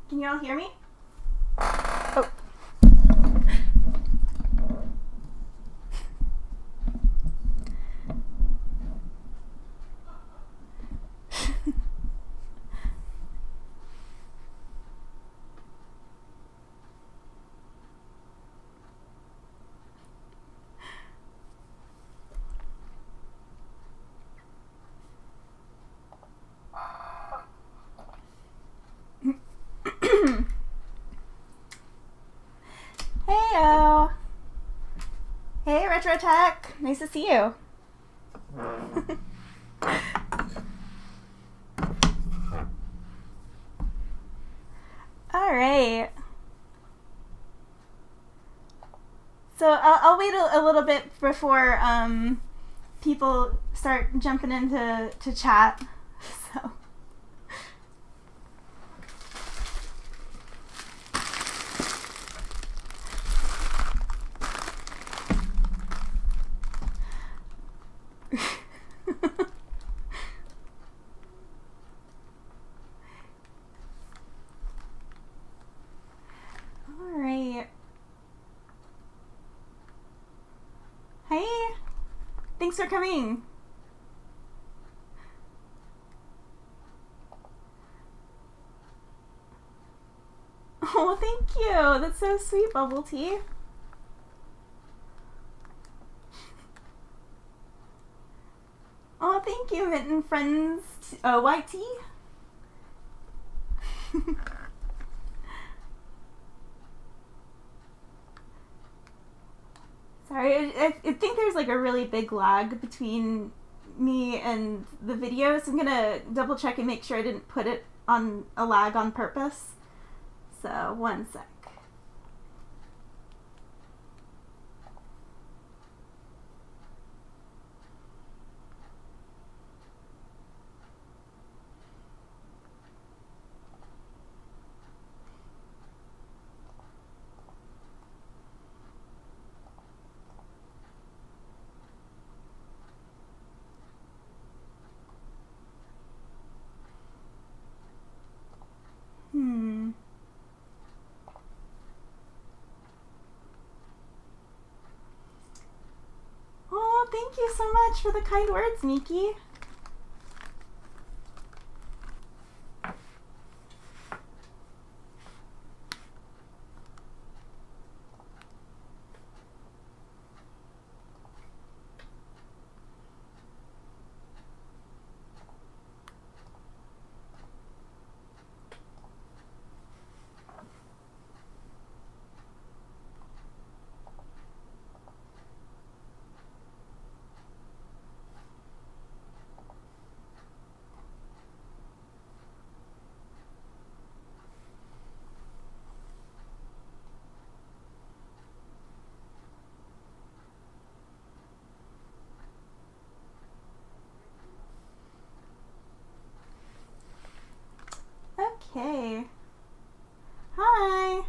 Can you all hear me? Oh. Heyo! Hey, Retro Tech! Nice to see you. Alright. So I'll wait a little bit before people start jumping into chat. So. Alright. Hey! Thanks for coming! Oh, thank you! That's so sweet, Bubble Tea. Oh, thank you, Mitten Friends YT. Sorry, I think there's like a really big lag between me and the video, so I'm gonna double check and make sure I didn't put it on a lag on purpose. So, one sec. Oh, thank you so much for the kind words, Miki. Okay. Hi.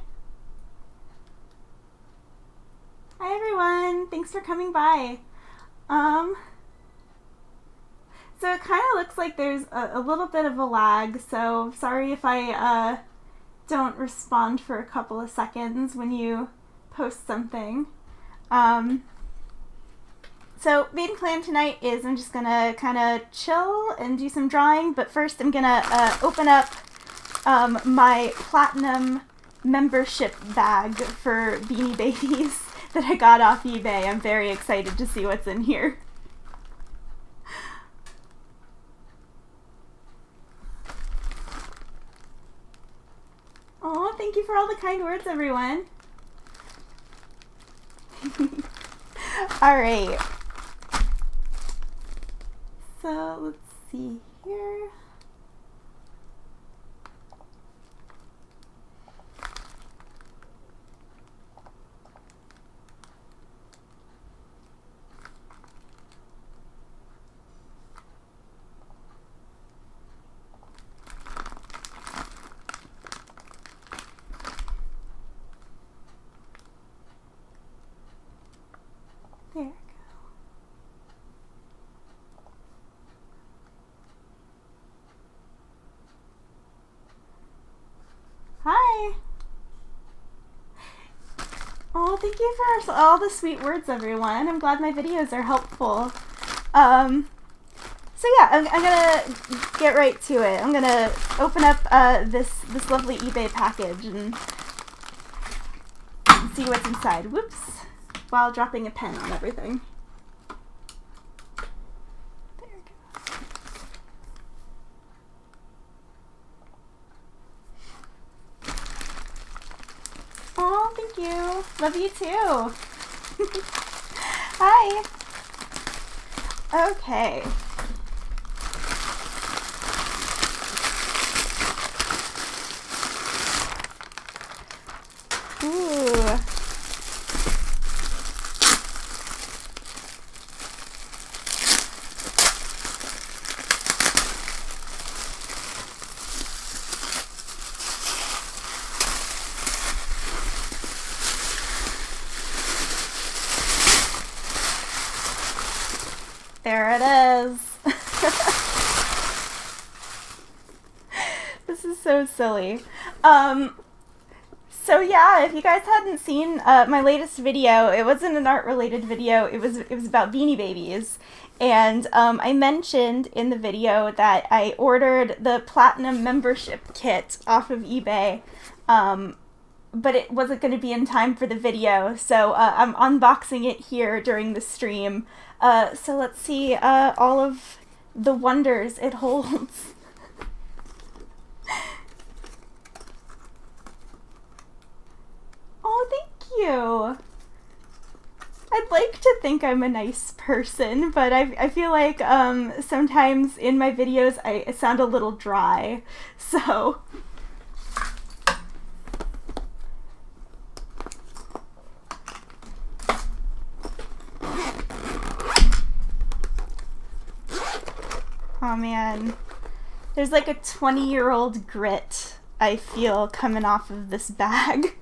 Hi everyone. Thanks for coming by. So it kind of looks like there's a little bit of a lag, so sorry if I don't respond for a couple of seconds when you post something. So main plan tonight is I'm just gonna kind of chill and do some drawing, but first I'm gonna open up my platinum membership bag for Beanie Babies that I got off eBay. I'm very excited to see what's in here. Oh, thank you for all the kind words, everyone. Alright. So, let's see here. There we go. thank you for all the sweet words, everyone. I'm glad my videos are helpful. So yeah, I'm gonna get right to it. I'm gonna open up this lovely eBay package and see what's inside. Whoops. While dropping a pen on everything. There we go. Oh, thank you. Love you too. Hi. Okay. Ooh. There it is. This is so silly. So yeah, if you guys hadn't seen my latest video, it wasn't an art-related video. It was about Beanie Babies, and I mentioned in the video that I ordered the Platinum membership kit off of eBay, but it wasn't going to be in time for the video, so I'm unboxing it here during the stream. So let's see all of the wonders it holds. Oh, thank you. I'd like to think I'm a nice person, but I feel like sometimes in my videos I sound a little dry, so... Oh man, there's like a 20-year-old grit I feel coming off of this bag.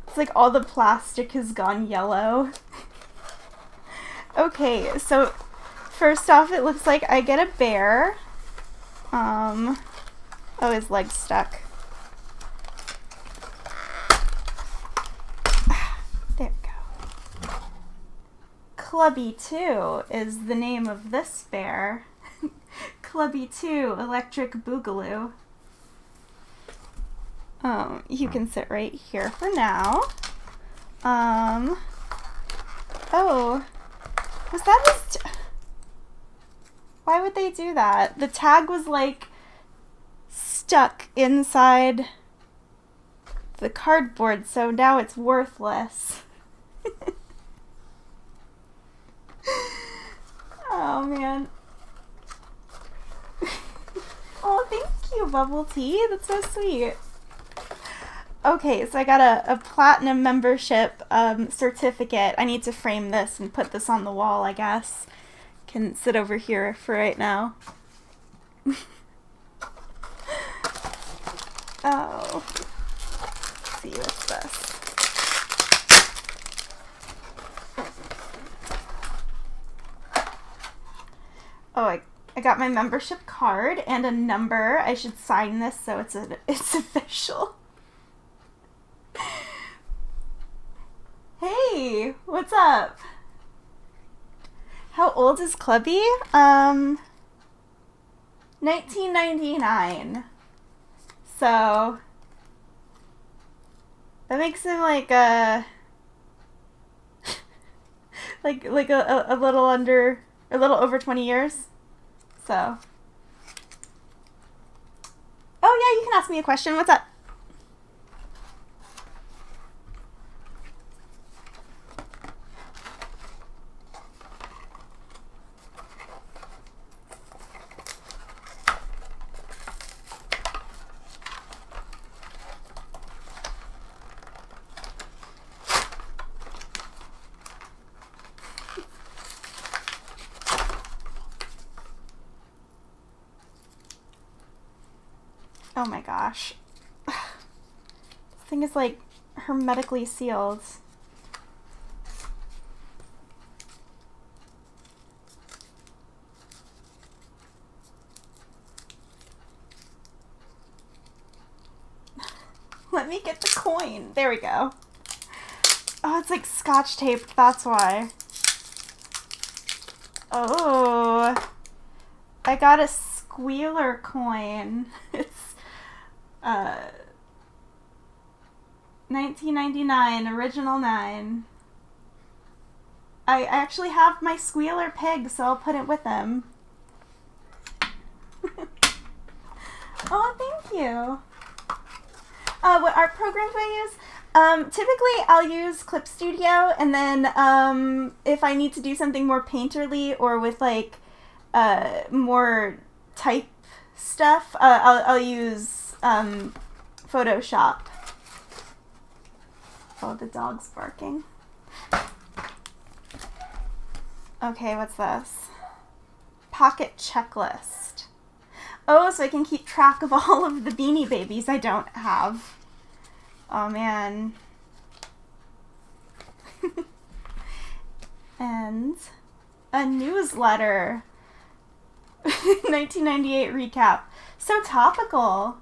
It's like all the plastic has gone yellow. Okay, so first off, it looks like I get a bear. Oh, his leg's stuck. There we go. Clubby 2 is the name of this bear. Clubby 2 Electric Boogaloo. You can sit right here for now. Oh, was that his why would they do that? The tag was like stuck inside the cardboard, so now it's worthless. Oh man. Oh, thank you, Bubble Tea. That's so sweet. Okay, so I got a Platinum membership certificate. I need to frame this and put this on the wall, I guess. Can sit over here for right now. Oh. Let's see, what's this? Oh, I got my membership card and a number. I should sign this so it's official. Hey, what's up? How old is Clubby? 1999. So that makes him like a like a little under, a little over 20 years. So. Oh yeah, you can ask me a question. What's up? Oh my gosh. This thing is like hermetically sealed. Let me get the coin. There we go. Oh, it's like scotch taped, that's why. Oh, I got a squealer coin. It's 1999, original 9. I actually have my squealer pig, so I'll put it with him. Oh, thank you. What art program do I use? Typically I'll use Clip Studio, and then if I need to do something more painterly or with like more type stuff, I'll use Photoshop. Oh, the dog's barking. Okay, what's this? Pocket checklist. Oh, so I can keep track of all of the Beanie Babies I don't have. Oh, man. And a newsletter. 1998 recap. So topical.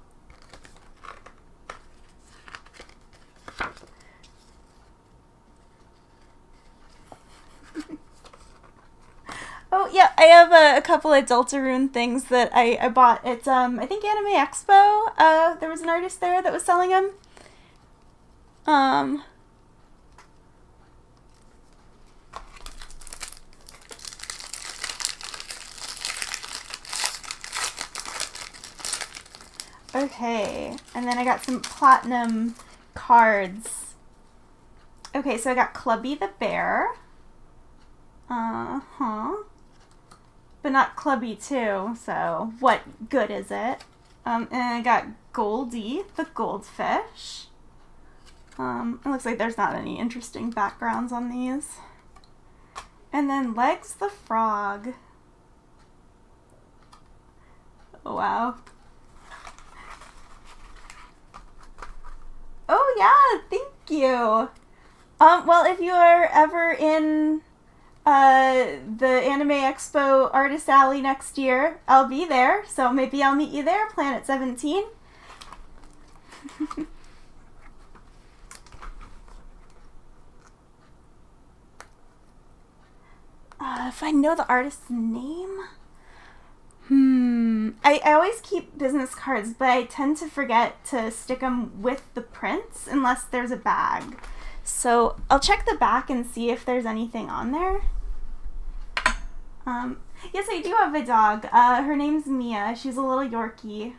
Oh, yeah, I have a couple of Deltarune things that I bought at, I think Anime Expo. There was an artist there that was selling them. Okay, and then I got some platinum cards. Okay, so I got Clubby the Bear. But not Clubby too, so what good is it? And I got Goldie the Goldfish. It looks like there's not any interesting backgrounds on these. And then Legs the Frog. Oh, wow. Oh, yeah, thank you. Well, if you are ever in the Anime Expo Artist Alley next year, I'll be there, so maybe I'll meet you there, Planet 17. If I know the artist's name? I always keep business cards, but I tend to forget to stick them with the prints unless there's a bag. So I'll check the back and see if there's anything on there. Yes, I do have a dog. Her name's Mia. She's a little Yorkie.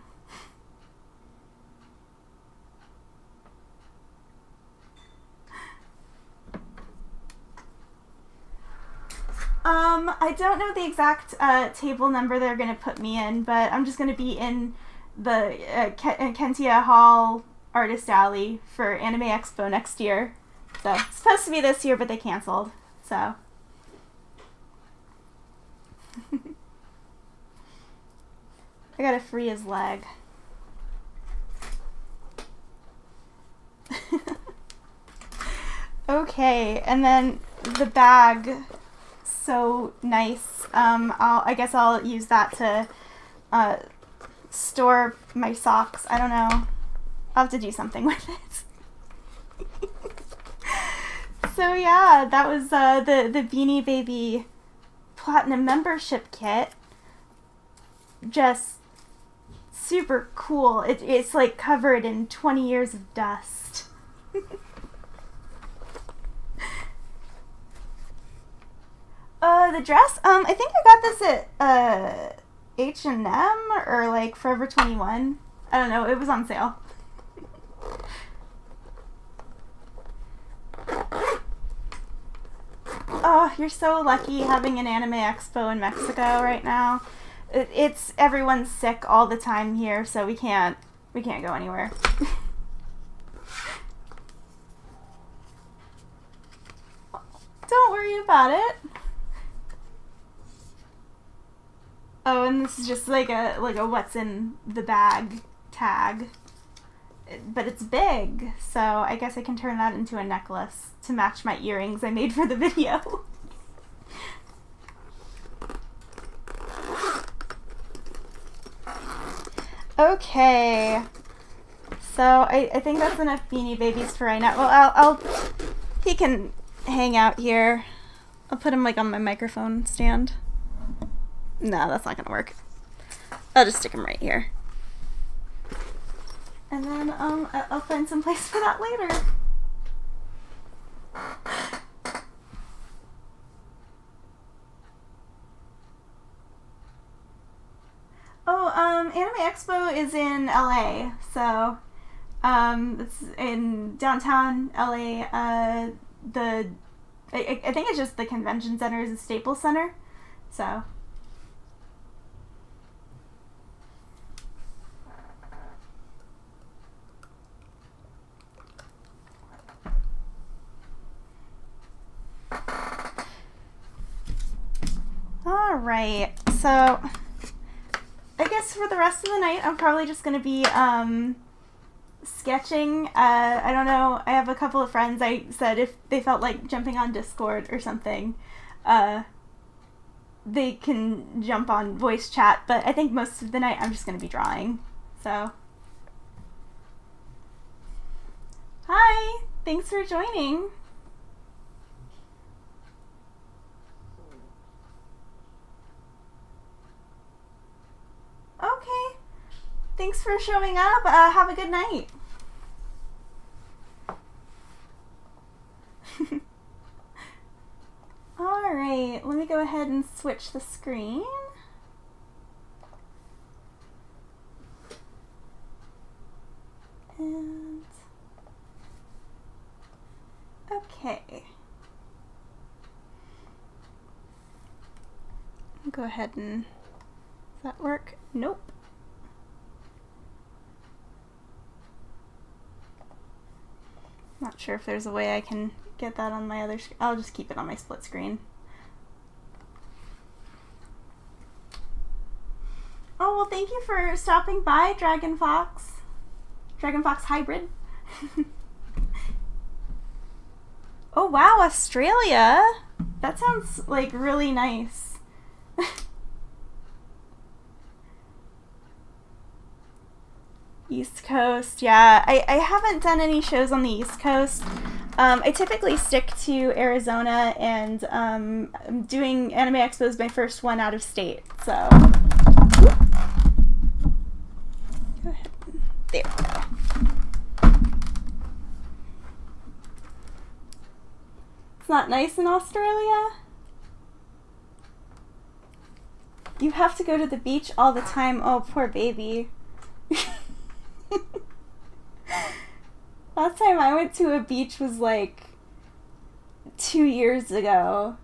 I don't know the exact table number they're going to put me in, but I'm just going to be in the Kentia Hall Artist Alley for Anime Expo next year. So, it's supposed to be this year, but they canceled. So. I gotta free his leg. Okay, and then the bag. So nice. I guess I'll use that to store my socks. I don't know. I'll have to do something with it. So yeah, that was the Beanie Baby Platinum membership kit. Just super cool. It's like covered in 20 years of dust. The dress? I think I got this at H&M or like Forever 21. I don't know, it was on sale. Oh, you're so lucky having an Anime Expo in Mexico right now. It's everyone's sick all the time here, so we can't go anywhere. Don't worry about it. Oh, and this is just like a what's in the bag tag. But it's big, so I guess I can turn that into a necklace to match my earrings I made for the video. Okay. So I think that's enough Beanie Babies for right now. Well, he can hang out here. I'll put him like on my microphone stand. No, that's not gonna work. I'll just stick him right here. And then I'll find some place for that later. Oh, Anime Expo is in LA, so it's in downtown LA. I think it's just the convention center is a Staples Center, so. All right, so I guess for the rest of the night, I'm probably just going to be sketching. I don't know. I have a couple of friends. I said if they felt like jumping on Discord or something, they can jump on voice chat. But I think most of the night I'm just going to be drawing. So, hi. Thanks for joining. Okay. Thanks for showing up. Have a good night. Alright, let me go ahead and switch the screen. And okay. Go ahead and does that work? Nope. Not sure if there's a way I can get that on my other screen. I'll just keep it on my split screen. Oh, well, thank you for stopping by, Dragon Fox. Dragon Fox Hybrid. Oh, wow, Australia. That sounds, like, really nice. East Coast, yeah. I haven't done any shows on the East Coast. I typically stick to Arizona, and I'm doing Anime Expo is my first one out of state, so. Go ahead. There we go. It's not nice in Australia? You have to go to the beach all the time. Oh, poor baby. Last time I went to a beach was like 2 years ago.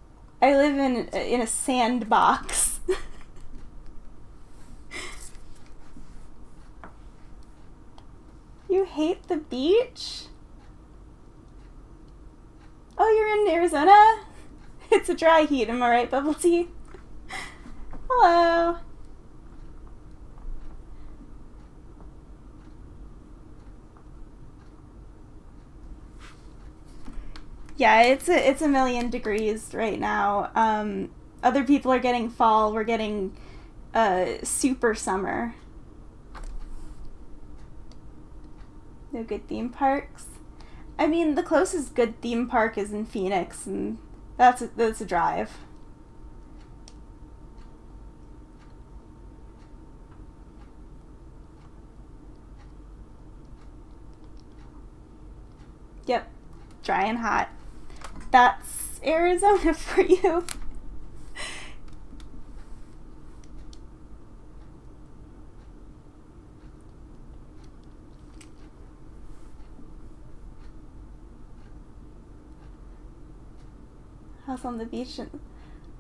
I live in a sandbox. You hate the beach? Oh, you're in Arizona? It's a dry heat, am I right, Bubble Tea? Hello. Yeah, it's a million degrees right now. Other people are getting fall. We're getting super summer. No good theme parks. I mean, the closest good theme park is in Phoenix, and that's a drive. Yep, dry and hot. That's Arizona for you. House on the beach.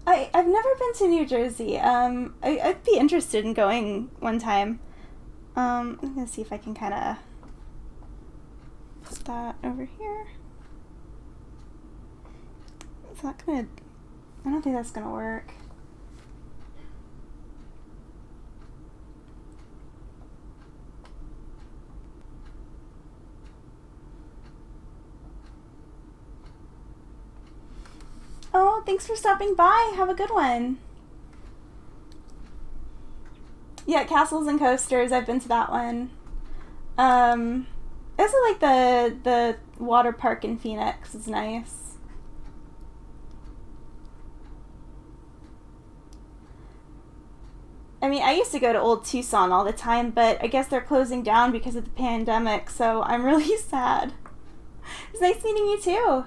I've never been to New Jersey. I'd be interested in going one time. I'm gonna see if I can kind of put that over here. It's not gonna, I don't think that's gonna work. Oh, thanks for stopping by. Have a good one. Yeah, Castles and Coasters. I've been to that one. I also like the water park in Phoenix is nice. I mean, I used to go to Old Tucson all the time, but I guess they're closing down because of the pandemic, so I'm really sad. It's nice meeting you too.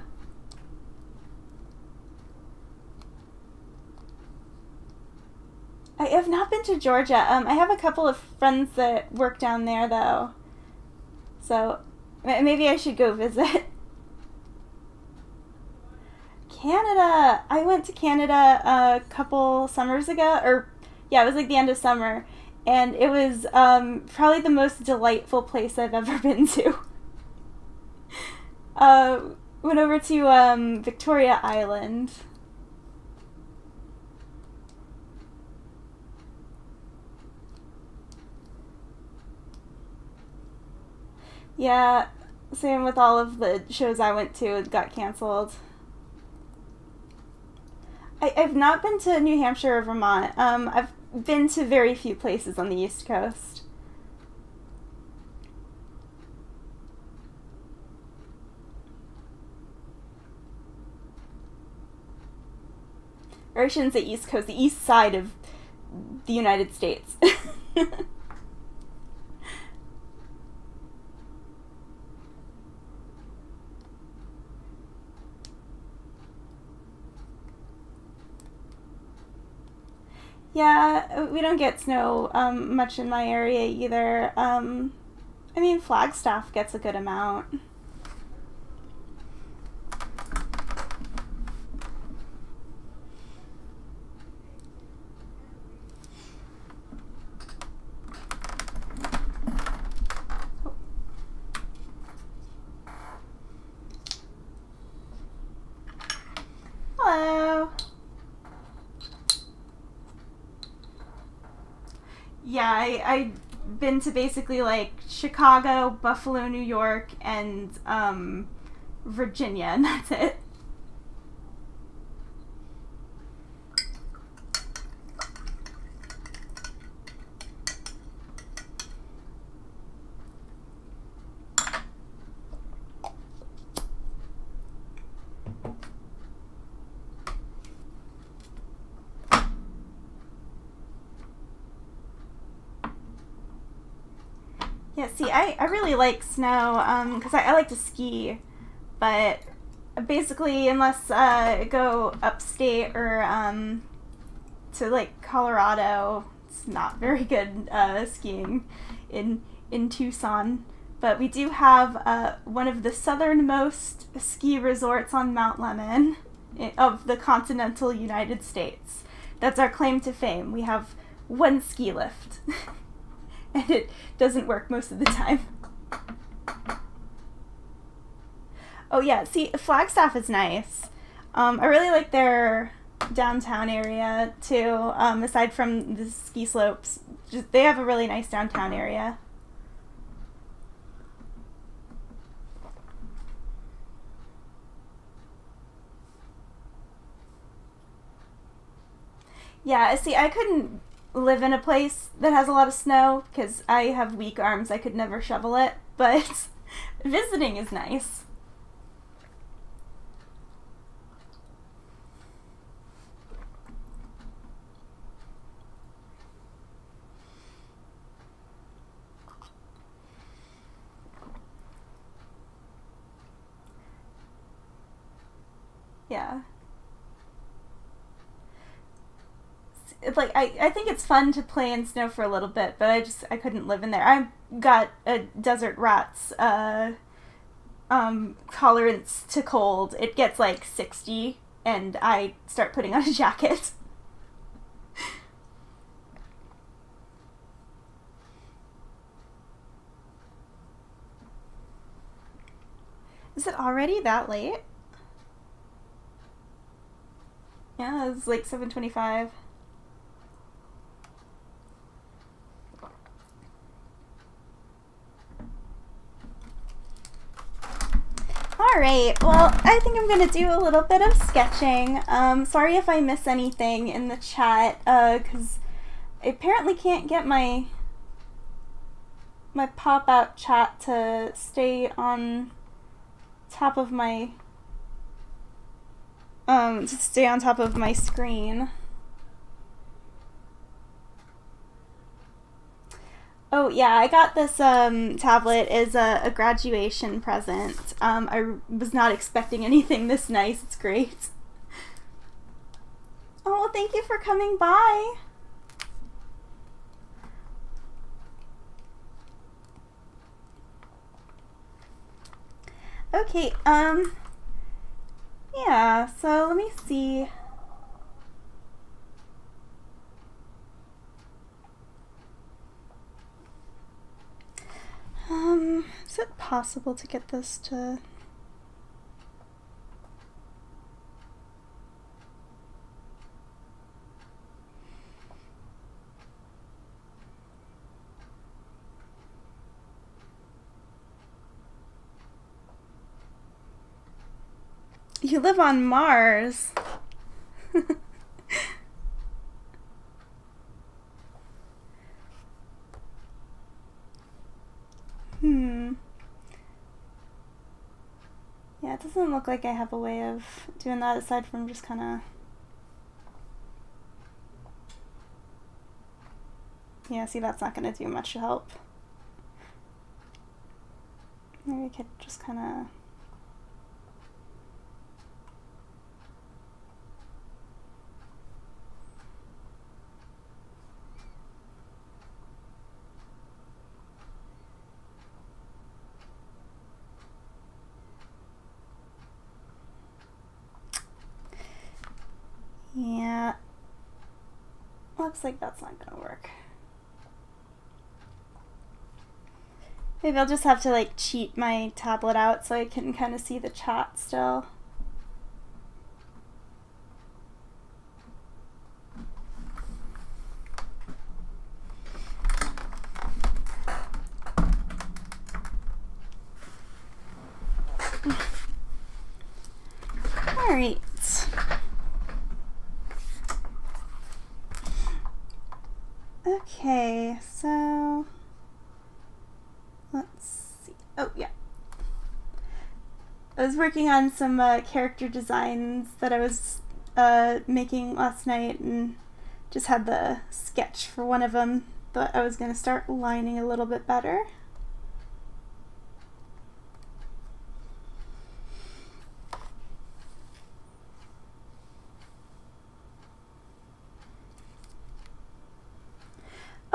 I have not been to Georgia. I have a couple of friends that work down there, though. So maybe I should go visit. Canada! I went to Canada a couple summers ago, or yeah, it was like the end of summer, and it was probably the most delightful place I've ever been to. Went over to Victoria Island. Yeah, same with all of the shows I went to. It got canceled. I've not been to New Hampshire or Vermont. I've been to very few places on the East Coast. Or I shouldn't say East Coast, the east side of the United States. Yeah, we don't get snow much in my area either. I mean, Flagstaff gets a good amount. Hello. Yeah, I've been to basically like Chicago, Buffalo, New York, and Virginia, and that's it. Yeah, see, I really like snow because I like to ski, but basically, unless I go upstate or to like Colorado, it's not very good skiing in Tucson. But we do have one of the southernmost ski resorts on Mount Lemmon of the continental United States. That's our claim to fame. We have one ski lift. And it doesn't work most of the time. Oh yeah, see, Flagstaff is nice. I really like their downtown area too. Aside from the ski slopes, they have a really nice downtown area. Yeah, see, I couldn't live in a place that has a lot of snow because I have weak arms. I could never shovel it, but visiting is nice. Yeah. It's like I think it's fun to play in snow for a little bit, but I couldn't live in there. I got a desert rat's tolerance to cold. It gets like 60 and I start putting on a jacket. Is it already that late? Yeah, it's like 7:25. Alright, well, I think I'm going to do a little bit of sketching. Sorry if I miss anything in the chat, because I apparently can't get my my pop-out chat to stay on top of my screen. Oh yeah, I got this tablet as a graduation present. I was not expecting anything this nice. It's great. Oh, well, thank you for coming by. Okay, yeah, so let me see. Is it possible to get this to... You live on Mars. Yeah, it doesn't look like I have a way of doing that aside from just kind of... Yeah, see, that's not going to do much help. Maybe I could just kind of... Yeah, looks like that's not gonna work. Maybe I'll just have to like cheat my tablet out so I can kind of see the chat still. All right. Okay, so let's see. Oh, yeah. I was working on some character designs that I was making last night and just had the sketch for one of them, but I was going to start lining a little bit better.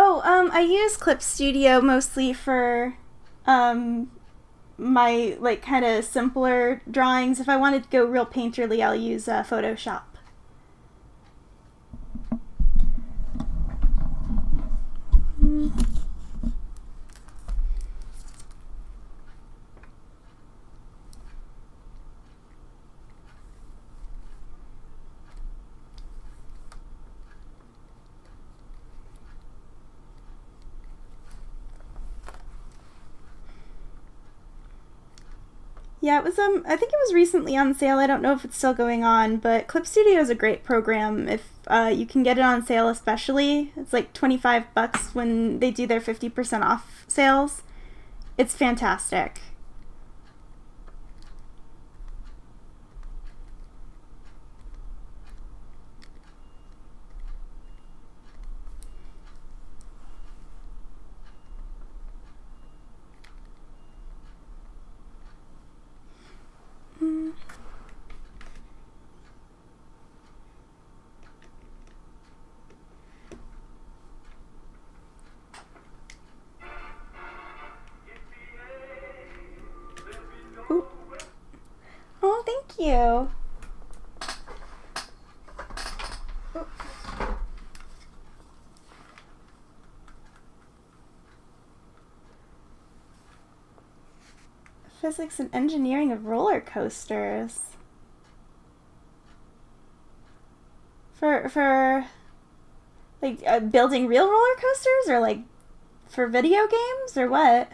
Oh, I use Clip Studio mostly for my like kind of simpler drawings. If I wanted to go real painterly, I'll use Photoshop. Yeah, it was I think it was recently on sale. I don't know if it's still going on, but Clip Studio is a great program if you can get it on sale, especially. It's like $25 when they do their 50% off sales. It's fantastic. Ooh. Oh, thank you. Ooh. Physics and engineering of roller coasters. For like building real roller coasters, or like for video games, or what?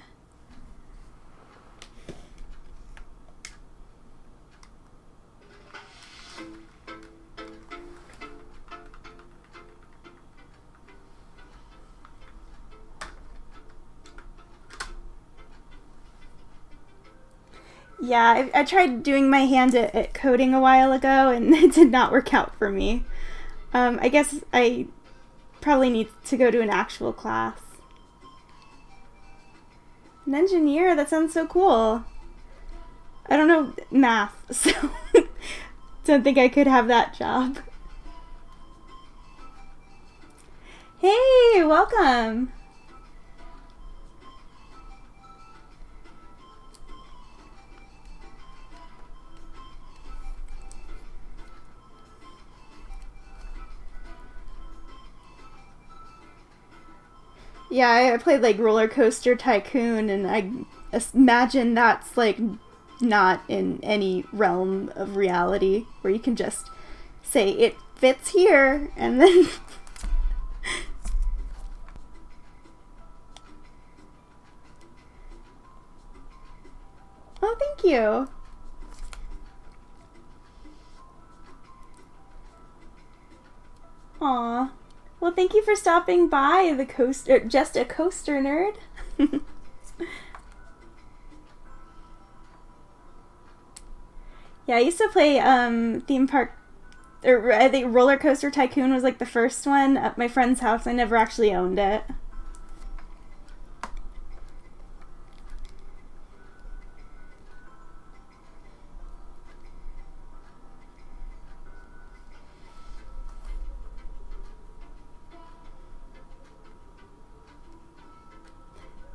Yeah, I tried doing my hand at coding a while ago, and it did not work out for me. I guess I probably need to go to an actual class. An engineer? That sounds so cool. I don't know math, so don't think I could have that job. Hey, welcome. Yeah, I played like Roller Coaster Tycoon, and I imagine that's like not in any realm of reality where you can just say it fits here and then. Oh, thank you. Aw. Well, thank you for stopping by, the coaster, just a coaster nerd. Yeah, I used to play theme park, or I think Roller Coaster Tycoon was like the first one at my friend's house. I never actually owned it.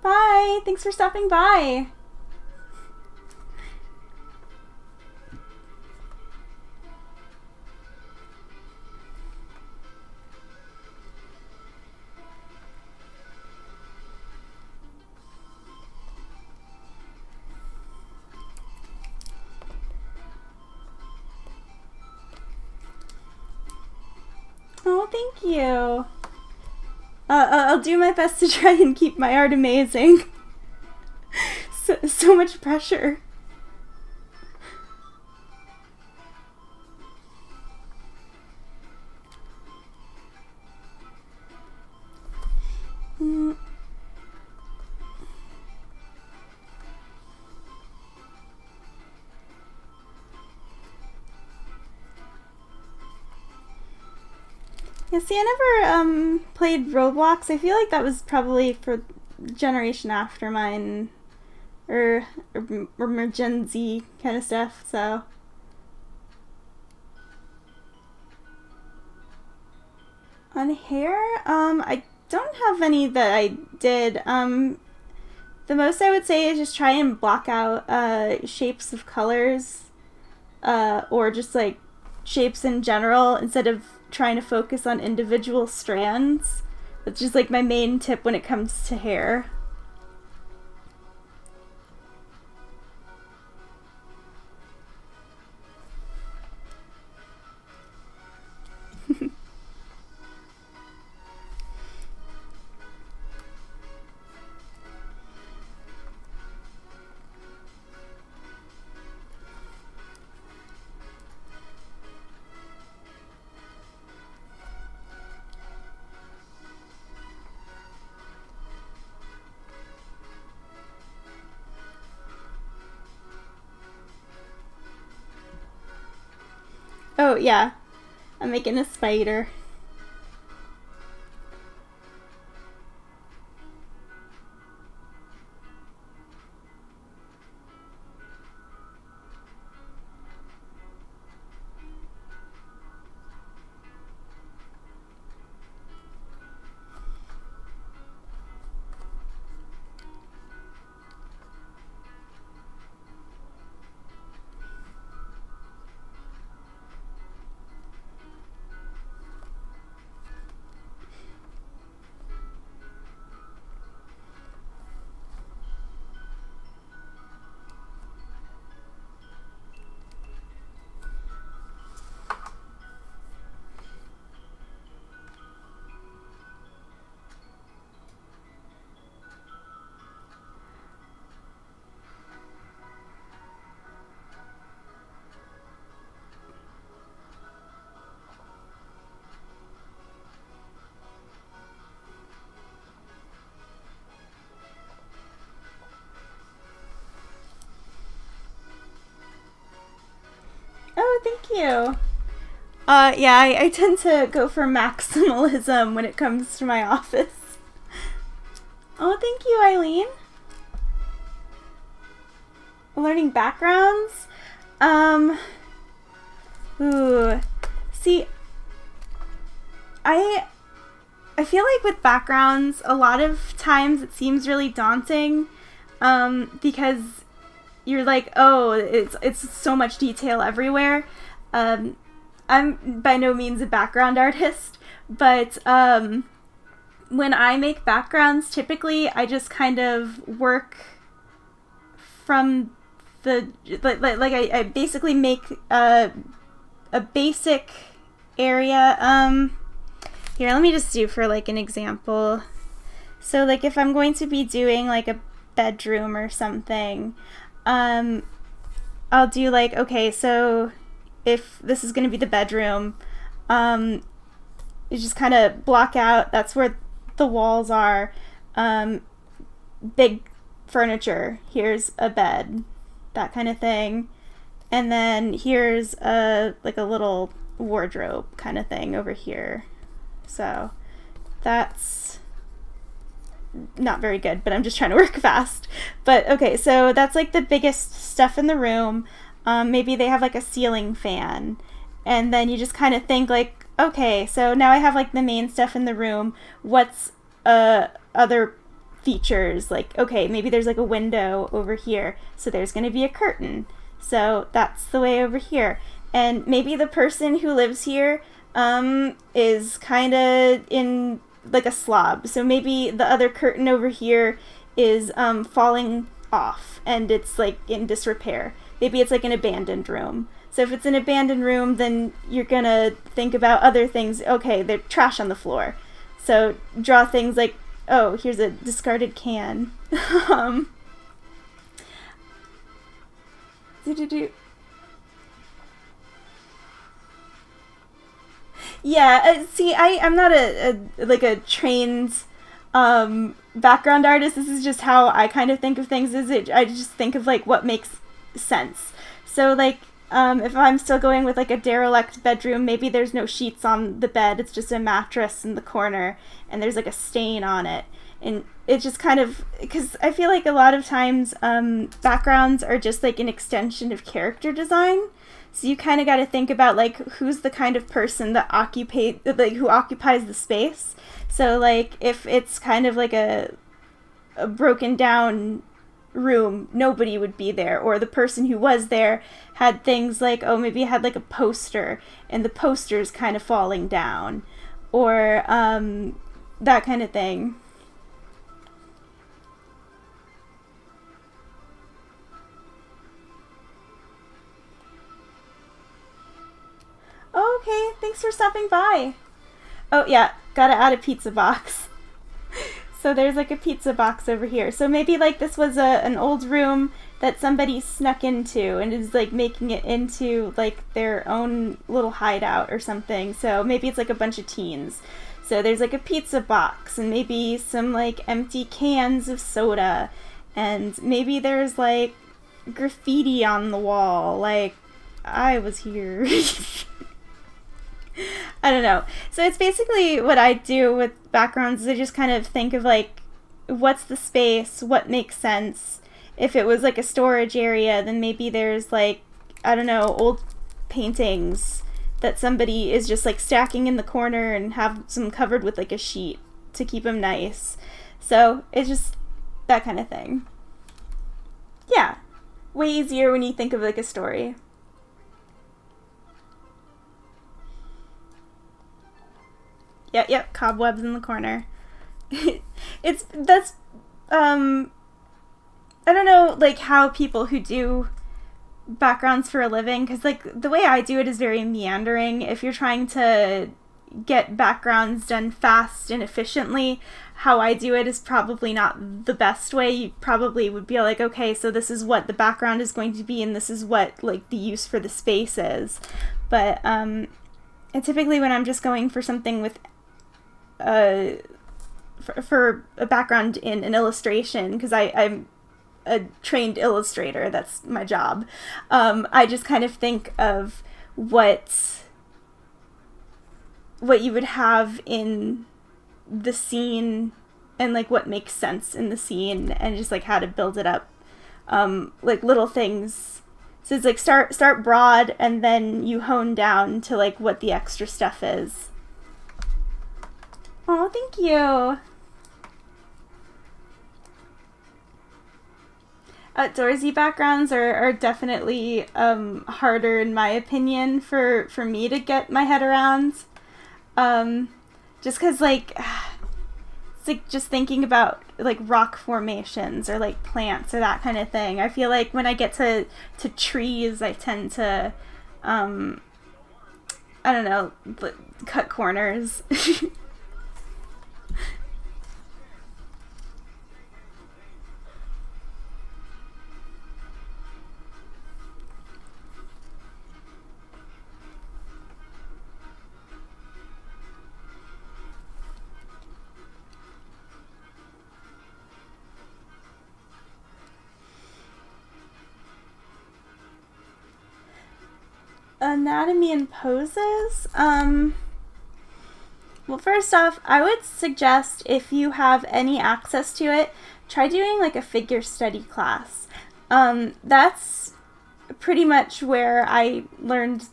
Bye! Thanks for stopping by! Oh, thank you! I'll do my best to try and keep my art amazing. So much pressure. Yeah, see, I never played Roblox. I feel like that was probably for generation after mine, or more Gen Z kind of stuff. So on hair, I don't have any that I did. The most I would say is just try and block out shapes of colors, or just like shapes in general instead of trying to focus on individual strands. That's just like my main tip when it comes to hair. Oh yeah, I'm making a spider. you. Yeah, I tend to go for maximalism when it comes to my office. Oh, thank you, Eileen. Learning backgrounds? Ooh. See, I feel like with backgrounds, a lot of times it seems really daunting, because you're like, oh, it's so much detail everywhere. I'm by no means a background artist, but when I make backgrounds, typically I just kind of work from the, I basically make a basic area. Here, let me just do for like an example. So like if I'm going to be doing like a bedroom or something, I'll do like, okay, so if this is going to be the bedroom, you just kind of block out, that's where the walls are, big furniture, here's a bed, that kind of thing. And then here's like a little wardrobe kind of thing over here. So that's not very good, but I'm just trying to work fast. But okay, so that's like the biggest stuff in the room. Maybe they have like a ceiling fan. And then you just kind of think like, okay, so now I have like the main stuff in the room. What's other features? Like, okay, maybe there's like a window over here. So there's going to be a curtain. So that's the way over here. And maybe the person who lives here is kind of in like a slob. So maybe the other curtain over here is falling off and it's like in disrepair. Maybe it's like an abandoned room. So if it's an abandoned room, then you're gonna think about other things. Okay, there's trash on the floor. So draw things like, oh, here's a discarded can. Yeah, see, I'm not a trained background artist. This is just how I kind of think of things. I just think of like what makes sense. So like if I'm still going with like a derelict bedroom, maybe there's no sheets on the bed. It's just a mattress in the corner and there's like a stain on it. And it's just kind of, because I feel like a lot of times backgrounds are just like an extension of character design. So you kind of got to think about like who's the kind of person that who occupies the space. So like if it's kind of like a broken down room, nobody would be there, or the person who was there had things like, oh, maybe it had like a poster and the poster's kind of falling down, or that kind of thing. Oh, okay, thanks for stopping by. Oh yeah, gotta add a pizza box. So there's like a pizza box over here. So maybe like this was an old room that somebody snuck into and is like making it into like their own little hideout or something. So maybe it's like a bunch of teens. So there's like a pizza box and maybe some like empty cans of soda, and maybe there's like graffiti on the wall like I was here. I don't know. So it's basically what I do with backgrounds is I just kind of think of like, what's the space, what makes sense. If it was like a storage area, then maybe there's like, I don't know, old paintings that somebody is just like stacking in the corner and have some covered with like a sheet to keep them nice. So it's just that kind of thing. Yeah. Way easier when you think of like a story. Yep, cobwebs in the corner. That's I don't know like how people who do backgrounds for a living, because like the way I do it is very meandering. If you're trying to get backgrounds done fast and efficiently, how I do it is probably not the best way. You probably would be like, okay, so this is what the background is going to be and this is what like the use for the space is. But and typically when I'm just going for something with for a background in an illustration, because I'm a trained illustrator, that's my job, I just kind of think of what you would have in the scene and like what makes sense in the scene, and just like how to build it up, like little things. So it's like start broad and then you hone down to like what the extra stuff is. Oh, thank you. Outdoorsy backgrounds are definitely harder, in my opinion, for me to get my head around. Just because, like, it's like just thinking about like rock formations or like plants or that kind of thing. I feel like when I get to trees, I tend to, I don't know, cut corners. Anatomy and poses? Well, first off, I would suggest, if you have any access to it, try doing like a figure study class. That's pretty much where I learned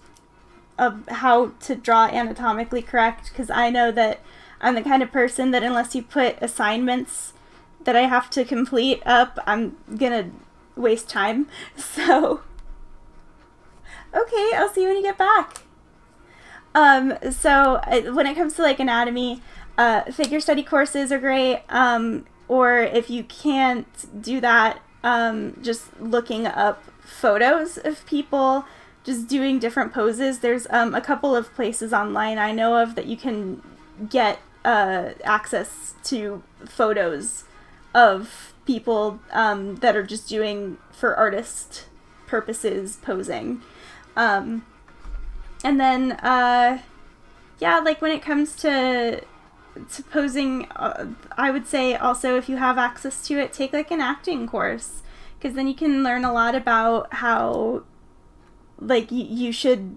how to draw anatomically correct, because I know that I'm the kind of person that unless you put assignments that I have to complete up, I'm gonna waste time. So okay, I'll see you when you get back. So when it comes to like anatomy, figure study courses are great. Or if you can't do that, just looking up photos of people just doing different poses. There's a couple of places online I know of that you can get access to photos of people that are just doing for artist purposes posing. And then, yeah, like when it comes to posing, I would say also, if you have access to it, take like an acting course, because then you can learn a lot about how, like, you should,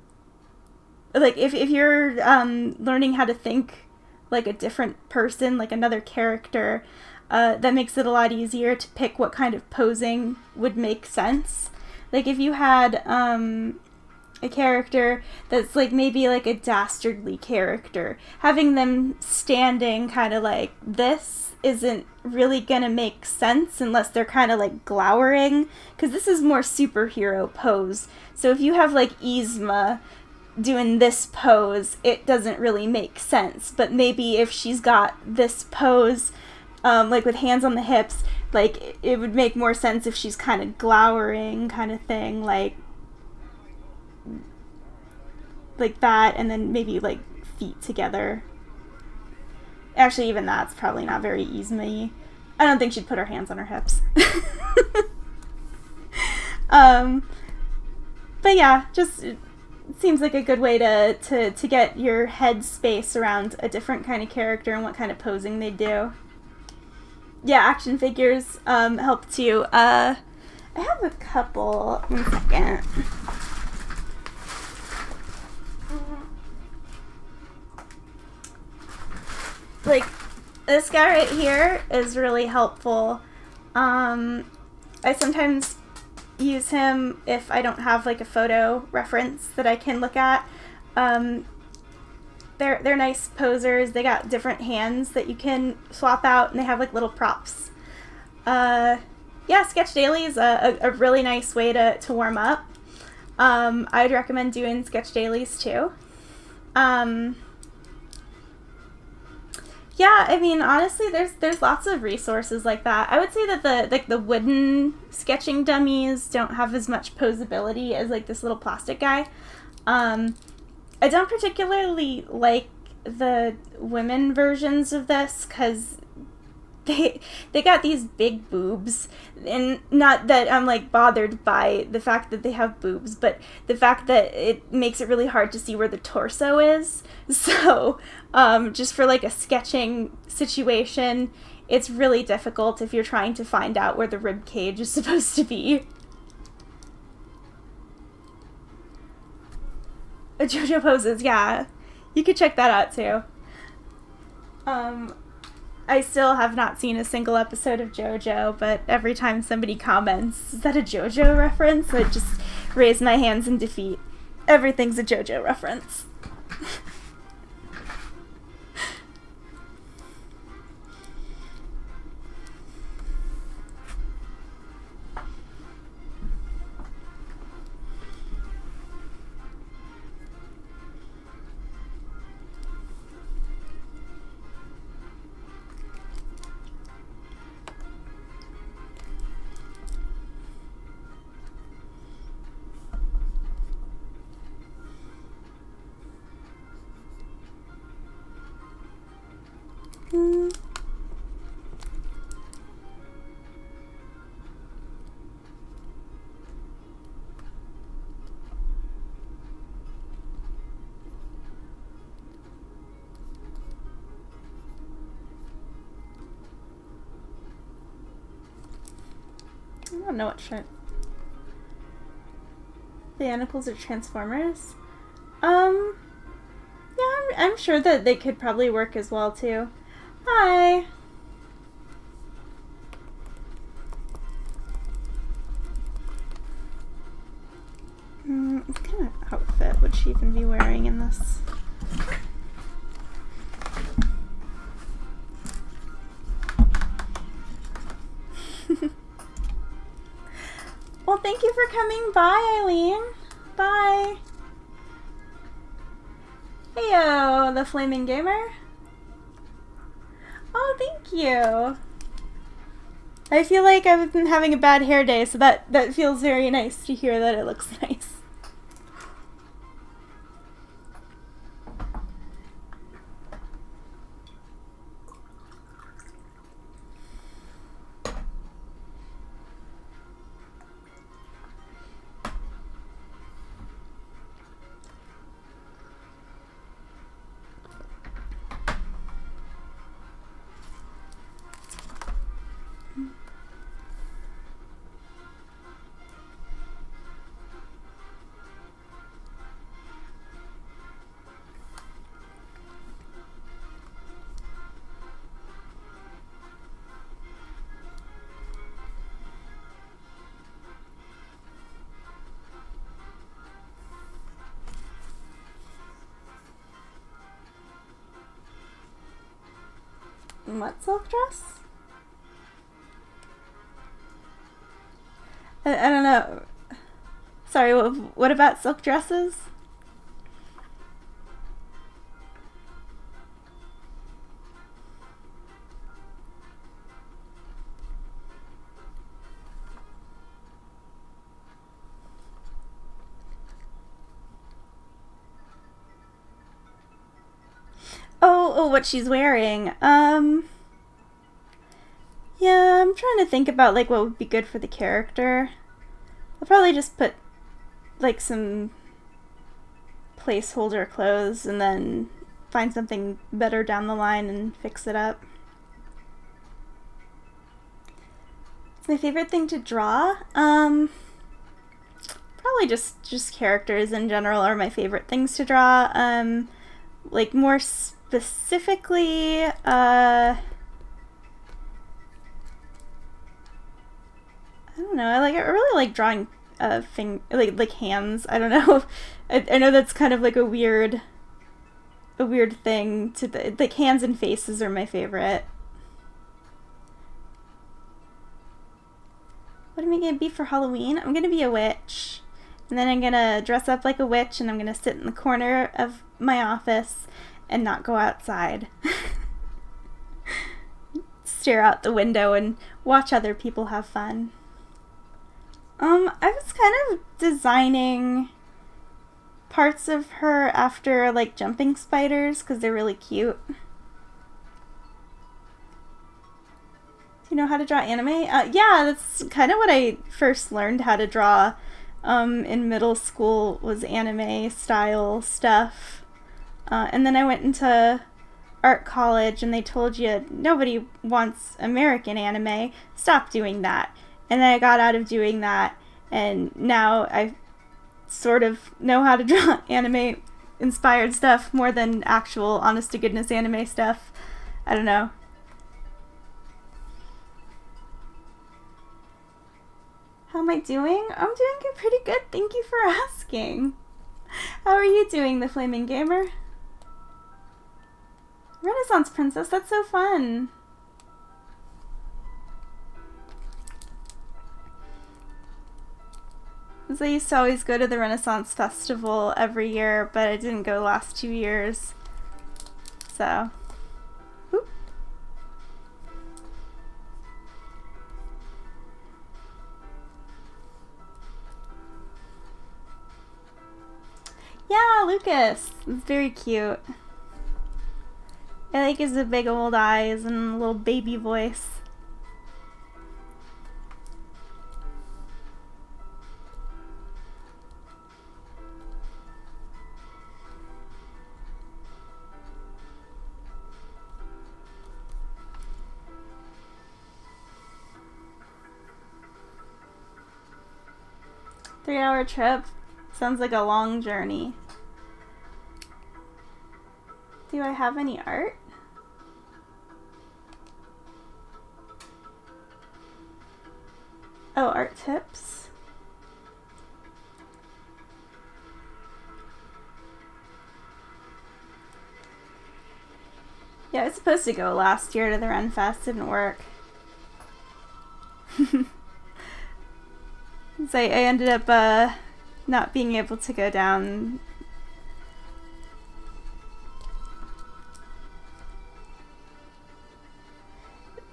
like, if you're learning how to think like a different person, like another character, that makes it a lot easier to pick what kind of posing would make sense. Like if you had a character that's like maybe like a dastardly character, having them standing kind of like this isn't really gonna make sense unless they're kind of like glowering, because this is more superhero pose. So if you have like Yzma doing this pose, it doesn't really make sense. But maybe if she's got this pose, like with hands on the hips, like it would make more sense if she's kind of glowering kind of thing, like that, and then maybe like feet together. Actually, even that's probably not very Yzma-y. I don't think she'd put her hands on her hips. But yeah, just it seems like a good way to get your head space around a different kind of character and what kind of posing they do. Yeah, action figures help too. I have a couple. 1 second. Like, this guy right here is really helpful. I sometimes use him if I don't have like a photo reference that I can look at. They're nice posers. They got different hands that you can swap out, and they have like little props. Yeah, sketch daily is a really nice way to warm up. I'd recommend doing sketch dailies too. Yeah, I mean, honestly, there's lots of resources like that. I would say that the wooden sketching dummies don't have as much posability as like this little plastic guy. I don't particularly like the women versions of this because they got these big boobs, and not that I'm like bothered by the fact that they have boobs, but the fact that it makes it really hard to see where the torso is. So just for like a sketching situation, it's really difficult if you're trying to find out where the rib cage is supposed to be. JoJo poses, yeah. You could check that out too. I still have not seen a single episode of JoJo, but every time somebody comments, is that a JoJo reference? I just raise my hands in defeat. Everything's a JoJo reference. I don't know what shirt. The Anacles are Transformers? Yeah, I'm sure that they could probably work as well, too. Hi! What kind of outfit would she even be wearing in this? Well, thank you for coming by, Eileen. Bye. Heyo, the Flaming Gamer. Oh, thank you. I feel like I've been having a bad hair day, so that feels very nice to hear that it looks nice. What silk dress? I don't know. Sorry, what about silk dresses? Oh, what she's wearing. Yeah, I'm trying to think about, like, what would be good for the character. I'll probably just put, like, some placeholder clothes and then find something better down the line and fix it up. It's my favorite thing to draw. Probably just characters in general are my favorite things to draw. Like, more specifically, I don't know. I really like drawing like hands. I don't know. I know that's kind of like a weird thing to like hands and faces are my favorite. What am I gonna be for Halloween? I'm gonna be a witch, and then I'm gonna dress up like a witch, and I'm gonna sit in the corner of my office and not go outside. Stare out the window and watch other people have fun. I was kind of designing parts of her after, like, jumping spiders, because they're really cute. Do you know how to draw anime? Yeah, that's kind of what I first learned how to draw in middle school, was anime style stuff. And then I went into art college, and they told you nobody wants American anime. Stop doing that. And then I got out of doing that, and now I sort of know how to draw anime inspired stuff more than actual honest to goodness anime stuff. I don't know. How am I doing? I'm doing pretty good. Thank you for asking. How are you doing, the Flaming Gamer? Renaissance Princess, that's so fun. I used to always go to the Renaissance Festival every year, but I didn't go the last 2 years. So, whoop. Yeah, Lucas. It's very cute. I like his big old eyes and little baby voice. Three-hour trip? Sounds like a long journey. Do I have any art? Oh, art tips? Yeah, I was supposed to go last year to the Ren Fest. Didn't work. So I ended up not being able to go down.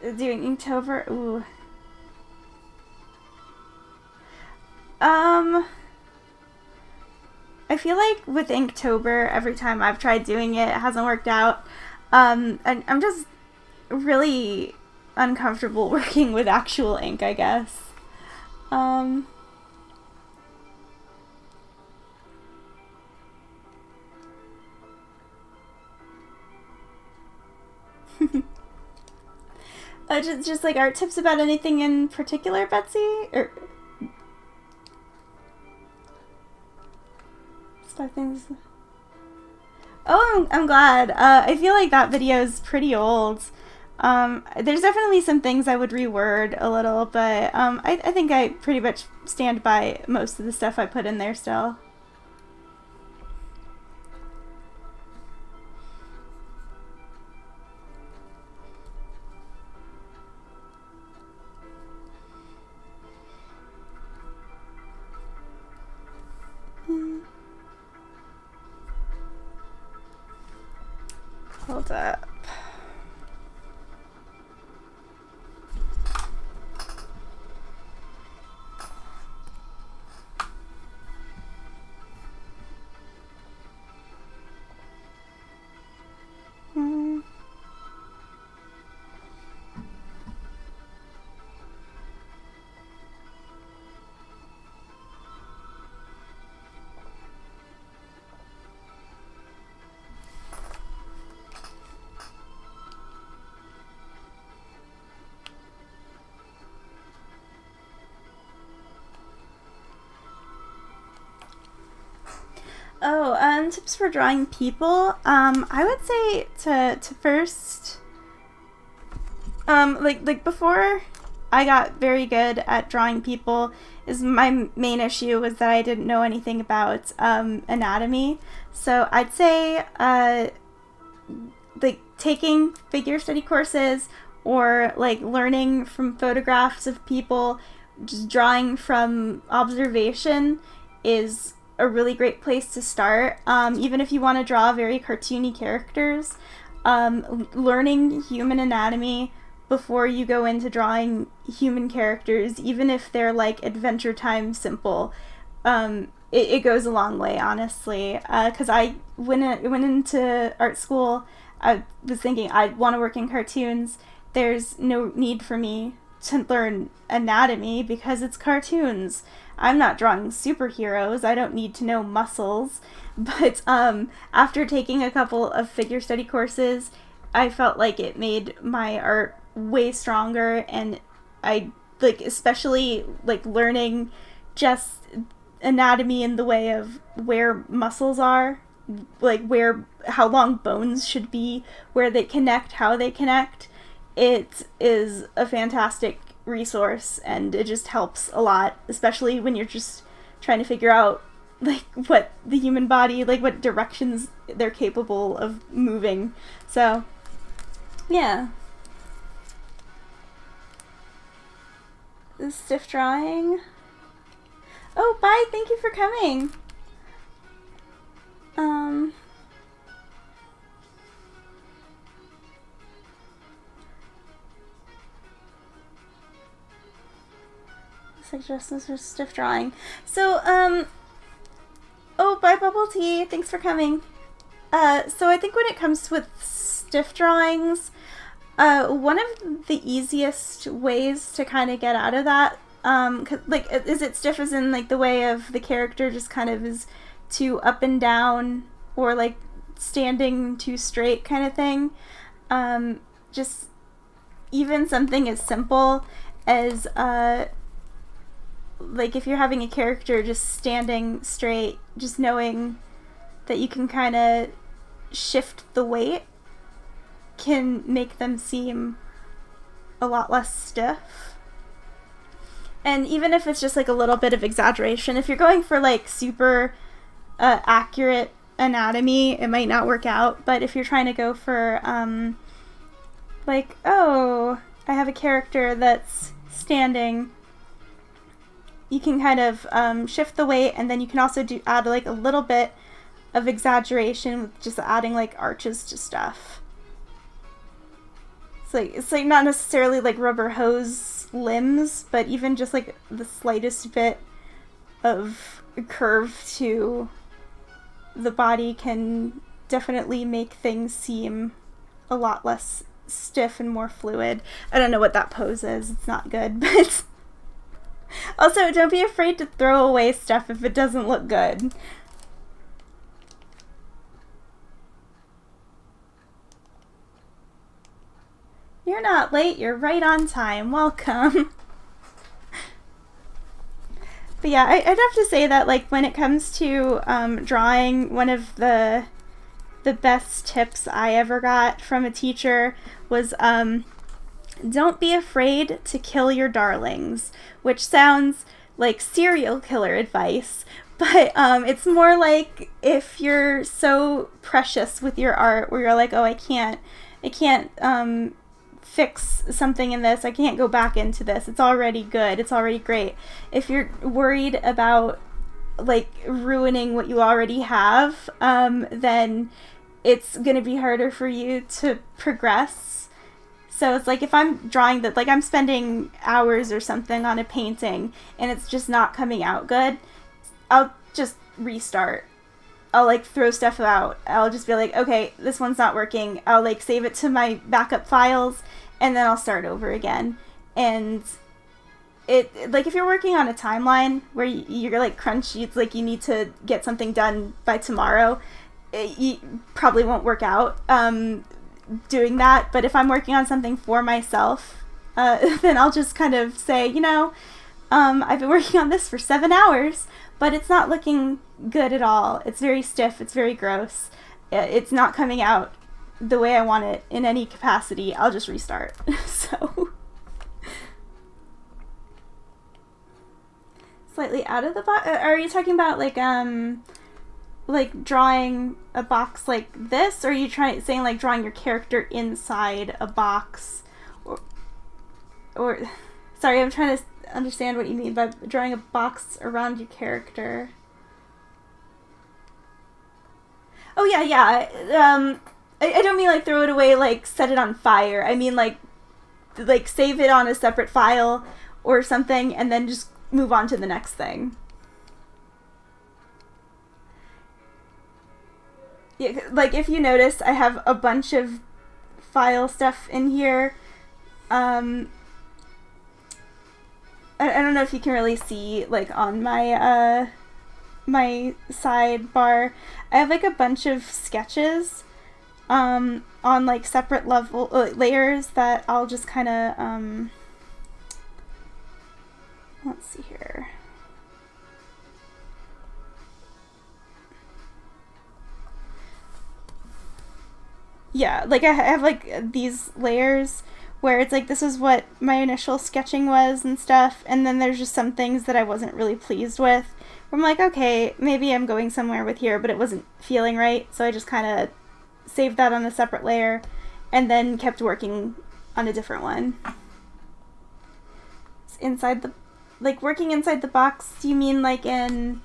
Doing Inktober? Ooh. I feel like with Inktober, every time I've tried doing it, it hasn't worked out. And I'm just really uncomfortable working with actual ink, I guess. Just like art tips about anything in particular, Betsy? Or stuff things. Oh, I'm glad. I feel like that video is pretty old. There's definitely some things I would reword a little, but I think I pretty much stand by most of the stuff I put in there still. Hold up. Oh, tips for drawing people. I would say to first, like before I got very good at drawing people, is my main issue was that I didn't know anything about anatomy. So I'd say like taking figure study courses or like learning from photographs of people, just drawing from observation is a really great place to start. Even if you want to draw very cartoony characters, learning human anatomy before you go into drawing human characters, even if they're like Adventure Time simple, it goes a long way, honestly. Because I went into art school, I was thinking I want to work in cartoons. There's no need for me to learn anatomy because it's cartoons. I'm not drawing superheroes. I don't need to know muscles. But after taking a couple of figure study courses, I felt like it made my art way stronger, and I like especially like learning just anatomy in the way of where muscles are like how long bones should be, where they connect, how they connect. It is a fantastic resource, and it just helps a lot, especially when you're just trying to figure out like what the human body, like what directions they're capable of moving. So yeah. Stiff drawing. Oh, bye, thank you for coming. Suggestions for stiff drawing. So, oh, bye, Bubble Tea, thanks for coming. So I think when it comes with stiff drawings, one of the easiest ways to kind of get out of that, like, is it stiff as in, like, the way of the character just kind of is too up and down, or, like, standing too straight kind of thing? Just even something as simple as, like, if you're having a character just standing straight, just knowing that you can kind of shift the weight can make them seem a lot less stiff. And even if it's just like a little bit of exaggeration, if you're going for like super accurate anatomy, it might not work out. But if you're trying to go for like, oh, I have a character that's standing, you can kind of shift the weight, and then you can also add like a little bit of exaggeration with just adding like arches to stuff. It's like not necessarily like rubber hose limbs, but even just like the slightest bit of curve to the body can definitely make things seem a lot less stiff and more fluid. I don't know what that pose is. It's not good, but also don't be afraid to throw away stuff if it doesn't look good. You're not late, you're right on time. Welcome. But yeah, I'd have to say that, like, when it comes to drawing, one of the best tips I ever got from a teacher was don't be afraid to kill your darlings, which sounds like serial killer advice, but it's more like if you're so precious with your art where you're like, oh, I can't fix something in this, I can't go back into this, it's already good, it's already great. If you're worried about like ruining what you already have, then it's gonna be harder for you to progress. So it's like if I'm drawing that, like I'm spending hours or something on a painting and it's just not coming out good, I'll just restart. I'll like throw stuff out. I'll just be like, okay, this one's not working. I'll like save it to my backup files, and then I'll start over again. And it like if you're working on a timeline where you're like crunchy, it's like you need to get something done by tomorrow, you probably won't work out doing that. But if I'm working on something for myself, then I'll just kind of say, you know, I've been working on this for 7 hours, but it's not looking good at all. It's very stiff. It's very gross. It's not coming out the way I want it in any capacity. I'll just restart. So slightly out of the box. Are you talking about like drawing a box like this, or are you saying like drawing your character inside a box, or sorry, I'm trying to understand what you mean by drawing a box around your character. Oh yeah. I don't mean like throw it away, like set it on fire. I mean like save it on a separate file or something, and then just move on to the next thing. Yeah, like if you notice, I have a bunch of file stuff in here. I don't know if you can really see, like, on my, my sidebar. I have, like, a bunch of sketches, on, like, separate layers that I'll just kind of, let's see here. yeah, like I have like these layers where it's like this is what my initial sketching was and stuff, and then there's just some things that I wasn't really pleased with. I'm like, okay, maybe I'm going somewhere with here, but it wasn't feeling right, so I just kind of saved that on a separate layer and then kept working on a different one. It's inside the, like working inside the box, do you mean like in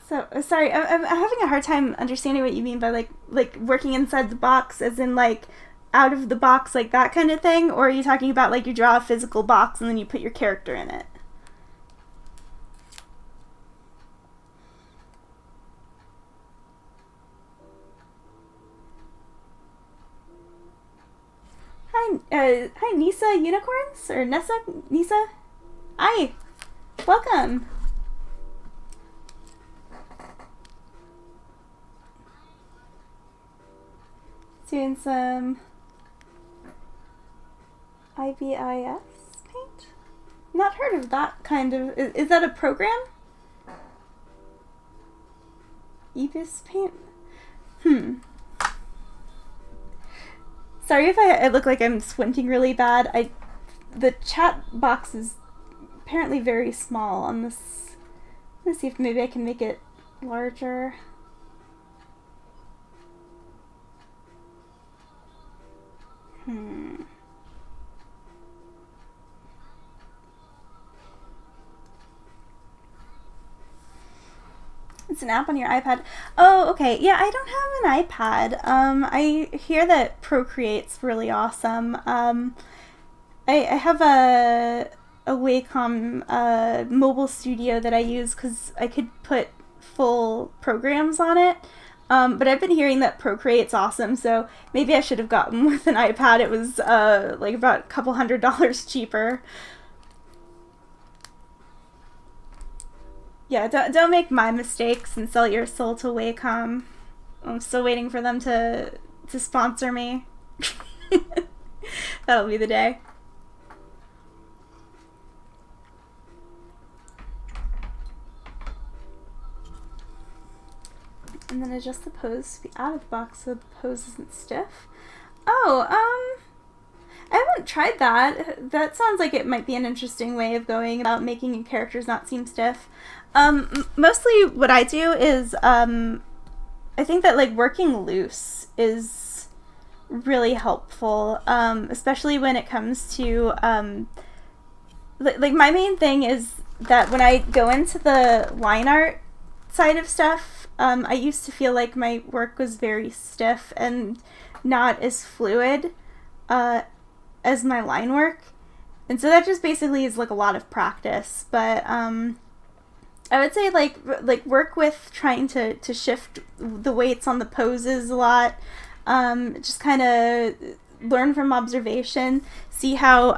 so sorry, I'm having a hard time understanding what you mean by like working inside the box, as in like out of the box, like that kind of thing, or are you talking about like you draw a physical box and then you put your character in it? Hi Nisa Unicorns, or Nisa? Hi, welcome. Doing some IBIS paint? Not heard of that kind of, is that a program? IBIS paint? Sorry if I look like I'm squinting really bad. The chat box is apparently very small on this. Let's see if maybe I can make it larger. It's an app on your iPad. Oh, okay. Yeah, I don't have an iPad. I hear that Procreate's really awesome. I have a Wacom mobile studio that I use because I could put full programs on it. But I've been hearing that Procreate's awesome, so maybe I should have gotten with an iPad. It was like about a couple $100 cheaper. Yeah, don't make my mistakes and sell your soul to Wacom. I'm still waiting for them to sponsor me. That'll be the day. And then adjust the pose to be out of the box so the pose isn't stiff. Oh, I haven't tried that. That sounds like it might be an interesting way of going about making your characters not seem stiff. Mostly what I do is, I think that like working loose is really helpful, especially when it comes to, like my main thing is that when I go into the line art side of stuff, I used to feel like my work was very stiff and not as fluid, as my line work. And so that just basically is like a lot of practice, but, I would say like work with trying to shift the weights on the poses a lot. Just kind of learn from observation. See how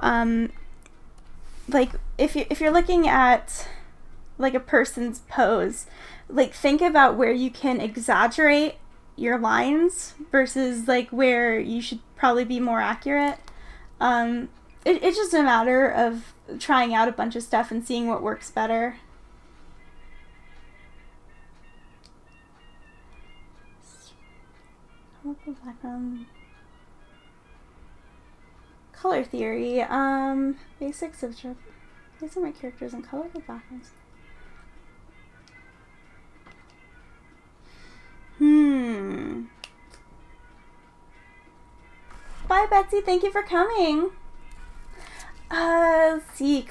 like if you're looking at like a person's pose, like think about where you can exaggerate your lines versus like where you should probably be more accurate. It's just a matter of trying out a bunch of stuff and seeing what works better. Background. Color theory. Basics of placing my characters in colorful backgrounds. Bye, Betsy. Thank you for coming. Let's see.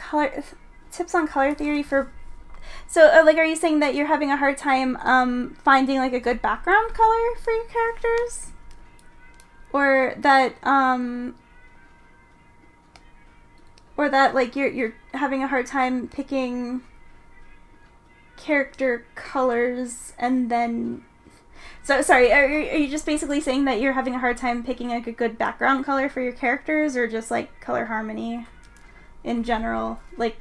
Tips on color theory for. So, like, are you saying that you're having a hard time finding like a good background color for your characters, or that like you're having a hard time picking character colors and then? So sorry, are you just basically saying that you're having a hard time picking like a good background color for your characters, or just like color harmony in general, like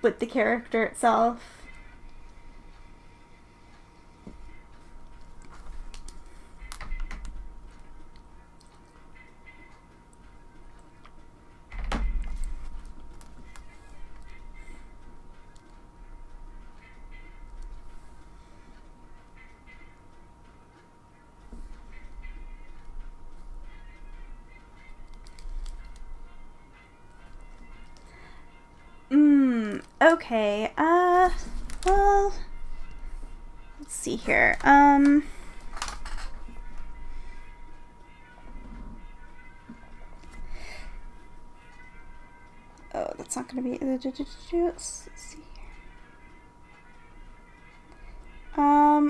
with the character itself? Okay, well, let's see here. Oh, that's not gonna be, let's see here.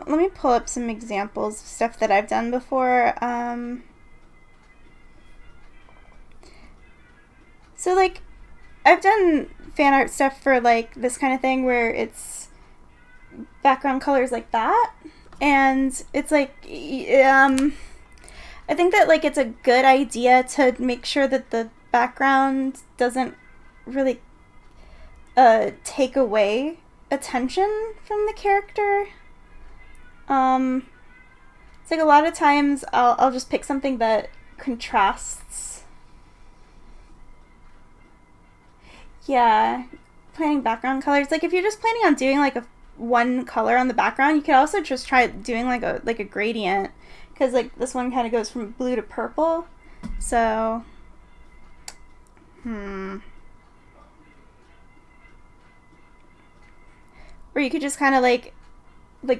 Let me pull up some examples of stuff that I've done before. So, like, I've done fan art stuff for, like, this kind of thing where it's background colors like that, and it's, like, I think that, like, it's a good idea to make sure that the background doesn't really take away attention from the character. It's like a lot of times I'll just pick something that contrasts. Yeah, planning background colors. Like if you're just planning on doing like one color on the background, you could also just try doing like a gradient, because like this one kind of goes from blue to purple. So or you could just kind of like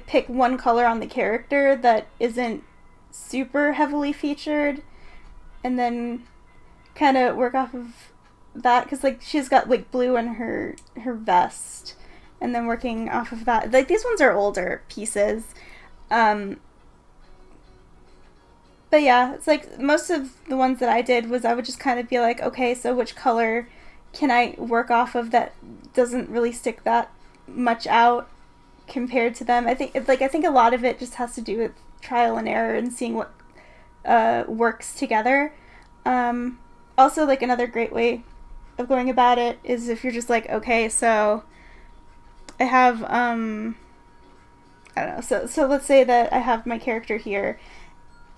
pick one color on the character that isn't super heavily featured, and then kind of work off of that, because like she's got like blue in her vest, and then working off of that. Like these ones are older pieces, but yeah, it's like most of the ones that I did was I would just kind of be like, okay, so which color can I work off of that doesn't really stick that much out compared to them. I think a lot of it just has to do with trial and error and seeing what works together. Also, like another great way of going about it is if you're just like, okay, so I have I don't know, so let's say that I have my character here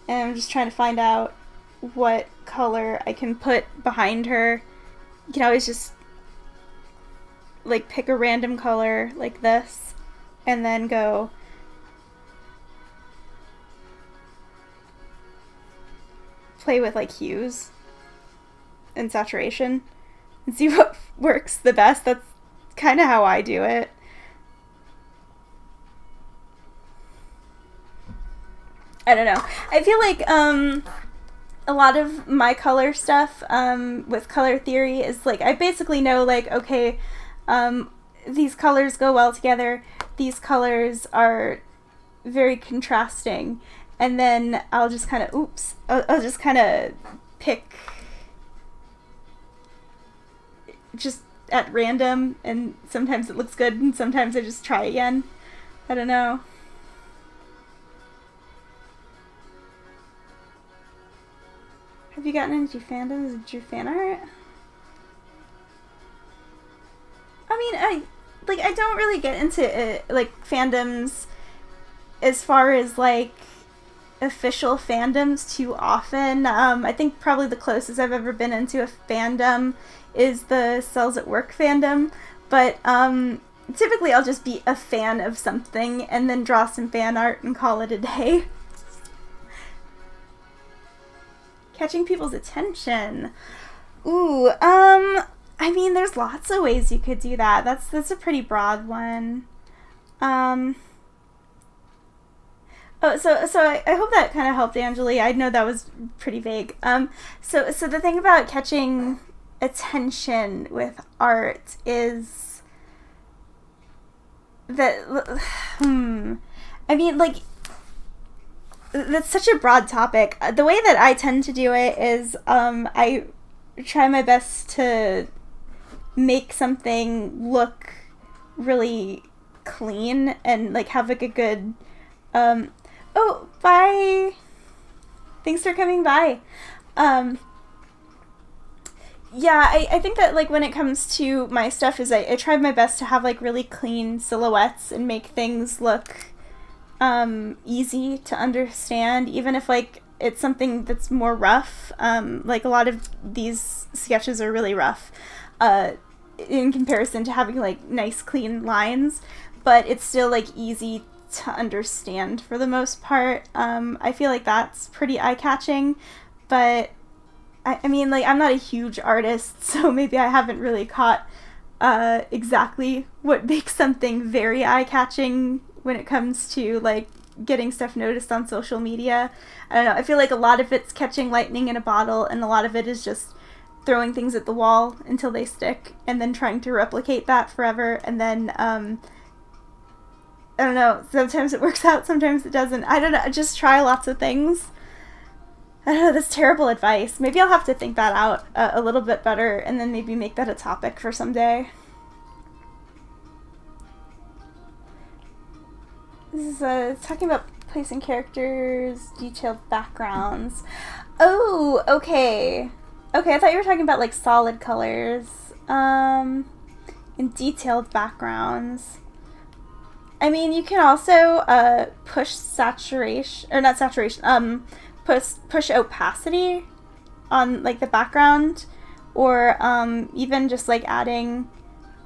and I'm just trying to find out what color I can put behind her. You can always just like pick a random color like this and then go play with like hues and saturation and see what works the best. That's kind of how I do it. I don't know. I feel like a lot of my color stuff with color theory is like I basically know like, okay, these colors go well together. These colors are very contrasting. And then I'll just kind of, I'll just kind of pick just at random, and sometimes it looks good and sometimes I just try again. I don't know. Have you gotten into fandoms and do fan art? I mean, I don't really get into like fandoms as far as like official fandoms too often. I think probably the closest I've ever been into a fandom is the Cells at Work fandom, but typically I'll just be a fan of something and then draw some fan art and call it a day. Catching people's attention. Ooh, I mean, there's lots of ways you could do that. That's a pretty broad one. Oh, so I hope that kind of helped, Angeli. I know that was pretty vague. So the thing about catching attention with art is that, I mean, like, that's such a broad topic. The way that I tend to do it is I try my best to make something look really clean and like have like a good oh, bye. Thanks for coming by. Yeah, I think that like when it comes to my stuff is I try my best to have like really clean silhouettes and make things look easy to understand, even if like it's something that's more rough. Like a lot of these sketches are really rough in comparison to having like nice clean lines, but it's still like easy to understand for the most part. I feel like that's pretty eye-catching, but I mean, like, I'm not a huge artist, so maybe I haven't really caught exactly what makes something very eye-catching when it comes to like getting stuff noticed on social media. I don't know, I feel like a lot of it's catching lightning in a bottle, and a lot of it is just throwing things at the wall until they stick, and then trying to replicate that forever, and then I don't know, sometimes it works out, sometimes it doesn't. I don't know, just try lots of things. I don't know, that's terrible advice. Maybe I'll have to think that out a little bit better, and then maybe make that a topic for someday. This is talking about placing characters, detailed backgrounds. Oh, okay. Okay, I thought you were talking about like solid colors, and detailed backgrounds. I mean, you can also push saturation, or not saturation, push opacity on like the background, or even just like adding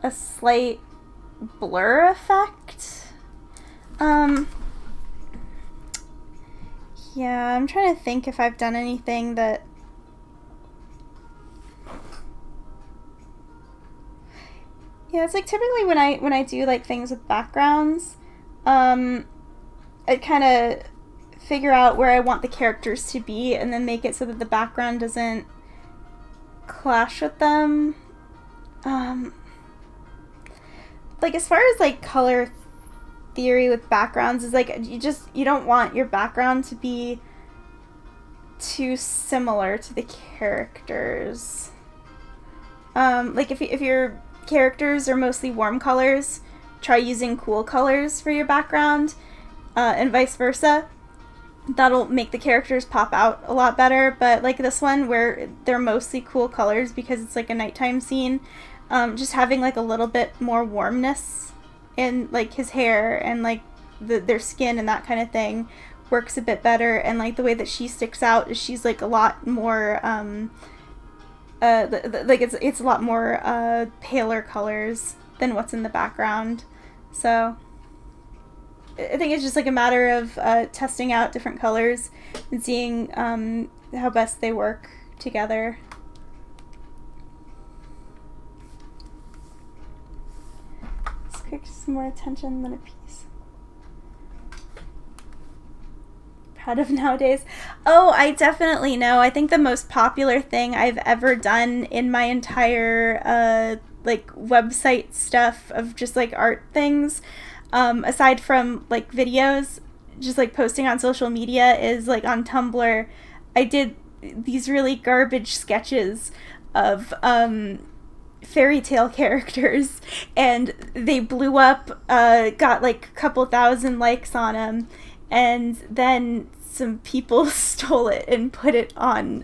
a slight blur effect. Yeah, I'm trying to think if I've done anything that... Yeah, it's like typically when I do like things with backgrounds, I kind of figure out where I want the characters to be and then make it so that the background doesn't clash with them. Like as far as like color theory with backgrounds is like you don't want your background to be too similar to the characters. Like if your characters are mostly warm colors, try using cool colors for your background, and vice versa. That'll make the characters pop out a lot better. But like this one where they're mostly cool colors because it's like a nighttime scene, just having like a little bit more warmness in like his hair and like their skin and that kind of thing works a bit better. And like the way that she sticks out is she's like a lot more like it's a lot more paler colors than what's in the background. So I think it's just like a matter of testing out different colors and seeing how best they work together. Let's quick some more attention than a piece. Proud of nowadays. Oh, I definitely know. I think the most popular thing I've ever done in my entire like website stuff of just like art things, aside from like videos, just like posting on social media, is like on Tumblr. I did these really garbage sketches of fairy tale characters, and they blew up, got like a couple thousand likes on them, and then some people stole it and put it on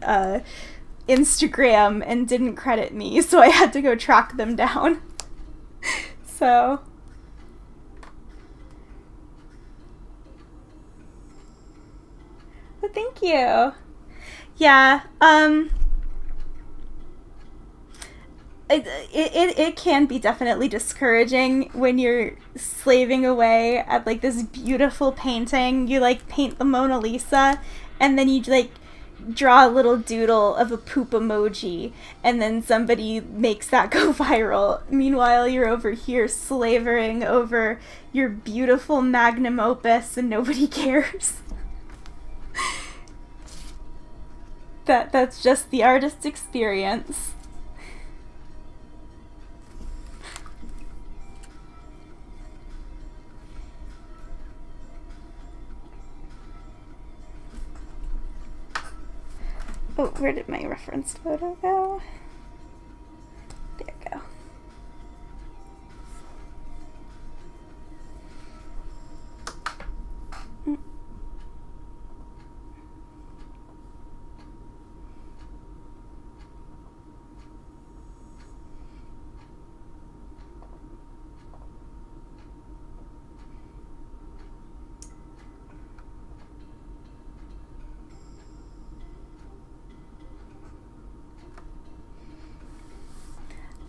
Instagram and didn't credit me, so I had to go track them down. So but thank you. Yeah, it can be definitely discouraging when you're slaving away at like this beautiful painting. You like paint the Mona Lisa, and then you like draw a little doodle of a poop emoji, and then somebody makes that go viral. Meanwhile, you're over here slavering over your beautiful magnum opus and nobody cares. That's just the artist's experience. Oh, where did my reference photo go? There we go.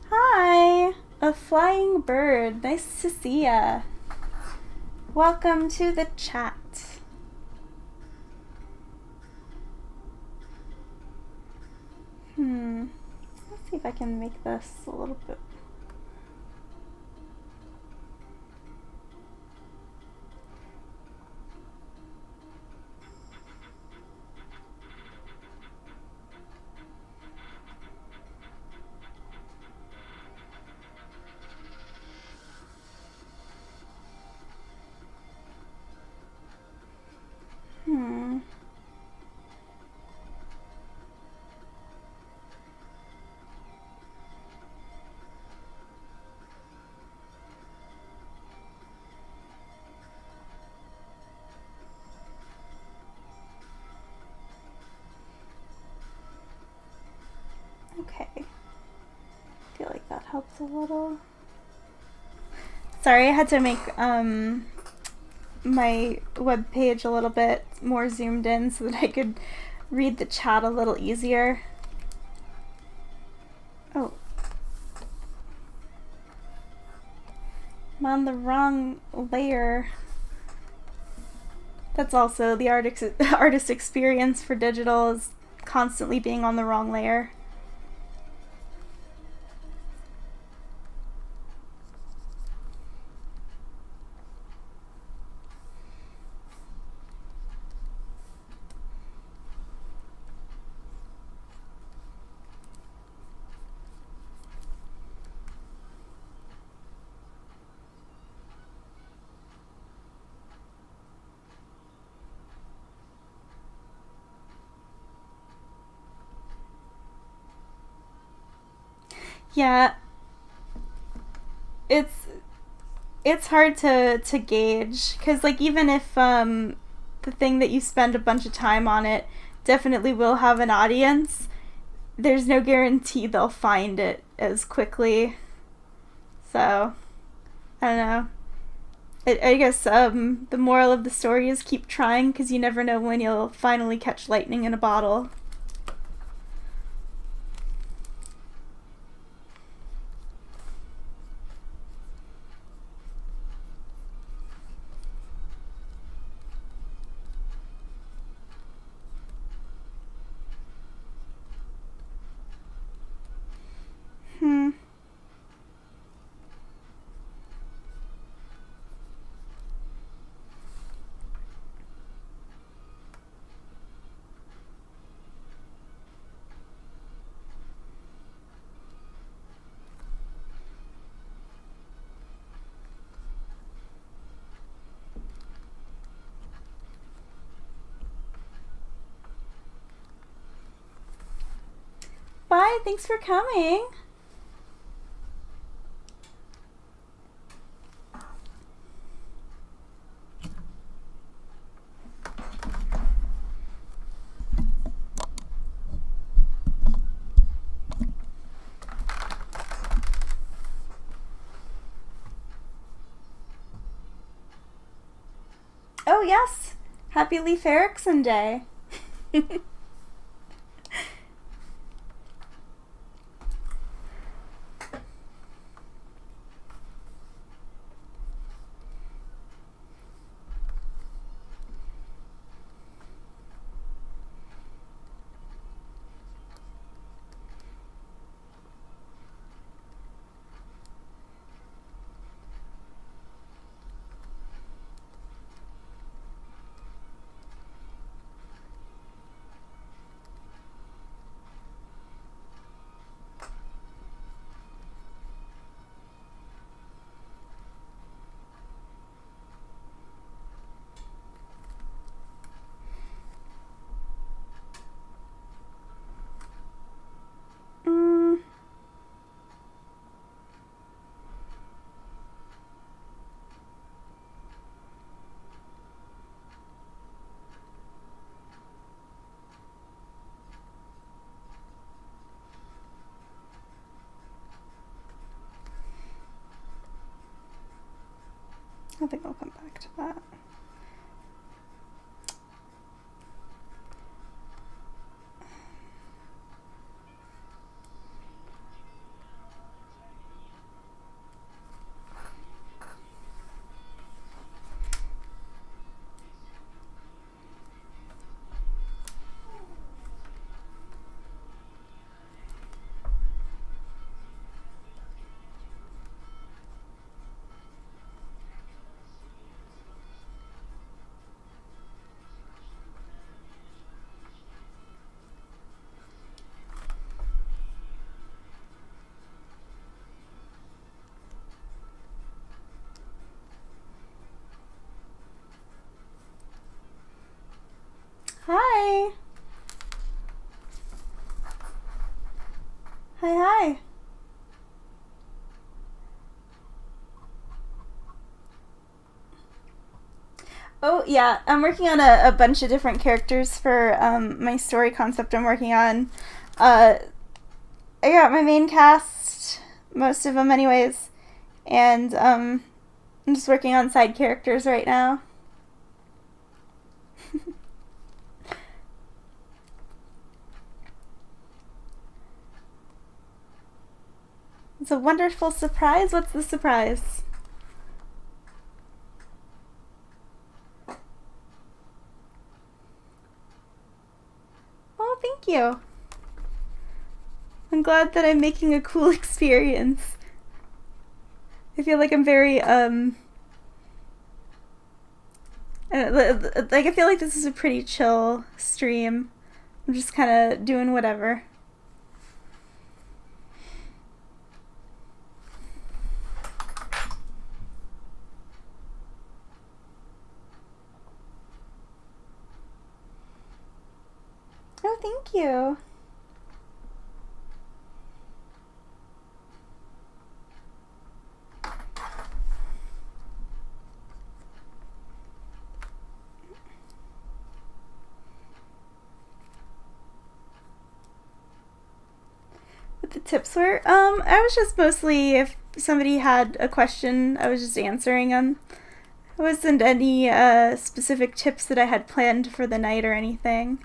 Hi, a flying bird. Nice to see ya. Welcome to the chat. Let's see if I can make this a little bit that helps a little. Sorry, I had to make my web page a little bit more zoomed in so that I could read the chat a little easier. Oh. I'm on the wrong layer. That's also the artist experience for digital, is constantly being on the wrong layer. Yeah, it's hard to gauge, because like even if the thing that you spend a bunch of time on it definitely will have an audience, there's no guarantee they'll find it as quickly. So I don't know. I guess the moral of the story is keep trying, because you never know when you'll finally catch lightning in a bottle. Bye, thanks for coming. Oh yes, happy Leif Erikson Day. I think I'll come back to that. Hi. Hi. Oh yeah, I'm working on a bunch of different characters for my story concept I'm working on. I got my main cast, most of them anyways. And I'm just working on side characters right now. It's a wonderful surprise. What's the surprise? Oh, thank you. I'm glad that I'm making a cool experience. I feel like I'm very, like, I feel like this is a pretty chill stream. I'm just kind of doing whatever. Oh, thank you. What the tips were? I was just mostly, if somebody had a question, I was just answering them. There wasn't any specific tips that I had planned for the night or anything.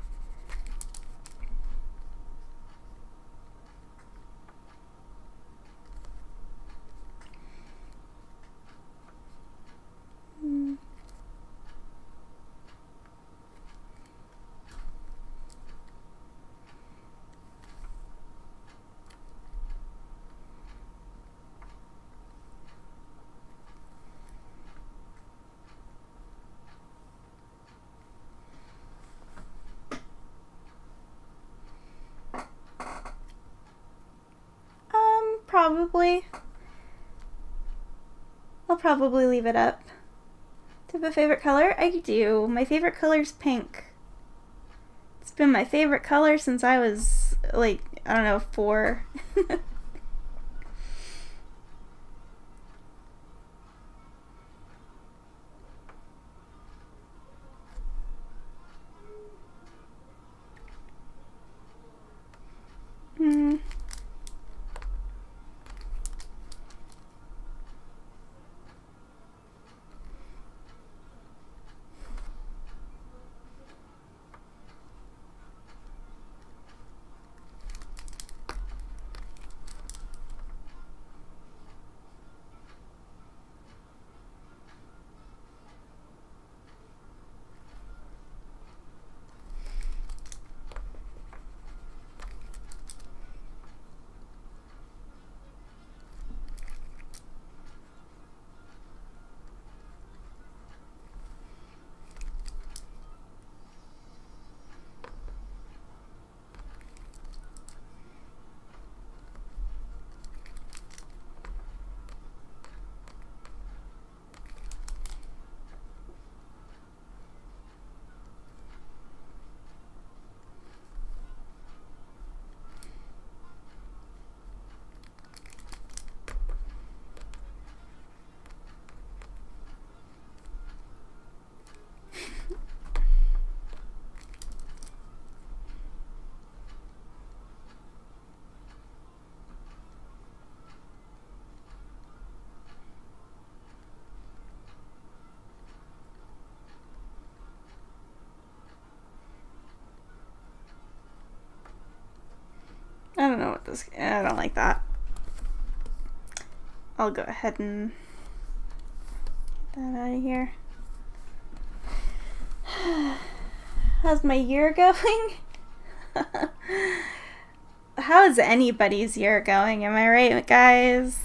Probably. I'll probably leave it up. Do you have a favorite color? I do. My favorite color is pink. It's been my favorite color since I was, like, I don't know, 4. I don't know what this... I don't like that. I'll go ahead and get that out of here. How's my year going? How is anybody's year going? Am I right, guys?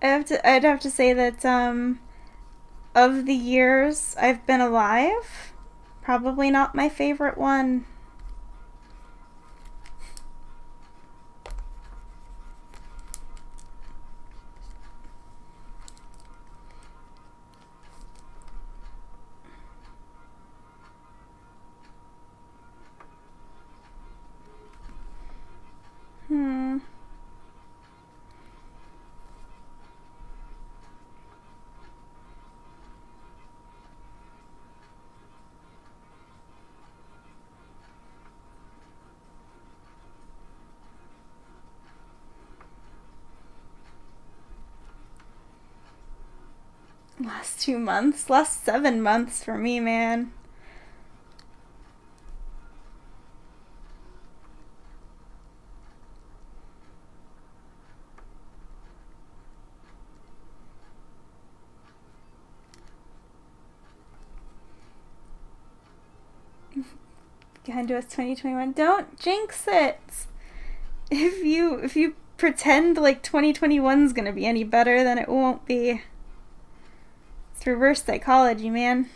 I'd have to say that, of the years I've been alive, probably not my favorite one. Last 2 months? Last 7 months for me, man. Behind us 2021. Don't jinx it. If you pretend like 2021's gonna be any better, then it won't be. It's reverse psychology, man.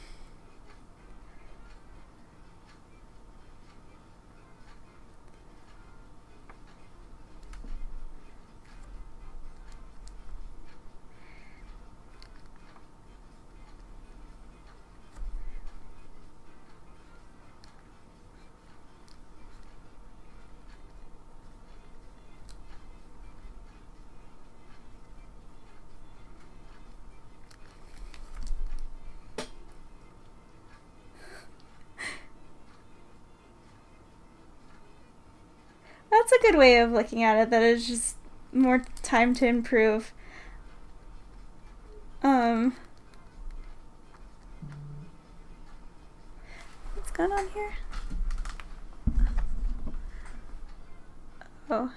That's a good way of looking at it, that it's just more time to improve. What's going on here? Oh.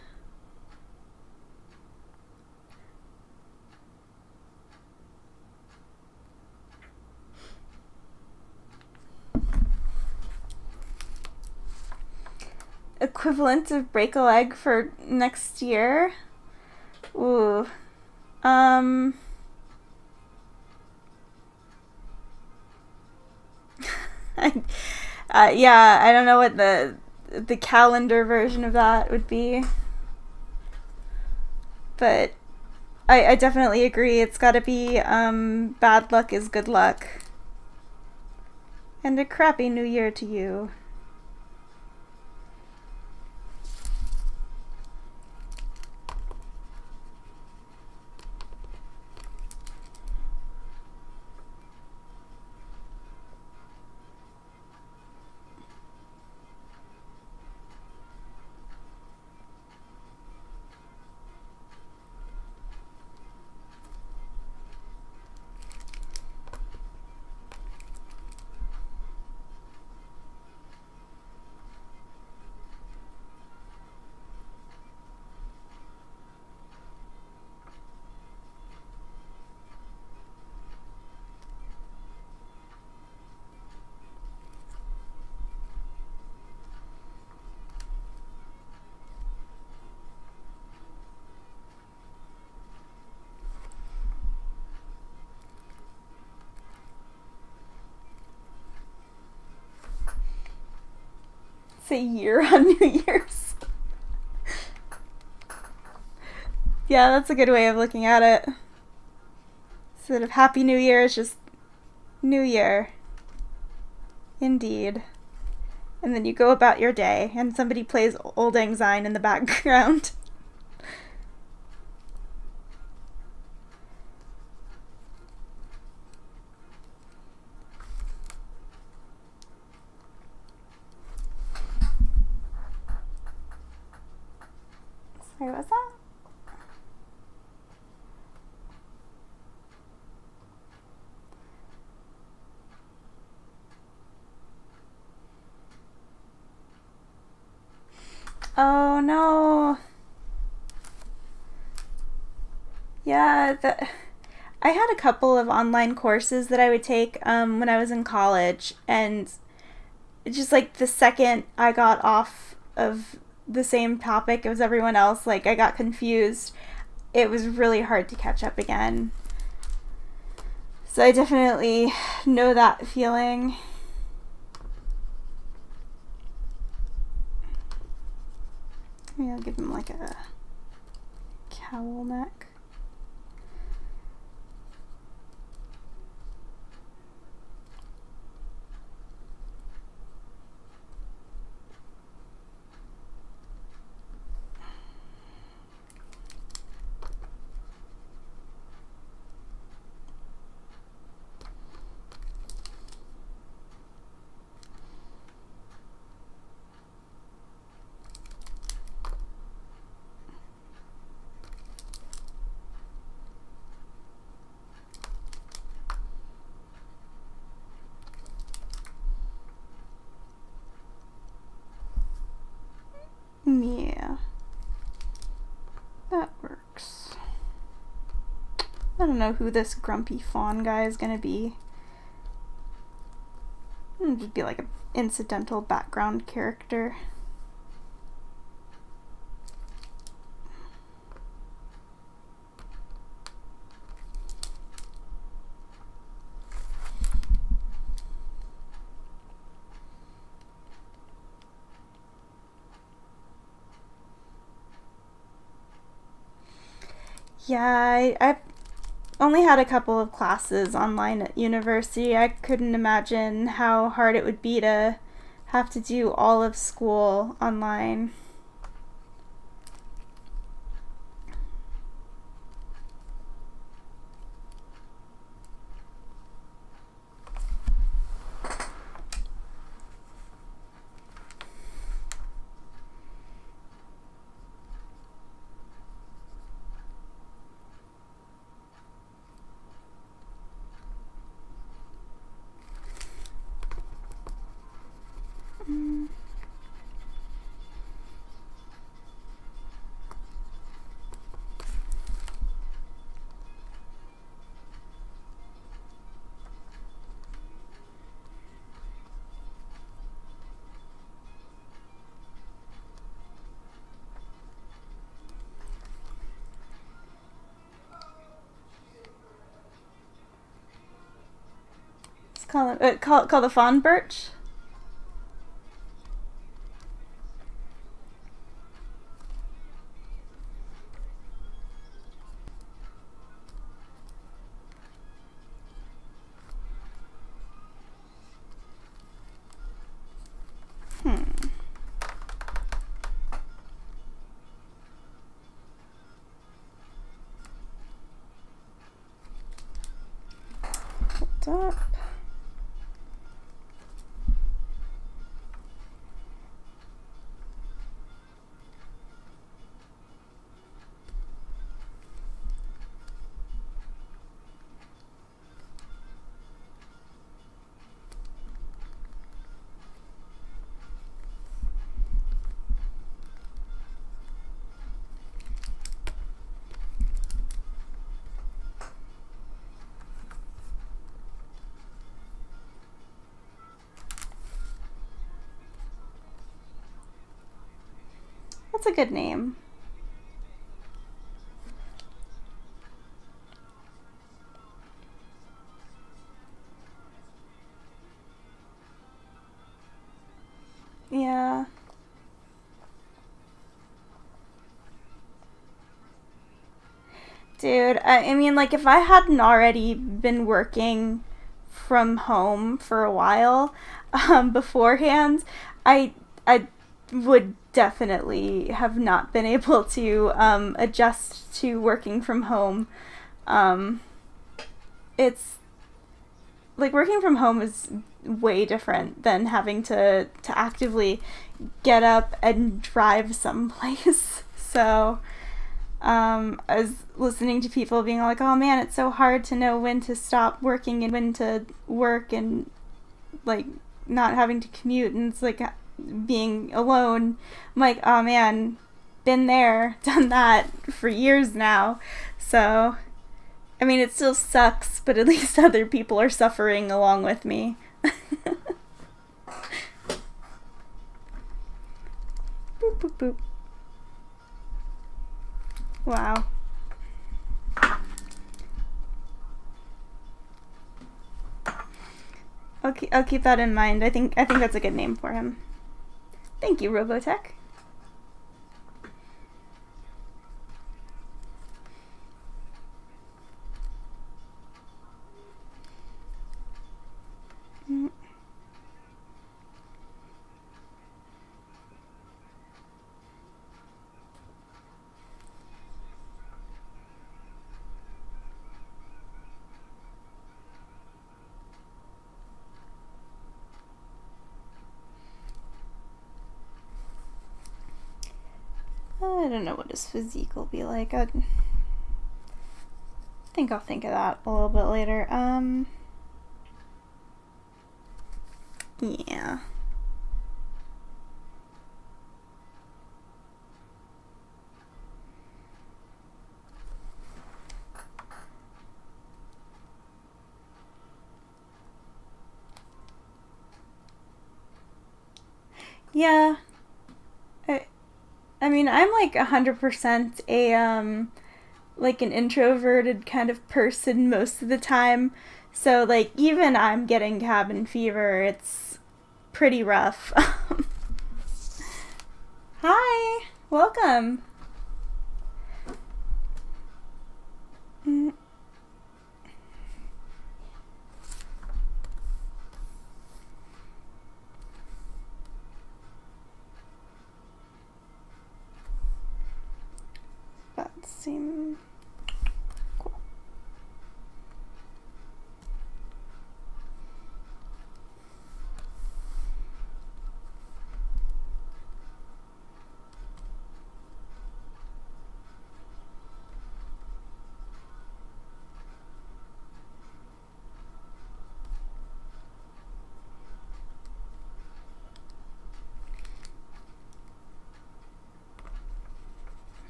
Equivalent of break a leg for next year? Ooh. Yeah, I don't know what the calendar version of that would be. But I definitely agree. It's gotta be bad luck is good luck. And a crappy new year to you. Say year on New Year's. Yeah, that's a good way of looking at it. Instead of Happy New Year, it's just New Year. Indeed. And then you go about your day, and somebody plays Old Lang Syne in the background. Sorry, what's that? Oh no. Yeah, I had a couple of online courses that I would take when I was in college, and just like the second I got off of the same topic as everyone else, like I got confused. It was really hard to catch up again. So I definitely know that feeling. Maybe I'll give him like a cowl neck. Yeah. That works. I don't know who this grumpy fawn guy is gonna be. It'll just be like an incidental background character. Yeah, I've only had a couple of classes online at university. I couldn't imagine how hard it would be to have to do all of school online. Call the fawn birch. Hold up. That's a good name. Yeah. Dude, I mean, like, if I hadn't already been working from home for a while beforehand, I would definitely have not been able to adjust to working from home. It's like working from home is way different than having to actively get up and drive someplace. So I was listening to people being like, oh man, it's so hard to know when to stop working and when to work, and like not having to commute, and it's like being alone. I'm like, oh man, been there, done that for years now. So I mean, it still sucks, but at least other people are suffering along with me. Boop, boop, boop. Wow. I'll keep that in mind. I think that's a good name for him. Thank you, Robotech. I don't know what his physique will be like. I think I'll think of that a little bit later. Yeah. Yeah. I mean, I'm like 100% like an introverted kind of person most of the time. So like even I'm getting cabin fever. It's pretty rough. Hi. Welcome. That seems cool.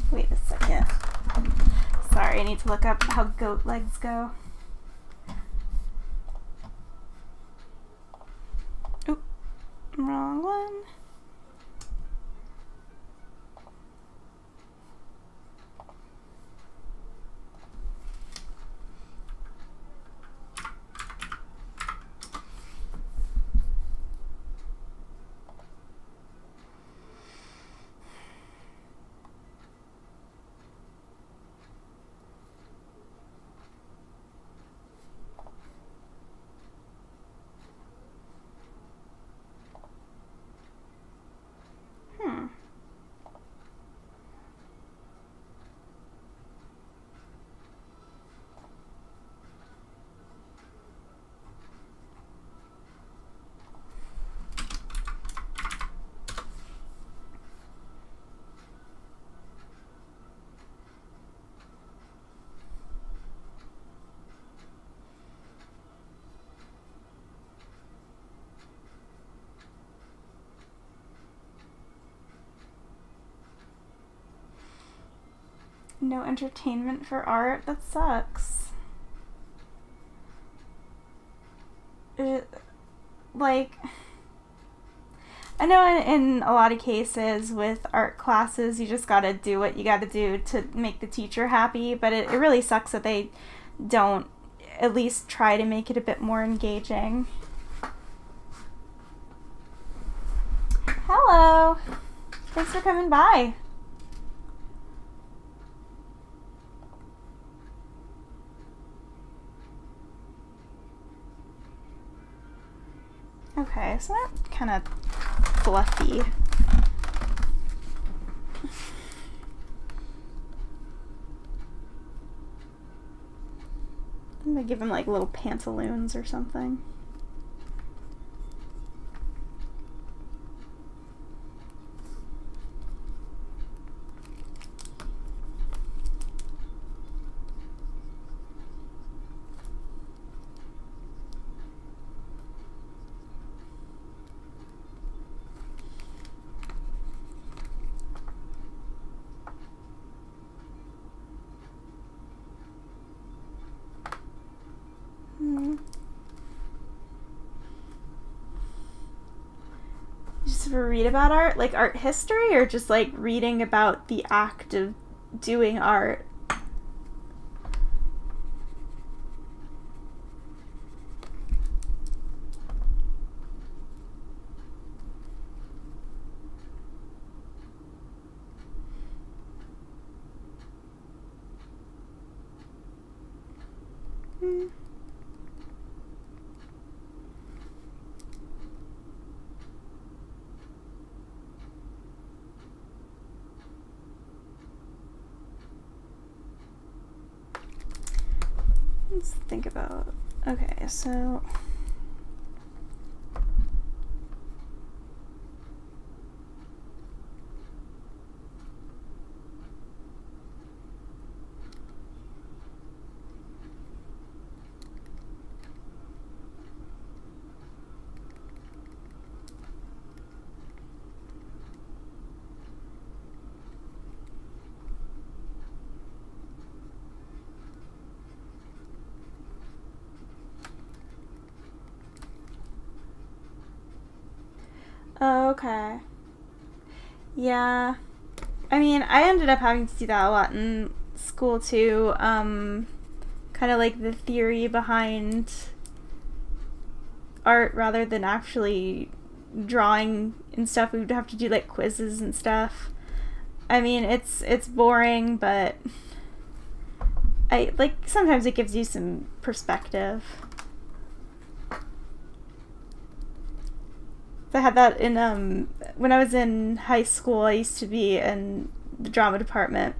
Wait a second. Sorry, I need to look up how goat legs go. Oop, wrong one. No entertainment for art? That sucks. Like, I know in a lot of cases with art classes, you just gotta do what you gotta do to make the teacher happy, but it really sucks that they don't at least try to make it a bit more engaging. Hello! Thanks for coming by. Okay, so that's kind of fluffy. I'm gonna give him like little pantaloons or something. Just read about art, like art history, or just like reading about the act of doing art? Let's think about, okay, so oh, okay. Yeah. I mean, I ended up having to do that a lot in school too. Kind of like the theory behind art rather than actually drawing and stuff. We would have to do like quizzes and stuff. I mean, it's boring, but I like sometimes it gives you some perspective. I had that in when I was in high school. I used to be in the drama department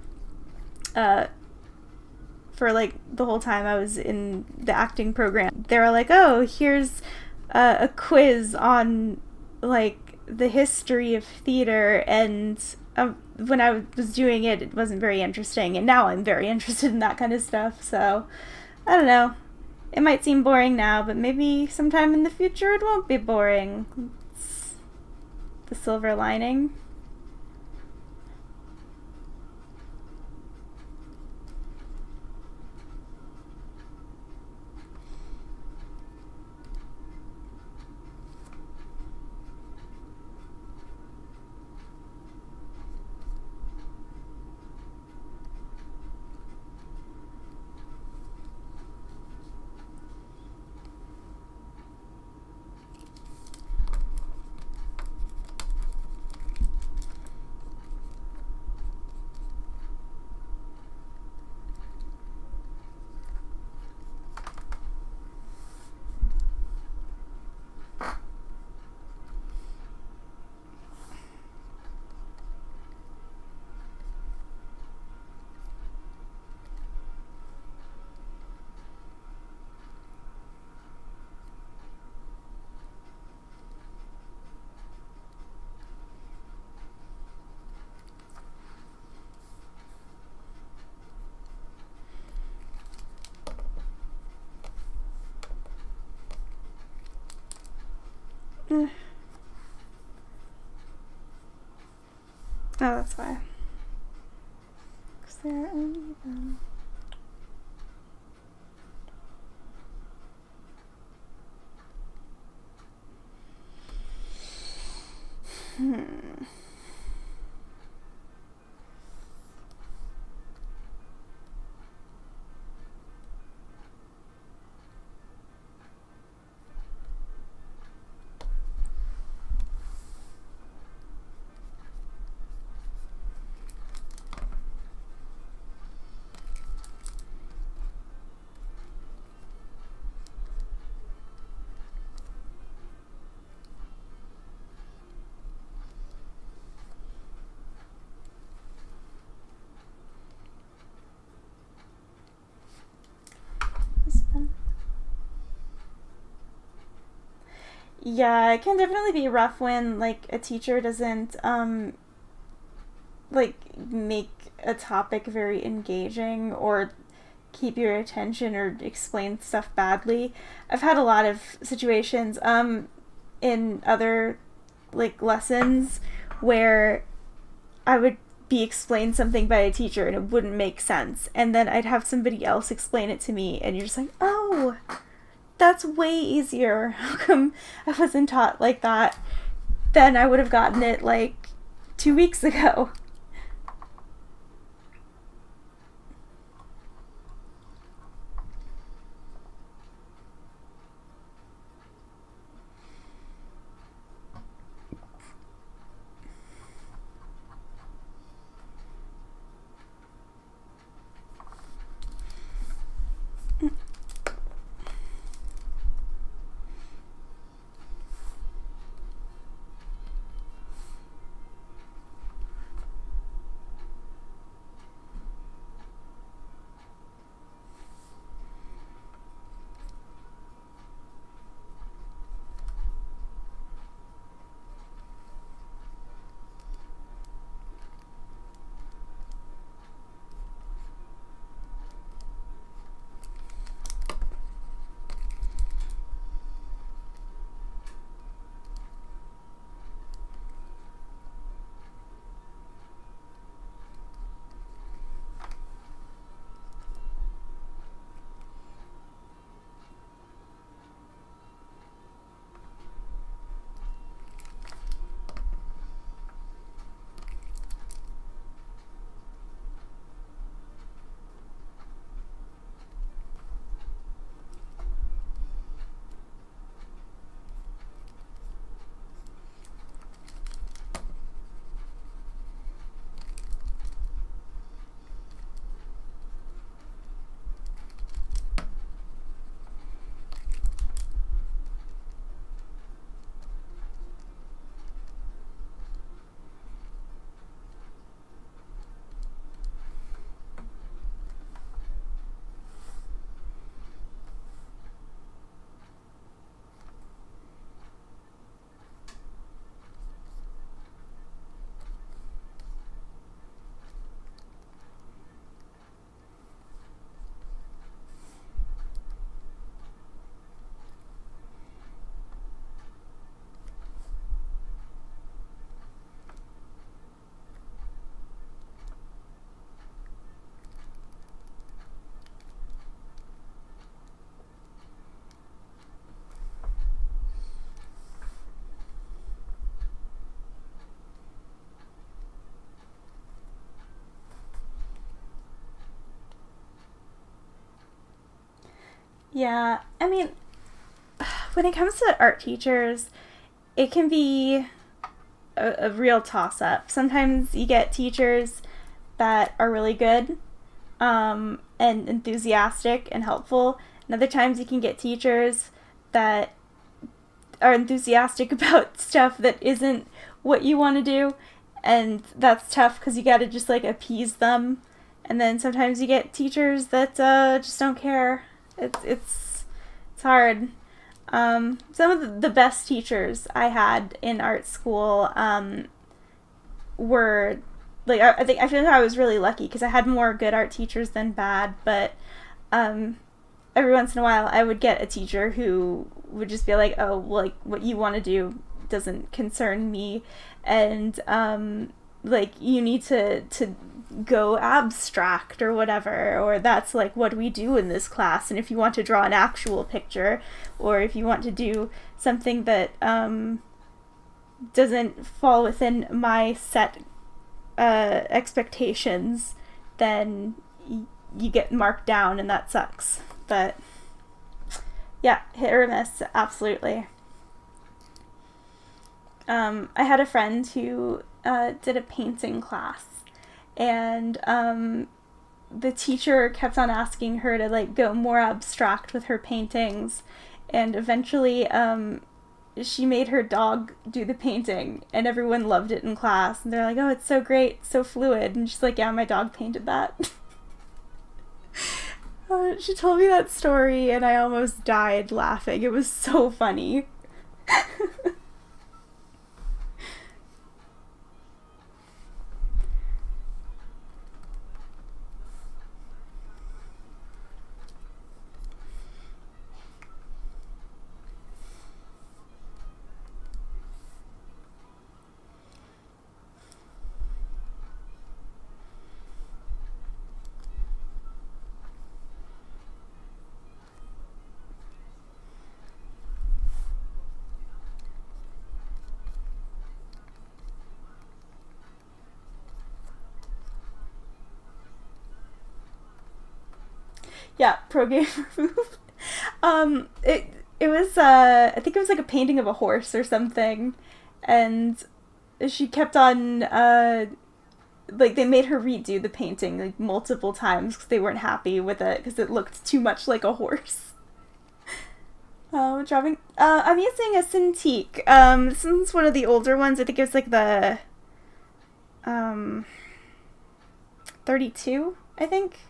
for like the whole time I was in the acting program. They were like, oh, here's a quiz on like the history of theater, and when I was doing it, it wasn't very interesting, and now I'm very interested in that kind of stuff. So I don't know, it might seem boring now, but maybe sometime in the future it won't be boring. It's the silver lining. Oh, that's why. Because they're uneven. Yeah, it can definitely be rough when like a teacher doesn't like make a topic very engaging or keep your attention or explain stuff badly. I've had a lot of situations in other like lessons where I would be explained something by a teacher and it wouldn't make sense, and then I'd have somebody else explain it to me, and you're just like, oh, that's way easier. How come I wasn't taught like that? Then I would have gotten it like 2 weeks ago. Yeah, I mean, when it comes to art teachers, it can be a real toss-up. Sometimes you get teachers that are really good and enthusiastic and helpful, and other times you can get teachers that are enthusiastic about stuff that isn't what you want to do, and that's tough because you got to just like appease them. And then sometimes you get teachers that just don't care. It's hard. Some of the best teachers I had in art school were like I feel like I was really lucky because I had more good art teachers than bad. But every once in a while, I would get a teacher who would just be like, "Oh, well, like what you want to do doesn't concern me," and like you need to go abstract or whatever, or that's like what we do in this class. And if you want to draw an actual picture, or if you want to do something that doesn't fall within my set expectations, then you get marked down, and that sucks. But yeah, hit or miss, absolutely. I had a friend who did a painting class, and the teacher kept on asking her to like go more abstract with her paintings, and eventually she made her dog do the painting, and everyone loved it in class, and they're like, "Oh, it's so great, so fluid," and she's like, "Yeah, my dog painted that." She told me that story and I almost died laughing. It was so funny. Yeah, pro game removed. It was I think it was like a painting of a horse or something, and she kept on like they made her redo the painting like multiple times because they weren't happy with it because it looked too much like a horse. Dropping. I'm using a Cintiq. This is one of the older ones. I think it was like the 32. I think.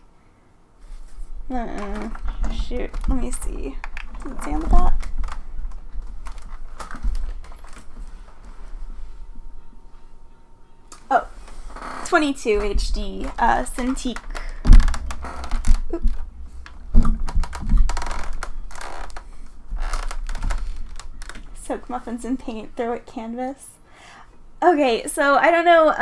Shoot. Let me see. Does it say on the back? Oh, 22 HD Cintiq. Oop. Soak muffins in paint, throw at canvas. Okay, so I don't know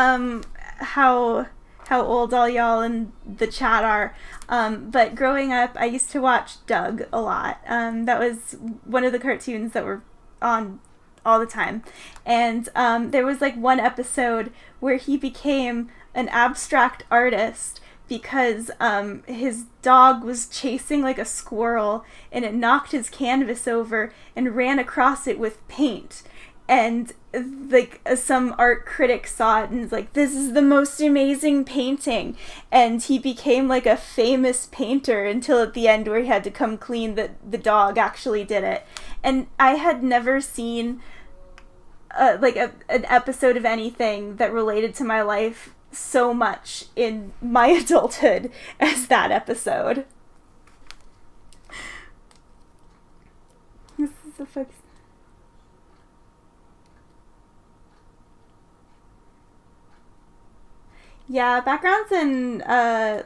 how old all y'all in the chat are, but growing up, I used to watch Doug a lot. That was one of the cartoons that were on all the time. And there was like one episode where he became an abstract artist because his dog was chasing like a squirrel and it knocked his canvas over and ran across it with paint. And like some art critic saw it and was like, "This is the most amazing painting," and he became like a famous painter until at the end where he had to come clean that the dog actually did it. And I had never seen like an episode of anything that related to my life so much in my adulthood as that episode. This is a focus. Yeah, backgrounds and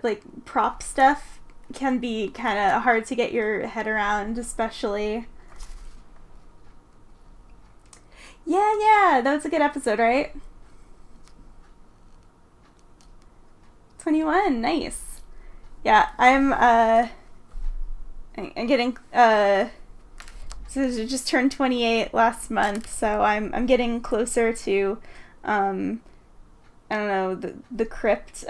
like prop stuff can be kind of hard to get your head around, especially. Yeah, that was a good episode, right? 21, nice. Yeah, I'm getting so I just turned 28 last month, so I'm getting closer to I don't know, the crypt.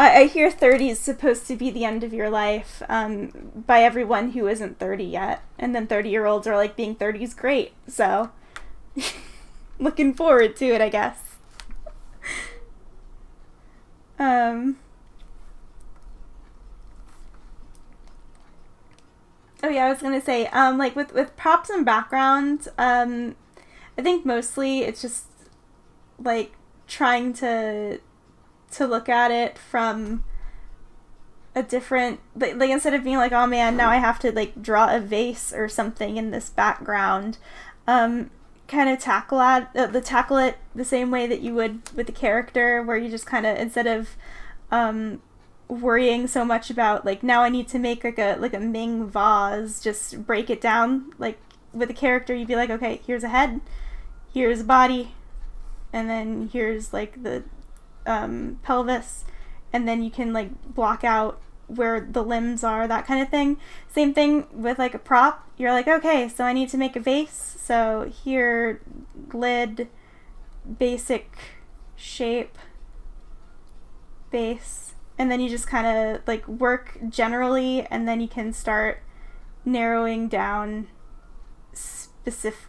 I hear 30 is supposed to be the end of your life by everyone who isn't 30 yet. And then 30-year-olds are like, being 30 is great. So, looking forward to it, I guess. Oh yeah, I was gonna say, like with props and backgrounds, I think mostly it's just like trying to look at it from a different, like instead of being like, oh man, now I have to like draw a vase or something in this background, kind of tackle it the same way that you would with the character, where you just kind of, instead of worrying so much about like, now I need to make like a Ming vase, just break it down. Like with a character, you'd be like, okay, here's a head, here's a body, and then here's like the pelvis, and then you can like block out where the limbs are, that kind of thing. Same thing with like a prop. You're like, okay, so I need to make a vase, so here, lid, basic shape, base, and then you just kind of like work generally, and then you can start narrowing down specific,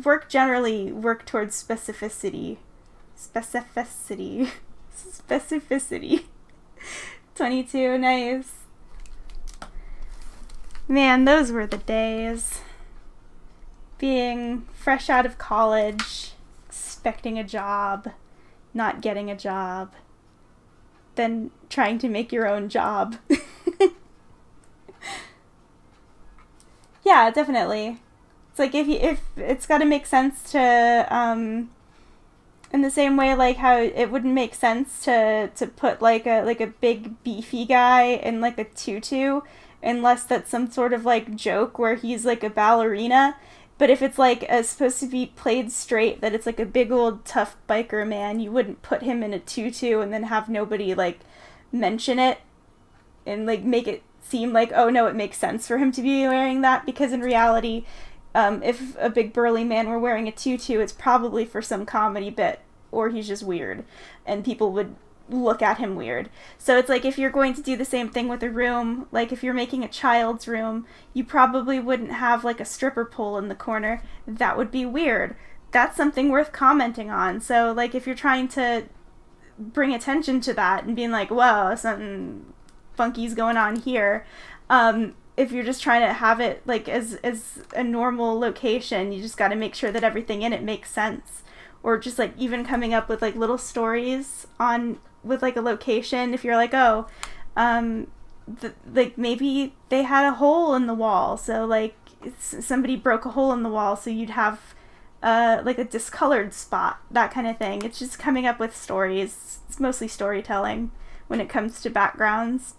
work towards specificity. 22, nice. Man, those were the days. Being fresh out of college, expecting a job, not getting a job, then trying to make your own job. Yeah, definitely. It's like if it's got to make sense to in the same way like how it wouldn't make sense to put like a big beefy guy in like a tutu, unless that's some sort of like joke where he's like a ballerina. But if it's like supposed to be played straight, that it's like a big old tough biker man, you wouldn't put him in a tutu and then have nobody like mention it and like make it seem like, oh no, it makes sense for him to be wearing that, because in reality, if a big burly man were wearing a tutu, it's probably for some comedy bit, or he's just weird and people would look at him weird. So it's like, if you're going to do the same thing with a room, like if you're making a child's room, you probably wouldn't have like a stripper pole in the corner. That would be weird. That's something worth commenting on. So like if you're trying to bring attention to that and being like, whoa, something funky's going on here, if you're just trying to have it like as a normal location, you just got to make sure that everything in it makes sense. Or just like even coming up with like little stories with like a location. If you're like, oh, like maybe they had a hole in the wall, so like somebody broke a hole in the wall, so you'd have like a discolored spot, that kind of thing. It's just coming up with stories. It's mostly storytelling when it comes to backgrounds.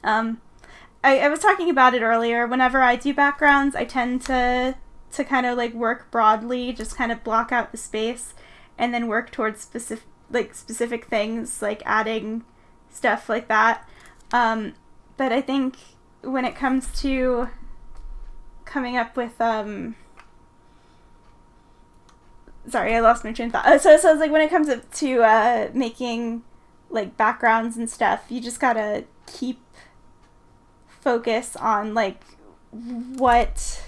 I was talking about it earlier. Whenever I do backgrounds, I tend to kind of like work broadly, just kind of block out the space, and then work towards specific things, like adding stuff like that. But I think when it comes to coming up with sorry, I lost my train of thought. So it's like when it comes to making like backgrounds and stuff, you just gotta keep focus on like what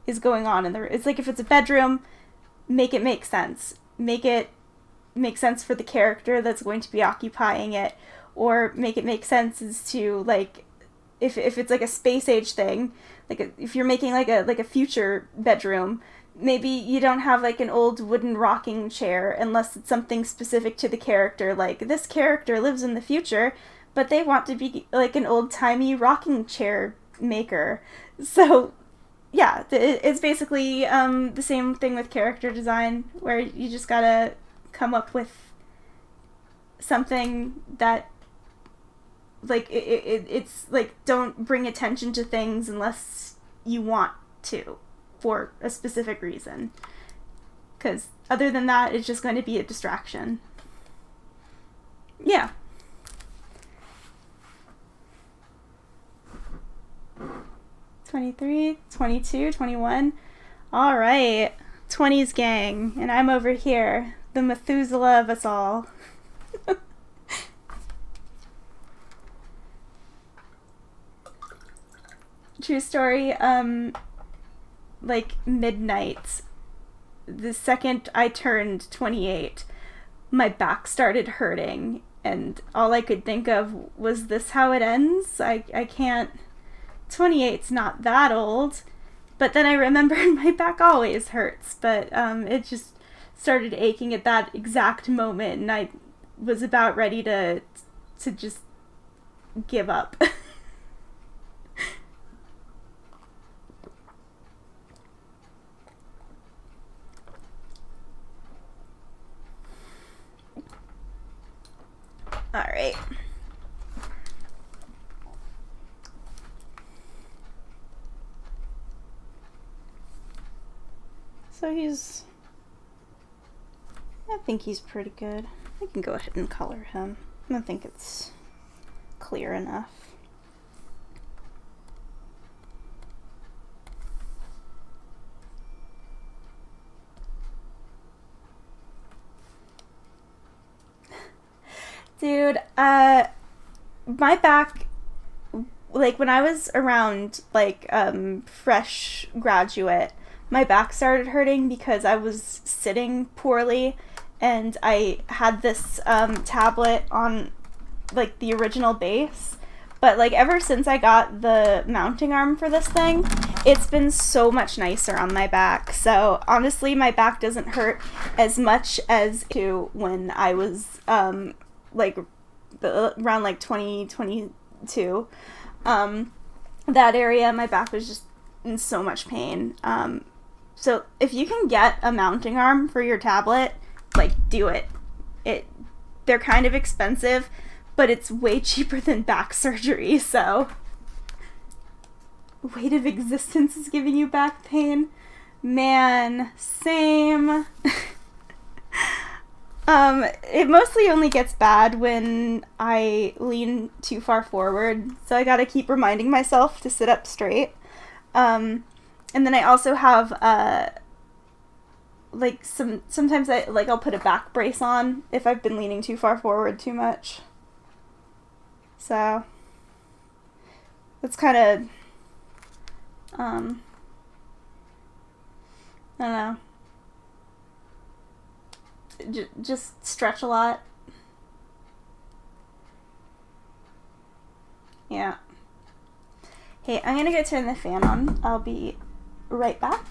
is going on in the. It's like if it's a bedroom, make it make sense. Make it make sense for the character that's going to be occupying it, or make it make sense as to like if it's like a space age thing, like if you're making like a future bedroom, maybe you don't have like an old wooden rocking chair unless it's something specific to the character, like this character lives in the future but they want to be like an old-timey rocking chair maker. So yeah, it's basically the same thing with character design, where you just gotta come up with something that like it's like, don't bring attention to things unless you want to for a specific reason, because other than that it's just going to be a distraction. Yeah. "23, 22, 21. All right. 20s gang. And I'm over here, the Methuselah of us all. True story. Like midnight, the second I turned 28, my back started hurting, and all I could think of was, this how it ends? I can't. 28's not that old. But then I remembered my back always hurts, but it just started aching at that exact moment, and I was about ready to just give up. All right. So I think he's pretty good. I can go ahead and color him. I think it's clear enough. Dude, my back, like when I was around like fresh graduate, my back started hurting because I was sitting poorly, and I had this tablet on like the original base, but like ever since I got the mounting arm for this thing, it's been so much nicer on my back. So honestly, my back doesn't hurt as much as to when I was like around like 2022. That area, my back was just in so much pain. So if you can get a mounting arm for your tablet, like, do it. They're kind of expensive, but it's way cheaper than back surgery. So weight of existence is giving you back pain? Man, same. It mostly only gets bad when I lean too far forward, so I gotta keep reminding myself to sit up straight. And then I also have, like, sometimes I'll put a back brace on if I've been leaning too far forward too much. So, it's kind of, I don't know. Just stretch a lot. Yeah. Hey, I'm gonna go turn the fan on. I'll be right back.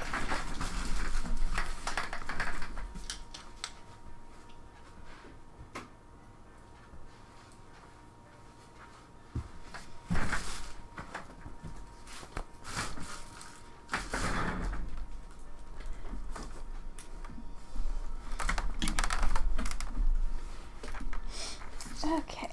Okay.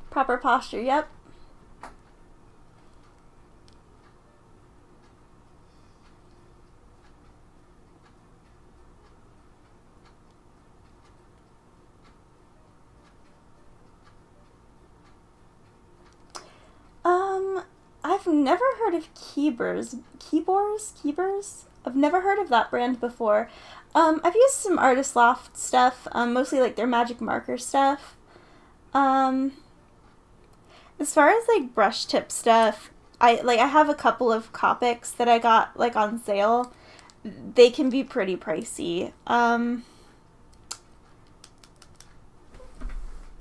Proper posture, yep. I've never heard of Keybers. I've never heard of that brand before. I've used some Artist Loft stuff, mostly like their magic marker stuff. As far as like brush tip stuff, I have a couple of Copics that I got like on sale. They can be pretty pricey. I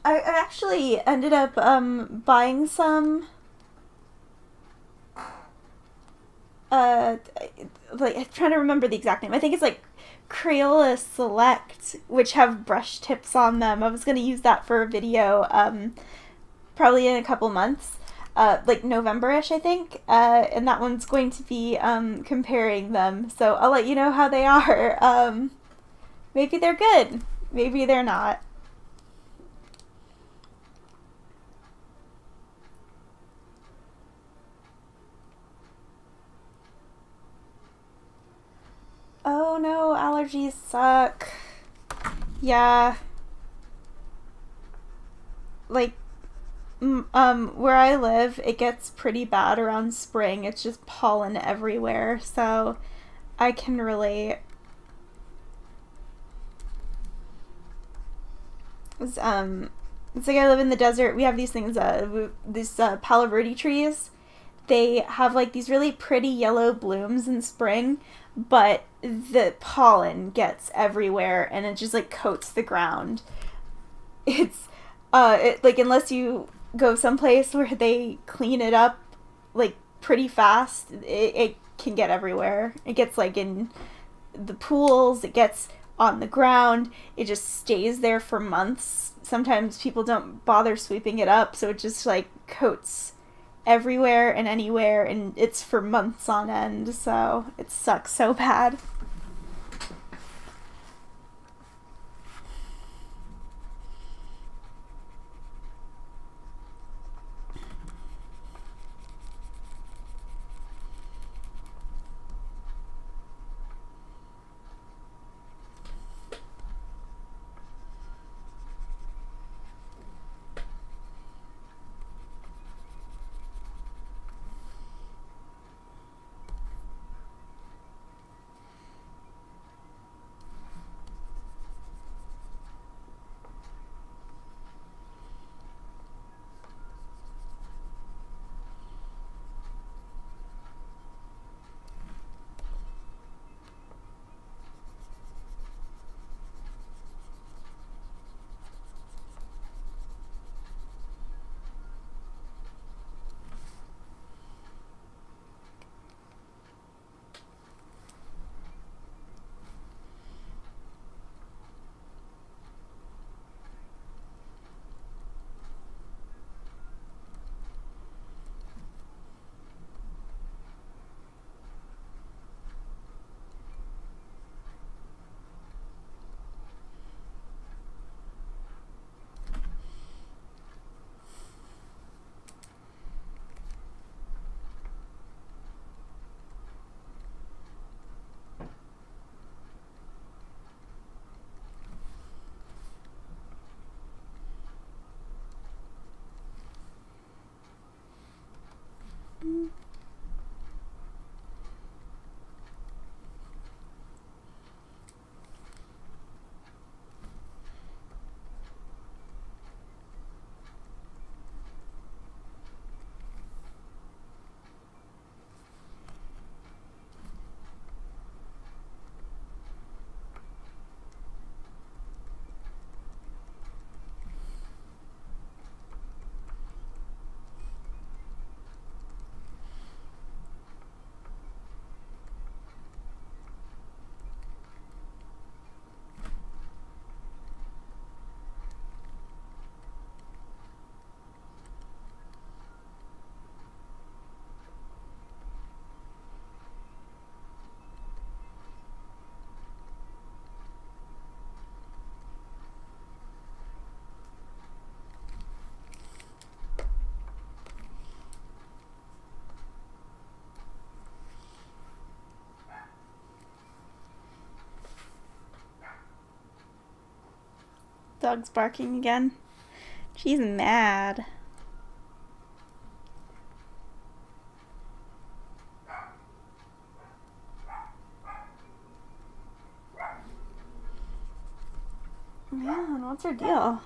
actually ended up buying some like, I'm trying to remember the exact name. I think it's like Crayola Select, which have brush tips on them. I was going to use that for a video probably in a couple months, like November-ish, I think, and that one's going to be comparing them, so I'll let you know how they are. Maybe they're good, maybe they're not. Oh no, allergies suck. Yeah, like, where I live, it gets pretty bad around spring. It's just pollen everywhere, so I can relate. It's like I live in the desert. We have these things, Palo Verde trees. They have like these really pretty yellow blooms in spring, but the pollen gets everywhere and it just like coats the ground. It's like unless you go someplace where they clean it up like pretty fast, it can get everywhere. It gets like in the pools, it gets on the ground, it just stays there for months. Sometimes people don't bother sweeping it up, so it just like coats everywhere and anywhere, and it's for months on end, so it sucks so bad. Dog's barking again. She's mad. Man, what's her deal?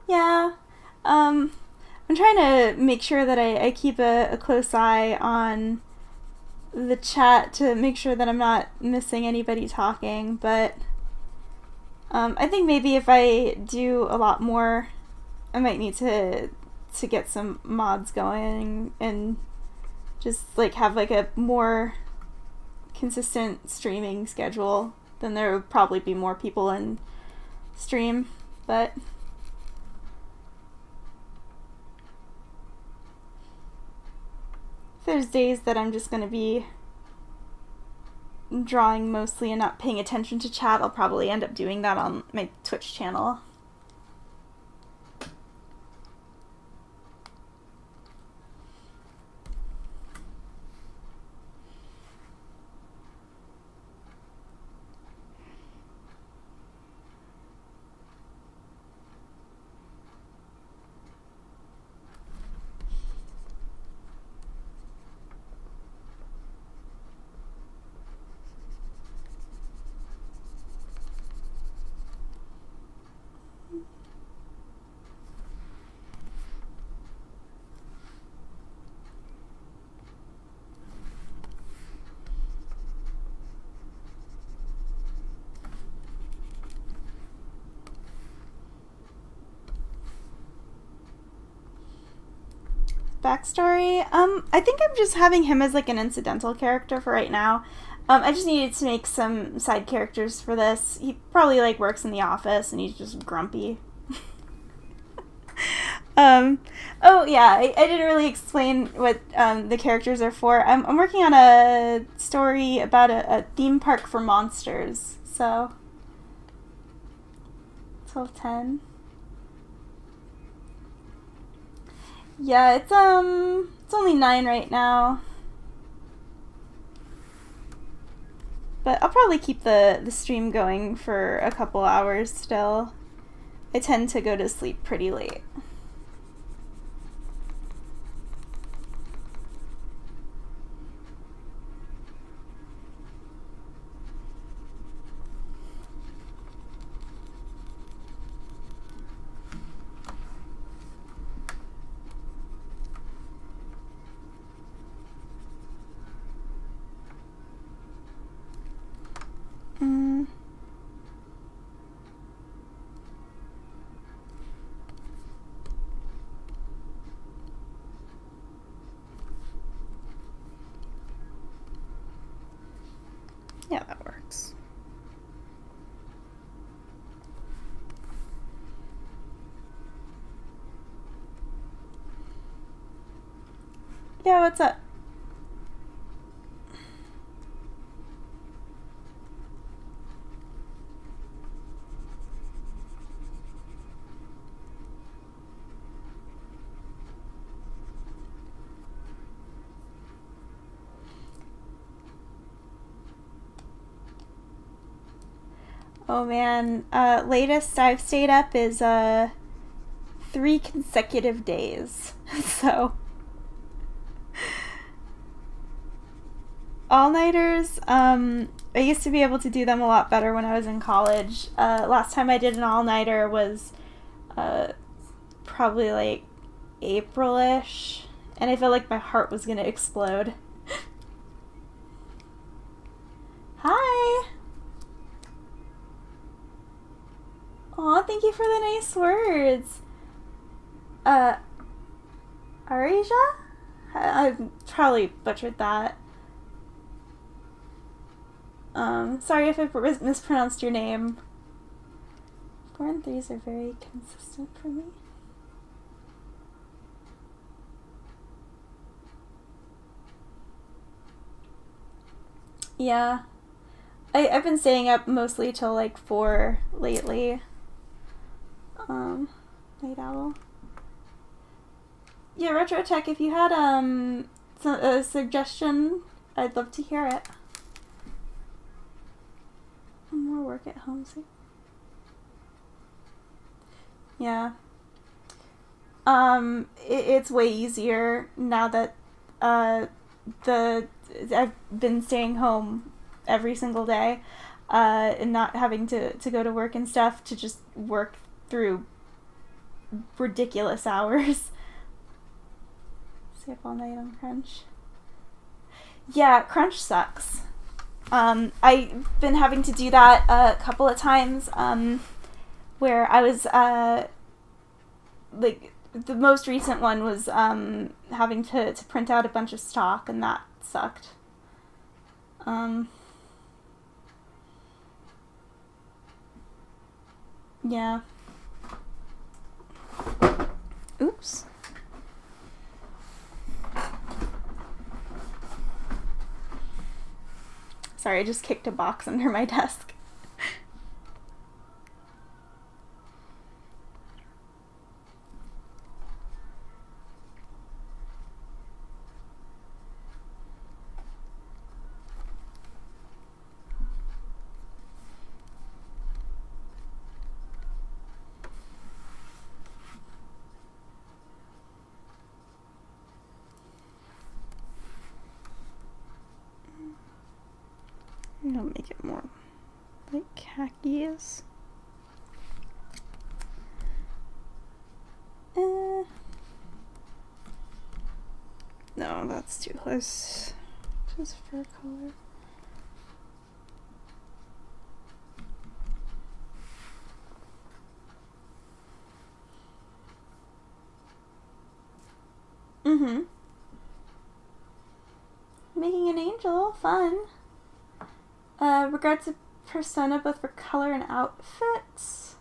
Yeah, I'm trying to make sure that I keep a close eye on the chat to make sure that I'm not missing anybody talking, but I think maybe if I do a lot more, I might need to get some mods going and just like have like a more consistent streaming schedule. Then there would probably be more people in stream, but there's days that I'm just gonna be drawing mostly and not paying attention to chat, I'll probably end up doing that on my Twitch channel. Backstory, I think I'm just having him as like an incidental character for right now. I just needed to make some side characters for this. He probably like works in the office and he's just grumpy. Oh yeah, I didn't really explain what the characters are for. I'm working on a story about a theme park for monsters, so 12:10. Yeah, it's only 9 right now. But I'll probably keep the stream going for a couple hours still. I tend to go to sleep pretty late. Yeah, that works. Yeah, what's up? Oh man, latest I've stayed up is 3 consecutive days. So all-nighters, I used to be able to do them a lot better when I was in college. Last time I did an all-nighter was probably like April-ish, and I felt like my heart was gonna explode. Hi! Aw, thank you for the nice words. Arisha? I probably butchered that. Sorry if I mispronounced your name. 4 and 3s are very consistent for me. Yeah. I've been staying up mostly till like 4 lately. Night owl. Yeah, Retro Tech, if you had a suggestion, I'd love to hear it. More work at home, see? Yeah. It's way easier now that I've been staying home every single day, and not having to go to work and stuff, to just work through ridiculous hours. Stay up all night on Crunch. Yeah, Crunch sucks. I've been having to do that a couple of times, where I was, like, the most recent one was, having to print out a bunch of stock, and that sucked. Yeah. Oops. Sorry, I just kicked a box under my desk. I'll make it more like khakis. No, that's too close. Just fur color. Making an angel, fun. Regards to persona both for color and outfits.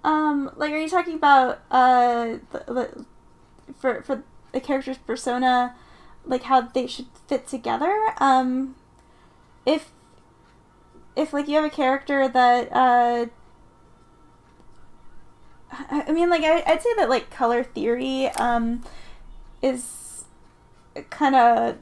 Like, are you talking about for the character's persona, like how they should fit together? If like you have a character that I mean, like I'd say that like color theory is kind of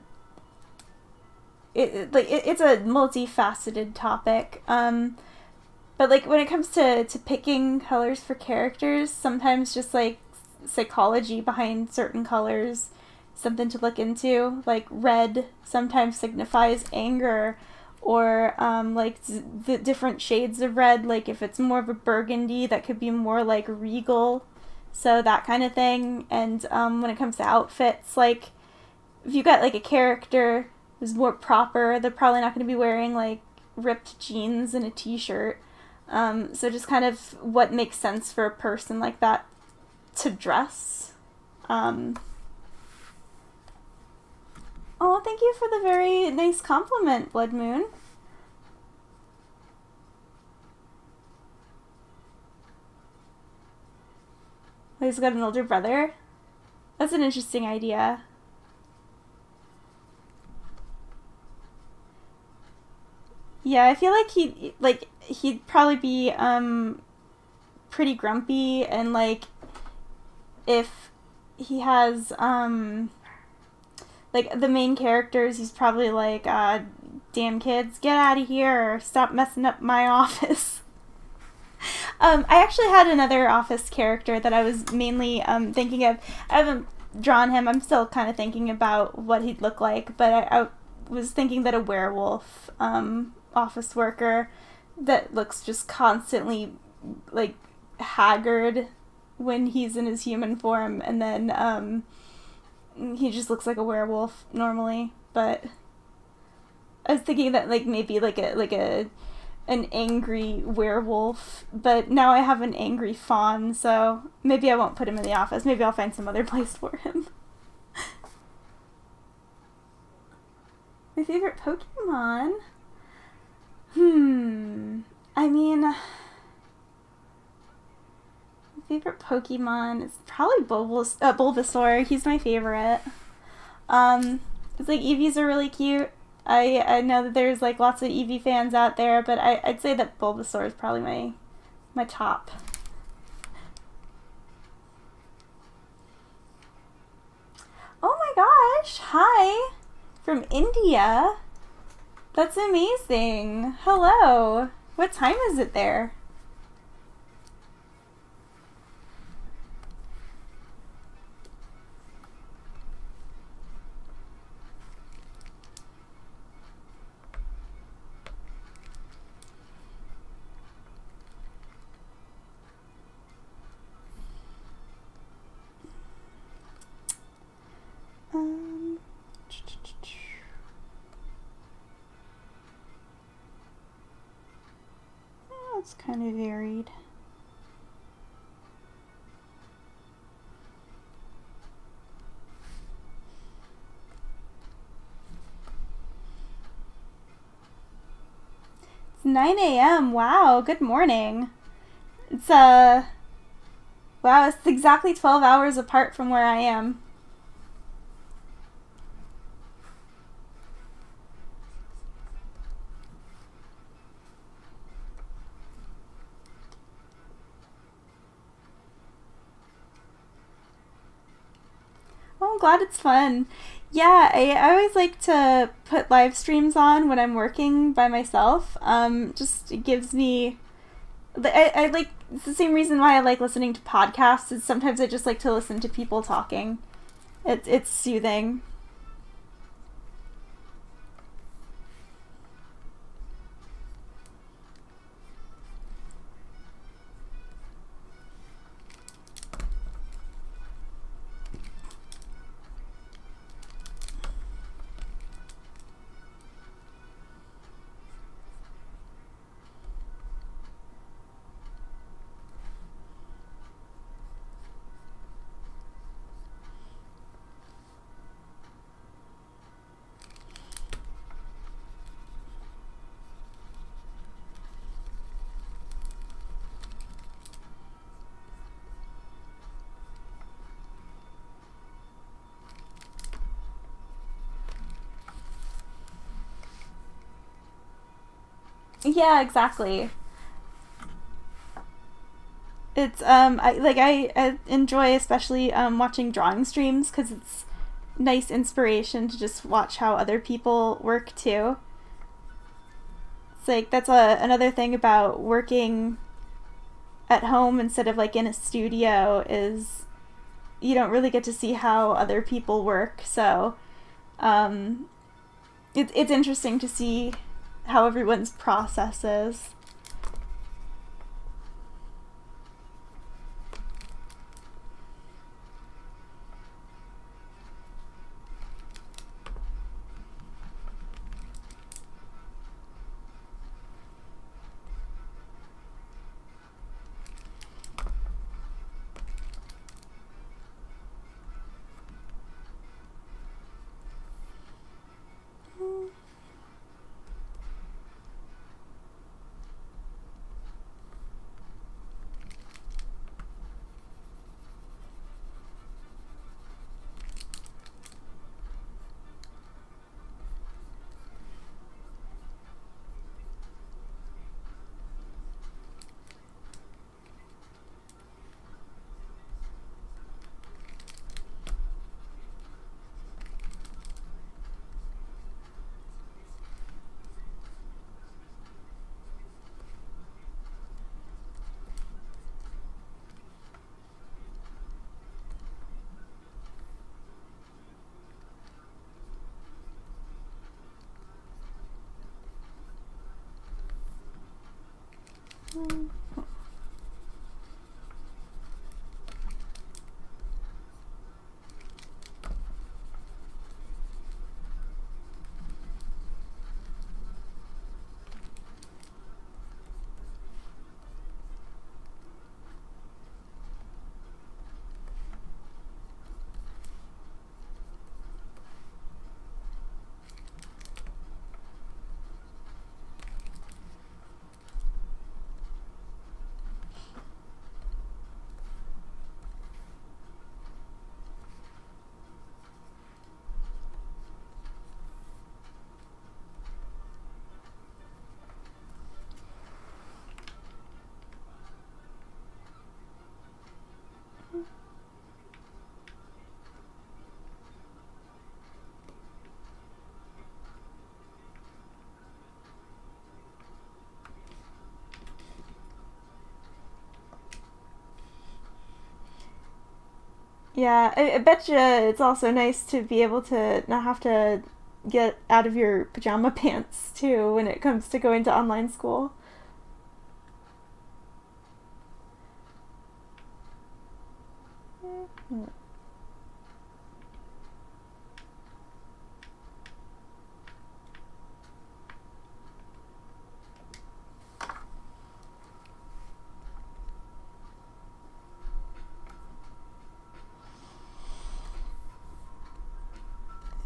it's a multifaceted topic. But like when it comes to picking colors for characters, sometimes just like psychology behind certain colors, something to look into. Like red sometimes signifies anger, or like the different shades of red. Like if it's more of a burgundy, that could be more like regal, so that kind of thing. And when it comes to outfits, like if you got like a character who's more proper, they're probably not going to be wearing like ripped jeans and a t-shirt. So just kind of what makes sense for a person like that to dress. Oh, thank you for the very nice compliment, Blood Moon. He's got an older brother. That's an interesting idea. Yeah, I feel like he'd probably be pretty grumpy, and like if he has like the main characters, he's probably like damn kids, get out of here, or stop messing up my office. I actually had another office character that I was mainly thinking of. I haven't drawn him. I'm still kind of thinking about what he'd look like, but I was thinking that a werewolf office worker that looks just constantly like haggard when he's in his human form, and then he just looks like a werewolf normally. But I was thinking that like maybe like an angry werewolf, but now I have an angry fawn, so maybe I won't put him in the office. Maybe I'll find some other place for him. My favorite Pokemon? I mean, my favorite Pokemon is probably Bulbasaur. He's my favorite. It's like Eevees are really cute. I know that there's like lots of Eevee fans out there, but I'd say that Bulbasaur is probably my top. Oh my gosh, hi from India. That's amazing. Hello. What time is it there? It's kind of varied. It's 9 a.m. Wow, good morning. It's wow, it's exactly 12 hours apart from where I am. glad it's fun. Yeah, I always like to put live streams on when I'm working by myself. Just it gives me... I like... It's the same reason why I like listening to podcasts, is sometimes I just like to listen to people talking. It's soothing. Yeah, exactly. It's I enjoy especially watching drawing streams, because it's nice inspiration to just watch how other people work too. It's like that's another thing about working at home instead of like in a studio, is you don't really get to see how other people work. So um, it's interesting to see how everyone's process is. Yeah, I bet you it's also nice to be able to not have to get out of your pajama pants too when it comes to going to online school.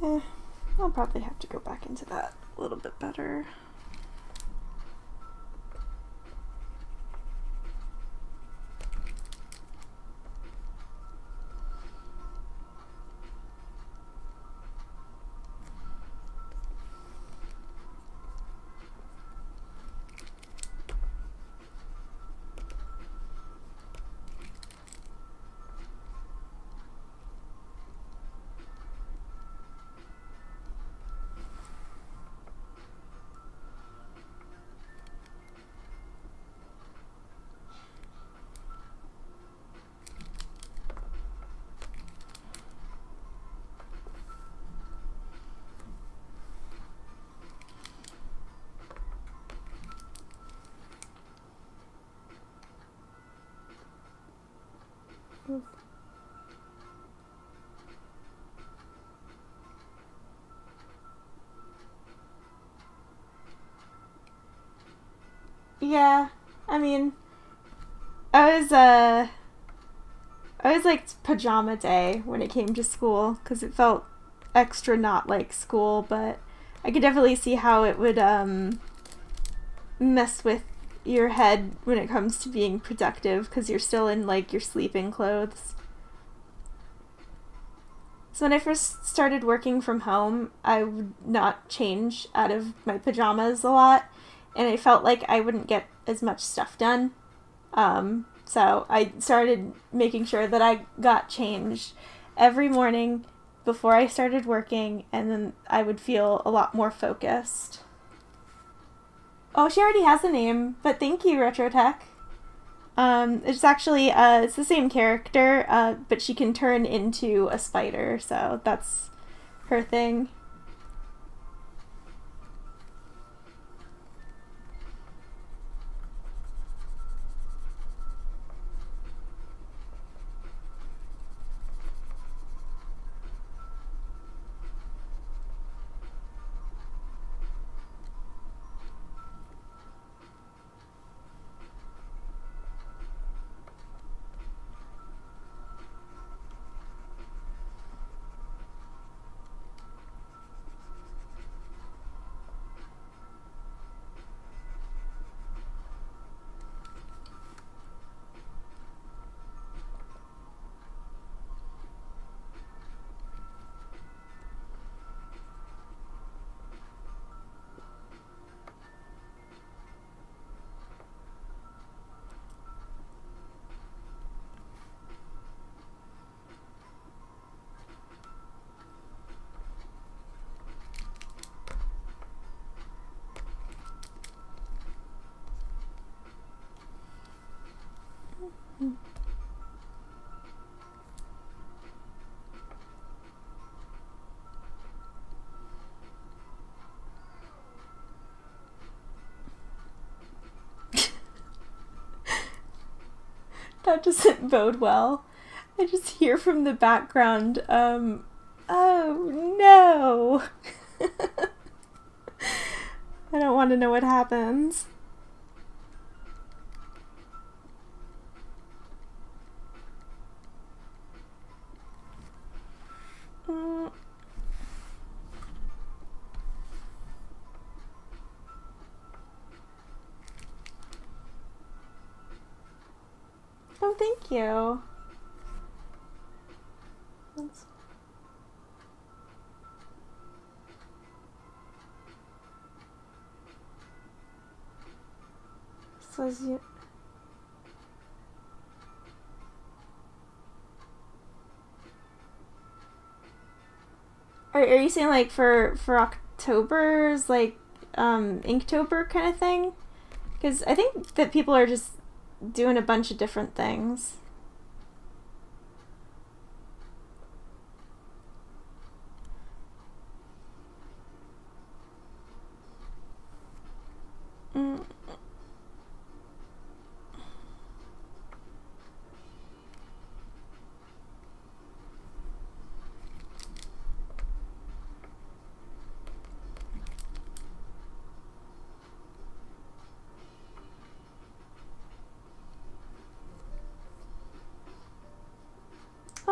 Eh, I'll probably have to go back into that a little bit better. Yeah, I mean, I was like pajama day when it came to school because it felt extra not like school, but I could definitely see how it would mess with your head when it comes to being productive because you're still in like your sleeping clothes. So when I first started working from home, I would not change out of my pajamas a lot, and I felt like I wouldn't get as much stuff done. So I started making sure that I got changed every morning before I started working, and then I would feel a lot more focused. Oh, she already has a name, but thank you, Retrotech. It's actually, it's the same character, but she can turn into a spider, so that's her thing. That doesn't bode well. I just hear from the background, oh no! I don't want to know what happens. Oh, thank you. So as you... Are you saying like for October's like Inktober kind of thing? Because I think that people are just doing a bunch of different things.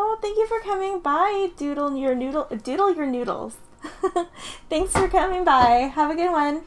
Oh, thank you for coming by, Doodle your noodles. Thanks for coming by. Have a good one.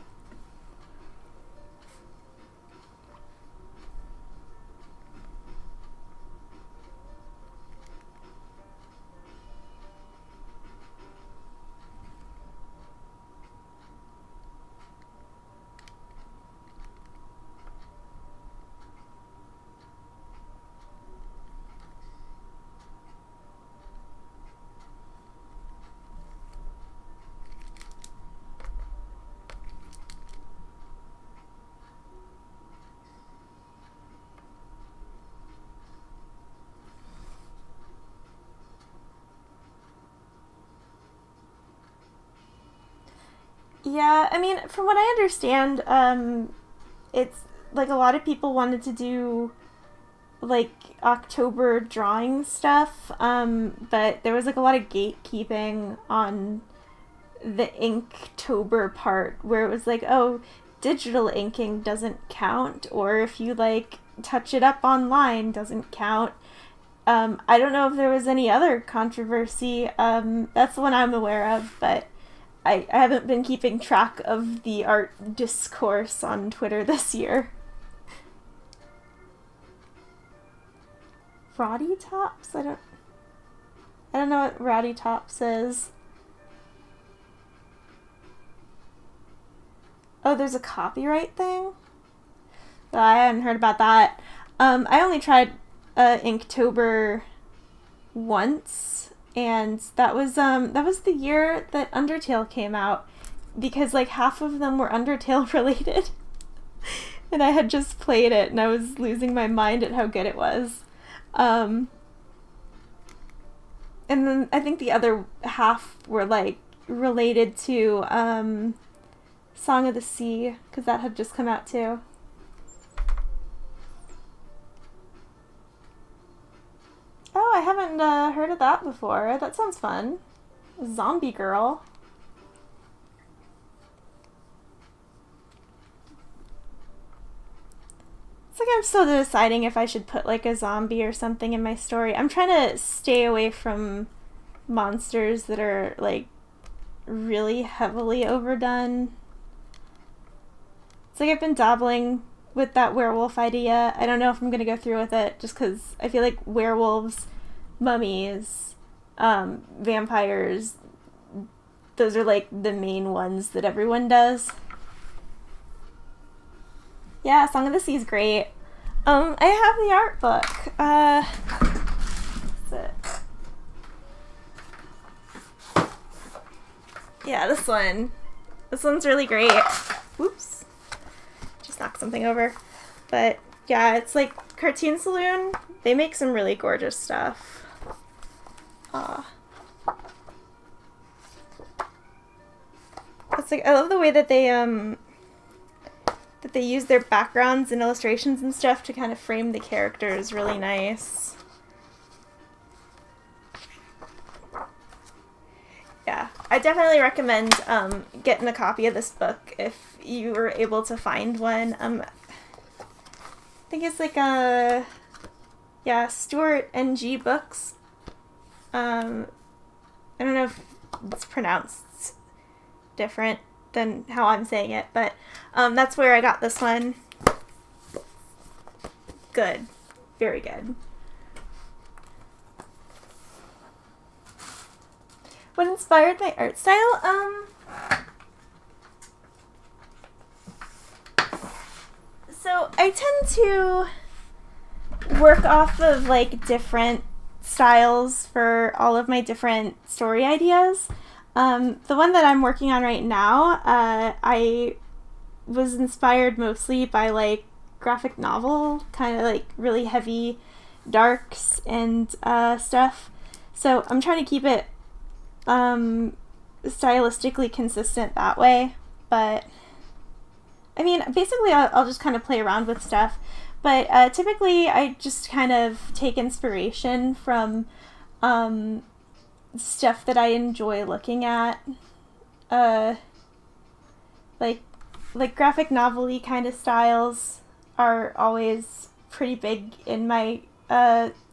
Yeah, I mean, from what I understand, it's like a lot of people wanted to do like October drawing stuff, but there was like a lot of gatekeeping on the Inktober part where it was like, oh, digital inking doesn't count, or if you like touch it up online doesn't count. I don't know if there was any other controversy. That's the one I'm aware of, but I haven't been keeping track of the art discourse on Twitter this year. Roddy Tops? I don't know what Roddy Tops is. Oh, there's a copyright thing? Oh, I hadn't heard about that. I only tried Inktober once, and that was the year that Undertale came out, because like half of them were Undertale related. And I had just played it and I was losing my mind at how good it was. And then I think the other half were like related to Song of the Sea, because that had just come out too. Oh, I haven't heard of that before. That sounds fun. Zombie Girl. It's like I'm still deciding if I should put like a zombie or something in my story. I'm trying to stay away from monsters that are like really heavily overdone. It's like I've been dabbling with that werewolf idea. I don't know if I'm going to go through with it just because I feel like werewolves, mummies, vampires, those are like the main ones that everyone does. Yeah, Song of the Sea is great. I have the art book. That's it. Yeah, this one. This one's really great. Whoops. Just knocked something over. But yeah, it's like Cartoon Saloon. They make some really gorgeous stuff. It's like, I love the way that they use their backgrounds and illustrations and stuff to kind of frame the characters really nice. Yeah, I definitely recommend getting a copy of this book if you were able to find one. I think it's like Stuart NG Books. I don't know if it's pronounced different than how I'm saying it, but that's where I got this one. Good. Very good. What inspired my art style? So I tend to work off of like different styles for all of my different story ideas. The one that I'm working on right now, I was inspired mostly by like graphic novel, kind of like really heavy darks and stuff. So I'm trying to keep it stylistically consistent that way. But I mean, basically I'll just kind of play around with stuff. But typically I just kind of take inspiration from stuff that I enjoy looking at. Like graphic novel-y kind of styles are always pretty big in my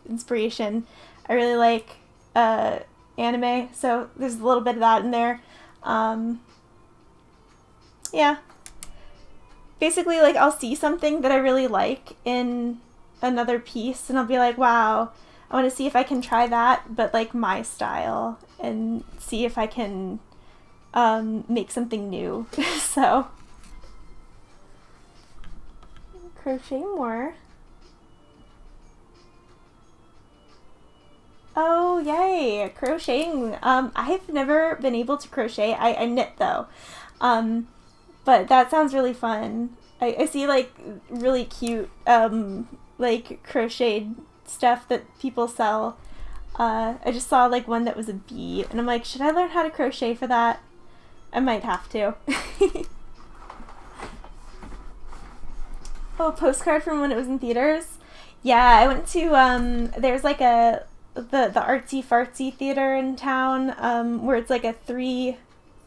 inspiration. I really like anime, so there's a little bit of that in there. Yeah. Basically, like, I'll see something that I really like in another piece, and I'll be like, wow, I want to see if I can try that, but, like, my style, and see if I can make something new. So, crochet more. Oh, yay, crocheting. I've never been able to crochet. I knit, though. But that sounds really fun. I see, like, really cute, like, crocheted stuff that people sell. I just saw, like, one that was a bee, and I'm like, should I learn how to crochet for that? I might have to. Oh, a postcard from when it was in theaters? Yeah, I went to there's like the artsy fartsy theater in town, where it's like a three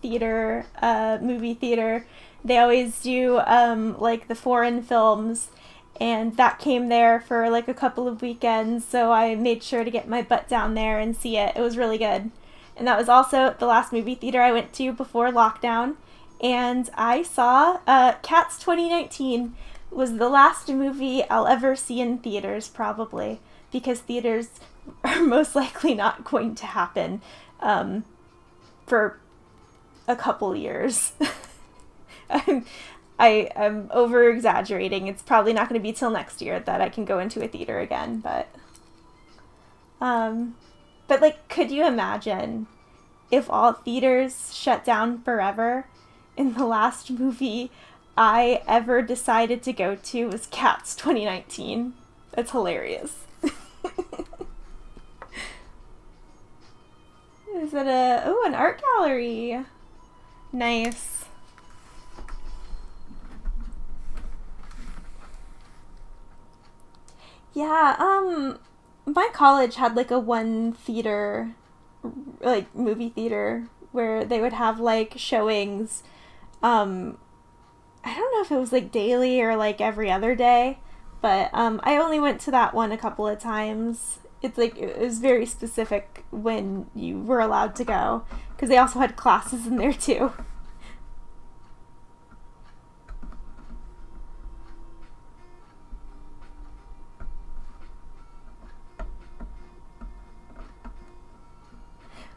theater movie theater. They always do like the foreign films, and that came there for like a couple of weekends, so I made sure to get my butt down there and see it. It was really good. And that was also the last movie theater I went to before lockdown. And I saw Cats 2019 was the last movie I'll ever see in theaters, probably, because theaters are most likely not going to happen for a couple years. I'm over exaggerating. It's probably not going to be till next year that I can go into a theater again, but like, could you imagine if all theaters shut down forever and the last movie I ever decided to go to was Cats 2019? That's hilarious. Is it an art gallery? Nice. Yeah, my college had like a one theater, like movie theater, where they would have like showings. I don't know if it was like daily or like every other day, but I only went to that one a couple of times. It's like, it was very specific when you were allowed to go, because they also had classes in there too.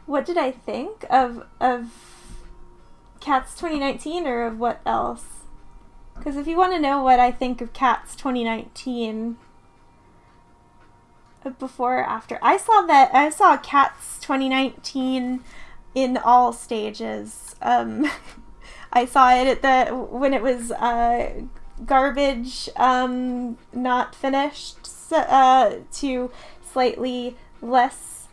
What did I think of Cats 2019, or of what else? Because if you want to know what I think of Cats 2019, before or after, I saw Cats 2019 in all stages. I saw it at when it was garbage, not finished, to slightly less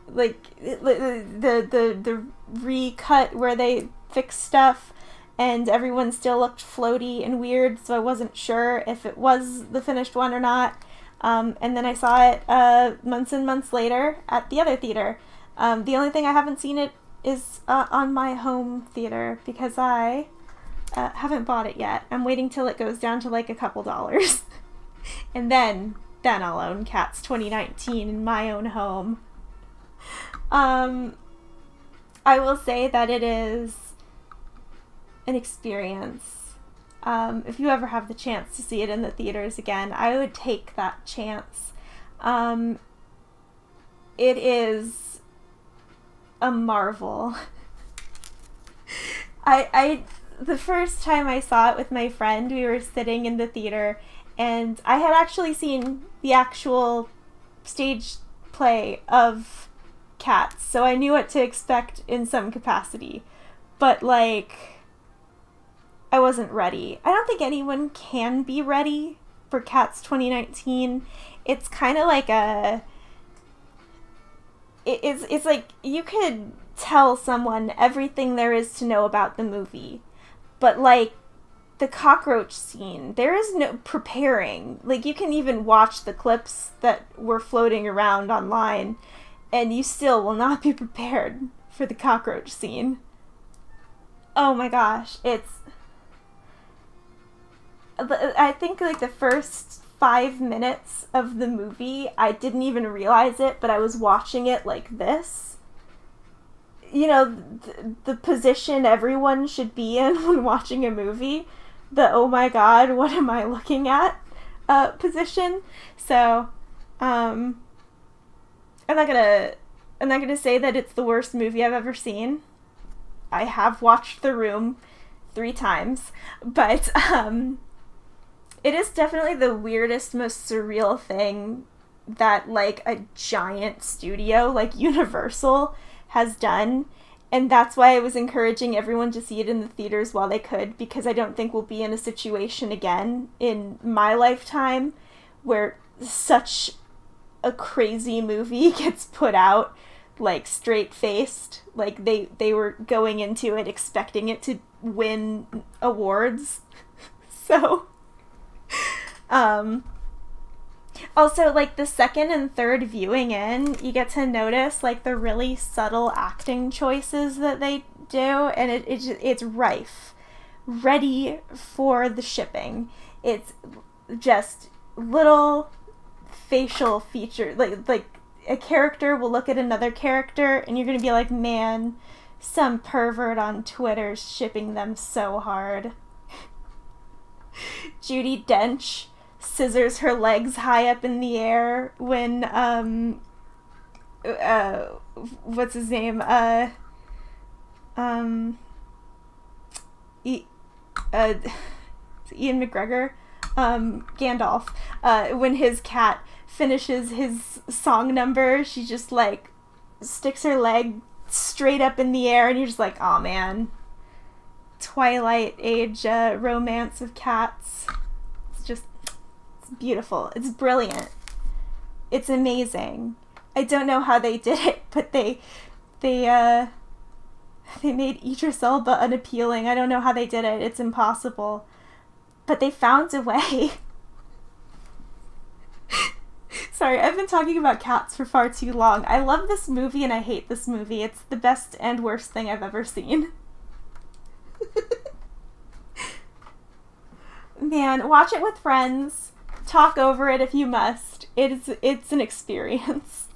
like the recut where they fixed stuff, and everyone still looked floaty and weird, so I wasn't sure if it was the finished one or not. And then I saw it months and months later at the other theater. The only thing I haven't seen it is on my home theater, because I haven't bought it yet. I'm waiting till it goes down to like a couple dollars. And then I'll own Cats 2019 in my own home. I will say that it is an experience. If you ever have the chance to see it in the theaters again, I would take that chance. It is a marvel. The first time I saw it with my friend, we were sitting in the theater, and I had actually seen the actual stage play of Cats, so I knew what to expect in some capacity. But, like, I wasn't ready. I don't think anyone can be ready for Cats 2019. It's kind of like it's like you could tell someone everything there is to know about the movie, but like the cockroach scene, there is no preparing. Like, you can even watch the clips that were floating around online, and you still will not be prepared for the cockroach scene. Oh my gosh, I think like the first 5 minutes of the movie, I didn't even realize it, but I was watching it like this. You know, the position everyone should be in when watching a movie. The oh my god, what am I looking at position. So, I'm not gonna say that it's the worst movie I've ever seen. I have watched The Room 3 times, but it is definitely the weirdest, most surreal thing that like a giant studio like Universal has done. And that's why I was encouraging everyone to see it in the theaters while they could, because I don't think we'll be in a situation again in my lifetime where such a crazy movie gets put out like straight-faced. Like they were going into it expecting it to win awards. So Um, Also, like, the second and third viewing in, you get to notice, like, the really subtle acting choices that they do, and it's rife. Ready for the shipping. It's just little facial feature. Like a character will look at another character, and you're gonna be like, man, some pervert on Twitter's shipping them so hard. Judi Dench scissors her legs high up in the air when what's his name Ian McGregor, Gandalf, when his cat finishes his song number, she just like sticks her leg straight up in the air, and you're just like, oh man, Twilight age romance of cats. It's beautiful. It's brilliant. It's amazing. I don't know how they did it, but they made Idris Elba unappealing. I don't know how they did it. It's impossible. But they found a way. Sorry, I've been talking about cats for far too long. I love this movie and I hate this movie. It's the best and worst thing I've ever seen. Man, watch it with friends. Talk over it if you must. It's an experience.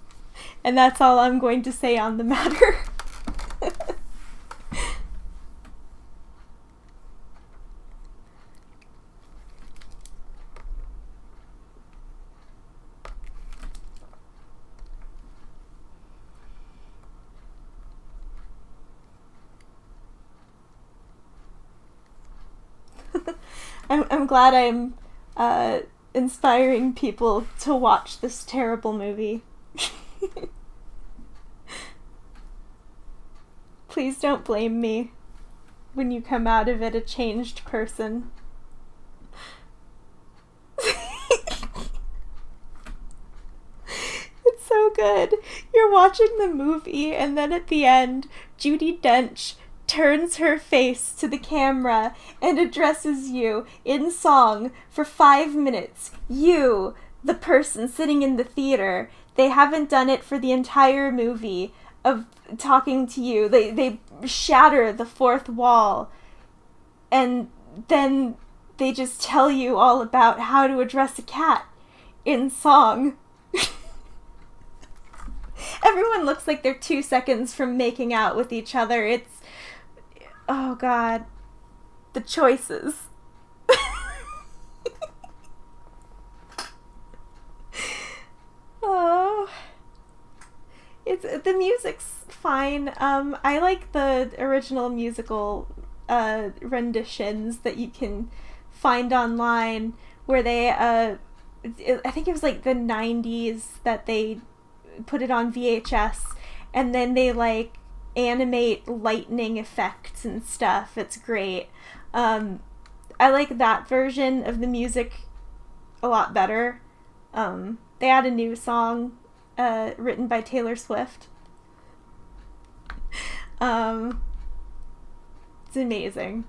And that's all I'm going to say on the matter. I'm glad I'm inspiring people to watch this terrible movie. Please don't blame me when you come out of it a changed person. It's so good. You're watching the movie, and then at the end, Judi Dench turns her face to the camera and addresses you in song for 5 minutes. You, the person sitting in the theater. They haven't done it for the entire movie of talking to you. They shatter the fourth wall, and then they just tell you all about how to address a cat in song. Everyone looks like they're 2 seconds from making out with each other. It's, oh god, the choices. Oh, the music's fine. I like the original musical renditions that you can find online, where they I think it was like the 90s that they put it on VHS, and then they like animate lightning effects and stuff. It's great. I like that version of the music a lot better. They had a new song written by Taylor Swift. It's amazing.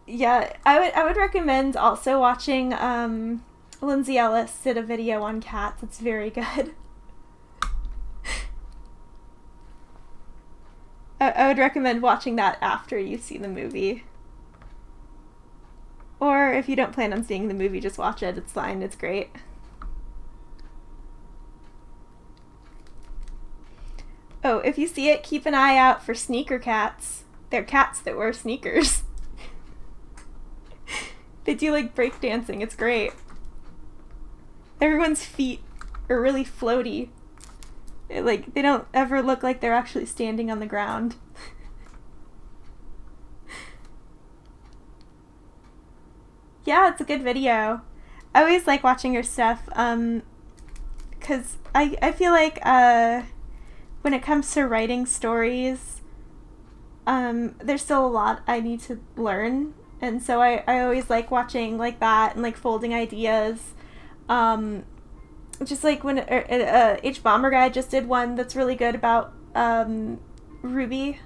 Yeah, I would recommend also watching Lindsay Ellis did a video on cats. It's very good. I would recommend watching that after you see the movie. Or if you don't plan on seeing the movie, just watch it. It's fine. It's great. Oh, if you see it, keep an eye out for sneaker cats. They're cats that wear sneakers. They do like breakdancing. It's great. Everyone's feet are really floaty. Like, they don't ever look like they're actually standing on the ground. Yeah, it's a good video. I always like watching her stuff, because I feel like when it comes to writing stories, there's still a lot I need to learn, and so I always like watching like that and like folding ideas. Just like when H Bomber Guy just did one that's really good about Ruby,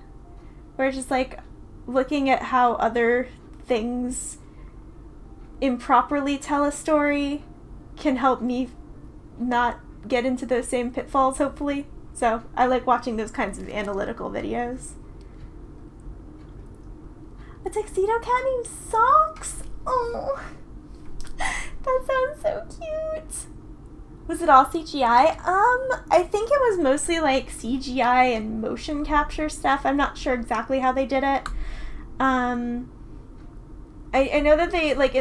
where it's just like looking at how other things improperly tell a story can help me not get into those same pitfalls, hopefully. So I like watching those kinds of analytical videos. A tuxedo cat named Socks? Oh, that sounds so cute. Was it all CGI? I think it was mostly like CGI and motion capture stuff. I'm not sure exactly how they did it. I know that they like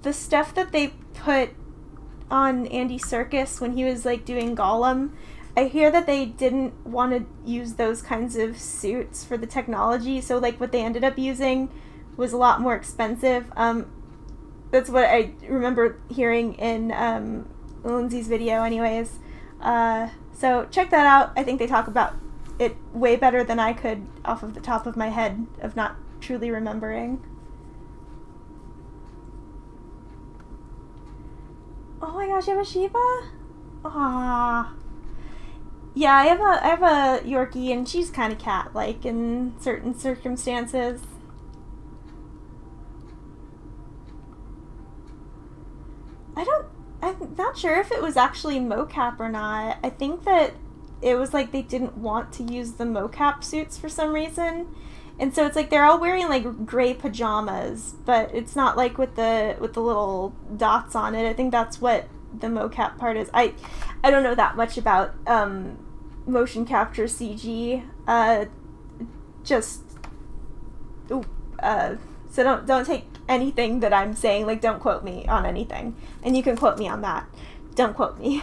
the stuff that they put on Andy Serkis when he was like doing Gollum. I hear that they didn't want to use those kinds of suits for the technology, so like what they ended up using was a lot more expensive. That's what I remember hearing in Lindsay's video anyways. So check that out. I think they talk about it way better than I could off of the top of my head of not truly remembering. Oh my gosh, you have a Shiba? Aww. Yeah, I have a Yorkie, and she's kind of cat-like in certain circumstances. I'm not sure if it was actually mocap or not. I think that it was like they didn't want to use the mocap suits for some reason. And so it's like they're all wearing like gray pajamas, but it's not like with the little dots on it. I think that's what the mocap part is. I don't know that much about motion capture CG. So don't take anything that I'm saying, like don't quote me on anything. And you can quote me on that. Don't quote me.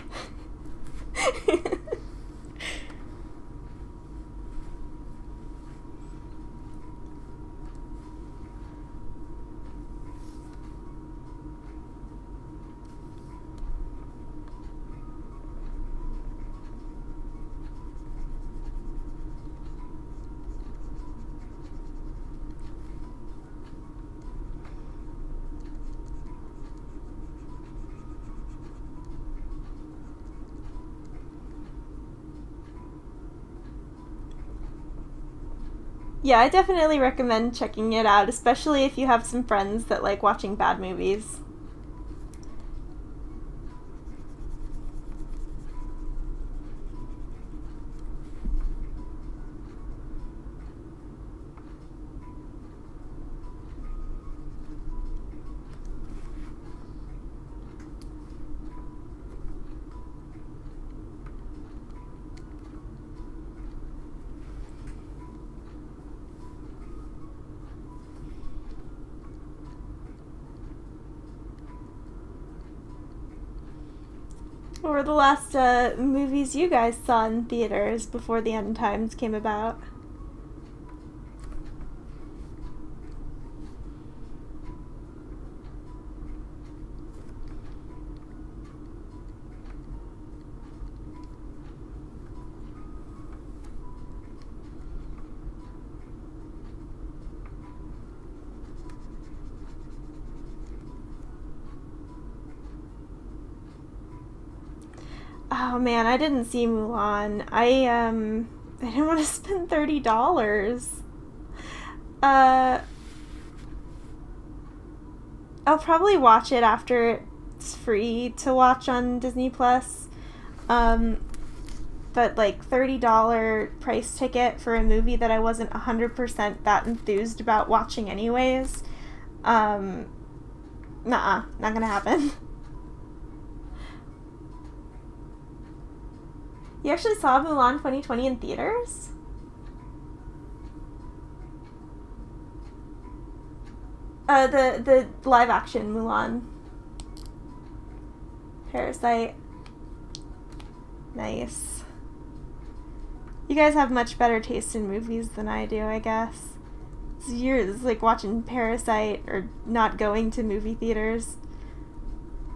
Yeah, I definitely recommend checking it out, especially if you have some friends that like watching bad movies. What were the last movies you guys saw in theaters before the end times came about? Oh man, I didn't see Mulan. I didn't want to spend $30. I'll probably watch it after it's free to watch on Disney Plus. But like $30 price ticket for a movie that I wasn't 100% that enthused about watching anyways. Nuh-uh, not gonna happen. You actually saw Mulan 2020 in theaters? The live action Mulan. Parasite. Nice. You guys have much better taste in movies than I do, I guess. It's like watching Parasite or not going to movie theaters.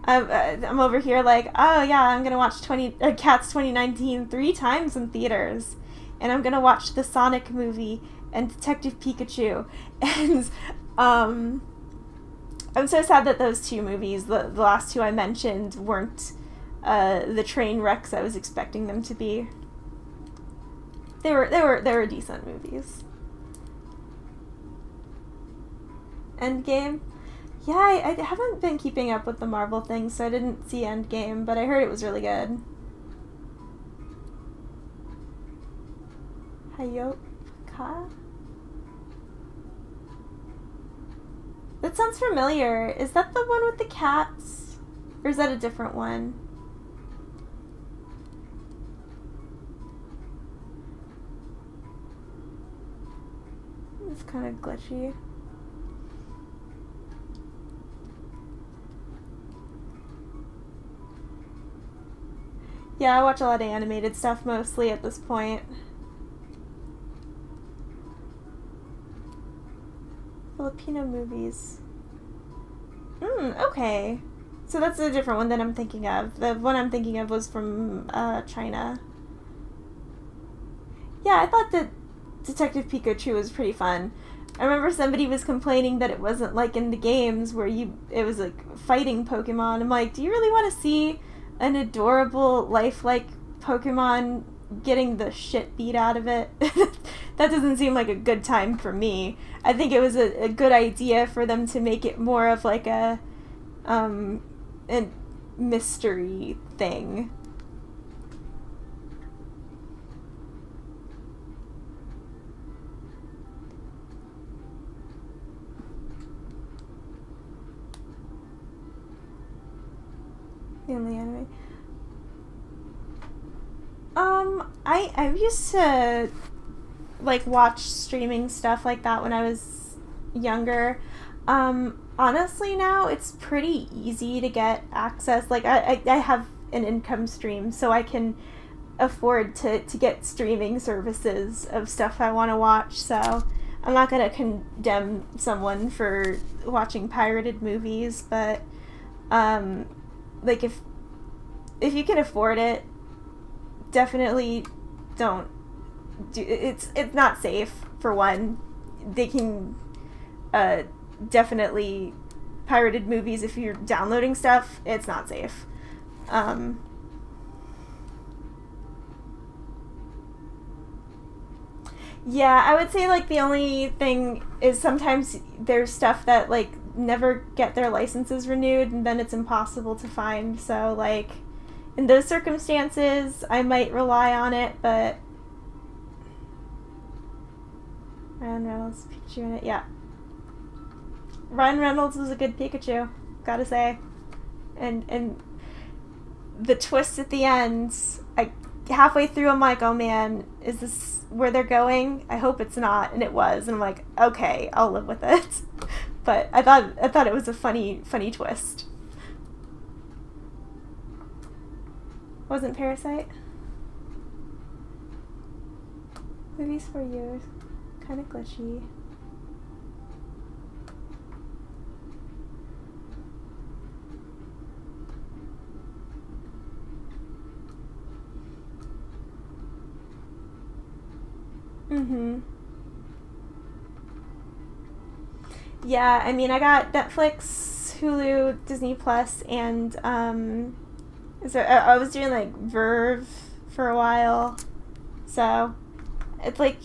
I'm over here like, oh yeah, I'm gonna watch Cats 2019 3 times in theaters, and I'm gonna watch the Sonic movie and Detective Pikachu, and I'm so sad that those two movies, the last two I mentioned, weren't the train wrecks I was expecting them to be. They were decent movies. Endgame? Yeah, I haven't been keeping up with the Marvel things, so I didn't see Endgame, but I heard it was really good. Hayopka? That sounds familiar. Is that the one with the cats? Or is that a different one? It's kind of glitchy. Yeah, I watch a lot of animated stuff mostly at this point. Filipino movies. Okay. So that's a different one than I'm thinking of. The one I'm thinking of was from China. Yeah, I thought that Detective Pikachu was pretty fun. I remember somebody was complaining that it wasn't like in the games where it was like fighting Pokemon. I'm like, do you really want to see an adorable, lifelike Pokemon getting the shit beat out of it? That doesn't seem like a good time for me. I think it was a good idea for them to make it more of like a mystery thing. In the anime. I used to like watch streaming stuff like that when I was younger. Honestly now it's pretty easy to get access. Like I have an income stream, so I can afford to get streaming services of stuff I want to watch, so I'm not gonna condemn someone for watching pirated movies, but like if you can afford it, definitely don't do it's not safe for one. They can definitely pirated movies, if you're downloading stuff, it's not safe. Yeah, I would say like the only thing is sometimes there's stuff that like never get their licenses renewed and then it's impossible to find, so like in those circumstances I might rely on it, but Ryan Reynolds Pikachu in it, yeah. Ryan Reynolds was a good Pikachu, gotta say. And the twist at the end, halfway through I'm like, oh man, is this where they're going? I hope it's not, and it was, and I'm like, okay, I'll live with it. But I thought it was a funny twist. Wasn't Parasite? Movies for you, kind of glitchy. Yeah, I mean, I got Netflix, Hulu, Disney Plus, and so I was doing like Verve for a while, so it's like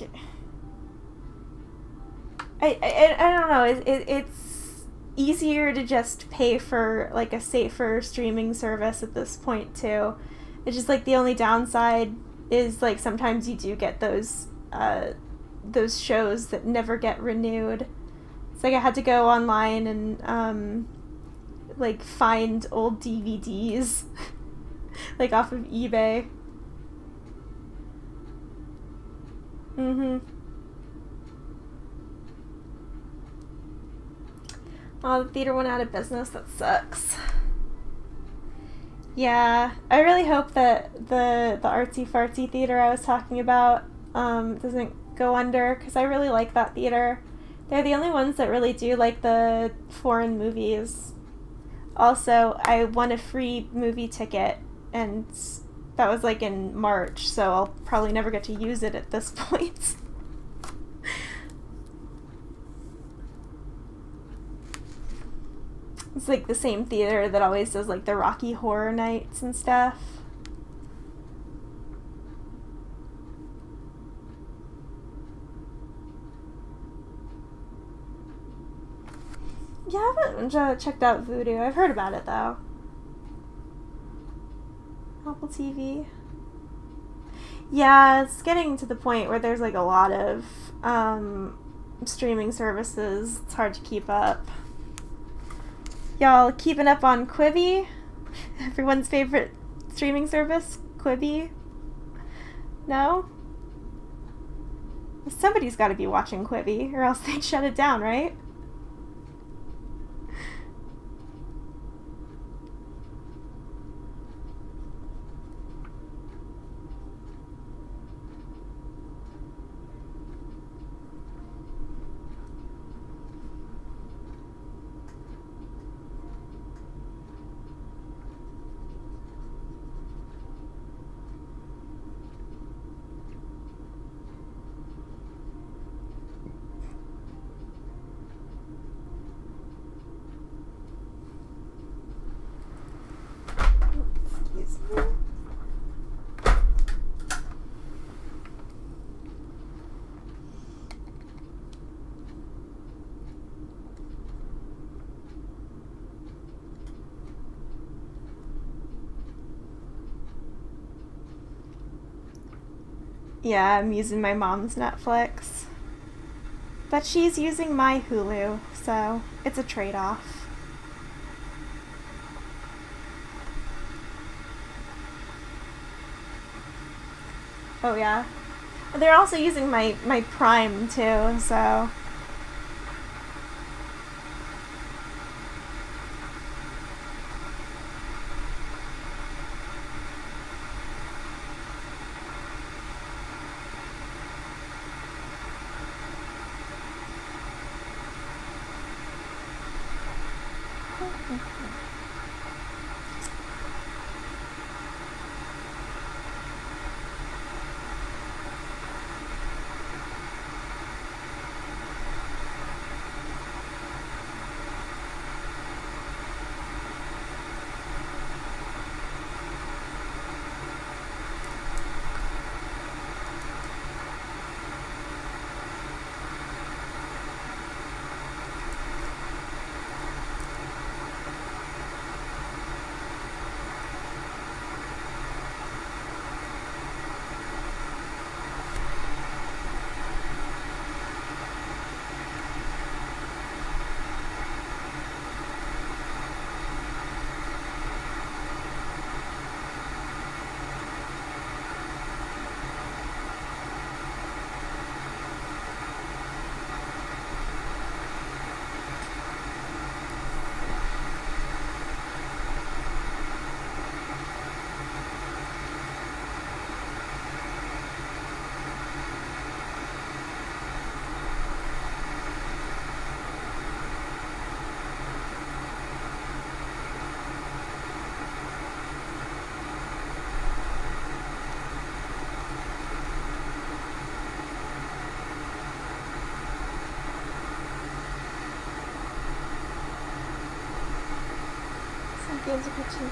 I don't know. It's easier to just pay for like a safer streaming service at this point too. It's just like the only downside is like sometimes you do get those shows that never get renewed. It's like I had to go online and like find old DVDs like off of eBay. Oh, the theater went out of business. That sucks. Yeah, I really hope that the artsy fartsy theater I was talking about doesn't go under, because I really like that theater. They're the only ones that really do like the foreign movies. Also, I won a free movie ticket, and that was like in March, so I'll probably never get to use it at this point. It's like the same theater that always does like the Rocky Horror Nights and stuff. Yeah, I haven't checked out Voodoo. I've heard about it, though. Apple TV. Yeah, it's getting to the point where there's, like, a lot of, streaming services. It's hard to keep up. Y'all keeping up on Quibi? Everyone's favorite streaming service? Quibi? No? Somebody's got to be watching Quibi, or else they'd shut it down, right? Excuse me. Yeah, I'm using my mom's Netflix. But she's using my Hulu, so it's a trade-off. Oh yeah. They're also using my Prime too, so... Games of Kitchens.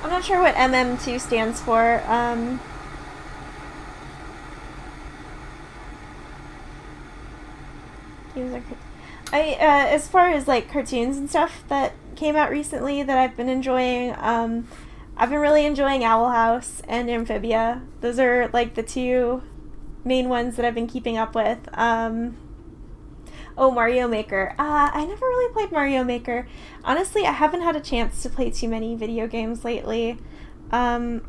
I'm not sure what MM2 stands for. As far as like cartoons and stuff that came out recently that I've been enjoying, I've been really enjoying Owl House and Amphibia. Those are like the two main ones that I've been keeping up with. Mario Maker. I never really played Mario Maker. Honestly, I haven't had a chance to play too many video games lately. I'm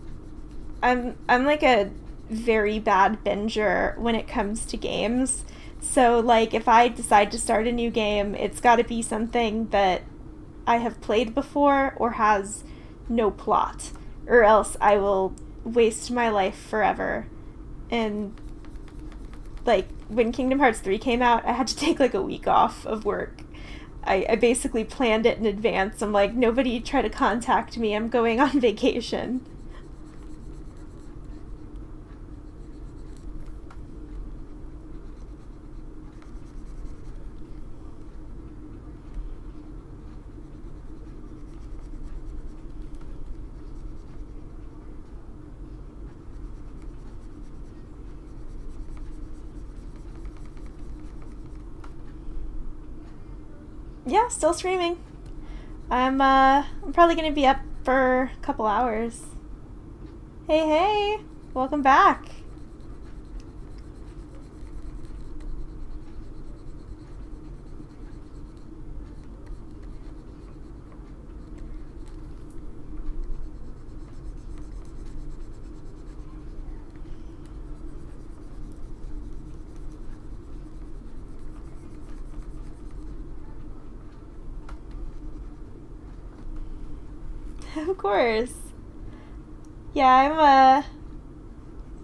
like a very bad binger when it comes to games. So like if I decide to start a new game, it's got to be something that I have played before or has no plot, or else I will waste my life forever. And like when Kingdom Hearts 3 came out, I had to take like a week off of work. I basically planned it in advance. I'm like, nobody try to contact me, I'm going on vacation. Yeah, still streaming. I'm probably gonna be up for a couple hours. Hey, welcome back. Of course. Yeah, I'm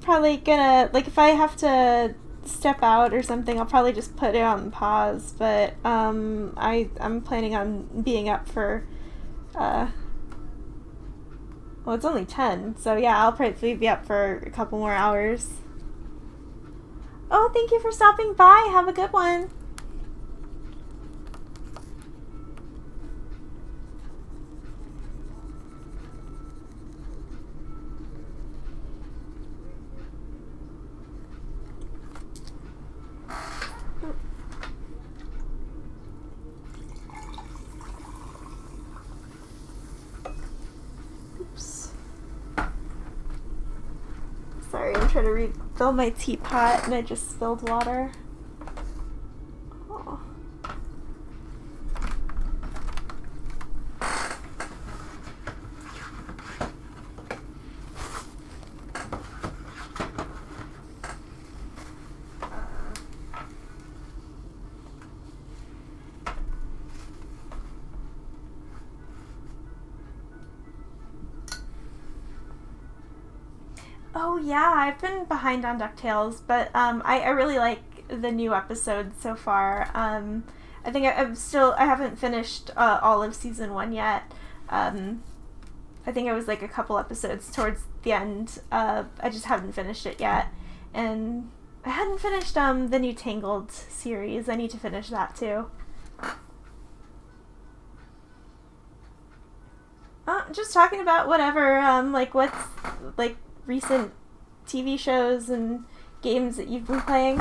probably gonna, like, if I have to step out or something, I'll probably just put it on pause, but I'm planning on being up for well, it's only 10, so yeah, I'll probably be up for a couple more hours. Oh, thank you for stopping by. Have a good one. Sorry, I'm trying to refill my teapot and I just spilled water. Oh. Oh yeah, I've been behind on DuckTales, but I really like the new episodes so far. I think I haven't finished all of season 1 yet. I think I was like a couple episodes towards the end. I just haven't finished it yet, and I hadn't finished the new Tangled series. I need to finish that too. Just talking about whatever, like what's like recent TV shows and games that you've been playing.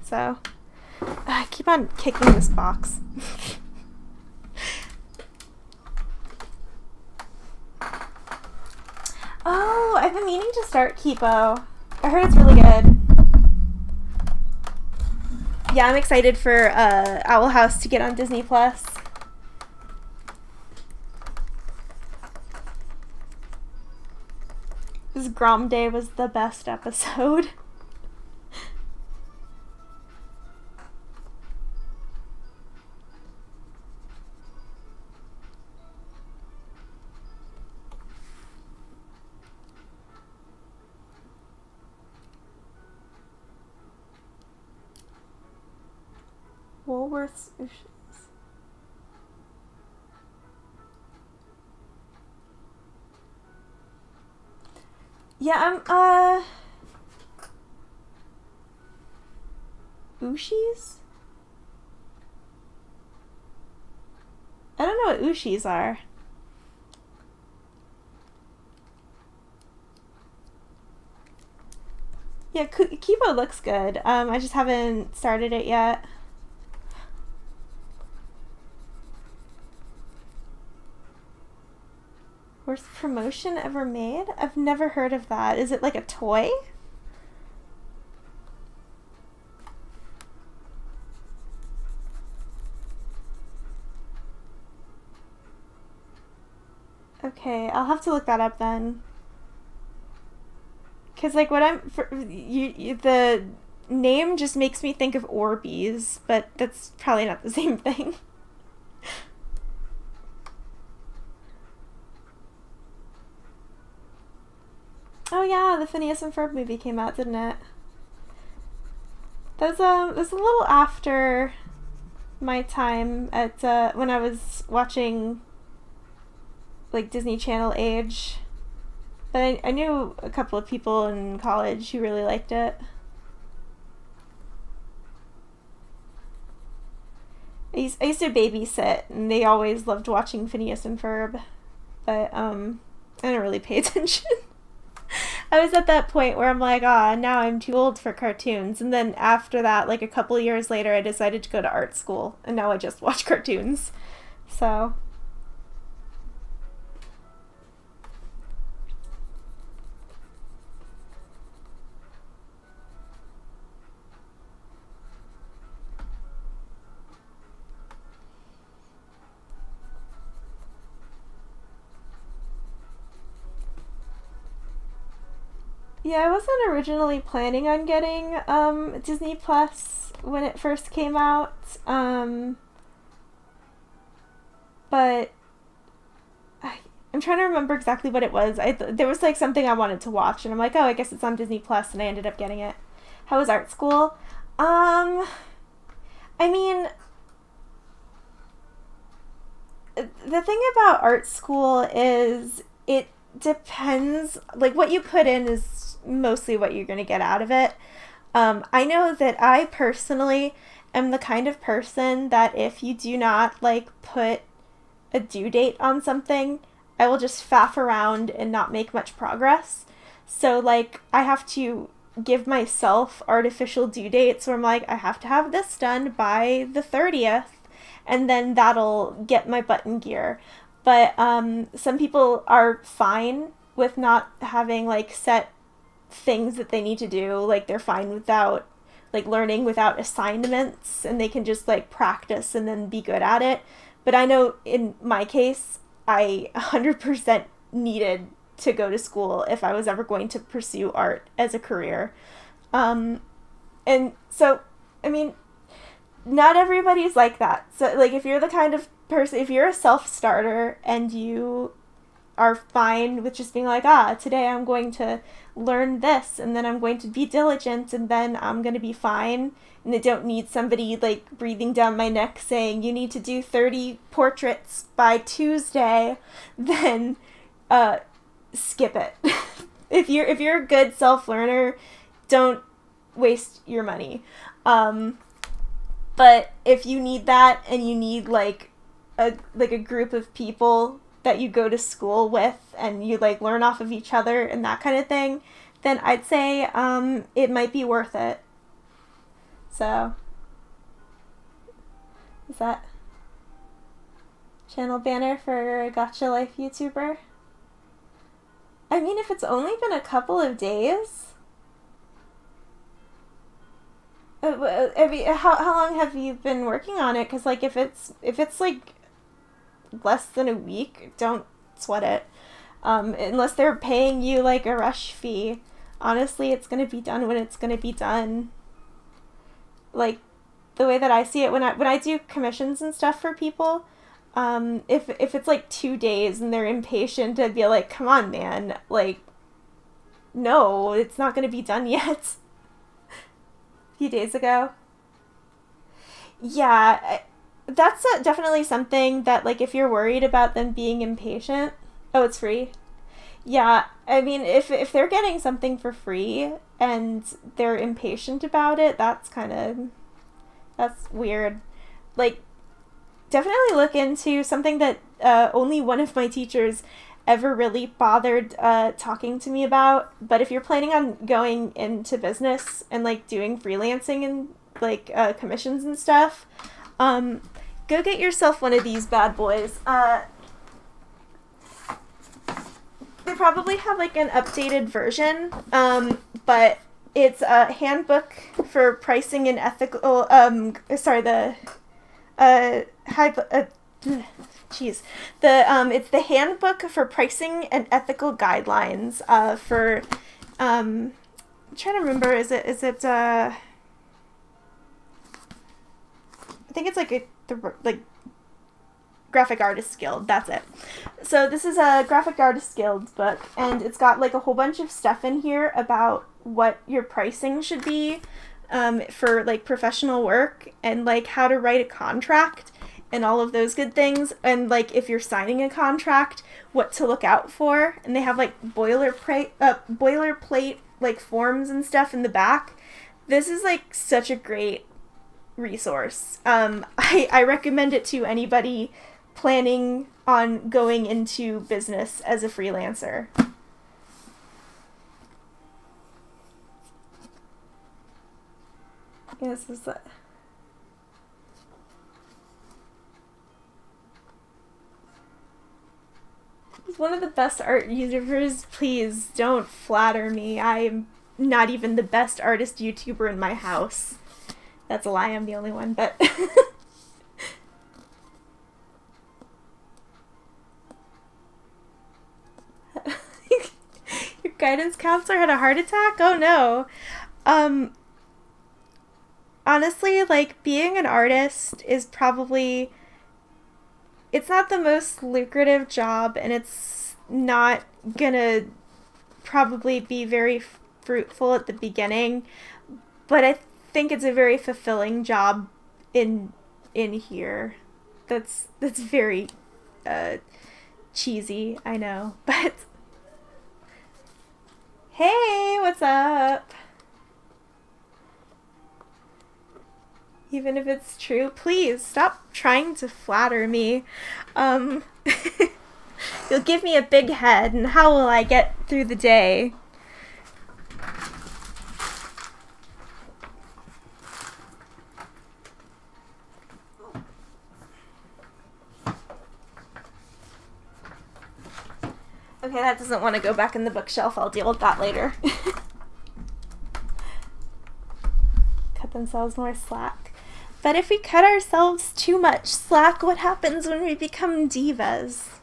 So I keep on kicking this box. Oh, I've been meaning to start Kipo. I heard it's really good. Yeah, I'm excited for Owl House to get on Disney Plus. This Grom Day was the best episode. Woolworth's Oceans. Yeah, Ooshies? I don't know what Ooshies are. Yeah, Kipo looks good. I just haven't started it yet. Worst promotion ever made? I've never heard of that. Is it like a toy? Okay, I'll have to look that up then. Cause like the name just makes me think of Orbeez, but that's probably not the same thing. Oh yeah, the Phineas and Ferb movie came out, didn't it? That was a little after my time at when I was watching like Disney Channel age. But I knew a couple of people in college who really liked it. I used to babysit, and they always loved watching Phineas and Ferb, but I didn't really pay attention. I was at that point where I'm like, ah, now I'm too old for cartoons. And then after that, like a couple of years later, I decided to go to art school, and now I just watch cartoons. So... Yeah, I wasn't originally planning on getting Disney Plus when it first came out, but I'm trying to remember exactly what it was. There was like something I wanted to watch, and I'm like, oh, I guess it's on Disney Plus, and I ended up getting it. How was art school? I mean, the thing about art school is it depends, like what you put in is mostly what you're going to get out of it. I know that I personally am the kind of person that if you do not like put a due date on something, I will just faff around and not make much progress. So like I have to give myself artificial due dates where I'm like, I have to have this done by the 30th, and then that'll get my butt in gear. But some people are fine with not having like set things that they need to do. Like they're fine without like learning without assignments, and they can just like practice and then be good at it. But I know in my case, I 100% needed to go to school if I was ever going to pursue art as a career. And so, I mean, not everybody's like that. So like if you're the kind of person, if you're a self-starter and you are fine with just being like, today I'm going to learn this, and then I'm going to be diligent, and then I'm going to be fine, and I don't need somebody like breathing down my neck saying you need to do 30 portraits by Tuesday, then skip it. If you're a good self-learner, don't waste your money. But if you need that, and you need like a group of people that you go to school with and you like learn off of each other and that kind of thing, then I'd say it might be worth it. So, is that channel banner for a Gotcha Life YouTuber? I mean, if it's only been a couple of days, I mean, how long have you been working on it? Because like if it's like less than a week, don't sweat it. Unless they're paying you like a rush fee. Honestly, it's gonna be done when it's gonna be done. Like the way that I see it when I do commissions and stuff for people, if it's like 2 days and they're impatient, I'd be like, come on, man, like, no, it's not gonna be done yet. A few days ago. Yeah. That's definitely something that, like, if you're worried about them being impatient... Oh, it's free? Yeah, I mean, if they're getting something for free and they're impatient about it, that's weird. Like, definitely look into something that only one of my teachers ever really bothered talking to me about. But if you're planning on going into business and, like, doing freelancing and, like, commissions and stuff... go get yourself one of these bad boys. They probably have like an updated version, but it's a handbook for pricing and ethical. It's the handbook for pricing and ethical guidelines for. I'm trying to remember. Is it? I think it's like the Graphic Artist Guild. That's it. So this is a Graphic Artist Guild book, and it's got like a whole bunch of stuff in here about what your pricing should be for like professional work, and like how to write a contract and all of those good things, and like if you're signing a contract, what to look out for. And they have like boilerplate like forms and stuff in the back. This is like such a great resource. I recommend it to anybody planning on going into business as a freelancer. Yes, is that... He's one of the best art YouTubers. Please don't flatter me. I'm not even the best artist YouTuber in my house. That's a lie, I'm the only one, but... Your guidance counselor had a heart attack? Oh no. Honestly, like, being an artist is probably... It's not the most lucrative job, and it's not gonna probably be very fruitful at the beginning, but I think it's a very fulfilling job in here. That's very cheesy, I know, but hey, what's up? Even if it's true, please stop trying to flatter me. You'll give me a big head, and how will I get through the day? Okay, that doesn't want to go back in the bookshelf. I'll deal with that later. Cut themselves more slack. But if we cut ourselves too much slack, what happens when we become divas?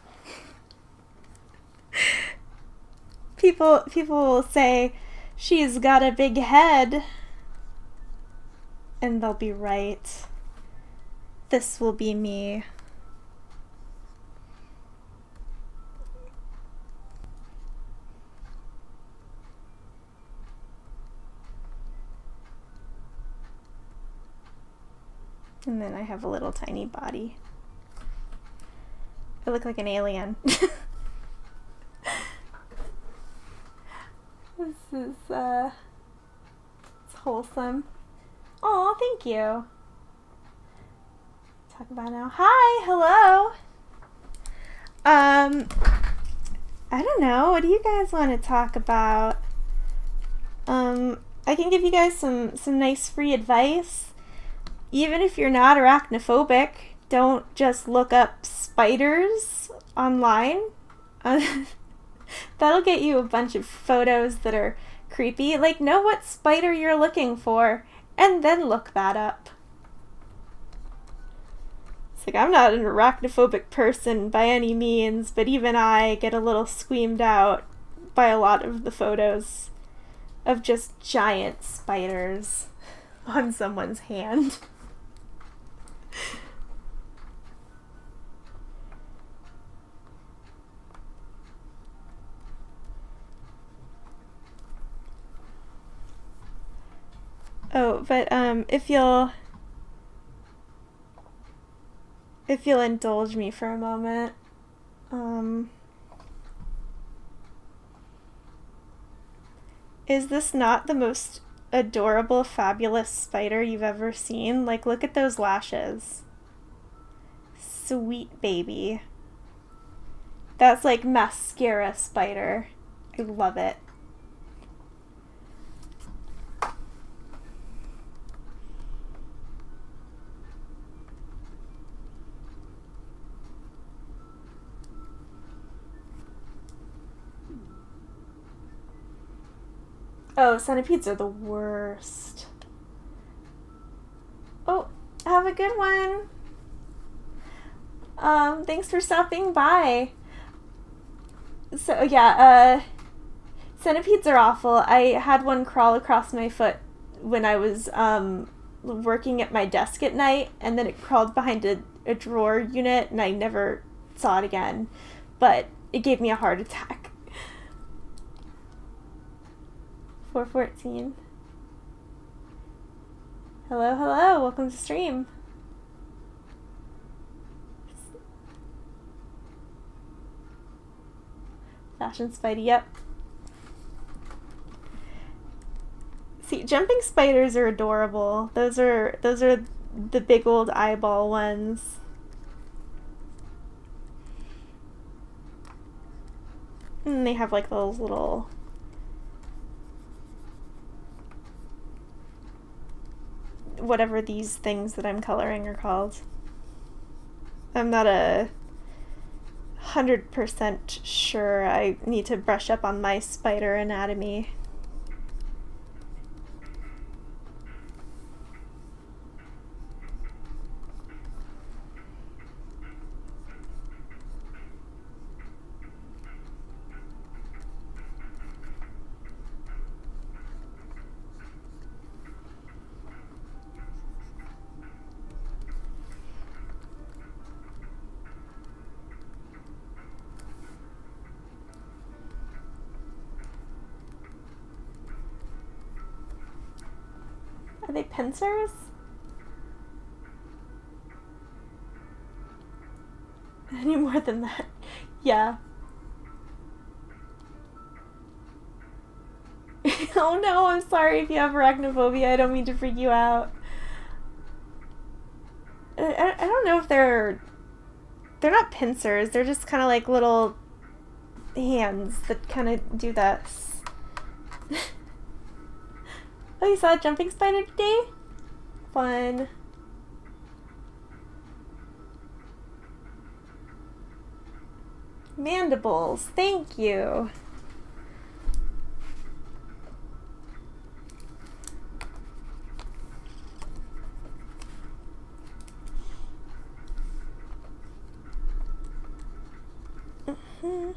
People will say, she's got a big head. And they'll be right. This will be me. And then I have a little tiny body. I look like an alien. This is, it's wholesome. Aw, thank you. Talk about now. Hi, hello. I don't know. What do you guys want to talk about? I can give you guys some nice free advice. Even if you're not arachnophobic, don't just look up spiders online. That'll get you a bunch of photos that are creepy. Like, know what spider you're looking for, and then look that up. It's like, I'm not an arachnophobic person by any means, but even I get a little squeamed out by a lot of the photos of just giant spiders on someone's hand. Oh, but if you'll indulge me for a moment, is this not the most adorable, fabulous spider you've ever seen? Like, look at those lashes. Sweet baby. That's like mascara spider. I love it. Oh, centipedes are the worst. Oh, have a good one. Thanks for stopping by. So, yeah, centipedes are awful. I had one crawl across my foot when I was, working at my desk at night, and then it crawled behind a drawer unit, and I never saw it again. But it gave me a heart attack. 414. Hello, hello, welcome to stream. Fashion Spidey, yep. See, jumping spiders are adorable. Those are the big old eyeball ones. And they have like those little whatever these things that I'm coloring are called. I'm not 100% sure. I need to brush up on my spider anatomy. Are they pincers? Any more than that? Yeah. Oh no, I'm sorry if you have arachnophobia. I don't mean to freak you out. I don't know if they're not pincers. They're just kind of like little hands that kind of do this. Oh, you saw a jumping spider today? Fun. Mandibles. Thank you. Mm-hmm.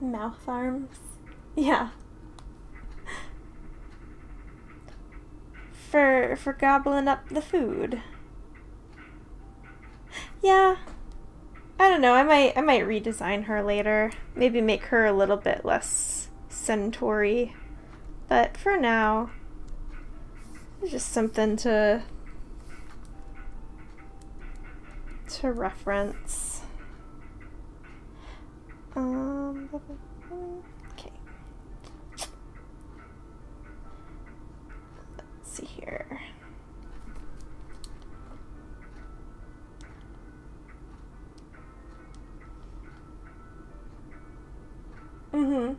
Mouth arms. Yeah. For gobbling up the food. Yeah. I don't know. I might redesign her later. Maybe make her a little bit less centaur-y. But for now, it's just something to reference. Okay. Let's see here. Mm-hmm.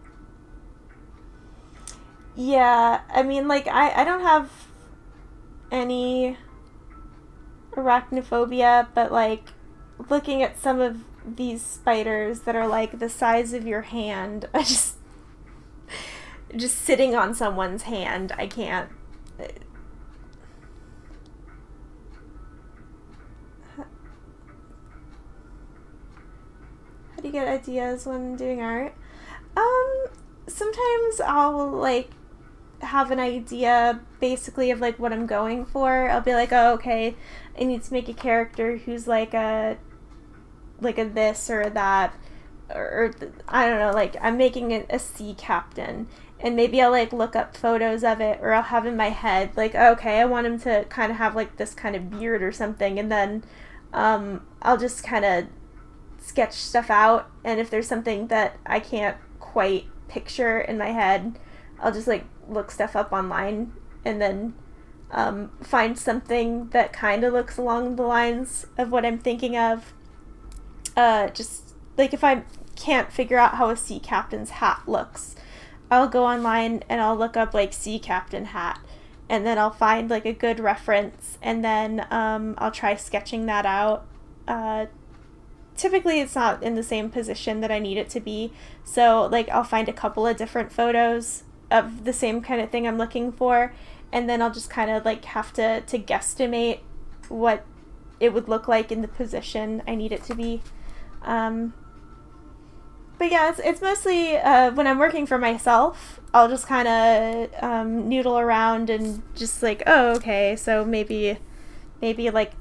Yeah, I mean, like, I don't have any arachnophobia, but, like, looking at some of these spiders that are, like, the size of your hand, I just sitting on someone's hand, I can't. How do you get ideas when doing art? Sometimes I'll, like, have an idea basically of, like, what I'm going for. I'll be like, oh, okay, I need to make a character who's like a this or that, or I don't know, like, I'm making a sea captain, and maybe I'll, like, look up photos of it, or I'll have in my head, like, okay, I want him to kind of have, like, this kind of beard or something, and then I'll just kind of sketch stuff out, and if there's something that I can't quite picture in my head, I'll just, like, look stuff up online, and then find something that kind of looks along the lines of what I'm thinking of. Just, like, if I can't figure out how a sea captain's hat looks, I'll go online and I'll look up, like, sea captain hat, and then I'll find, like, a good reference, and then I'll try sketching that out. Typically it's not in the same position that I need it to be, so, like, I'll find a couple of different photos of the same kind of thing I'm looking for, and then I'll just kind of, like, have to guesstimate what it would look like in the position I need it to be. But yeah, it's mostly when I'm working for myself, I'll just kind of noodle around and just, like, oh, okay, so maybe like,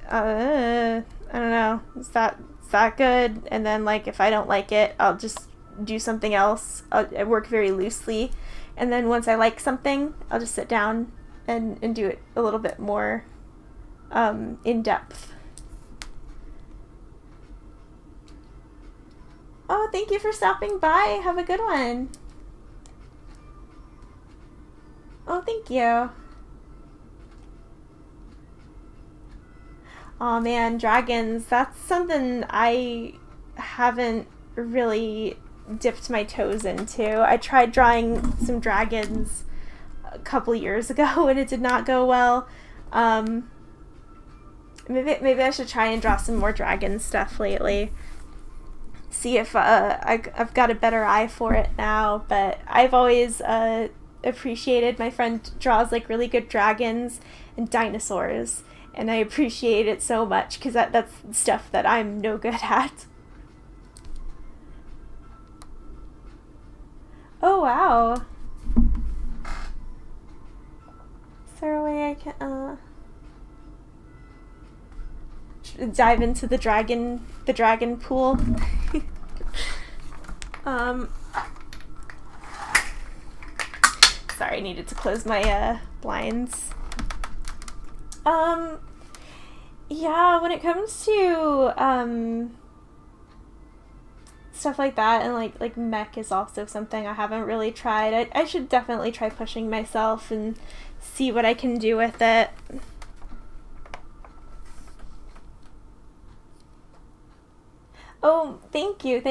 I don't know, is that good? And then, like, if I don't like it, I'll just do something else. I work very loosely, and then once I like something, I'll just sit down and do it a little bit more in depth. Oh, thank you for stopping by. Have a good one. Oh, thank you. Oh man, dragons. That's something I haven't really dipped my toes into. I tried drawing some dragons a couple years ago and it did not go well. Maybe I should try and draw some more dragon stuff lately. See if I've got a better eye for it now. But I've always appreciated, my friend draws like really good dragons and dinosaurs, and I appreciate it so much because that's stuff that I'm no good at. Oh wow. Is there a way I can dive into the dragon pool? Sorry, I needed to close my blinds. Yeah, when it comes to stuff like that, and like mech is also something I haven't really tried. I should definitely try pushing myself and see what I can do with it. Oh, thank you.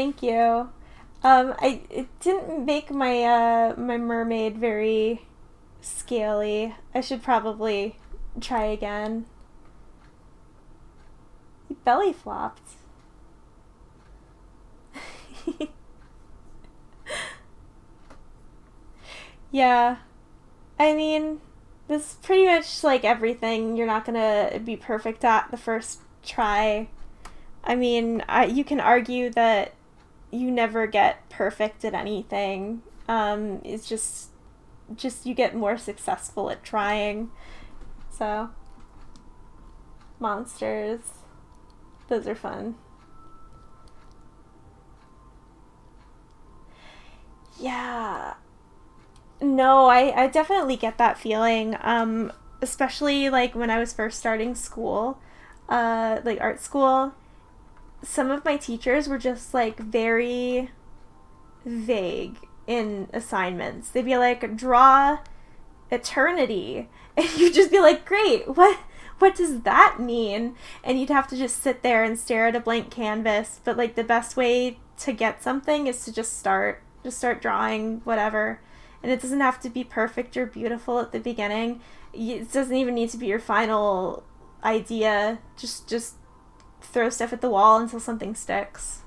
It didn't make my my mermaid very scaly. I should probably try again. He belly flopped. Yeah. I mean, this is pretty much like everything you're not gonna be perfect at the first try. I mean, you can argue that you never get perfect at anything. It's just you get more successful at trying. So, monsters, those are fun. Yeah. No, I definitely get that feeling. Especially like when I was first starting school, like art school. Some of my teachers were just like very vague in assignments. They'd be like, draw eternity. And you'd just be like, great, what does that mean? And you'd have to just sit there and stare at a blank canvas. But like the best way to get something is to just start drawing whatever. And it doesn't have to be perfect or beautiful at the beginning. It doesn't even need to be your final idea. Just throw stuff at the wall until something sticks.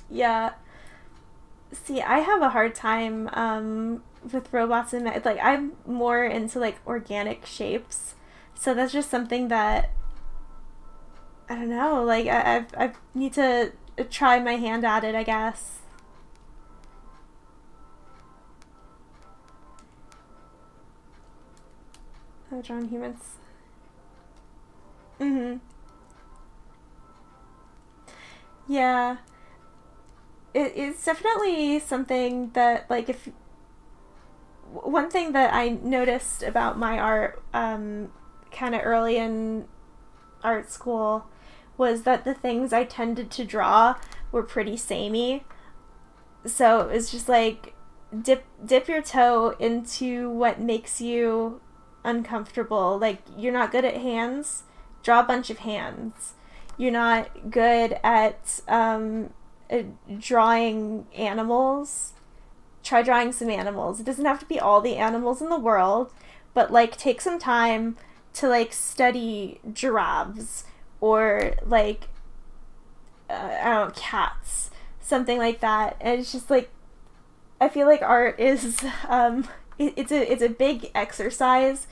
Yeah. See, I have a hard time with robots and like I'm more into like organic shapes. So that's just something that I don't know, like I need to try my hand at it, I guess. Oh, drawn humans. Mhm. Yeah. It's definitely something that like if one thing that I noticed about my art kind of early in art school was that the things I tended to draw were pretty samey. So it was just like dip your toe into what makes you uncomfortable. Like you're not good at hands, draw a bunch of hands. You're not good at drawing animals. Try drawing some animals. It doesn't have to be all the animals in the world, but like take some time to like study giraffes or like I don't know, cats, something like that. And it's just like I feel like art is it's a big exercise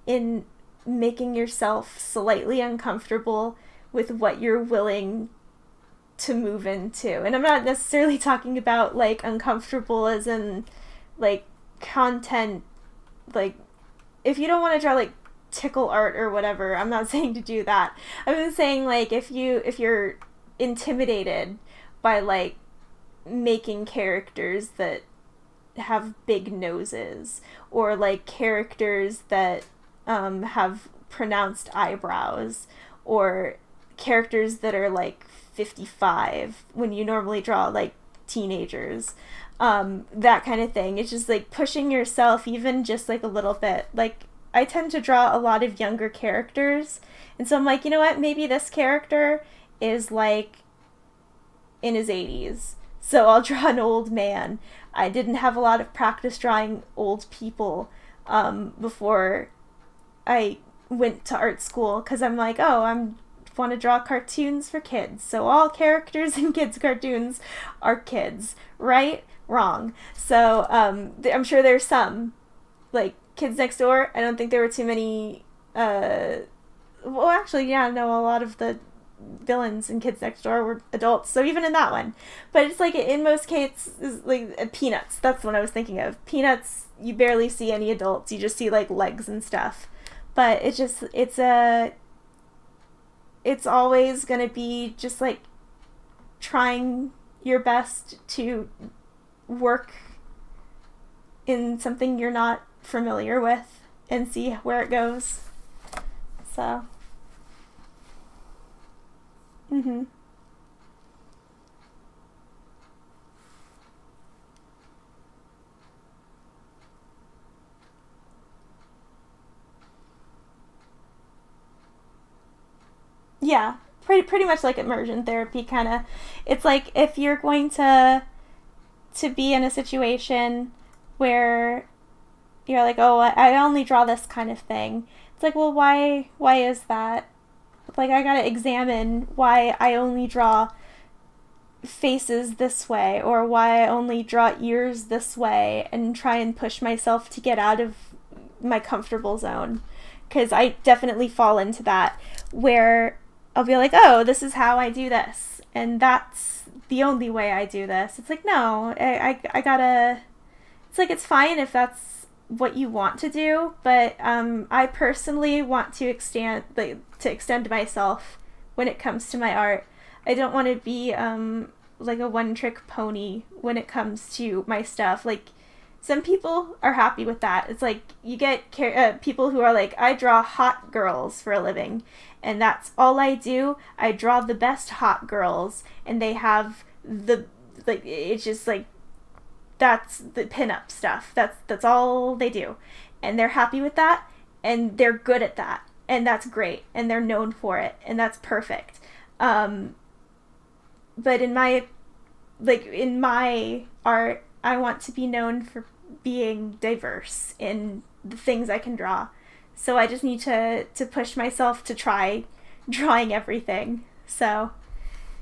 in making yourself slightly uncomfortable with what you're willing to move into. And I'm not necessarily talking about like uncomfortable as in like content, like if you don't want to draw like tickle art or whatever, I'm not saying to do that. I'm saying like if you're intimidated by like making characters that have big noses or like characters that have pronounced eyebrows or characters that are like 55 when you normally draw like teenagers, that kind of thing. It's just like pushing yourself even just like a little bit. Like I tend to draw a lot of younger characters, and so I'm like, you know what, maybe this character is like in his 80s, so I'll draw an old man. I didn't have a lot of practice drawing old people before I went to art school, because I'm like, oh, I want to draw cartoons for kids, so all characters in kids' cartoons are kids, right? Wrong. So I'm sure there's some, like Kids Next Door. I don't think there were too many. Well, actually, yeah, no, a lot of the villains in Kids Next Door were adults, so even in that one. But it's like in most cases, like Peanuts, that's what I was thinking of. Peanuts, you barely see any adults, you just see like legs and stuff. But it's always gonna be just like trying your best to work in something you're not familiar with and see where it goes. So yeah, pretty much like immersion therapy kind of. It's like if you're going to be in a situation where you're like, oh, I only draw this kind of thing. It's like, well, why is that? Like, I gotta examine why I only draw faces this way, or why I only draw ears this way, and try and push myself to get out of my comfortable zone. Because I definitely fall into that, where I'll be like, oh, this is how I do this, and that's the only way I do this. It's like, no, I gotta, it's like, it's fine if that's what you want to do, but I personally want to extend myself when it comes to my art. I don't want to be like a one-trick pony when it comes to my stuff. Like, some people are happy with that. It's like you get people who are like, I draw hot girls for a living, and that's all I do. I draw the best hot girls, and they have the, like, it's just like, that's the pinup stuff. That's all they do. And they're happy with that, and they're good at that, and that's great, and they're known for it, and that's perfect. But in my art, I want to be known for being diverse in the things I can draw. So I just need to push myself to try drawing everything. So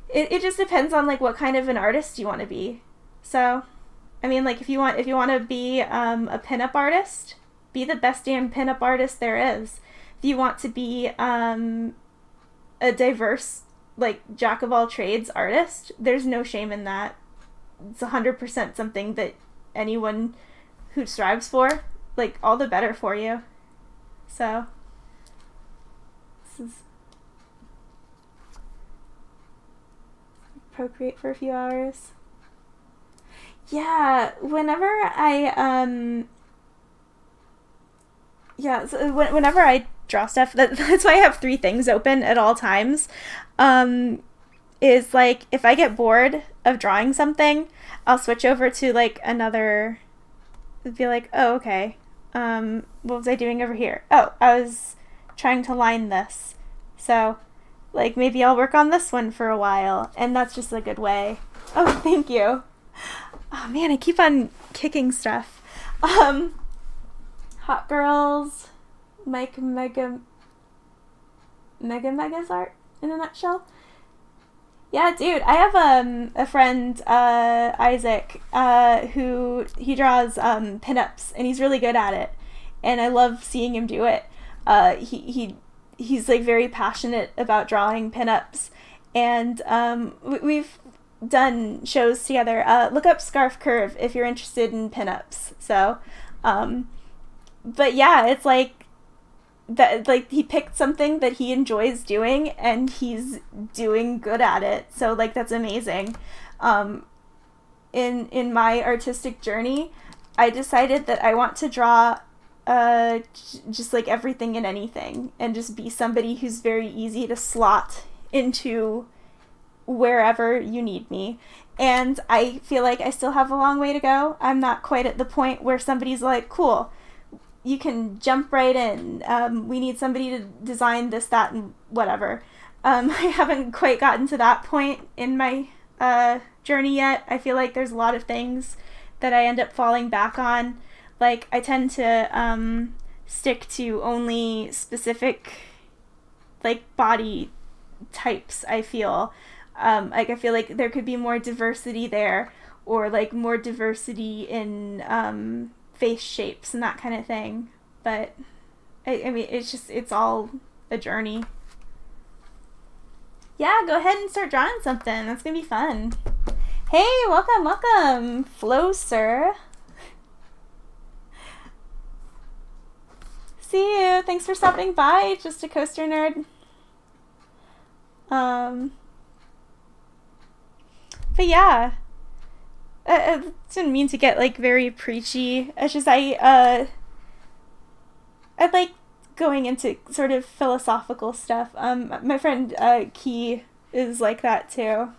it just depends on like what kind of an artist you want to be. So I mean, like, if you want to be a pinup artist, be the best damn pinup artist there is. If you want to be a diverse, like, jack of all trades artist, there's no shame in that. It's 100% something that anyone who strives for, like, all the better for you. So this is procreate for a few hours. Yeah, whenever I draw stuff, that's why I have 3 things open at all times, is like, if I get bored of drawing something, I'll switch over to like another, be like, oh, okay, what was I doing over here? Oh, I was trying to line this, so like maybe I'll work on this one for a while, and that's just a good way. Oh, thank you. Oh man, I keep on kicking stuff. Hot Girls, Mike Mega's art in a nutshell. Yeah, dude, I have a friend, Isaac, who he draws pinups, and he's really good at it, and I love seeing him do it. He's like very passionate about drawing pinups, and we've done shows together. Look up Scarf Curve if you're interested in pinups. So, but yeah, it's like that. Like, he picked something that he enjoys doing, and he's doing good at it. So like, that's amazing. In my artistic journey, I decided that I want to draw just like everything and anything, and just be somebody who's very easy to slot into wherever you need me. And I feel like I still have a long way to go. I'm not quite at the point where somebody's like, cool, you can jump right in. We need somebody to design this, that, and whatever. I haven't quite gotten to that point in my journey yet. I feel like there's a lot of things that I end up falling back on. Like, I tend to stick to only specific, like, body types, I feel. Like, I feel like there could be more diversity there, or, like, more diversity in face shapes and that kind of thing. But, I mean, it's all a journey. Yeah, go ahead and start drawing something. That's gonna be fun. Hey, welcome, Flo, sir. See you. Thanks for stopping by, Just a Coaster Nerd. But yeah, I didn't mean to get, like, very preachy. It's just I like going into sort of philosophical stuff. My friend Key is like that too.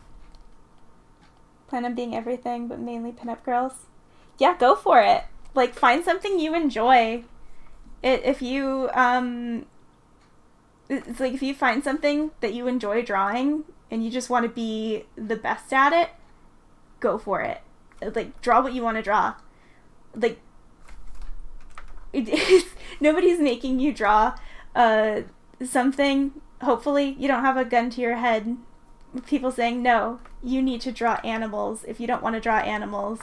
Plan on being everything, but mainly pinup girls. Yeah, go for it. Like, find something you enjoy. If you it's like, if you find something that you enjoy drawing and you just want to be the best at it, go for it. Like, draw what you want to draw. Like, nobody's making you draw something. Hopefully you don't have a gun to your head, people saying, no, you need to draw animals if you don't want to draw animals.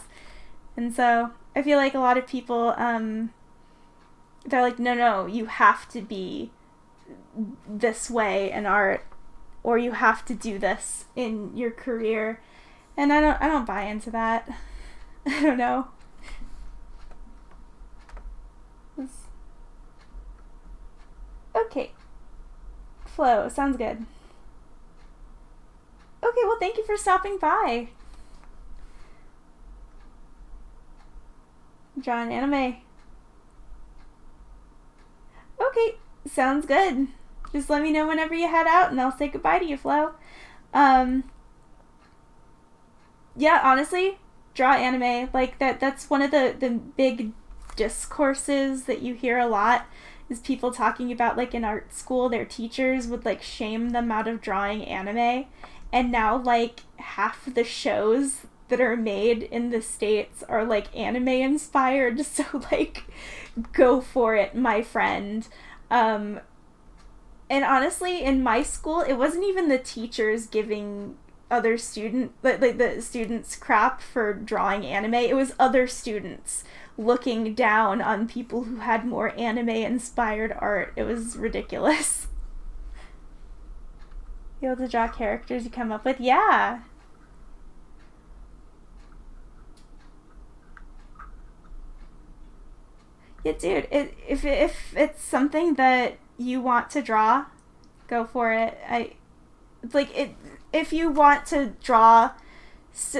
And so I feel like a lot of people, they're like, no, you have to be this way in art, or you have to do this in your career. And I don't buy into that. I don't know. Okay. Flo, sounds good. Okay, well, thank you for stopping by. Draw an anime. Okay, sounds good. Just let me know whenever you head out and I'll say goodbye to you, Flo. Yeah, honestly, draw anime. Like, that's one of the big discourses that you hear a lot, is people talking about, like, in art school, their teachers would, like, shame them out of drawing anime. And now, like, half the shows that are made in the States are, like, anime inspired. So, like, go for it, my friend. And honestly, in my school, it wasn't even the teachers giving other the students crap for drawing anime. It was other students looking down on people who had more anime inspired art. It was ridiculous. You able to draw characters you come up with? Yeah. Yeah, dude, if it's something that you want to draw, go for it. If you want to draw,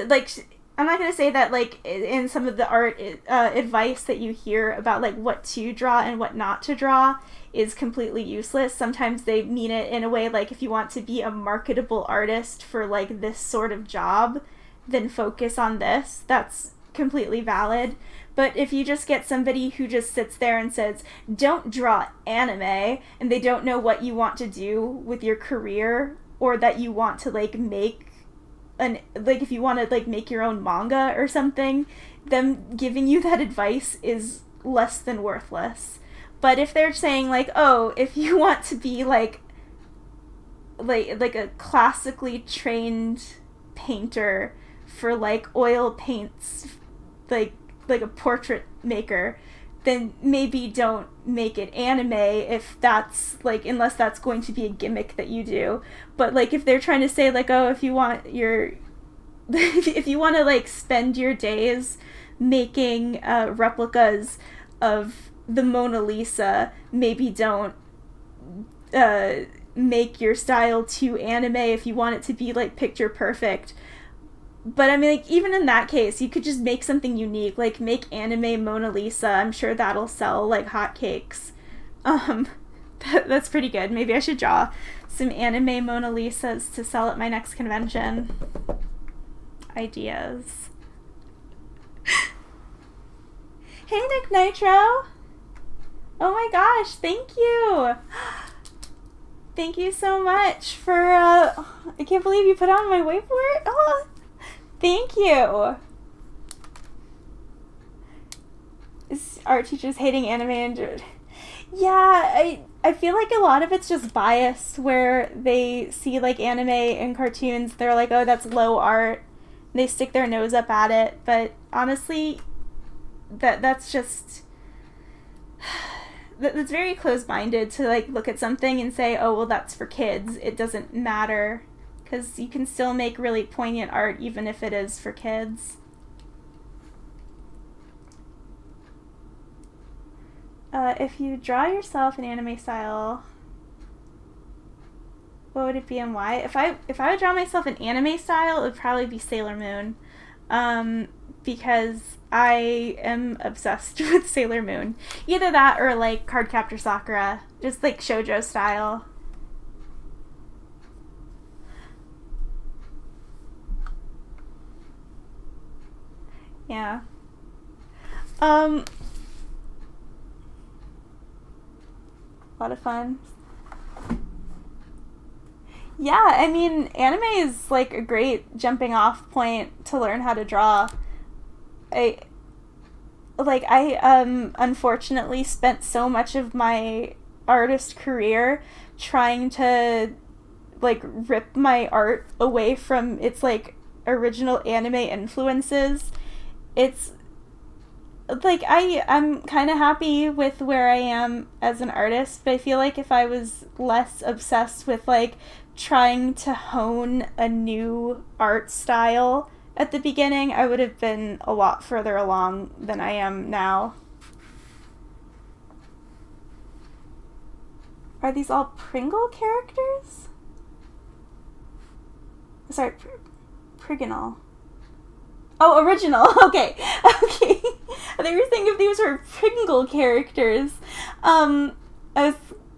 like, I'm not going to say that, like, in some of the art advice that you hear about, like, what to draw and what not to draw is completely useless. Sometimes they mean it in a way, like, if you want to be a marketable artist for, like, this sort of job, then focus on this. That's completely valid. But if you just get somebody who just sits there and says, don't draw anime, and they don't know what you want to do with your career, or that you want to, like, make if you want to, like, make your own manga or something, them giving you that advice is less than worthless. But if they're saying, like, oh, if you want to be, like a classically trained painter for, like, oil paints, like a portrait maker, then maybe don't make it anime if that's, like, unless that's going to be a gimmick that you do. But, like, if they're trying to say, like, oh, if you want if you want to, like, spend your days making replicas of the Mona Lisa, maybe don't make your style too anime if you want it to be, like, picture perfect. But, I mean, like, even in that case, you could just make something unique. Like, make anime Mona Lisa. I'm sure that'll sell like hotcakes. That's pretty good. Maybe I should draw some anime Mona Lisas to sell at my next convention. Ideas. Hey, Nick Nitro! Oh my gosh, thank you! Thank you so much for, I can't believe you put on my whiteboard. Oh, thank you! Is art teachers hating anime and... Yeah, I feel like a lot of it's just bias where they see like anime and cartoons, they're like, oh, that's low art. And they stick their nose up at it, but honestly, that's just... That's very close-minded to like look at something and say, oh, well, that's for kids. It doesn't matter, because you can still make really poignant art even if it is for kids. If you draw yourself in anime style, what would it be and why? If I would draw myself in anime style, it would probably be Sailor Moon, because I am obsessed with Sailor Moon. Either that or like Cardcaptor Sakura, just like shoujo style. Yeah. A lot of fun. Yeah, I mean, anime is like a great jumping off point to learn how to draw. I unfortunately spent so much of my artist career trying to like rip my art away from its like original anime influences. It's like I'm kind of happy with where I am as an artist, but I feel like if I was less obsessed with like trying to hone a new art style at the beginning, I would have been a lot further along than I am now. Are these all Pringle characters? Sorry, Prigonal. Oh, original. Okay. Okay. I think you were thinking if these were Pringle characters. I was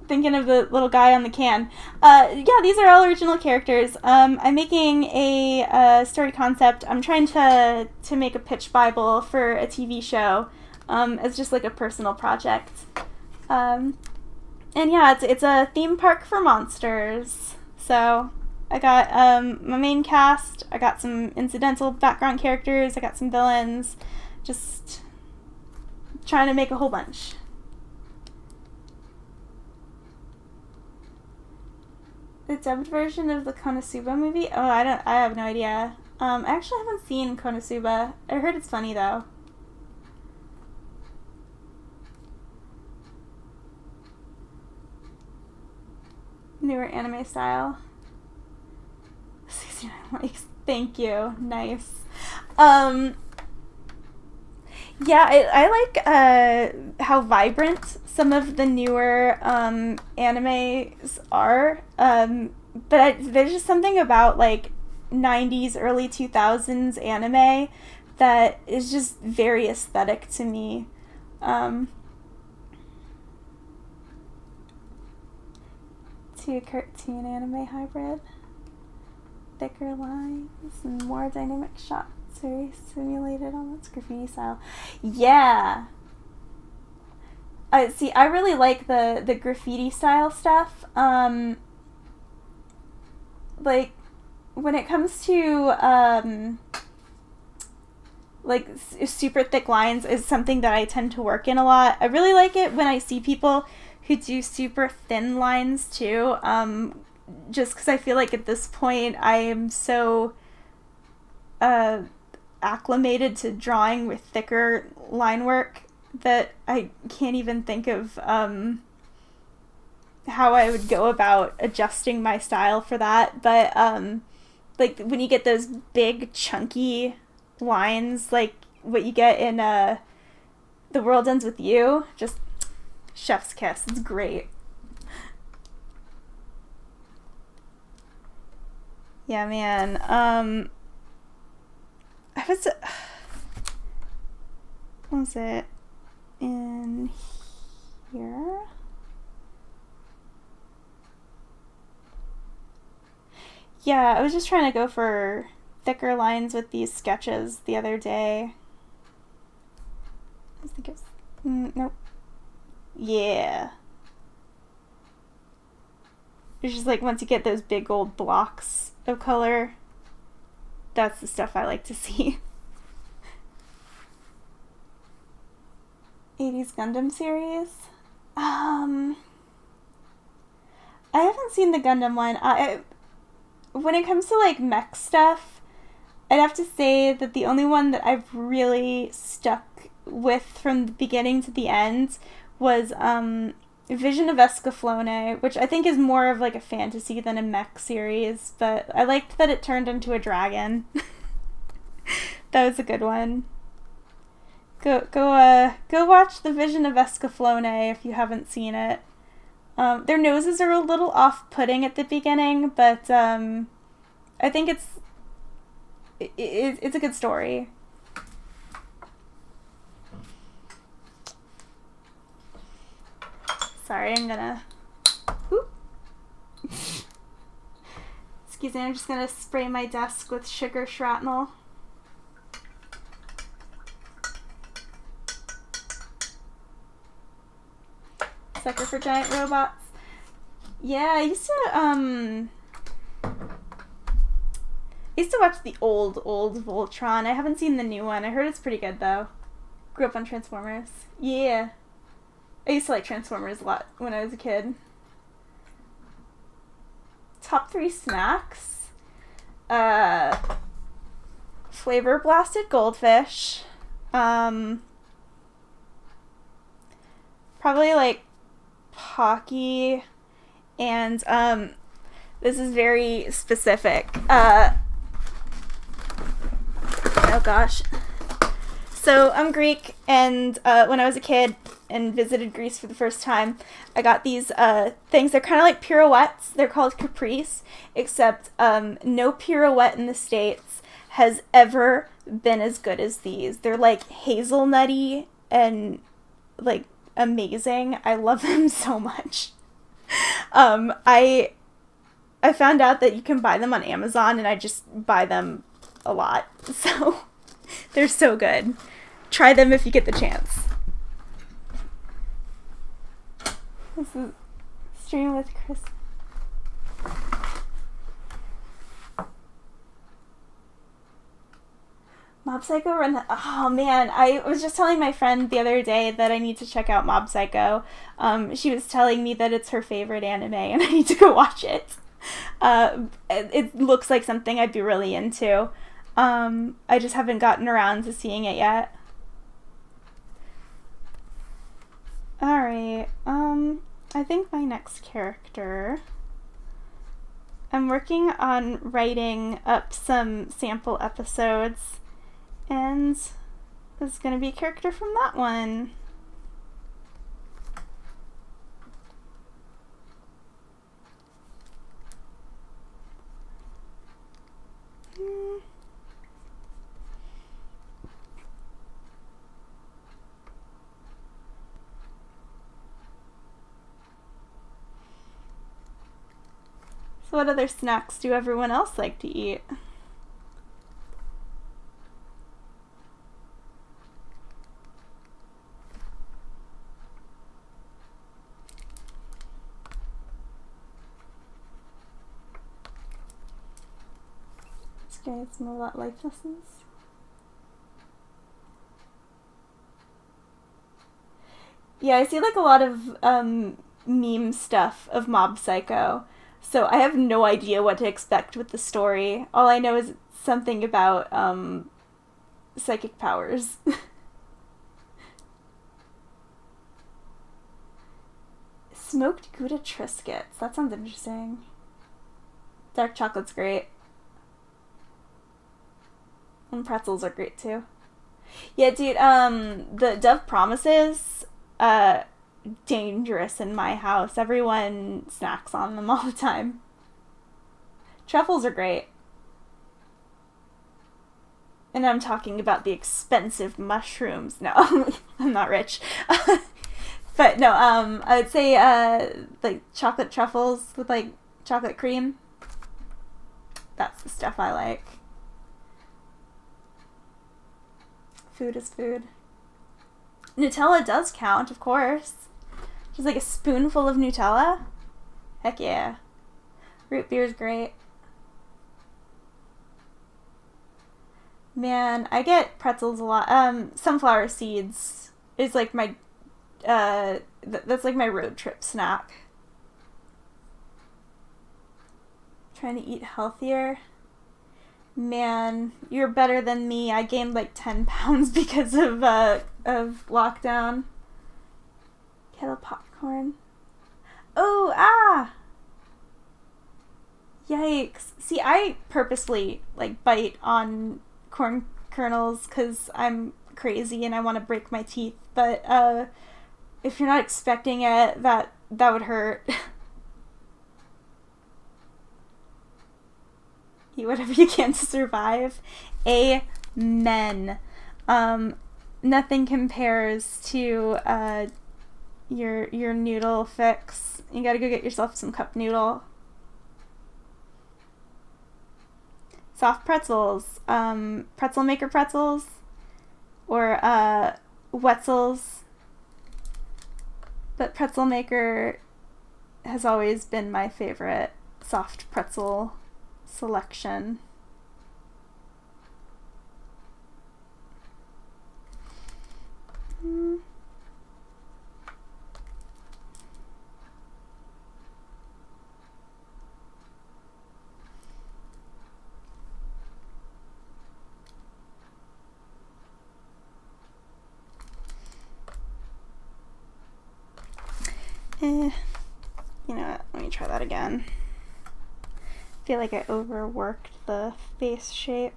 thinking of the little guy on the can. Yeah, these are all original characters. I'm making a story concept. I'm trying to make a pitch Bible for a TV show. It's just like a personal project. And yeah, it's a theme park for monsters. So I got my main cast, I got some incidental background characters, I got some villains, just trying to make a whole bunch. The dubbed version of the Konosuba movie? Oh, I have no idea. I actually haven't seen Konosuba. I heard it's funny though. Newer anime style. 69 likes. Thank you. Nice. Yeah, I like how vibrant some of the newer animes are. But there's just something about like 90s, early 2000s anime that is just very aesthetic to me. To a cartoon anime hybrid. Thicker lines and more dynamic shots, very simulated on its graffiti style. Yeah. See, I really like the graffiti style stuff. Like, when it comes to, like, super thick lines is something that I tend to work in a lot. I really like it when I see people who do super thin lines, too. Just because I feel like at this point I am so acclimated to drawing with thicker line work that I can't even think of how I would go about adjusting my style for that. But like when you get those big chunky lines like what you get in The World Ends With You, just chef's kiss. It's great. Yeah, man. I was... What was it? In here? Yeah, I was just trying to go for thicker lines with these sketches the other day. I think it's... nope. Yeah. It's just like once you get those big old blocks of color, that's the stuff I like to see. 80s Gundam series? I haven't seen the Gundam one. When it comes to like mech stuff, I'd have to say that the only one that I've really stuck with from the beginning to the end was Vision of Escaflowne, which I think is more of like a fantasy than a mech series, but I liked that it turned into a dragon. That was a good one. Go watch the Vision of Escaflowne if you haven't seen it. Their noses are a little off-putting at the beginning, but I think it's a good story. Sorry, I'm gonna... Oop. Excuse me, I'm just gonna spray my desk with sugar shrapnel. Sucker for giant robots. Yeah, I used to watch the old Voltron. I haven't seen the new one. I heard it's pretty good though. Grew up on Transformers. Yeah. I used to like Transformers a lot when I was a kid. Top 3 snacks. Flavor blasted goldfish. Probably like Pocky, and this is very specific. Oh gosh. So I'm Greek, and when I was a kid and visited Greece for the first time, I got these things. They're kind of like pirouettes. They're called caprice, except no pirouette in the States has ever been as good as these. They're like hazelnutty and like amazing. I love them so much. I found out that you can buy them on Amazon, and I just buy them a lot. So they're so good. Try them if you get the chance. This is Stream with Chris. Mob Psycho run. Oh man, I was just telling my friend the other day that I need to check out Mob Psycho. She was telling me that it's her favorite anime, and I need to go watch it. It looks like something I'd be really into. I just haven't gotten around to seeing it yet. Alright, I think my next character... I'm working on writing up some sample episodes, and this is going to be a character from that one. So what other snacks do everyone else like to eat? Let's get some more life lessons. Yeah, I see like a lot of meme stuff of Mob Psycho. So I have no idea what to expect with the story. All I know is something about psychic powers. Smoked Gouda Triscuits. That sounds interesting. Dark chocolate's great. And pretzels are great too. Yeah, dude, the Dove Promises, dangerous in my house. Everyone snacks on them all the time. Truffles are great. And I'm talking about the expensive mushrooms. No, I'm not rich. But no, I would say like chocolate truffles with like chocolate cream. That's the stuff I like. Food is food. Nutella does count, of course. Just like a spoonful of Nutella. Heck yeah. Root beer's great. Man, I get pretzels a lot. Sunflower seeds is like my, that's like my road trip snack. Trying to eat healthier. Man, you're better than me. I gained like 10 pounds because of lockdown. Kettle popcorn. Oh, ah! Yikes. See, I purposely like bite on corn kernels because I'm crazy and I want to break my teeth, but if you're not expecting it, that would hurt. Eat whatever you can to survive. Amen. Nothing compares to your noodle fix. You gotta go get yourself some cup noodle. Soft pretzels, pretzel maker pretzels, or Wetzel's. But pretzel maker has always been my favorite soft pretzel selection. You know what? Let me try that again. I feel like I overworked the face shape.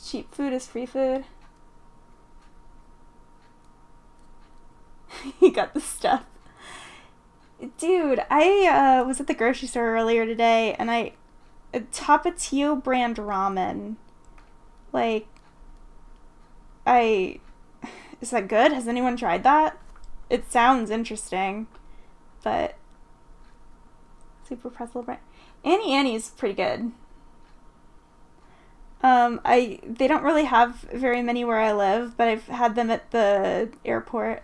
Cheap food is free food. You got the stuff. Dude, I was at the grocery store earlier today, and a Tapatio brand ramen. Like, is that good? Has anyone tried that? It sounds interesting, but super pretzel brand. Annie's pretty good. They don't really have very many where I live, but I've had them at the airport.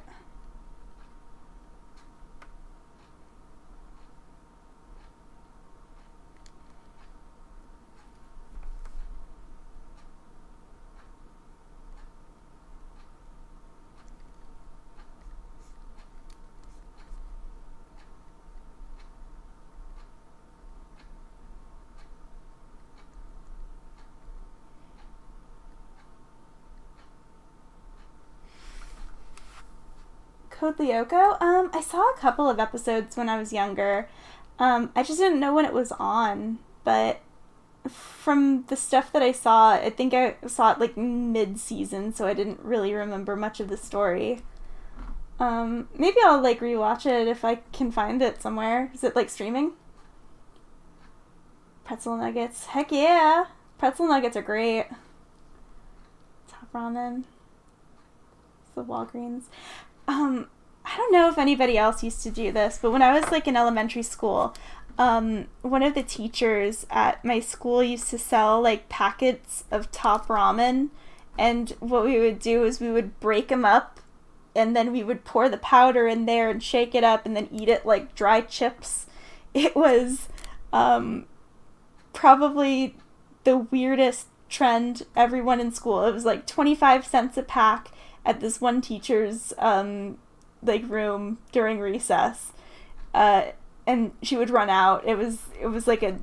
Code Lyoko? I saw a couple of episodes when I was younger. I just didn't know when it was on, but from the stuff that I saw, I think I saw it like mid-season, so I didn't really remember much of the story. Maybe I'll like rewatch it if I can find it somewhere. Is it like streaming? Pretzel nuggets. Heck yeah! Pretzel nuggets are great. Top ramen. It's the Walgreens. I don't know if anybody else used to do this, but when I was like in elementary school, one of the teachers at my school used to sell like packets of Top ramen, and what we would do is we would break them up, and then we would pour the powder in there and shake it up and then eat it like dry chips. It was probably the weirdest trend. Everyone in school, it was like 25 cents a pack at this one teacher's like room during recess, and she would run out. It was like a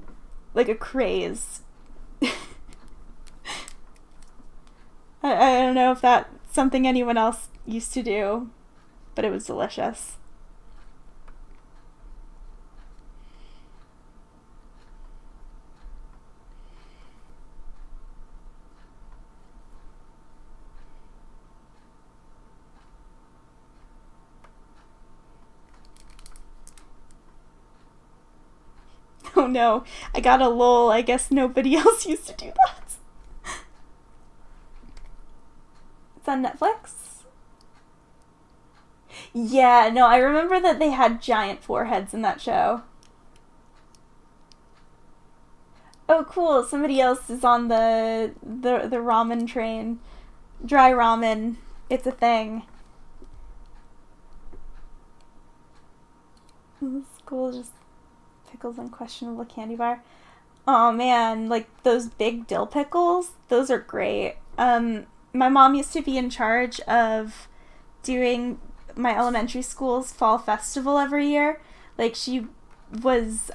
craze. I don't know if that's something anyone else used to do, but it was delicious. Oh no, I got a lol. I guess nobody else used to do that. It's on Netflix? Yeah, no, I remember that they had giant foreheads in that show. Oh, cool. Somebody else is on the ramen train. Dry ramen. It's a thing. School just pickles and questionable candy bar. Oh man, like those big dill pickles, those are great. My mom used to be in charge of doing my elementary school's fall festival every year. Like she was,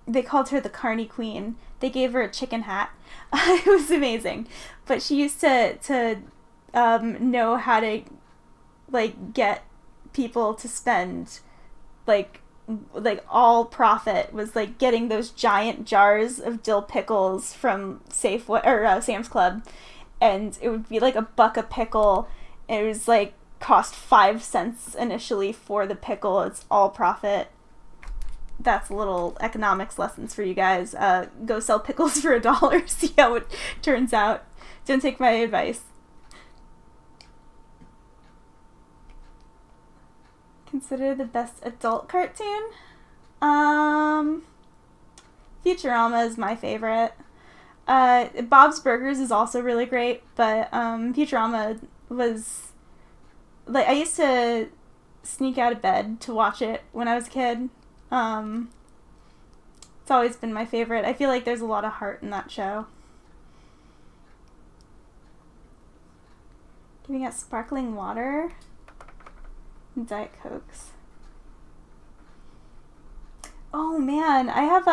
they called her the Carney Queen. They gave her a chicken hat. It was amazing. But she used to know how to like get people to spend like all profit was like getting those giant jars of dill pickles from Safeway or Sam's Club, and it would be like $1 a pickle. It was like cost 5 cents initially for the pickle. It's all profit. That's a little economics lessons for you guys. Go sell pickles for $1. See how it turns out. Don't take my advice. Consider the best adult cartoon? Futurama is my favorite. Bob's Burgers is also really great, but Futurama was like, I used to sneak out of bed to watch it when I was a kid. It's always been my favorite. I feel like there's a lot of heart in that show. Giving out sparkling water. Diet Cokes. Oh man, I have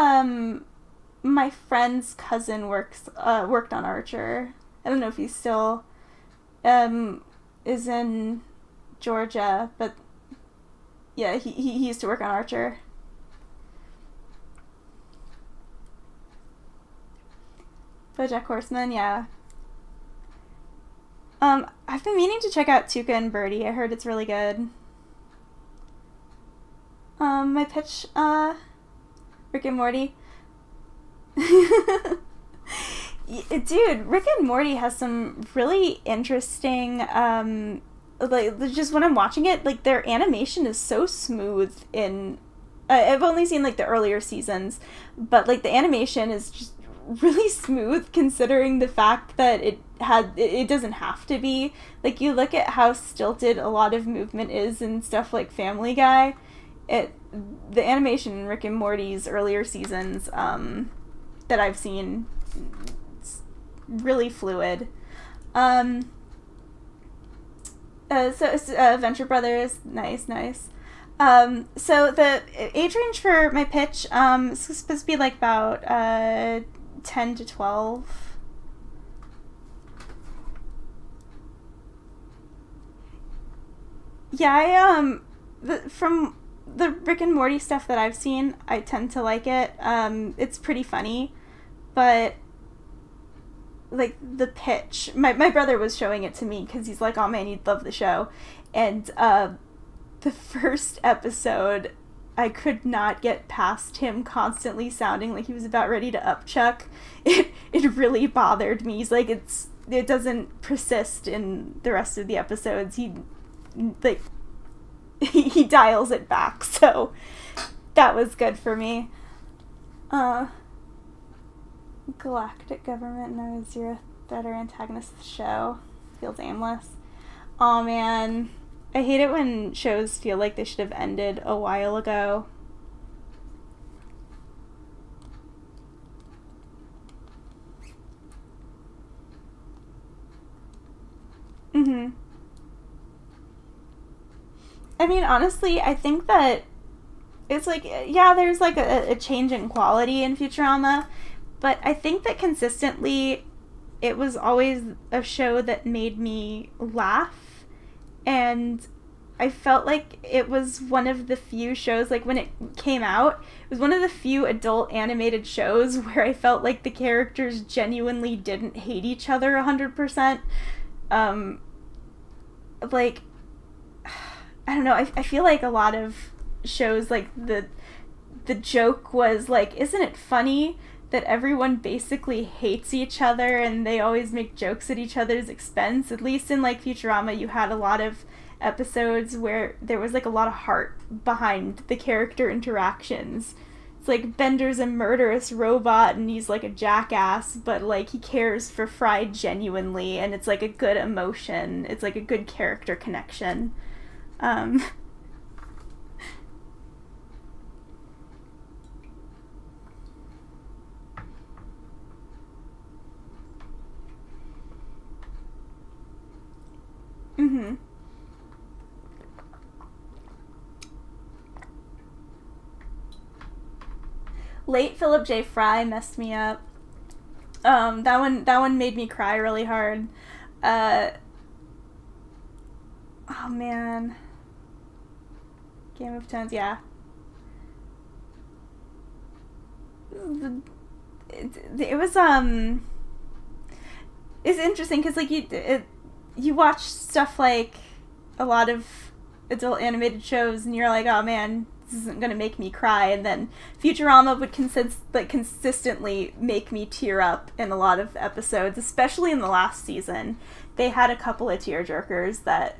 my friend's cousin worked on Archer. I don't know if he still is in Georgia, but yeah, he used to work on Archer. BoJack Horseman, yeah. I've been meaning to check out Tuca and Birdie. I heard it's really good. My pitch, Rick and Morty. Dude, Rick and Morty has some really interesting, like, just when I'm watching it, like, their animation is so smooth in, I've only seen, like, the earlier seasons, but, like, the animation is just really smooth considering the fact that it doesn't have to be. Like, you look at how stilted a lot of movement is in stuff like Family Guy. The animation in Rick and Morty's earlier seasons that I've seen, it's really fluid. Venture Brothers, nice. So the age range for my pitch is supposed to be like about 10 to 12. Yeah, from the Rick and Morty stuff that I've seen, I tend to like it. It's pretty funny, but like the pitch, my brother was showing it to me because he's like, oh man, you'd love the show. And the first episode, I could not get past him constantly sounding like he was about ready to upchuck. It really bothered me. He's like, it doesn't persist in the rest of the episodes. He dials it back, so that was good for me. Galactic government knows you're a threat or antagonist of the show. Feels aimless. Aw, man. I hate it when shows feel like they should have ended a while ago. Mm-hmm. I mean, honestly, I think that it's like, yeah, there's like a change in quality in Futurama, but I think that consistently it was always a show that made me laugh, and I felt like it was one of the few shows, like when it came out, it was one of the few adult animated shows where I felt like the characters genuinely didn't hate each other 100%. Like, I don't know, I feel like a lot of shows, like, the joke was, like, isn't it funny that everyone basically hates each other and they always make jokes at each other's expense. At least in like Futurama, you had a lot of episodes where there was like a lot of heart behind the character interactions. It's like Bender's a murderous robot and he's like a jackass, but like he cares for Fry genuinely, and it's like a good emotion. It's like a good character connection. Mm-hmm. Late Philip J. Fry messed me up. That one made me cry really hard. Oh man. Game of Thrones, yeah. It was it's interesting because like you watch stuff like a lot of adult animated shows and you're like, oh man, this isn't gonna make me cry, and then Futurama would consistently make me tear up in a lot of episodes, especially in the last season. They had a couple of tearjerkers that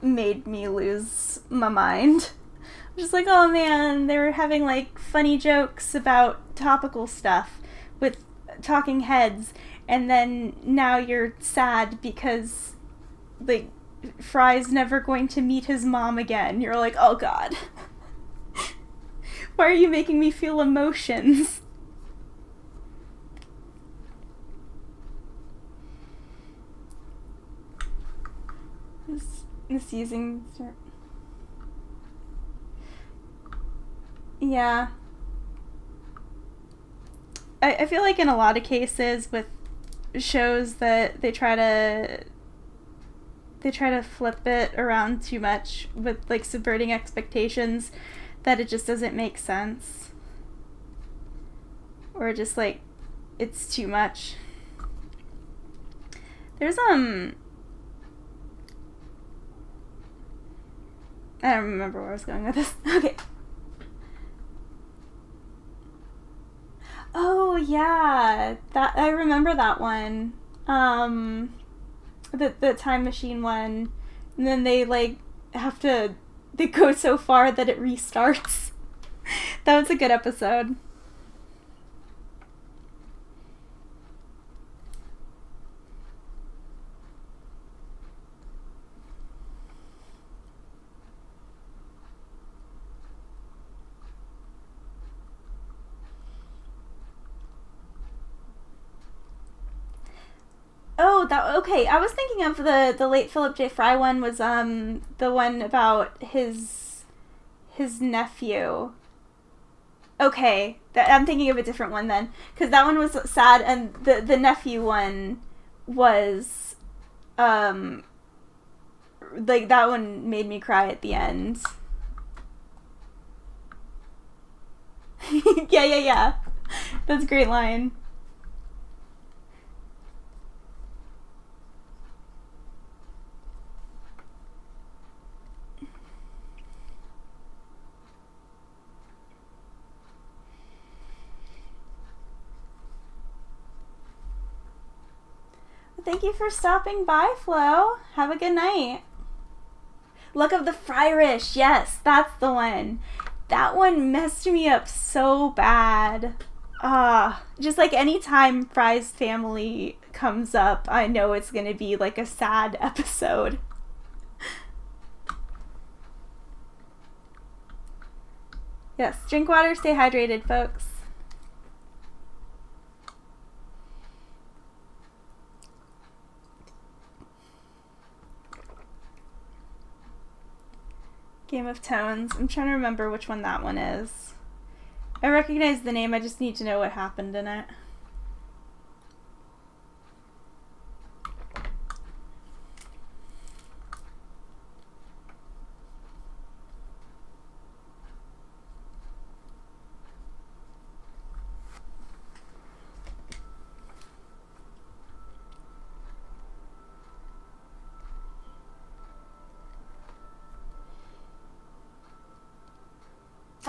made me lose my mind. Just like, oh man, they were having like funny jokes about topical stuff with talking heads, and then now you're sad because like Fry's never going to meet his mom again. You're like, oh god. Why are you making me feel emotions? Misusing. Yeah. I feel like in a lot of cases with shows that they try to flip it around too much with like subverting expectations, that it just doesn't make sense, or just like it's too much. There's I don't remember where I was going with this. Okay. Oh yeah, that I remember that one. The time machine one, and then they like they go so far that it restarts. That was a good episode. Oh, okay. I was thinking of the late Philip J. Fry one was the one about his nephew. Okay, I'm thinking of a different one then, because that one was sad, and the nephew one was like that one made me cry at the end. Yeah. That's a great line. Thank you for stopping by, Flo. Have a good night. Luck of the Fryrish. Yes, that's the one. That one messed me up so bad. Just like anytime Fry's family comes up, I know it's gonna be like a sad episode. Yes, drink water, stay hydrated, folks. Game of Tones. I'm trying to remember which one that one is. I recognize the name, I just need to know what happened in it.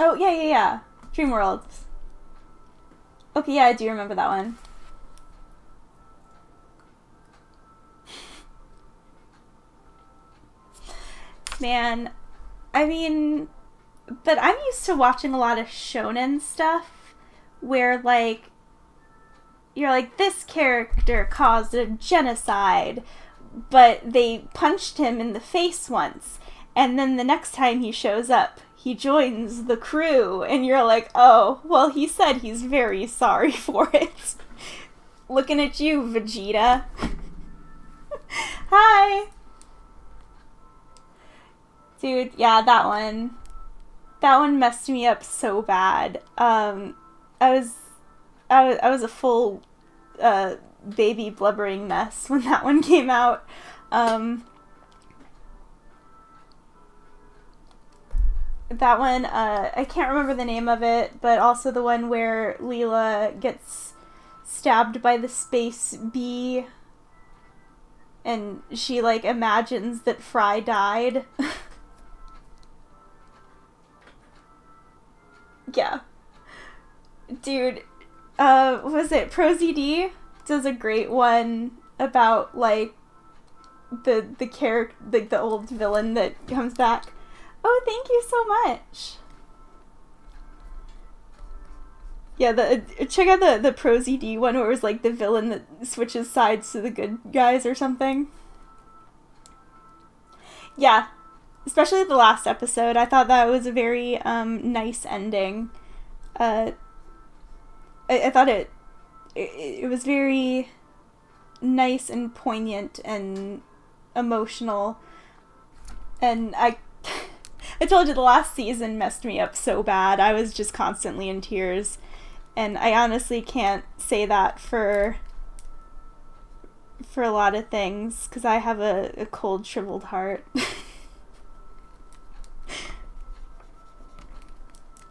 Oh, yeah. Dream World. Okay, yeah, I do remember that one. Man, I mean, but I'm used to watching a lot of shonen stuff where, like, you're like, this character caused a genocide, but they punched him in the face once, and then the next time he shows up, he joins the crew, and you're like, oh, well, he said he's very sorry for it. Looking at you, Vegeta. Hi! Dude, yeah, that one. That one messed me up so bad. I was, I was a full, baby blubbering mess when that one came out. That one, I can't remember the name of it, but also the one where Leela gets stabbed by the space bee and she, like, imagines that Fry died. Yeah. Dude, was it ProZD? Does a great one about, like, the character, like, the old villain that comes back. Oh, thank you so much. Yeah, check out the ProZD one where it was like the villain that switches sides to the good guys or something. Yeah, especially the last episode. I thought that was a very nice ending. I thought it was very nice and poignant and emotional. And I told you the last season messed me up so bad. I was just constantly in tears. And I honestly can't say that for a lot of things because I have a cold, shriveled heart.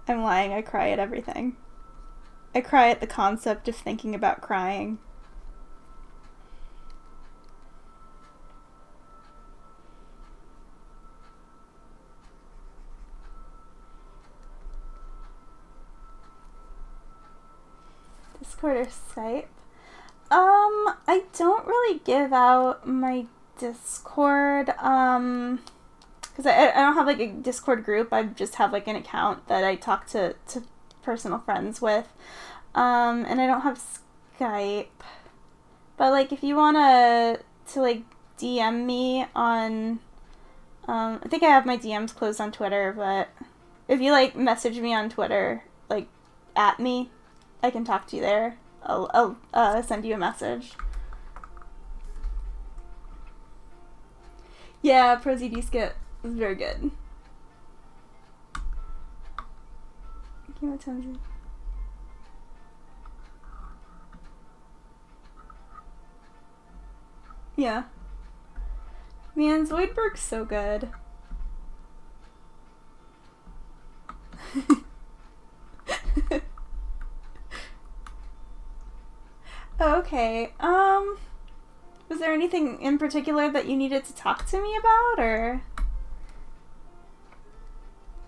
I'm lying. I cry at everything. I cry at the concept of thinking about crying. Discord or Skype? I don't really give out my Discord, because I don't have, like, a Discord group. I just have, like, an account that I talk to personal friends with. And I don't have Skype. But, like, if you wanna like, DM me on, I think I have my DMs closed on Twitter, but if you, like, message me on Twitter, like, at me, I can talk to you there. I'll send you a message. Yeah, ProZD skit was very good. Yeah. Man, Zoidberg's so good. Okay, was there anything in particular that you needed to talk to me about, or?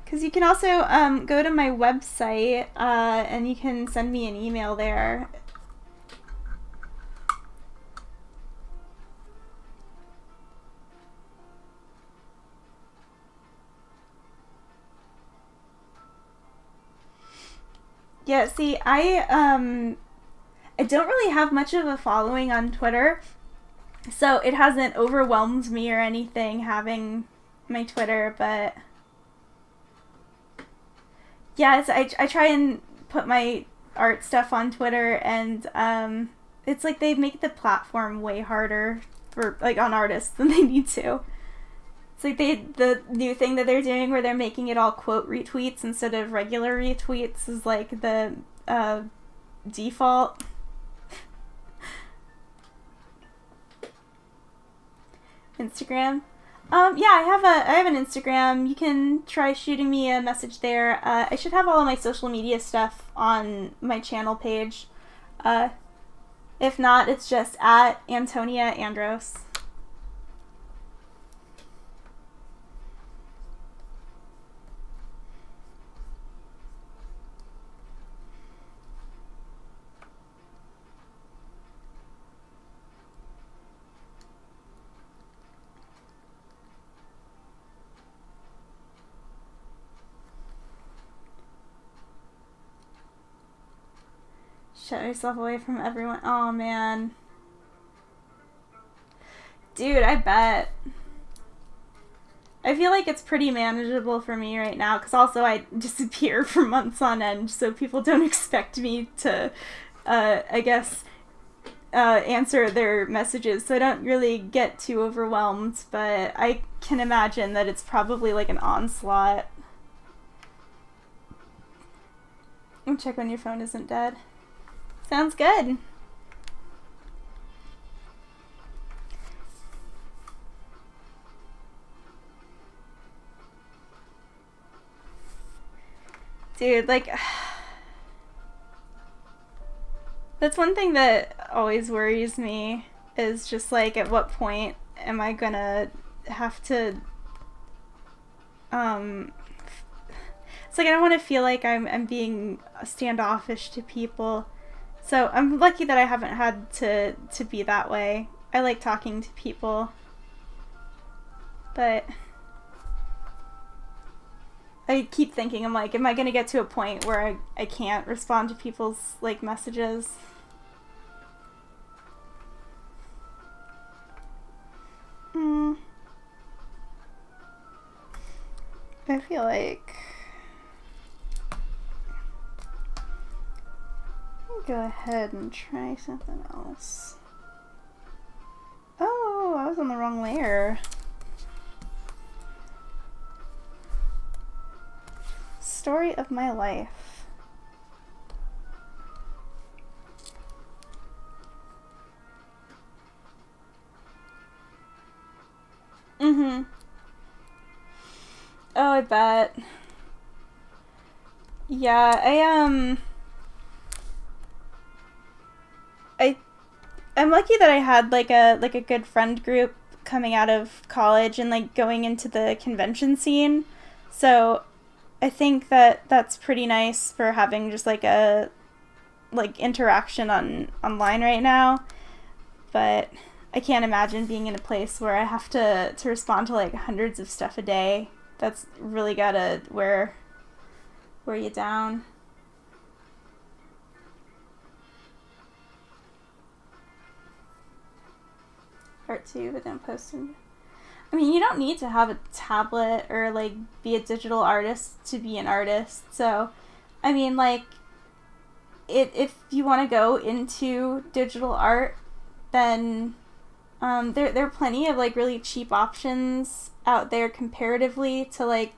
Because you can also, go to my website, and you can send me an email there. Yeah, see, I don't really have much of a following on Twitter, so it hasn't overwhelmed me or anything having my Twitter, but yeah, I try and put my art stuff on Twitter, and it's like they make the platform way harder for, like, on artists than they need to. It's like the new thing that they're doing where they're making it all quote retweets instead of regular retweets is, like, the default. Instagram. Yeah, I have an Instagram. You can try shooting me a message there. I should have all of my social media stuff on my channel page. If not, it's just at Antonia Andros. shut myself away from everyone. Oh, man. Dude, I bet. I feel like it's pretty manageable for me right now, because also I disappear for months on end, so people don't expect me to, I guess, answer their messages, so I don't really get too overwhelmed, but I can imagine that it's probably like an onslaught. And check when your phone isn't dead. Sounds good. Dude, like, that's one thing that always worries me, is just like, at what point am I gonna have to, it's like I don't want to feel like I'm being standoffish to people. So I'm lucky that I haven't had to be that way. I like talking to people, but I keep thinking, I'm like, am I gonna get to a point where I can't respond to people's, like, messages? I feel like I'll go ahead and try something else. Oh, I was on the wrong layer. Story of my life. Mm-hmm. Oh, I bet. Yeah, I'm lucky that I had like a good friend group coming out of college and like going into the convention scene. So I think that that's pretty nice for having just like a interaction online right now. But I can't imagine being in a place where I have to respond to like hundreds of stuff a day. That's really gotta wear you down. Part 2, but don't post them. I mean, you don't need to have a tablet or like be a digital artist to be an artist. So, I mean, like, if you want to go into digital art, then there are plenty of like really cheap options out there comparatively to like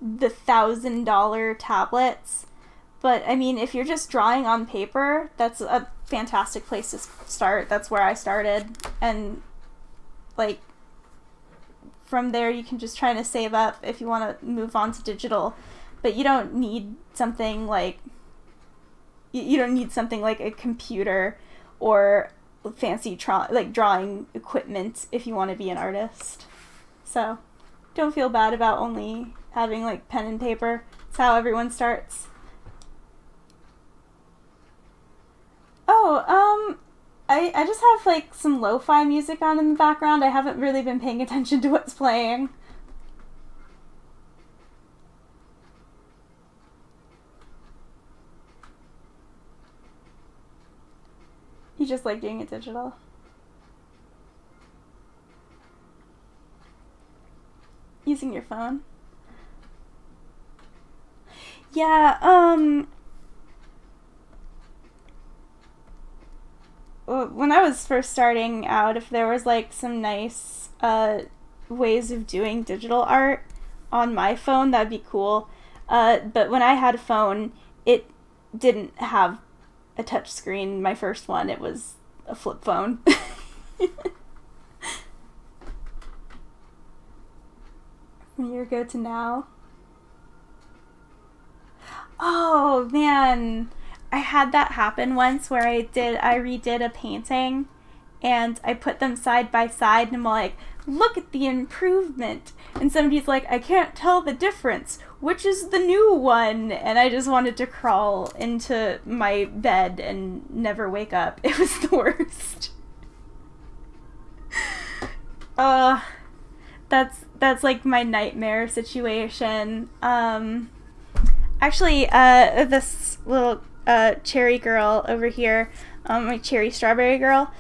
the $1,000 tablets. But I mean, if you're just drawing on paper, that's a fantastic place to start. That's where I started, and like from there you can just try to save up if you want to move on to digital. But you don't need something like a computer or fancy drawing equipment if you want to be an artist. So don't feel bad about only having like pen and paper. It's how everyone starts. Oh, I just have like some lo-fi music on in the background. I haven't really been paying attention to what's playing. You just like doing it digital? Using your phone? Yeah, when I was first starting out, if there was like some nice ways of doing digital art on my phone, that'd be cool. But when I had a phone, it didn't have a touch screen. My first one, it was a flip phone. From a year ago to now. Oh man, I had that happen once where I redid a painting and I put them side by side and I'm like, look at the improvement. And somebody's like, I can't tell the difference. Which is the new one? And I just wanted to crawl into my bed and never wake up. It was the worst. That's like my nightmare situation. Actually, this little cherry girl over here, my cherry strawberry girl,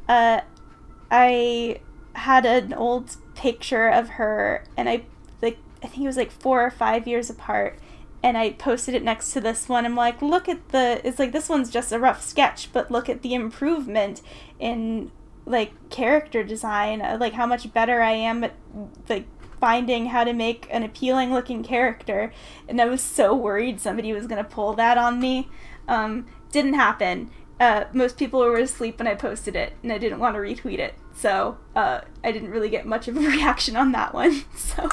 I had an old picture of her, and I think it was like 4 or 5 years apart, and I posted it next to this one. I'm like, look at it's like, this one's just a rough sketch, but look at the improvement in, like, character design, like, how much better I am at, like, finding how to make an appealing looking character. And I was so worried somebody was gonna pull that on me. Didn't happen. Most people were asleep when I posted it, and I didn't want to retweet it, so I didn't really get much of a reaction on that one. So,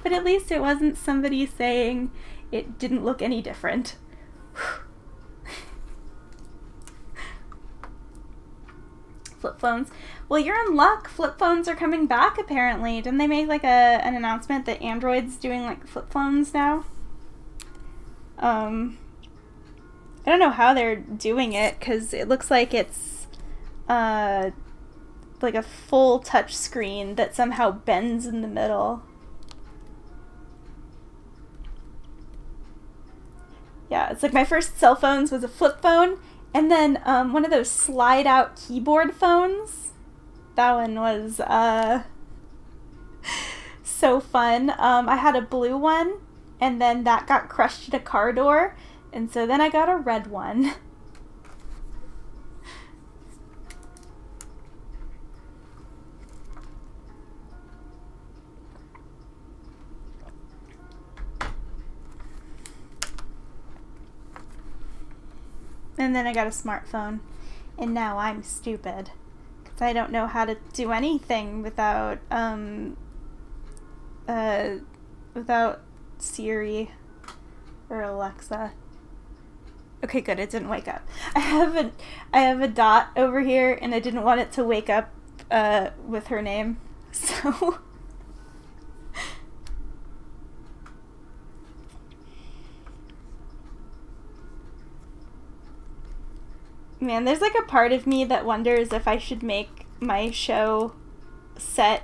but at least it wasn't somebody saying it didn't look any different. Flip phones. Well, you're in luck. Flip phones are coming back, apparently. Didn't they make like an announcement that Android's doing like flip phones now? I don't know how they're doing it, because it looks like it's like a full touch screen that somehow bends in the middle. Yeah, it's like my first cell phones was a flip phone, and then one of those slide out keyboard phones. That one was so fun. I had a blue one, and then that got crushed in a car door, and so then I got a red one. And then I got a smartphone, and now I'm stupid, because I don't know how to do anything without Siri or Alexa. Okay, good, it didn't wake up. I have a dot over here, and I didn't want it to wake up with her name, so... Man, there's like a part of me that wonders if I should make my show set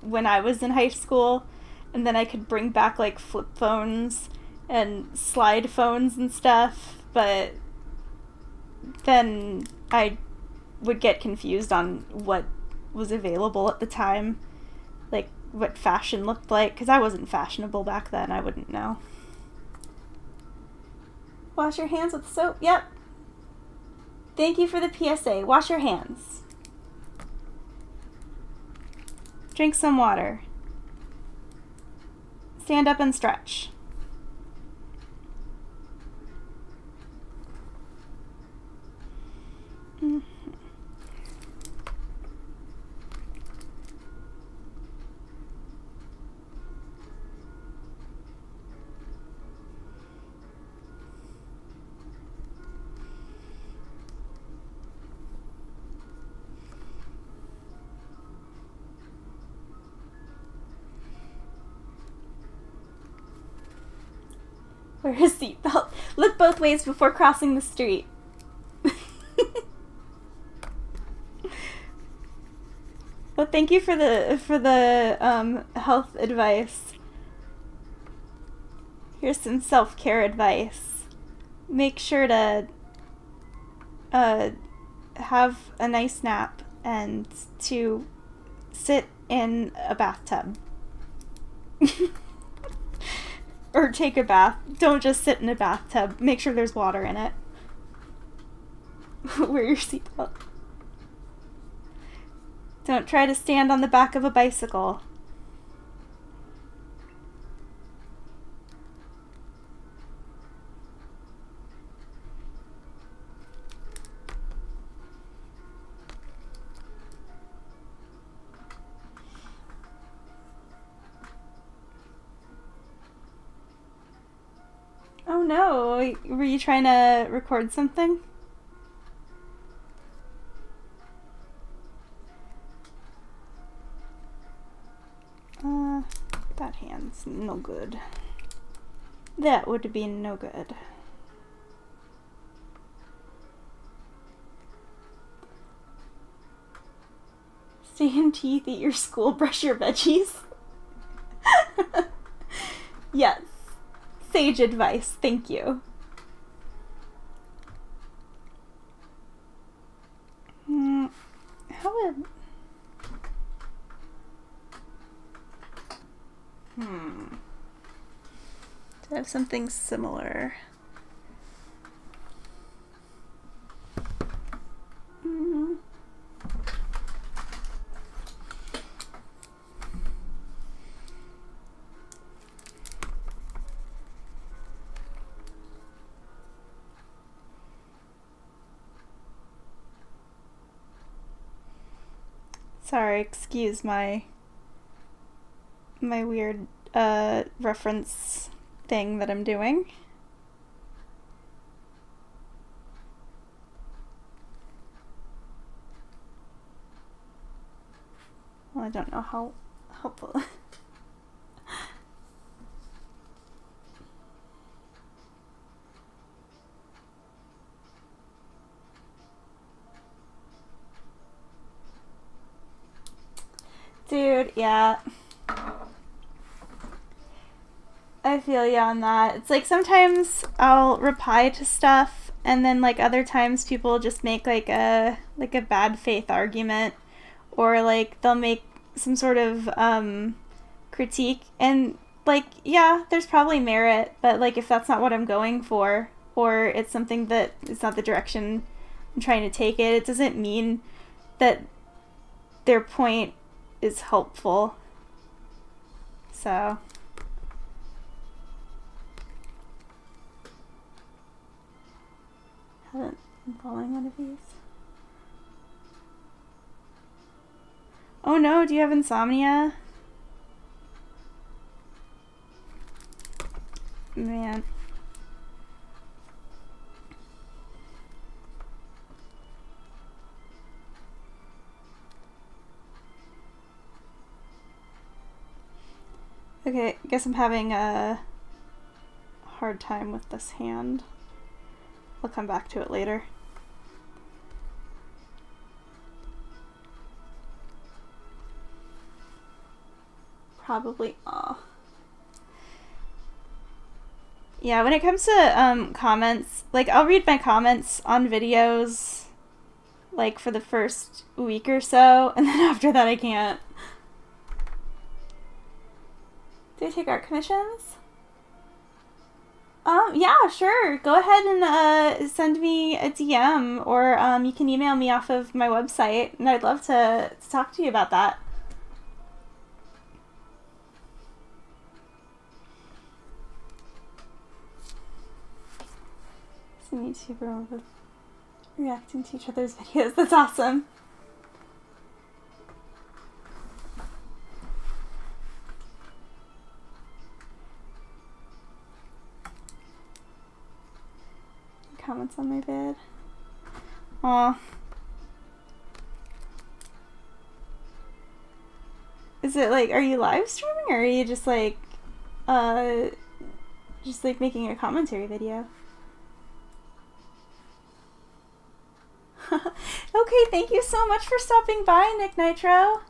when I was in high school, and then I could bring back like flip phones and slide phones and stuff, but then I would get confused on what was available at the time, like what fashion looked like, because I wasn't fashionable back then. I wouldn't know. Wash your hands with soap. Yep. Thank you for the PSA. Wash your hands. Drink some water. Stand up and stretch. Wear a seatbelt. Look both ways before crossing the street. Well, thank you for the health advice. Here's some self-care advice. Make sure to have a nice nap and to sit in a bathtub. Or take a bath. Don't just sit in a bathtub. Make sure there's water in it. Wear your seatbelt. Don't try to stand on the back of a bicycle. Oh no, were you trying to record something? That hand's no good. That would be no good. Stay in teeth, eat your school, brush your veggies. Yes. Sage advice, thank you. How would... To have something similar. Sorry, excuse my weird reference thing that I'm doing. Well, I don't know how helpful. Dude, yeah. I feel you on that. It's like sometimes I'll reply to stuff and then like other times people just make like a bad faith argument, or like they'll make some sort of critique, and like, yeah, there's probably merit, but like if that's not what I'm going for, or it's something that is not the direction I'm trying to take it, it doesn't mean that their point is helpful. So haven't been following one of these. Oh no, do you have insomnia? Man. Okay, I guess I'm having a hard time with this hand. I'll come back to it later. Probably, yeah, when it comes to comments, like I'll read my comments on videos like for the first week or so, and then after that I can't. Do I take art commissions? Yeah, sure. Go ahead and send me a DM, or you can email me off of my website, and I'd love to talk to you about that. Some YouTuber reacting to each other's videos. That's awesome. Comments on my vid. Aw. Is it like, are you live streaming, or are you just like making a commentary video? Okay, thank you so much for stopping by, Nick Nitro.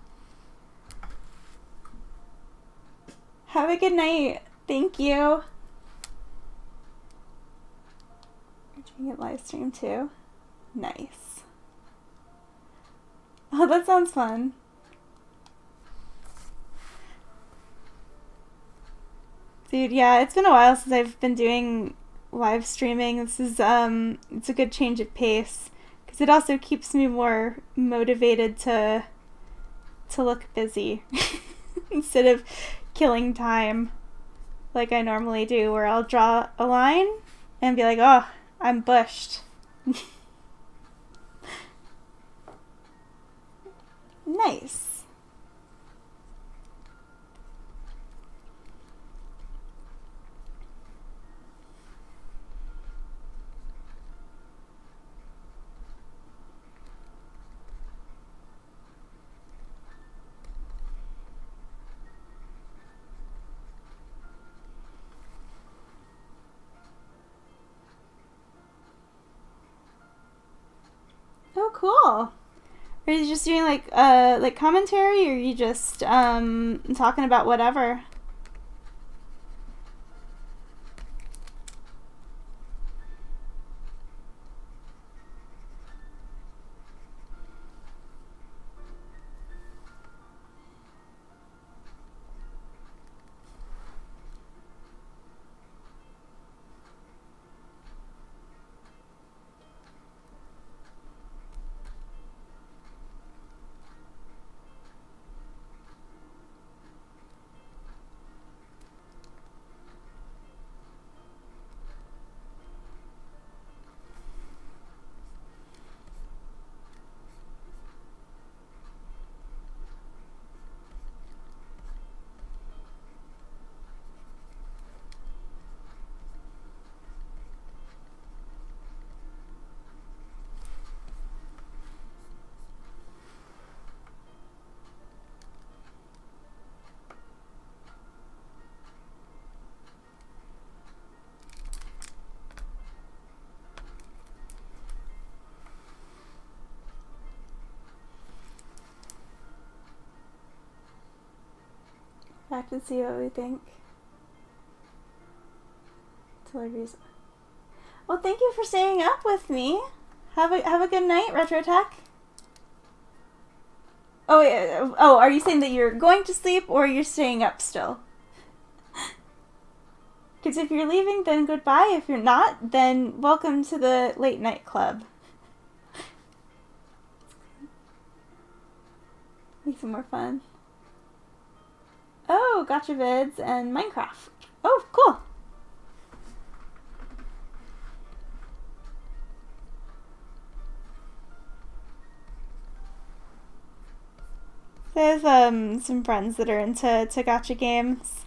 Have a good night. Thank you. You're doing it live stream too? Nice. Oh, that sounds fun. Dude, yeah, it's been a while since I've been doing live streaming. This is, it's a good change of pace, because it also keeps me more motivated to look busy instead of killing time like I normally do, where I'll draw a line and be like, oh, I'm bushed. Nice. Oh, cool. Are you just doing like commentary, or are you just talking about whatever? back to see what we think. Well, thank you for staying up with me. Have a good night, RetroTech. Oh, wait, oh, are you saying that you're going to sleep or you're staying up still? Because if you're leaving, then goodbye. If you're not, then welcome to the late night club. Makes it more fun. Oh, gotcha vids and Minecraft. Oh, cool. I have some friends that are into gacha games.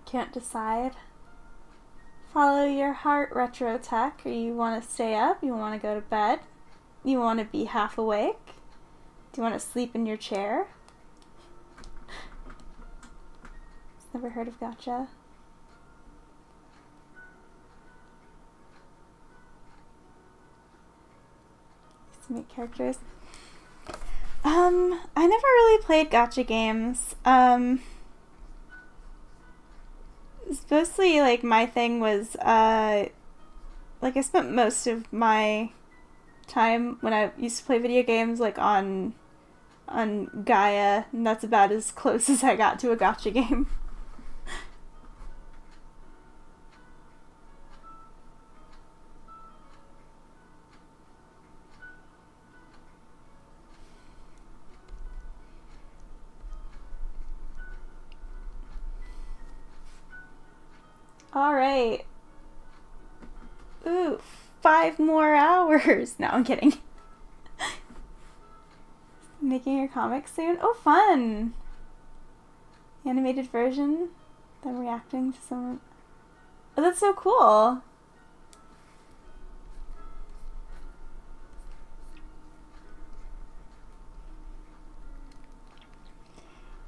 Can't decide. Follow your heart, RetroTech. Or you want to stay up? You want to go to bed? You want to be half awake? Do you want to sleep in your chair? Never heard of gacha. Used to make characters. I never really played gacha games. It's mostly like my thing was like I spent most of my time when I used to play video games like on Gaia, and that's about as close as I got to a gacha game. Alright. Ooh, 5 more hours. No, I'm kidding. Making your comic soon? Oh, fun! Animated version? Them reacting to someone. Oh, that's so cool.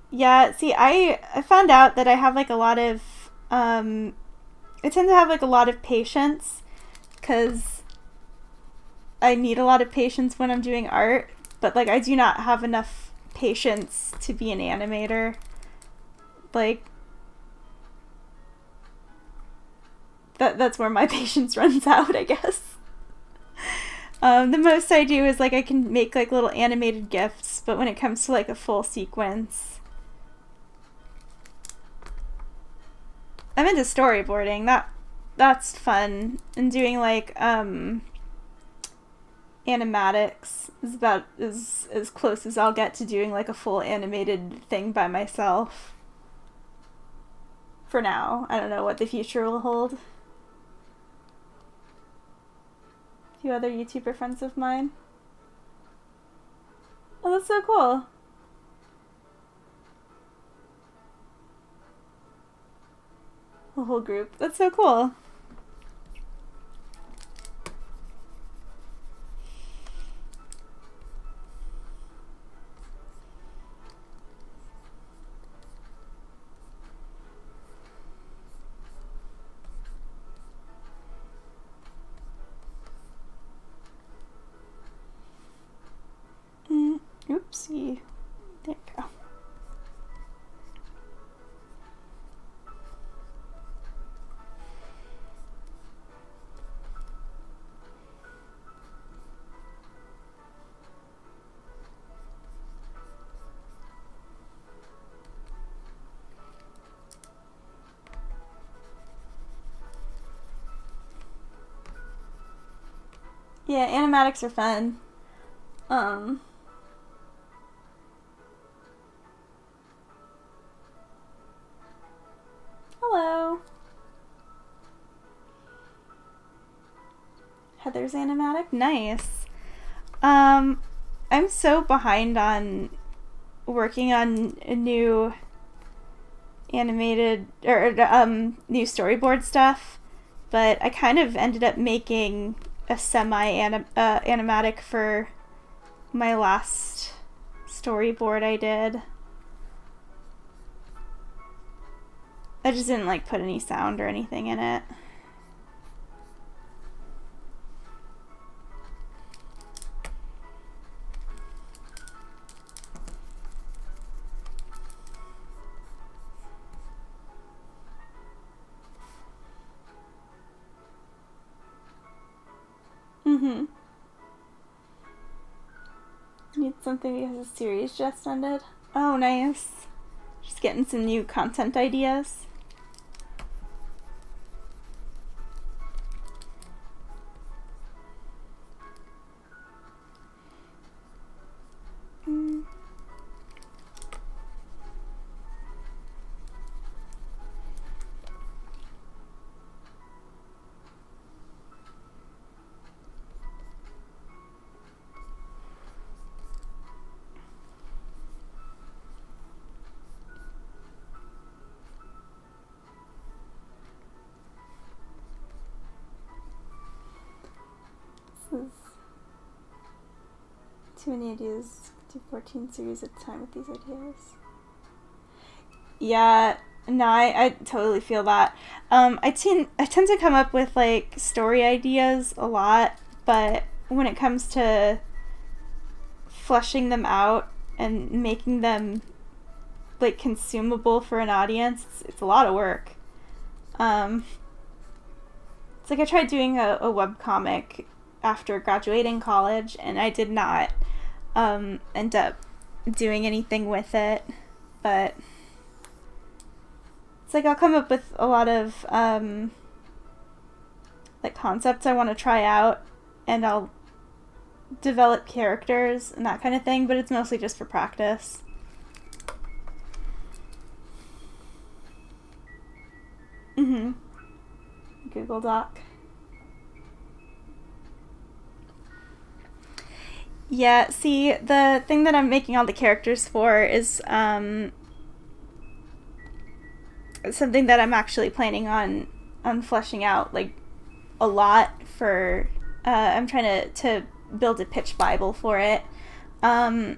Yeah, see, I found out that I have like a lot of I tend to have like a lot of patience because I need a lot of patience when I'm doing art, but like I do not have enough patience to be an animator. Like that's where my patience runs out, I guess. The most I do is like I can make like little animated GIFs, but when it comes to like a full sequence, I'm into storyboarding. That's fun. And doing like animatics is about as close as I'll get to doing like a full animated thing by myself. For now. I don't know what the future will hold. A few other YouTuber friends of mine. Oh, that's so cool. A whole group. That's so cool. Oopsie. There we go. Yeah, animatics are fun. Hello. Heather's animatic? Nice. I'm so behind on working on a new animated or new storyboard stuff, but I kind of ended up making a animatic for my last storyboard I did. I just didn't like put any sound or anything in it. Need something because the series just ended. Oh, nice. Just getting some new content ideas. Too many ideas. Do 14 series at a time with these ideas. Yeah, no, I totally feel that. I tend to come up with like story ideas a lot, but when it comes to fleshing them out and making them like consumable for an audience, it's a lot of work. It's like I tried doing a webcomic after graduating college, and I did not end up doing anything with it, but it's like I'll come up with a lot of like concepts I want to try out, and I'll develop characters and that kind of thing, but it's mostly just for practice. Google Doc. Yeah, see, the thing that I'm making all the characters for is something that I'm actually planning on fleshing out like a lot for. I'm trying to build a pitch Bible for it, and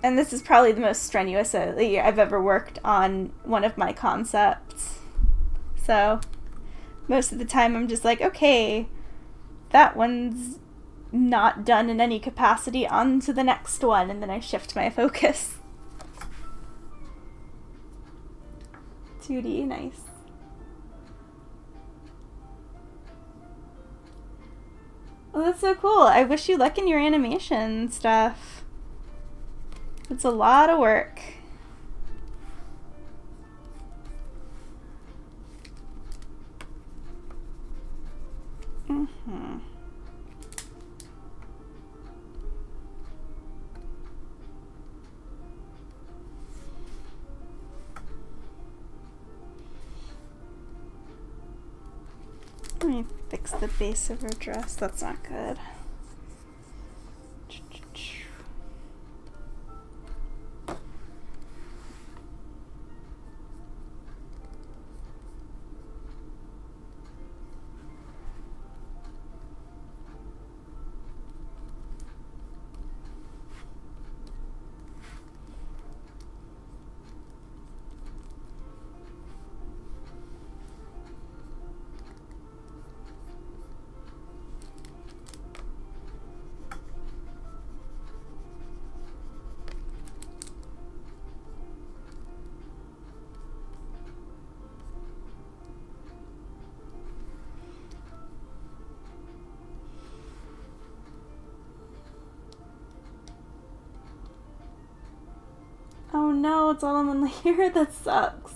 this is probably the most strenuous I've ever worked on one of my concepts. So most of the time I'm just like, okay, that one's not done in any capacity, on to the next one, and then I shift my focus. 2D, nice. Well, that's so cool. I wish you luck in your animation stuff. It's a lot of work. Let me fix the base of her dress. That's not good. Oh no, it's all in one layer? That sucks.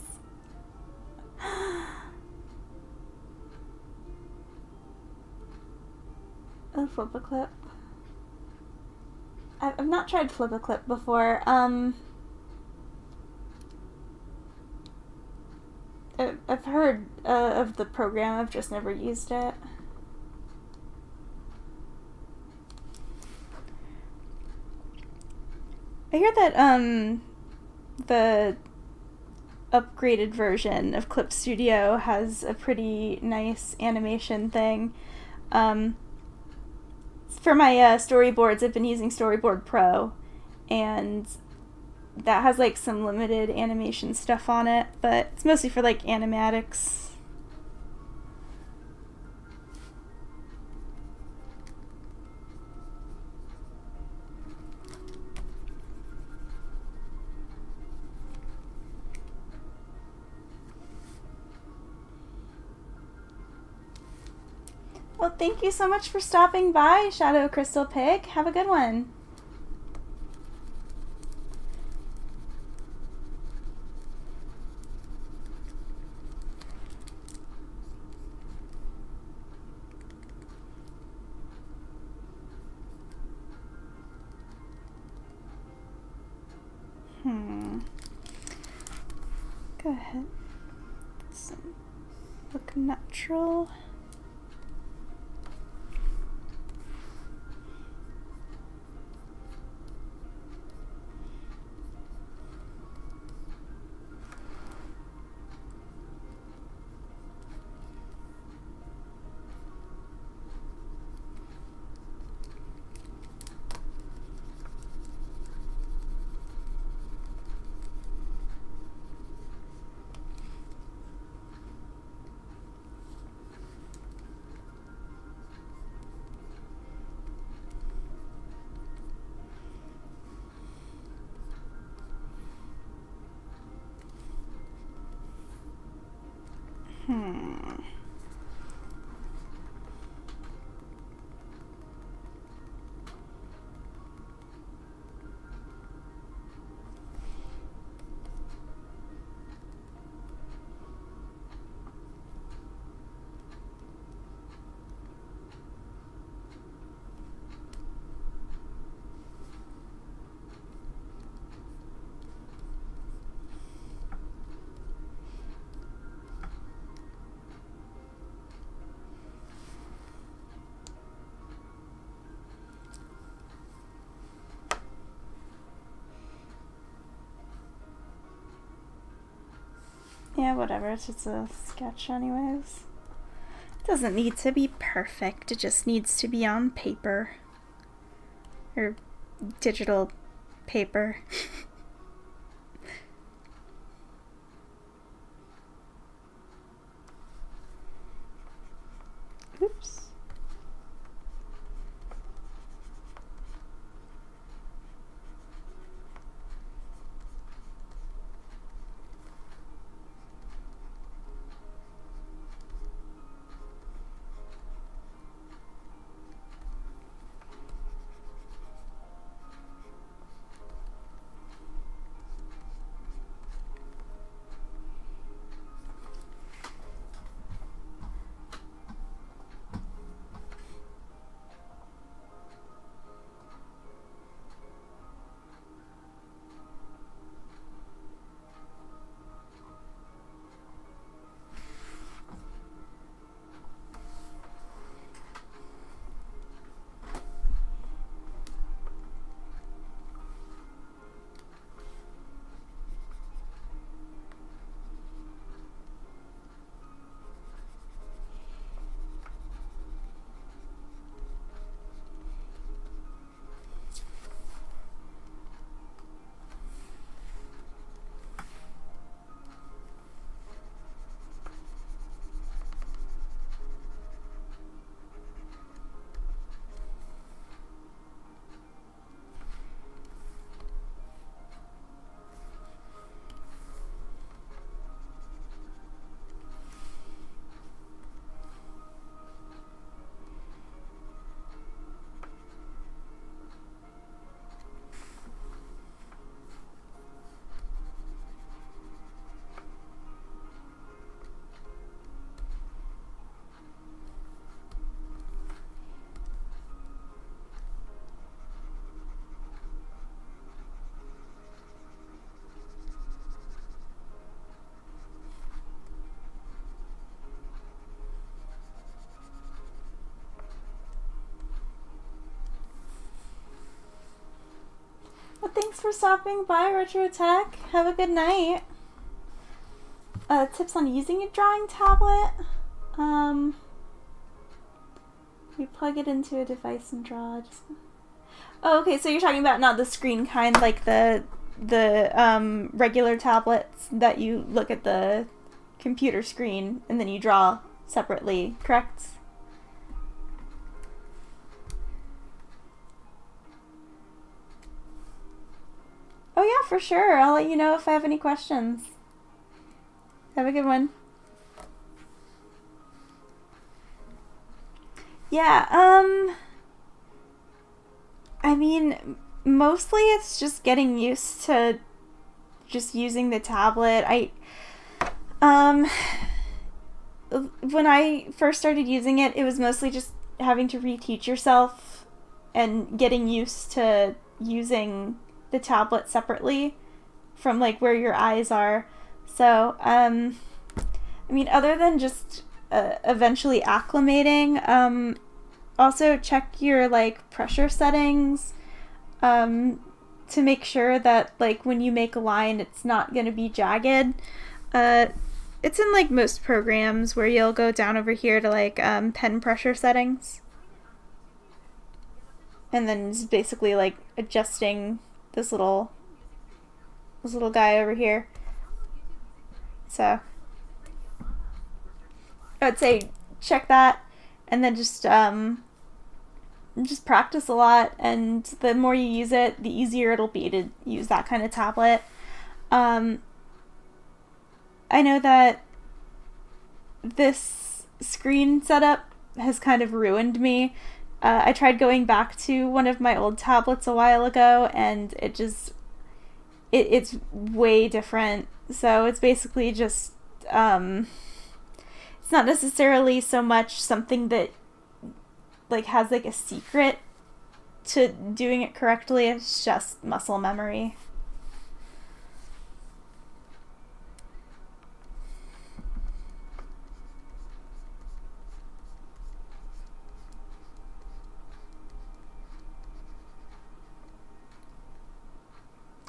Oh, flip a clip. I've not tried flip a clip before. I've heard of the program, I've just never used it. I hear that the upgraded version of Clip Studio has a pretty nice animation thing. For my storyboards, I've been using Storyboard Pro, and that has like some limited animation stuff on it, but it's mostly for like animatics. Well, thank you so much for stopping by, Shadow Crystal Pig. Have a good one. Go ahead. Look natural. Yeah, whatever, it's just a sketch anyways. It doesn't need to be perfect, it just needs to be on paper. Or digital paper. Oops. Well, thanks for stopping by, Retro Tech. Have a good night. Tips on using a drawing tablet. You plug it into a device and draw. Oh, okay, so you're talking about not the screen kind, like the the regular tablets that you look at the computer screen and then you draw separately, correct? Oh yeah, for sure. I'll let you know if I have any questions. Have a good one. Yeah, I mean, mostly it's just getting used to just using the tablet. Um, when I first started using it, it was mostly just having to reteach yourself and getting used to using the tablet separately from like where your eyes are. So, I mean, other than just eventually acclimating, also check your like pressure settings to make sure that like when you make a line, it's not going to be jagged. It's in like most programs where you'll go down over here to like pen pressure settings, and then it's basically like adjusting this little guy over here. So I would say check that, and then just practice a lot, and the more you use it, the easier it'll be to use that kind of tablet. I know that this screen setup has kind of ruined me. I tried going back to one of my old tablets a while ago, and it's way different. So it's basically just it's not necessarily so much something that like has like a secret to doing it correctly. It's just muscle memory.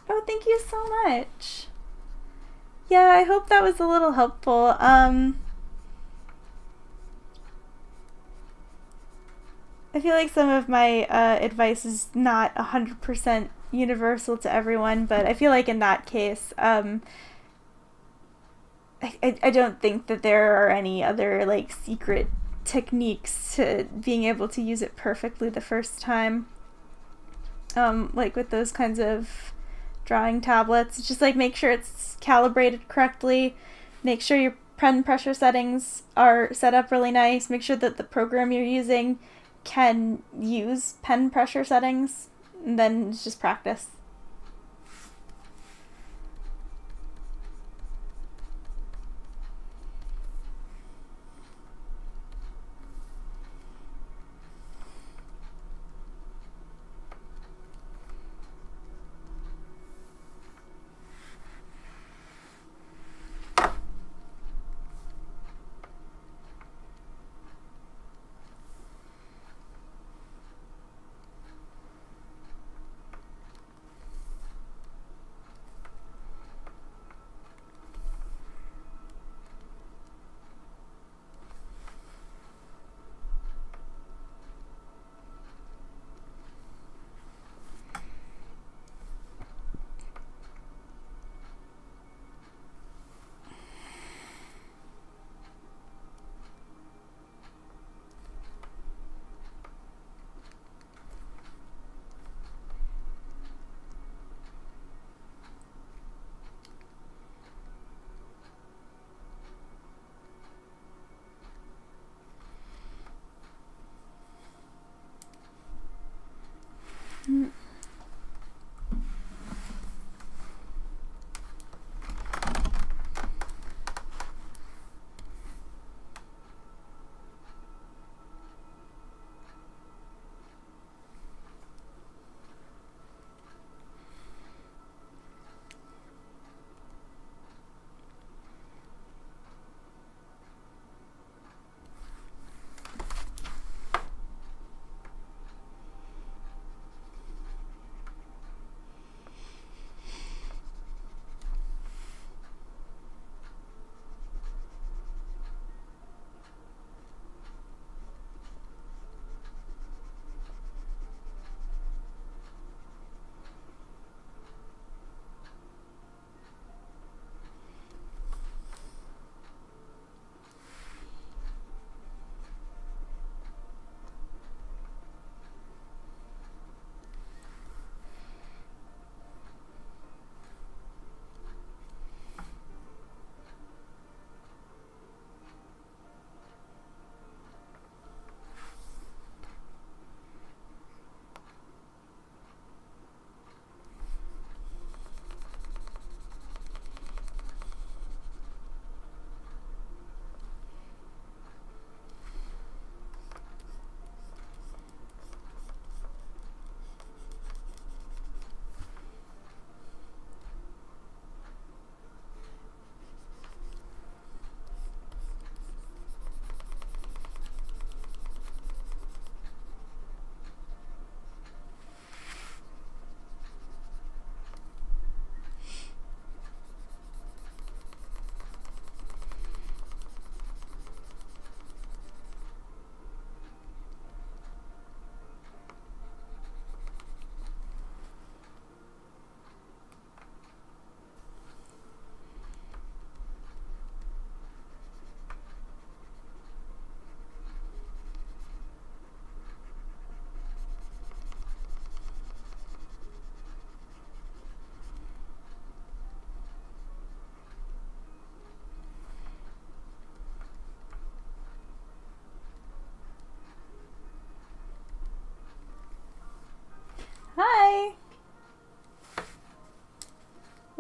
Oh, thank you so much. Yeah, I hope that was a little helpful. I feel like some of my advice is not 100% universal to everyone, but I feel like in that case, I don't think that there are any other like secret techniques to being able to use it perfectly the first time. Like with those kinds of drawing tablets, just like make sure it's calibrated correctly, make sure your pen pressure settings are set up really nice, make sure that the program you're using can use pen pressure settings, and then it's just practice.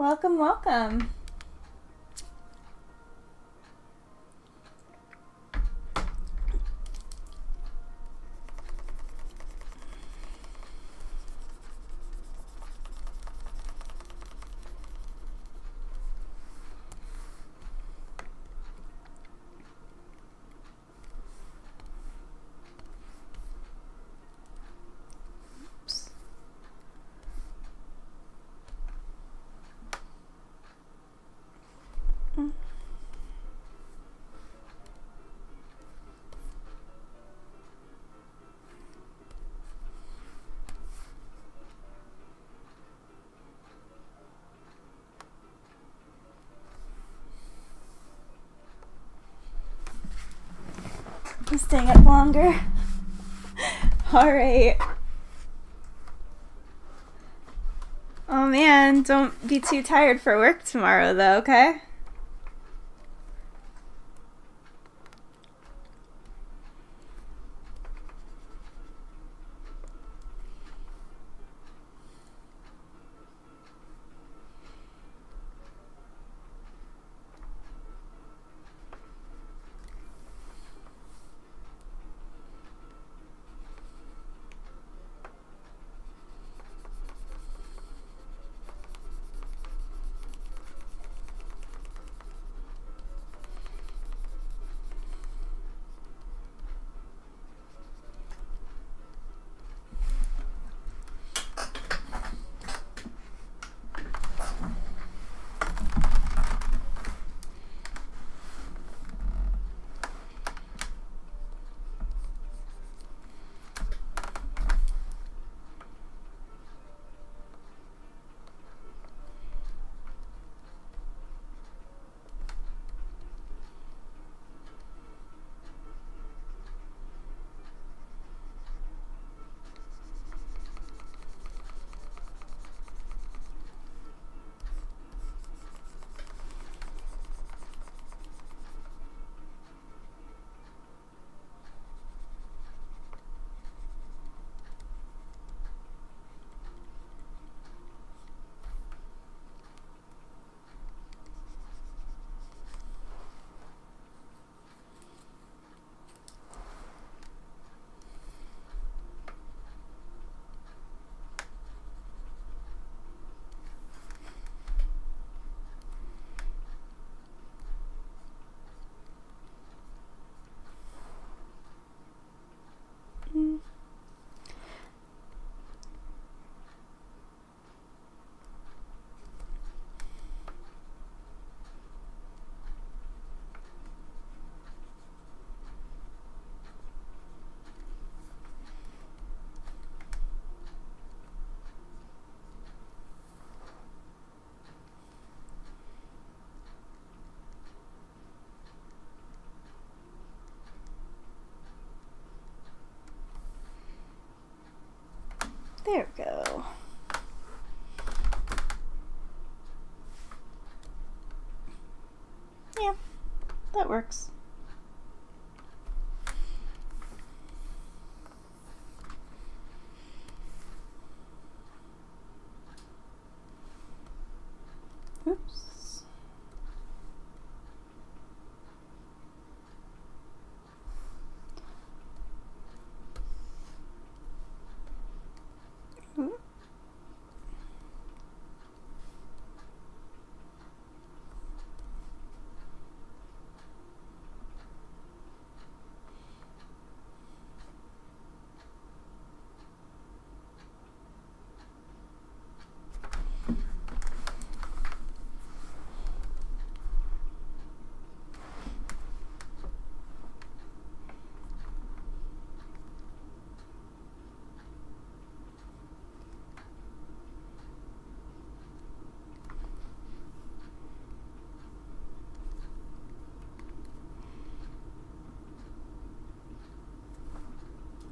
Welcome, welcome. I'm staying up longer. Alright. Oh man, don't be too tired for work tomorrow though, okay? There we go. Yeah, that works. Oops. Ooh.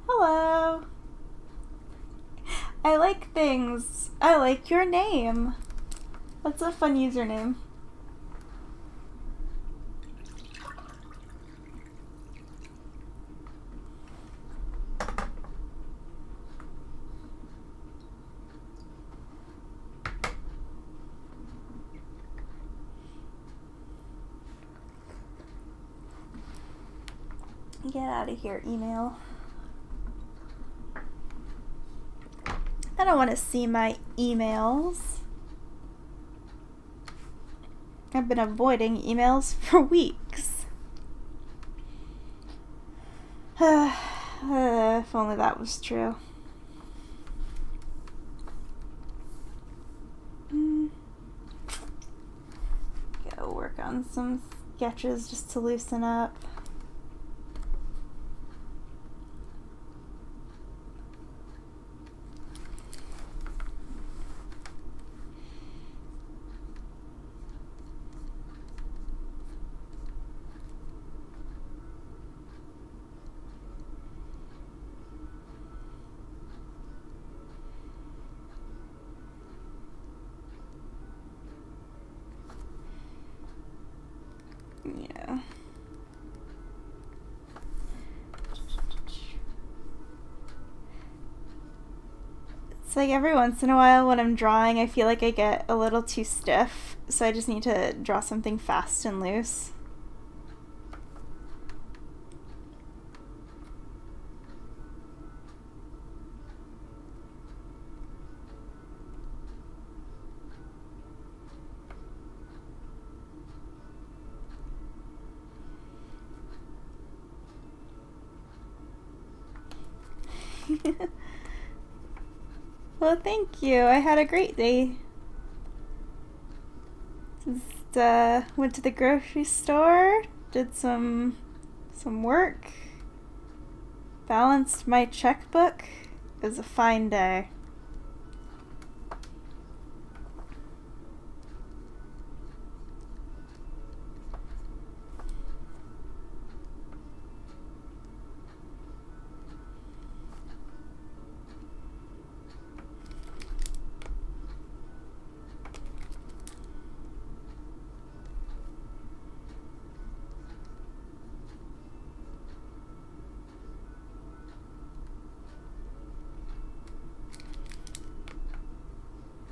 Hello. I like things. I like your name. That's a fun username. Get out of here, email. I don't want to see my emails. I've been avoiding emails for weeks. If only that was true. Go work on some sketches just to loosen up. Yeah. It's like every once in a while when I'm drawing, I feel like I get a little too stiff, so I just need to draw something fast and loose. Well, thank you. I had a great day. Just went to the grocery store, did some work, balanced my checkbook. It was a fine day.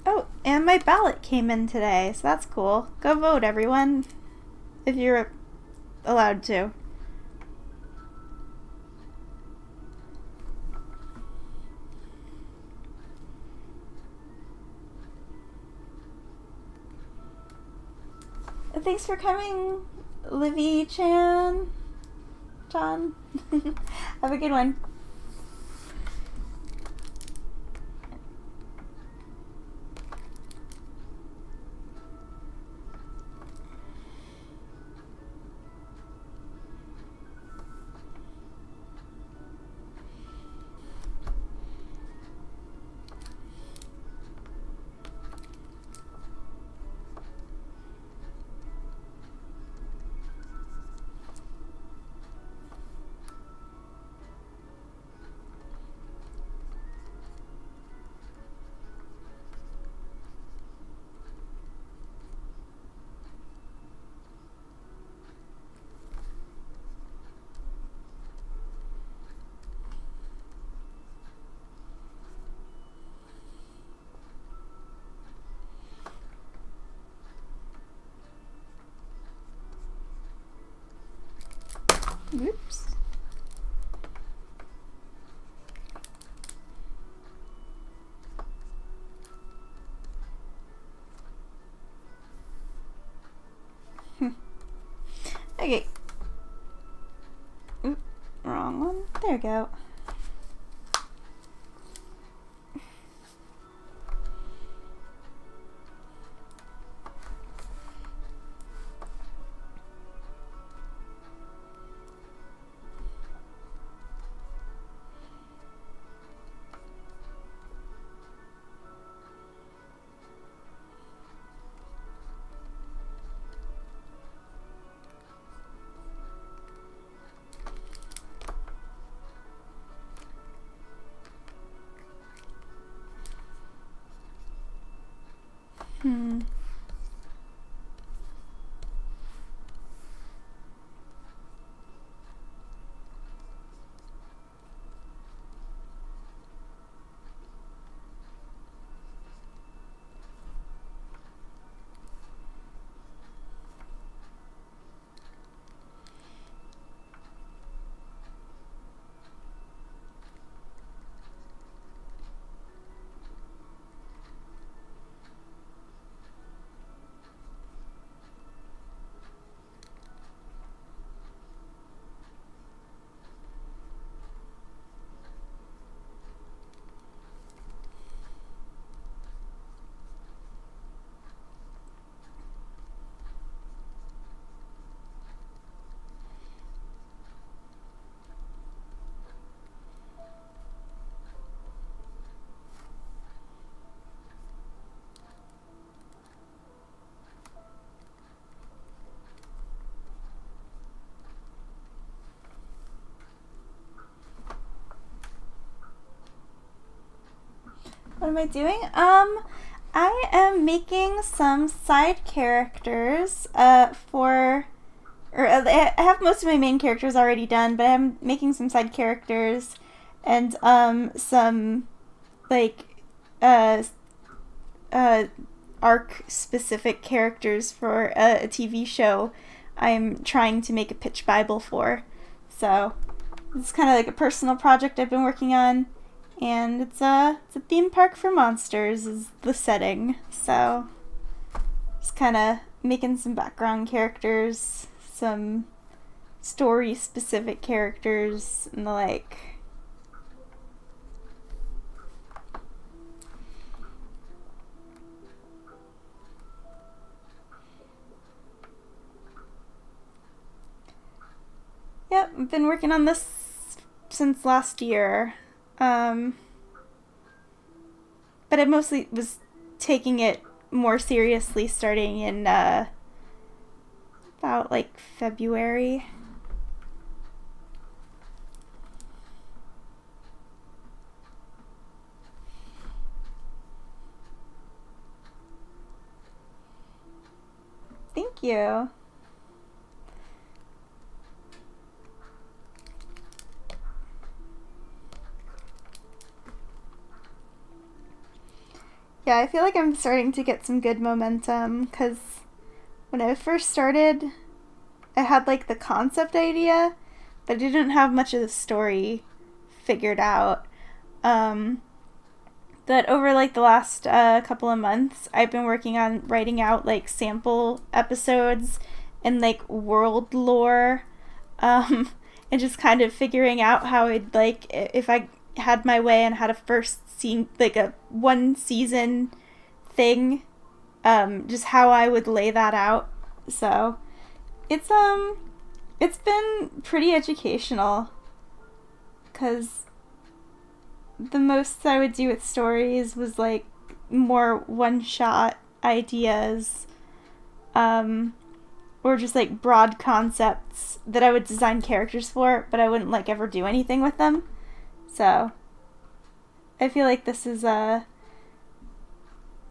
Oh, and my ballot came in today, so that's cool. Go vote, everyone, if you're allowed to. Thanks for coming, Livy Chan. John. Have a good one. Oops. Okay. Oop, wrong one. There we go. What am I doing? I am making some side characters I have most of my main characters already done, but I'm making some side characters and some like arc specific characters for a TV show I'm trying to make a pitch Bible for. So it's kind of like a personal project I've been working on, and it's a theme park for monsters is the setting. So just kind of making some background characters, some story specific characters, and the like. Yep, I've been working on this since last year. But I mostly was taking it more seriously starting in about like February. Thank you. Yeah, I feel like I'm starting to get some good momentum, because when I first started, I had like the concept idea, but I didn't have much of the story figured out. But over like the last couple of months, I've been working on writing out like sample episodes and like world lore, and just kind of figuring out how I'd like, if I had my way and had a first scene, like a one season thing, just how I would lay that out. So it's been pretty educational, because the most I would do with stories was like more one shot ideas, or just like broad concepts that I would design characters for, but I wouldn't like ever do anything with them. So I feel like this is a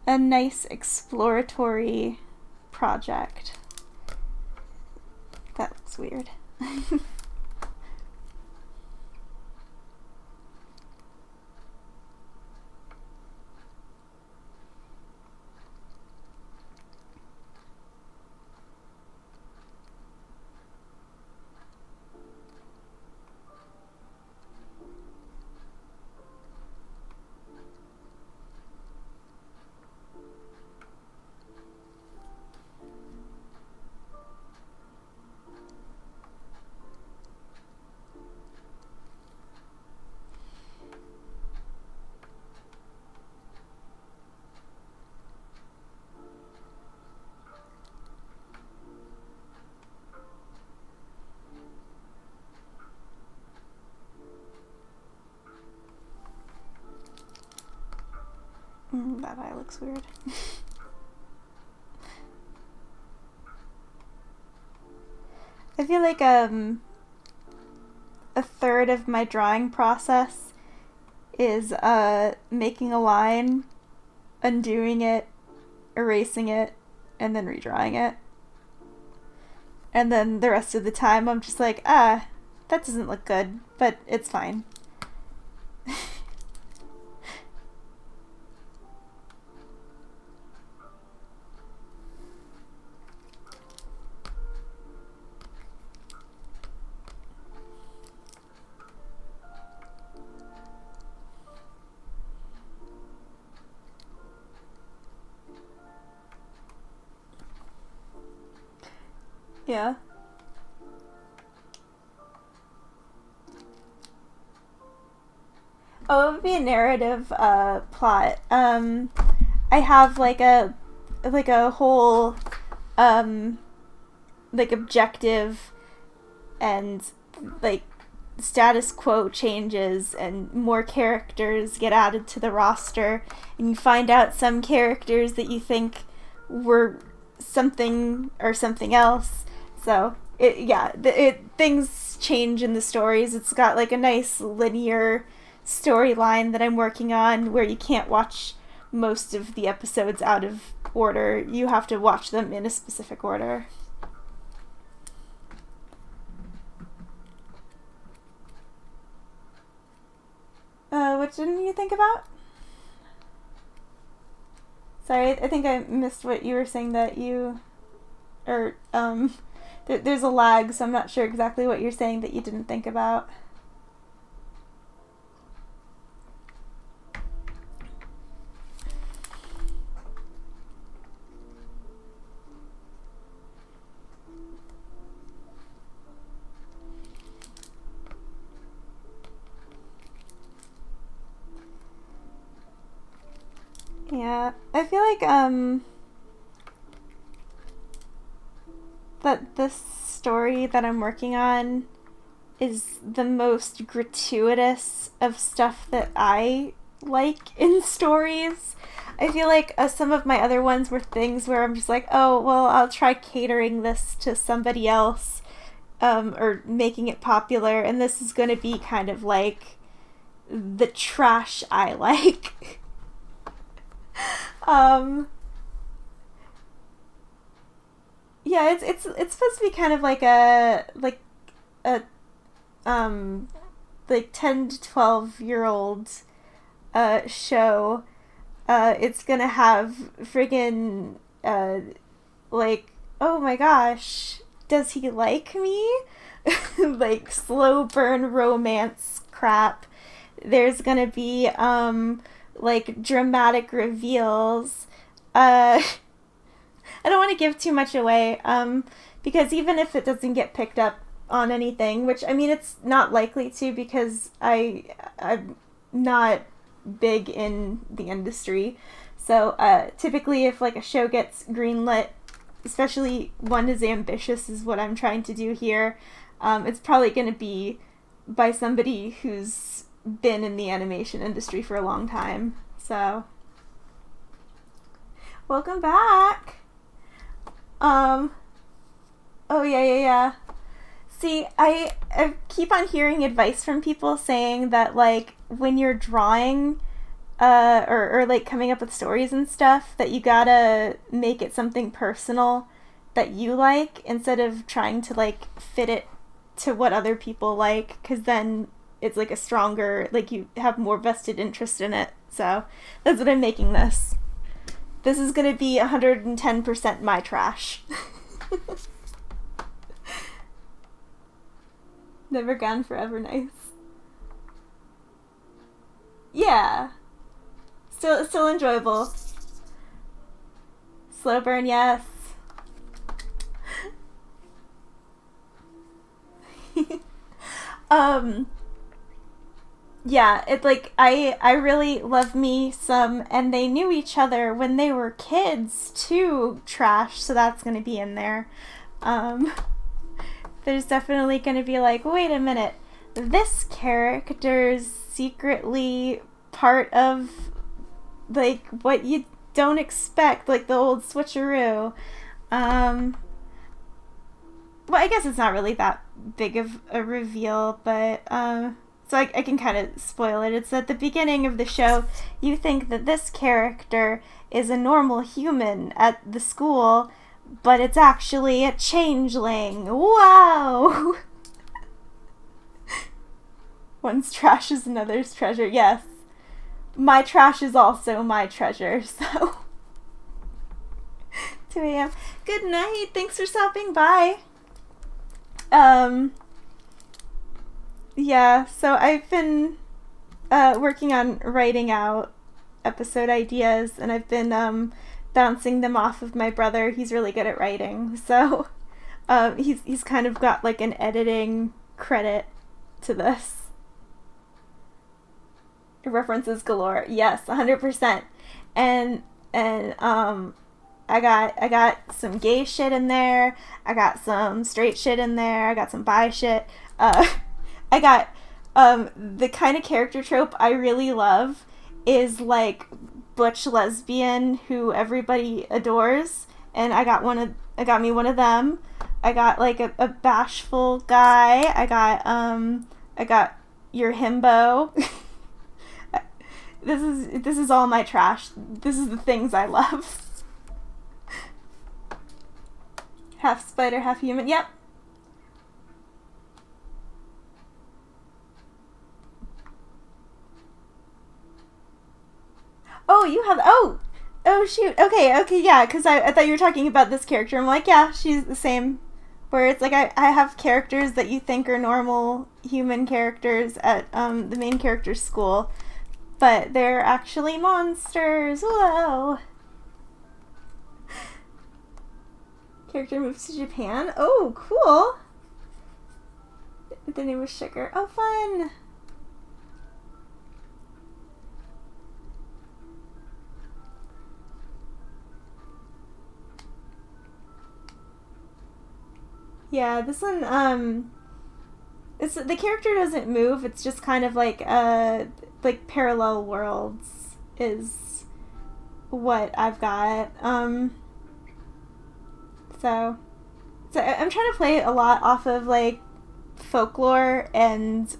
nice exploratory project. That looks weird. That eye looks weird. I feel like a third of my drawing process is making a line, undoing it, erasing it, and then redrawing it. And then the rest of the time I'm just like, that doesn't look good, but it's fine. Yeah. Oh, it would be a narrative plot. I have like a whole like objective, and like status quo changes and more characters get added to the roster, and you find out some characters that you think were something or something else. So things change in the stories. It's got like a nice linear storyline that I'm working on where you can't watch most of the episodes out of order. You have to watch them in a specific order. What didn't you think about? Sorry, I think I missed what you were saying that you... Or, there's a lag, so I'm not sure exactly what you're saying that you didn't think about. Yeah, I feel like, that this story that I'm working on is the most gratuitous of stuff that I like in stories. I feel like some of my other ones were things where I'm just like, oh, well, I'll try catering this to somebody else, or making it popular, and this is going to be kind of like the trash I like. Yeah, it's supposed to be kind of like a 10 to 12-year-old show. It's gonna have friggin' like, oh my gosh, does he like me? Like slow burn romance crap. There's gonna be like dramatic reveals. I don't want to give too much away, because even if it doesn't get picked up on anything, which, I mean, it's not likely to, because I'm not big in the industry. So, typically if, like, a show gets greenlit, especially one as ambitious as what I'm trying to do here, it's probably going to be by somebody who's been in the animation industry for a long time. So, welcome back! Oh yeah. See, I keep on hearing advice from people saying that, like, when you're drawing, or like coming up with stories and stuff, that you gotta make it something personal that you like, instead of trying to, like, fit it to what other people like, because then it's, like, a stronger, like, you have more vested interest in it. So, that's what I'm making this. This is gonna be 110% my trash. Never gone forever nice. Yeah. Still enjoyable. Slow burn, yes. Yeah, it's like, I really love me some, and they knew each other when they were kids too, trash, so that's gonna be in there. There's definitely gonna be like, wait a minute, this character's secretly part of, like, what you don't expect, like the old switcheroo. Well, I guess it's not really that big of a reveal, but, so I can kind of spoil it. It's at the beginning of the show, you think that this character is a normal human at the school, but it's actually a changeling. Wow! One's trash is another's treasure. Yes. My trash is also my treasure, so. 2 a.m. Good night. Thanks for stopping by. Yeah, so I've been working on writing out episode ideas, and I've been bouncing them off of my brother. He's really good at writing, so he's kind of got like an editing credit to this. References galore. Yes, 100%. And I got some gay shit in there. I got some straight shit in there. I got some bi shit. I got the kind of character trope I really love is like butch lesbian who everybody adores, and I got me one of them. I got like a bashful guy. I got your himbo. This is all my trash. This is the things I love. Half spider, half human. Yep. Oh, you have... Oh, shoot. Okay, yeah, because I thought you were talking about this character. I'm like, yeah, she's the same. Where it's like I have characters that you think are normal human characters at the main character's school, but they're actually monsters. Whoa. Character moves to Japan. Oh, cool. The name was Sugar. Oh, fun. Yeah, this one, it's, the character doesn't move, it's just kind of like parallel worlds is what I've got. So I'm trying to play a lot off of, like, folklore and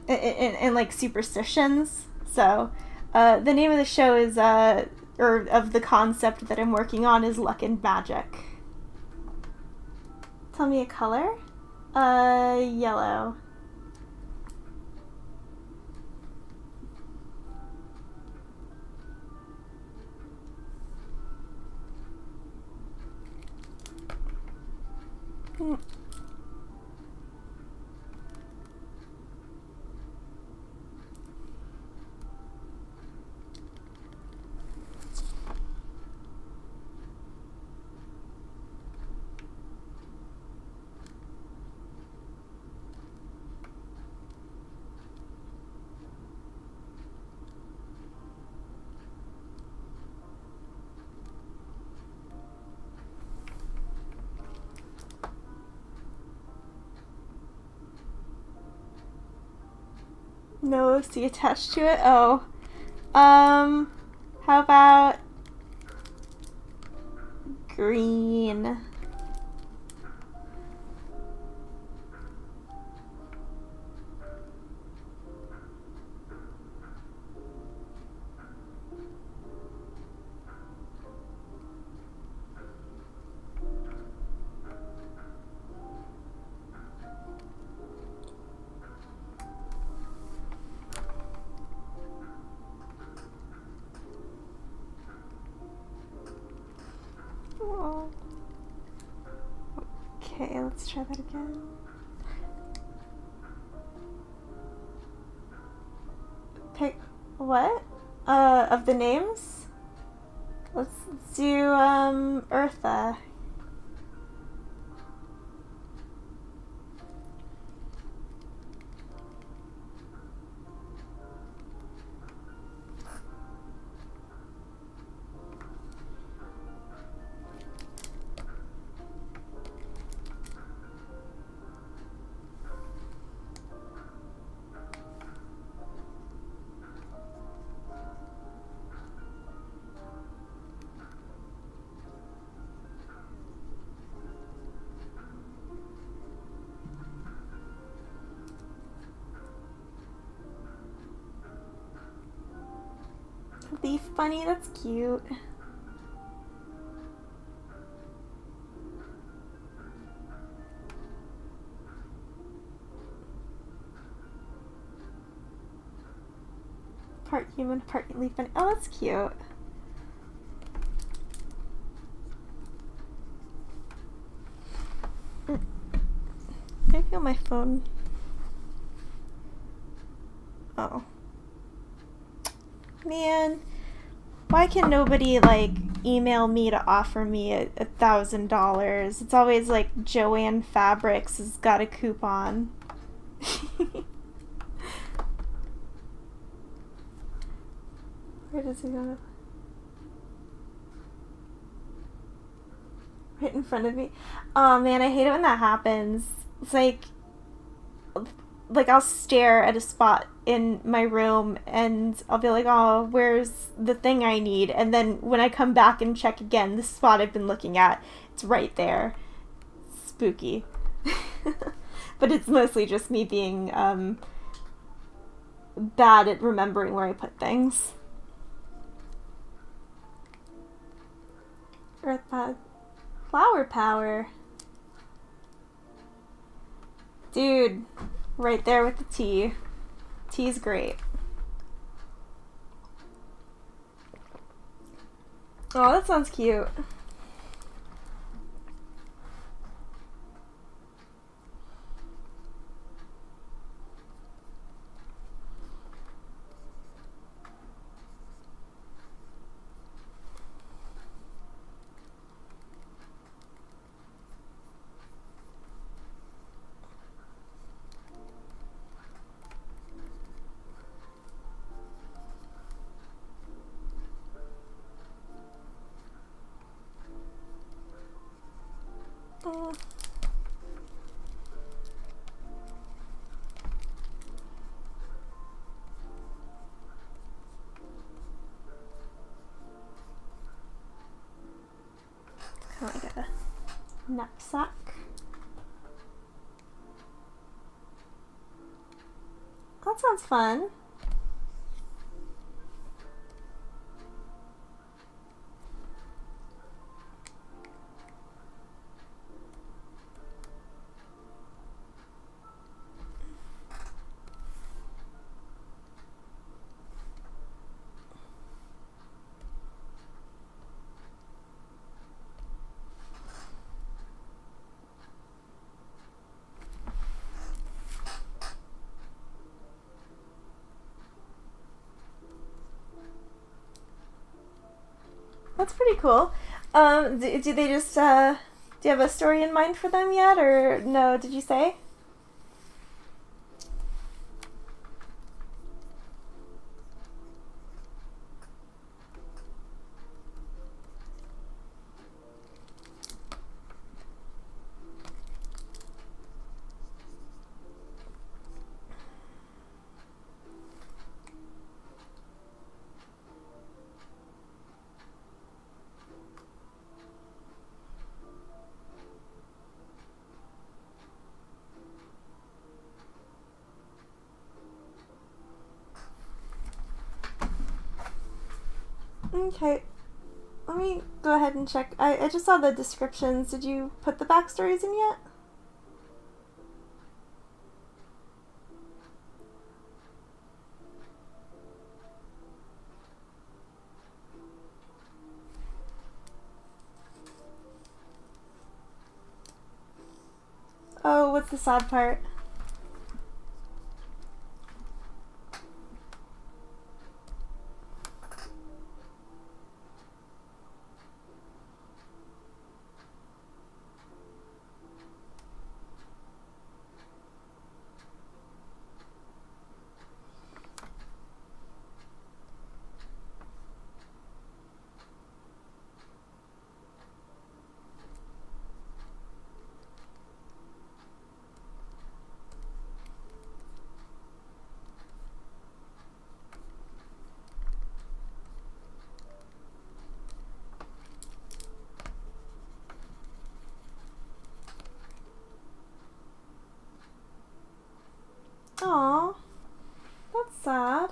like, superstitions. So, the name of the show is, or of the concept that I'm working on is Luck and Magic. Tell me a color. Yellow. No OC attached to it? Oh. How about green? Okay, let's try that again. Pick what? Of the names? Let's do Eartha. Leaf bunny, that's cute. Part human, part leaf bunny. Oh, that's cute. I feel my phone. Oh. Man, why can nobody, like, email me to offer me $1,000? It's always like Joanne Fabrics has got a coupon. Where does it go? Right in front of me. Oh man, I hate it when that happens. It's like I'll stare at a spot in my room and I'll be like, oh, where's the thing I need? And then when I come back and check again, the spot I've been looking at, it's right there. Spooky. But it's mostly just me being bad at remembering where I put things. Earth Pod. Flower Power. Dude, right there with the tea. Tea's great. Oh, that sounds cute. Kind of like a knapsack. That sounds fun. That's pretty cool. Do they just, do you have a story in mind for them yet, or no, did you say? Okay, let me go ahead and check. I just saw the descriptions. Did you put the backstories in yet? Oh, what's the sad part? Aw, that's sad.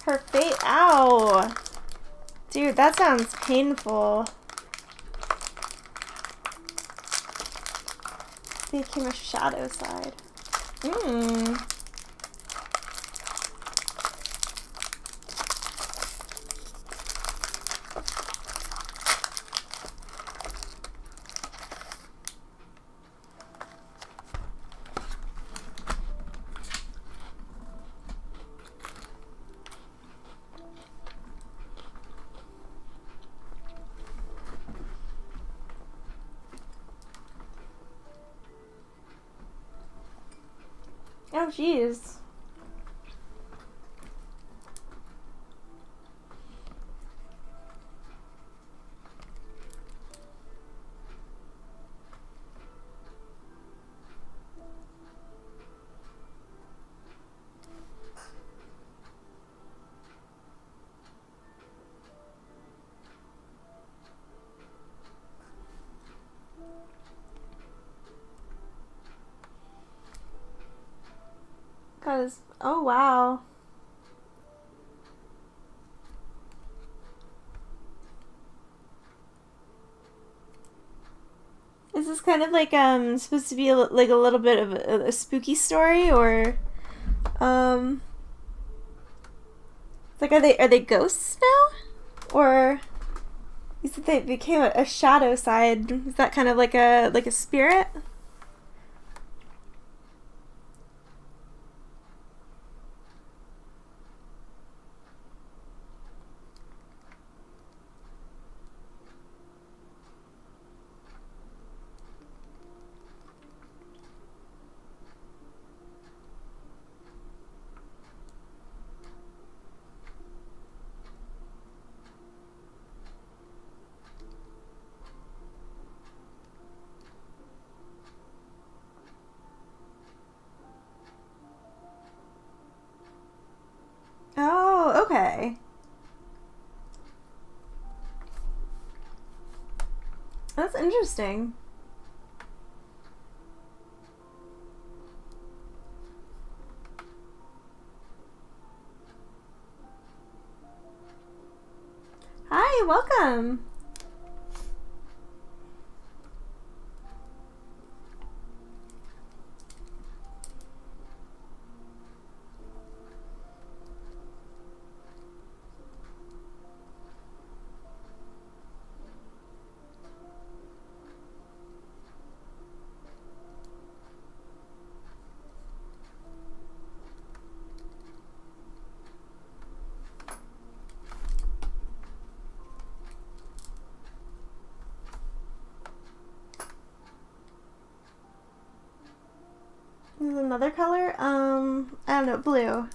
Her fate, ow. Dude, that sounds painful. Became a shadow side. Oh, jeez. does. Oh, wow. Is this kind of like supposed to be like a little bit of a spooky story, or like are they ghosts now, or you said they became a shadow side? Is that kind of like a spirit? Oh, okay. That's interesting. Hi, welcome. There's another color. I don't know, blue.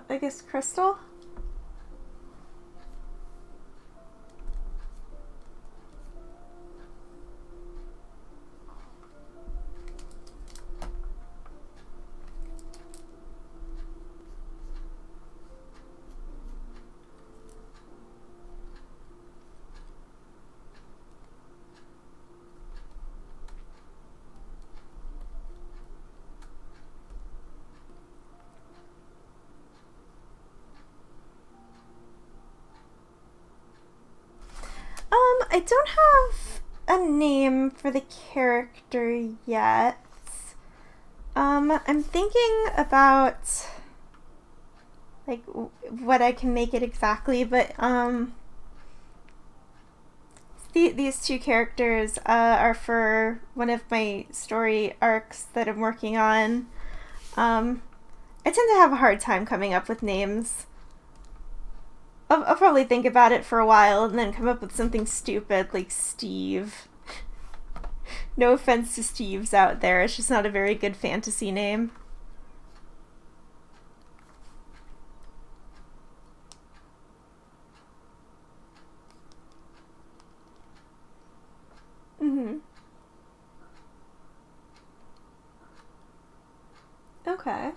I guess crystal. I don't have a name for the character yet. I'm thinking about like what I can make it exactly, but these two characters are for one of my story arcs that I'm working on. I tend to have a hard time coming up with names. I'll probably think about it for a while and then come up with something stupid like Steve. No offense to Steves out there, it's just not a very good fantasy name. Mm-hmm. Okay.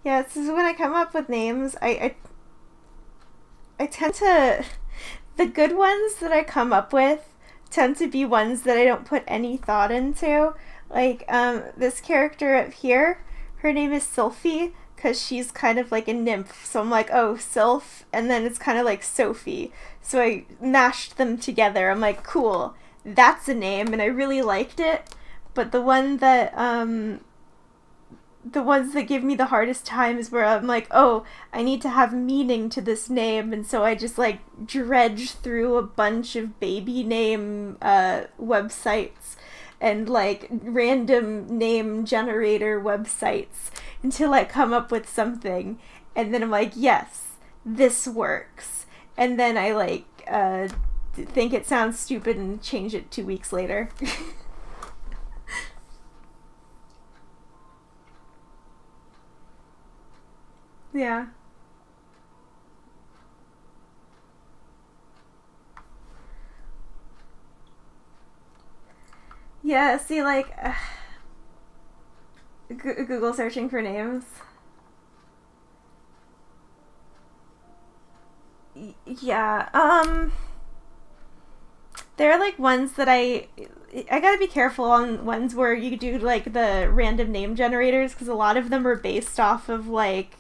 Yeah, this is when I come up with names, I tend to... The good ones that I come up with tend to be ones that I don't put any thought into. Like, this character up here, her name is Sylphie, because she's kind of like a nymph. So I'm like, oh, Sylph, and then it's kind of like Sophie. So I mashed them together. I'm like, cool, that's a name, and I really liked it. But the ones that give me the hardest time is where I'm like, oh, I need to have meaning to this name, and so I just like dredge through a bunch of baby name websites and like random name generator websites until I come up with something, and then I'm like, yes, this works. And then I like think it sounds stupid and change it 2 weeks later. Yeah. Yeah, see, like, Google searching for names. Yeah, there are, like, ones that I gotta be careful on ones where you do, like, the random name generators, because a lot of them are based off of, like,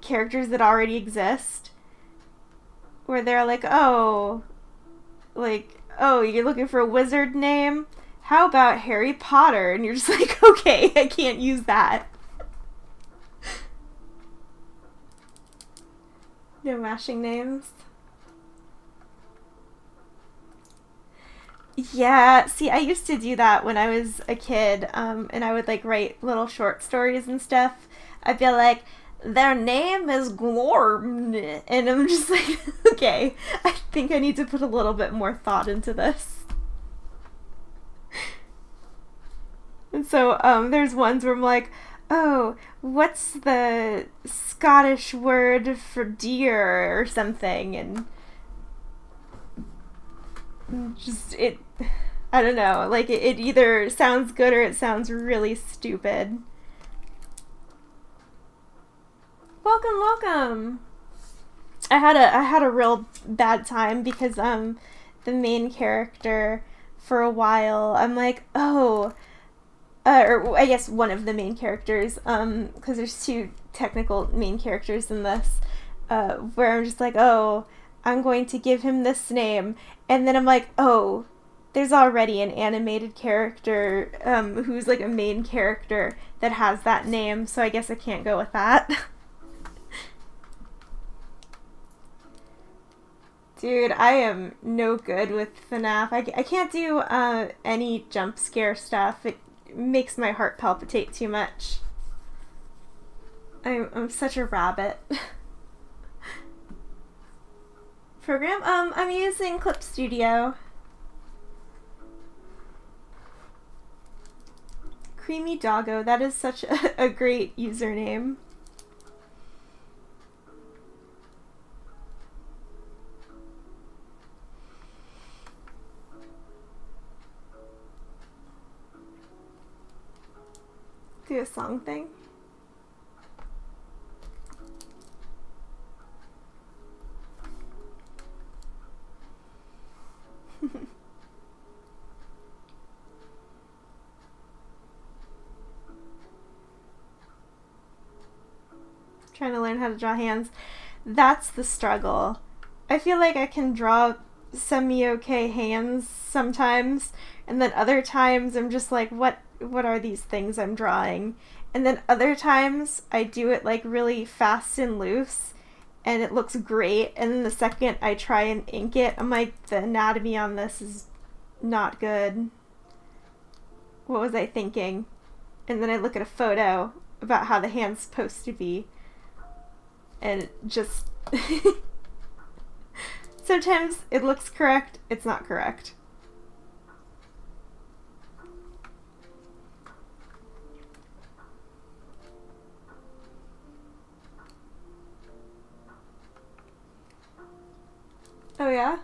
characters that already exist. Where they're like, oh, you're looking for a wizard name? How about Harry Potter? And you're just like, okay, I can't use that. No mashing names. Yeah, see, I used to do that when I was a kid, and I would like write little short stories and stuff. I'd be like, their name is Glorm, and I'm just like, okay, I think I need to put a little bit more thought into this. And so there's ones where I'm like, oh, what's the Scottish word for deer or something? And just, I don't know, like it either sounds good or it sounds really stupid. Welcome, welcome. I had a real bad time because the main character for a while I'm like, oh, or I guess one of the main characters, because there's two technical main characters in this, where I'm just like, oh, I'm going to give him this name, and then I'm like, oh, there's already an animated character, who's like a main character that has that name, so I guess I can't go with that. Dude, I am no good with FNAF. I can't do any jump scare stuff. It makes my heart palpitate too much. I'm such a rabbit. Program? I'm using Clip Studio. Creamy Doggo, that is such a great username. Do a song thing. Trying to learn how to draw hands. That's the struggle. I feel like I can draw semi-okay hands sometimes, and then other times I'm just like, what are these things I'm drawing? And then other times I do it like really fast and loose and it looks great, and then the second I try and ink it, I'm like, the anatomy on this is not good. What was I thinking? And then I look at a photo about how the hand's supposed to be, and it just sometimes it looks correct, it's not correct. Oh yeah?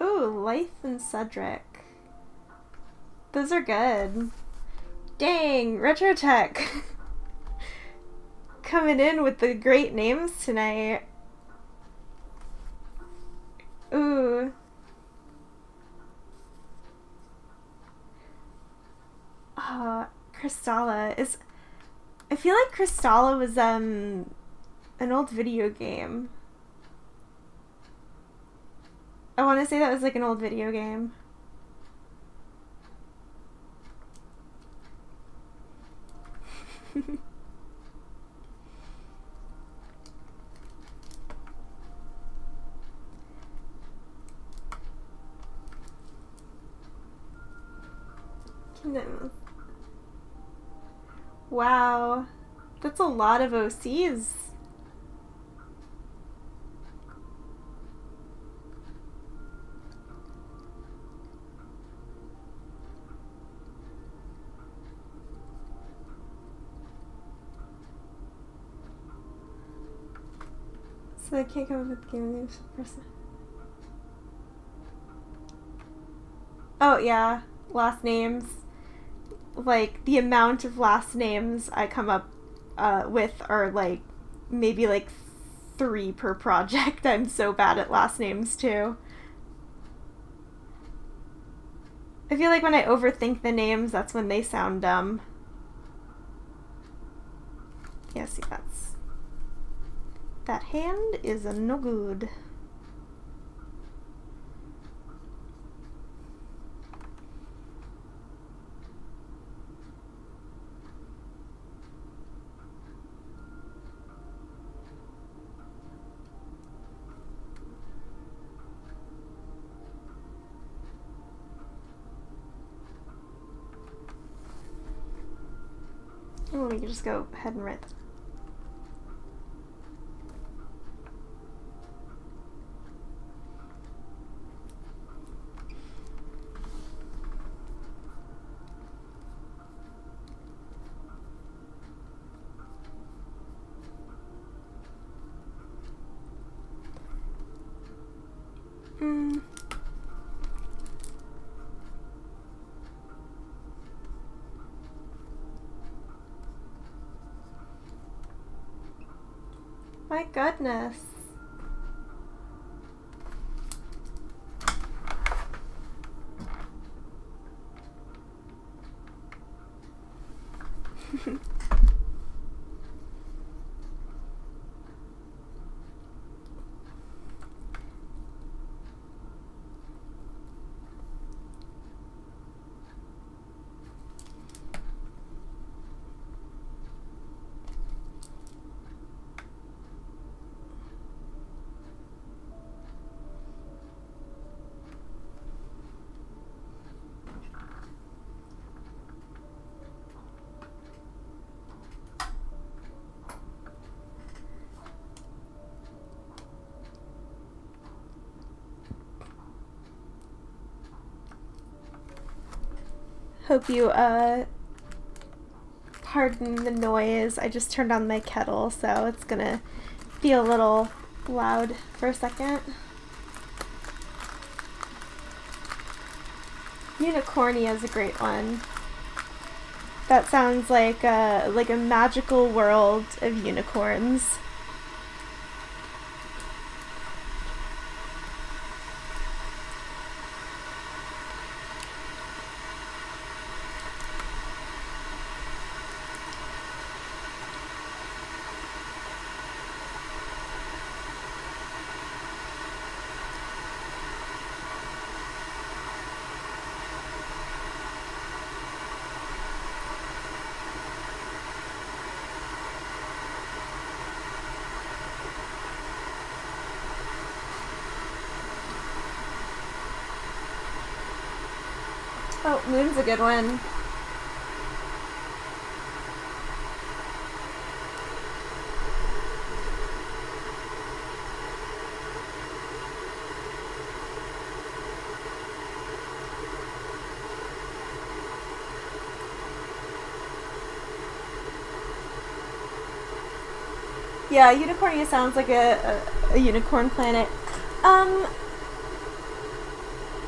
Ooh, Life and Cedric. Those are good. Dang, Retro Tech. Coming in with the great names tonight. Ooh. Crystalla is... I feel like Crystalla was, an old video game. I want to say that was like an old video game. Wow, that's a lot of OCs. So I can't come up with game names for person. Oh yeah, last names. Like the amount of last names I come up with are like maybe like 3 per project. I'm so bad at last names too. I feel like when I overthink the names, that's when they sound dumb. Yeah, see, that hand is no good. Oh, we can just go ahead and write that. My goodness. Hope you pardon the noise. I just turned on my kettle, so it's gonna be a little loud for a second. Unicornia is a great one. That sounds like a magical world of unicorns. Oh, Moon's a good one. Yeah, Unicornia sounds like a unicorn planet.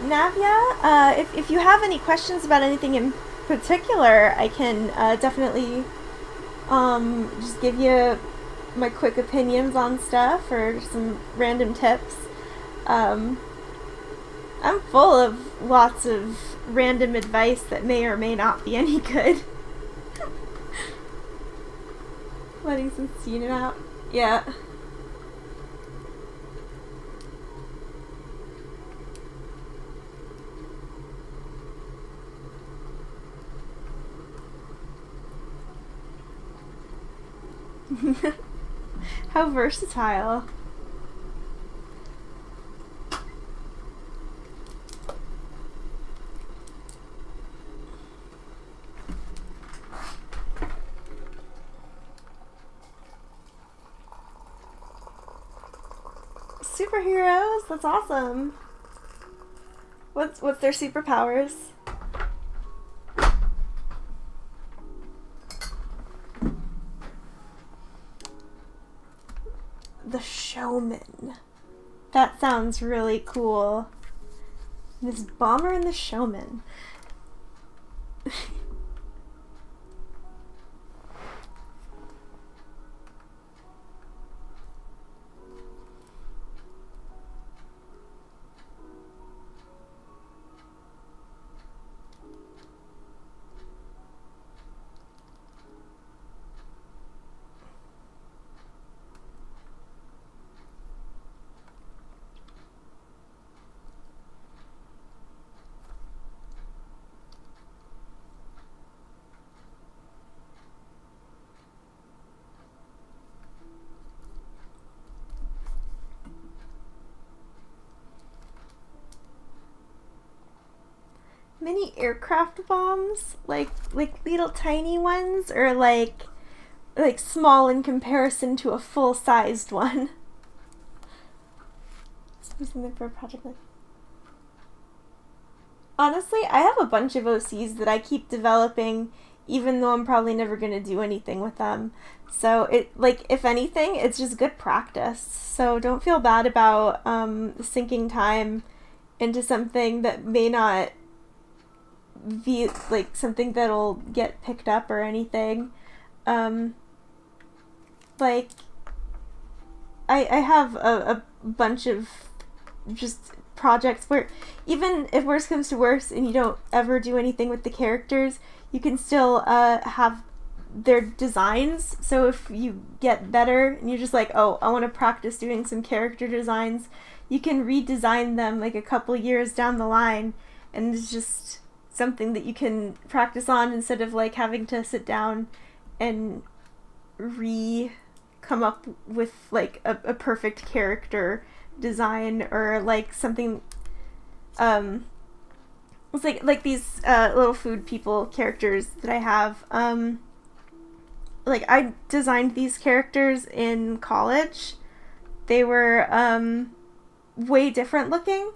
Navia, if you have any questions about anything in particular, I can definitely just give you my quick opinions on stuff or some random tips. I'm full of lots of random advice that may or may not be any good. Letting some steam out. Yeah. How versatile. Superheroes? That's awesome. What's their superpowers? The Showman. That sounds really cool. Miss Bomber and the Showman. Mini aircraft bombs, like little tiny ones, or like small in comparison to a full-sized one. Something for a project like. Honestly, I have a bunch of OCs that I keep developing, even though I'm probably never gonna do anything with them. So if anything, it's just good practice. So don't feel bad about sinking time into something that may not be like something that'll get picked up or anything. Like I have a bunch of just projects where even if worse comes to worse and you don't ever do anything with the characters, you can still have their designs. So if you get better and you're just like, oh, I want to practice doing some character designs, you can redesign them like a couple years down the line, and it's just something that you can practice on instead of like having to sit down and come up with like a perfect character design, or like something it's like these little food people characters that I have. Like I designed these characters in college. They were way different looking.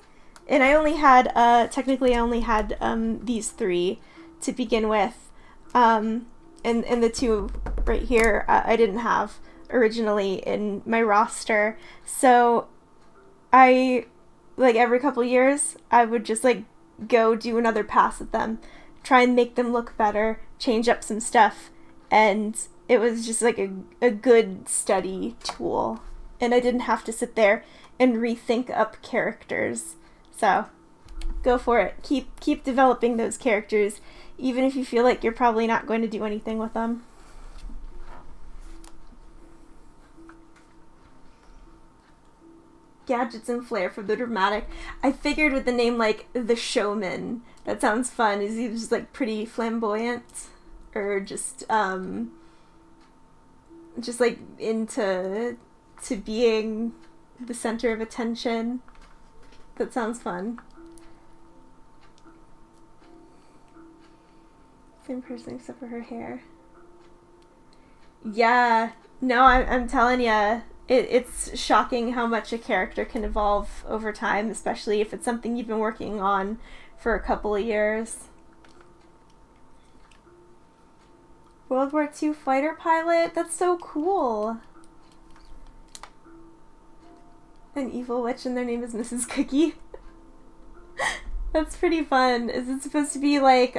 And I only had, technically I only had these three to begin with. And the two right here I didn't have originally in my roster. So I, like every couple years, I would just like go do another pass at them. Try and make them look better, change up some stuff. And it was just like a good study tool. And I didn't have to sit there and rethink up characters. So, go for it. Keep developing those characters, even if you feel like you're probably not going to do anything with them. Gadgets and flair for the dramatic. I figured with the name like The Showman, that sounds fun. Is he just like pretty flamboyant, or just like into being the center of attention? That sounds fun. Same person except for her hair. Yeah, no, I'm telling ya, it's shocking how much a character can evolve over time, especially if it's something you've been working on for a couple of years. World War II fighter pilot? That's so cool. An evil witch and their name is Mrs. Cookie. That's pretty fun. Is it supposed to be like,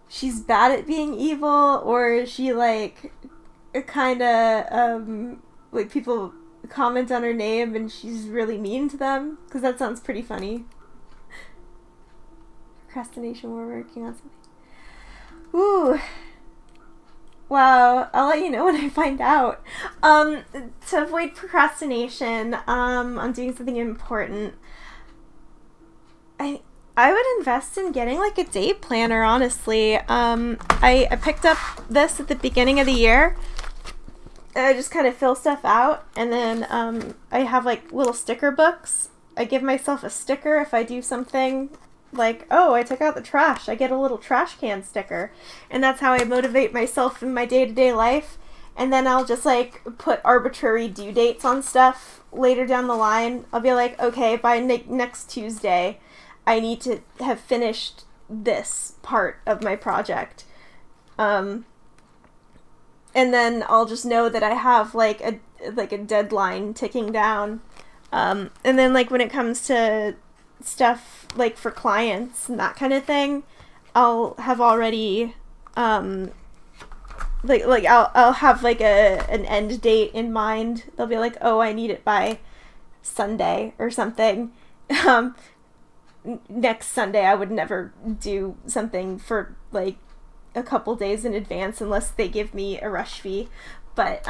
she's bad at being evil, or is she like, kinda, like people comment on her name and she's really mean to them? Because that sounds pretty funny. Procrastination, we're working on something. Ooh. Wow, I'll let you know when I find out. To avoid procrastination, on doing something important, I would invest in getting like a day planner, honestly. I picked up this at the beginning of the year, I just kind of fill stuff out, and then I have like little sticker books. I give myself a sticker if I do something like, oh, I took out the trash. I get a little trash can sticker, and that's how I motivate myself in my day-to-day life. And then I'll just like put arbitrary due dates on stuff later down the line. I'll be like, okay, by next Tuesday, I need to have finished this part of my project. And then I'll just know that I have like a deadline ticking down. And then like when it comes to stuff like for clients and that kind of thing, I'll have already I'll have like an end date in mind. They'll be like, oh, I need it by Sunday or something. Next Sunday I would never do something for like a couple days in advance unless they give me a rush fee. But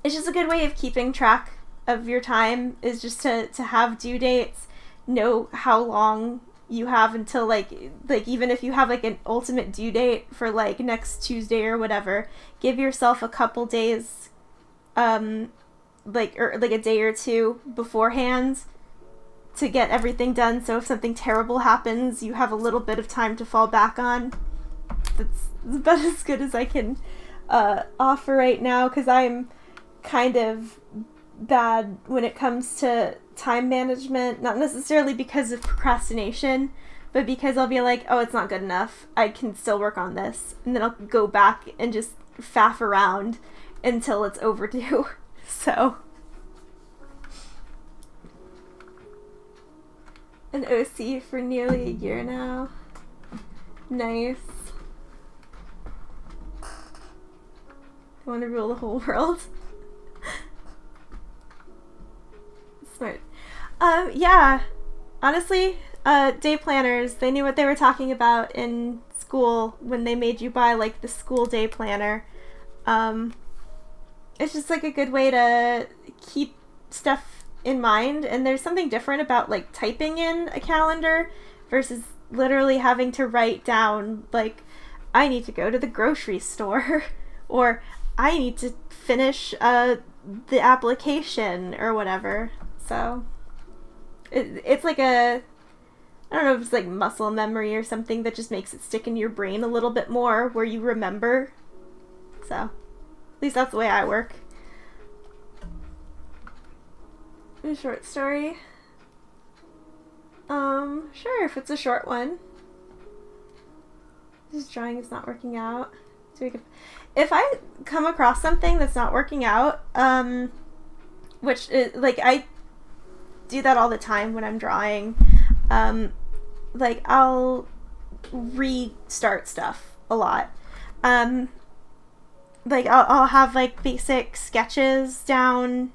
it's just a good way of keeping track of your time, is just to have due dates, know how long you have until like even if you have like an ultimate due date for like next Tuesday or whatever, give yourself a couple days or like a day or two beforehand to get everything done, so if something terrible happens, you have a little bit of time to fall back on. That's about as good as I can offer right now, because I'm kind of bad when it comes to time management, not necessarily because of procrastination, but because I'll be like, oh, it's not good enough, I can still work on this, and then I'll go back and just faff around until it's overdue. So an OC for nearly a year now. Nice. I want to rule the whole world. Smart. Yeah. Honestly, day planners, they knew what they were talking about in school when they made you buy like the school day planner. It's just like a good way to keep stuff in mind, and there's something different about like typing in a calendar versus literally having to write down like, I need to go to the grocery store or I need to finish the application or whatever. So it's like I don't know if it's like muscle memory or something that just makes it stick in your brain a little bit more, where you remember. So at least that's the way I work. A short story. Sure, if it's a short one. This drawing is not working out. So if I come across something that's not working out, which is, like, I do that all the time when I'm drawing, like, I'll restart stuff a lot. Like, I'll have, like, basic sketches down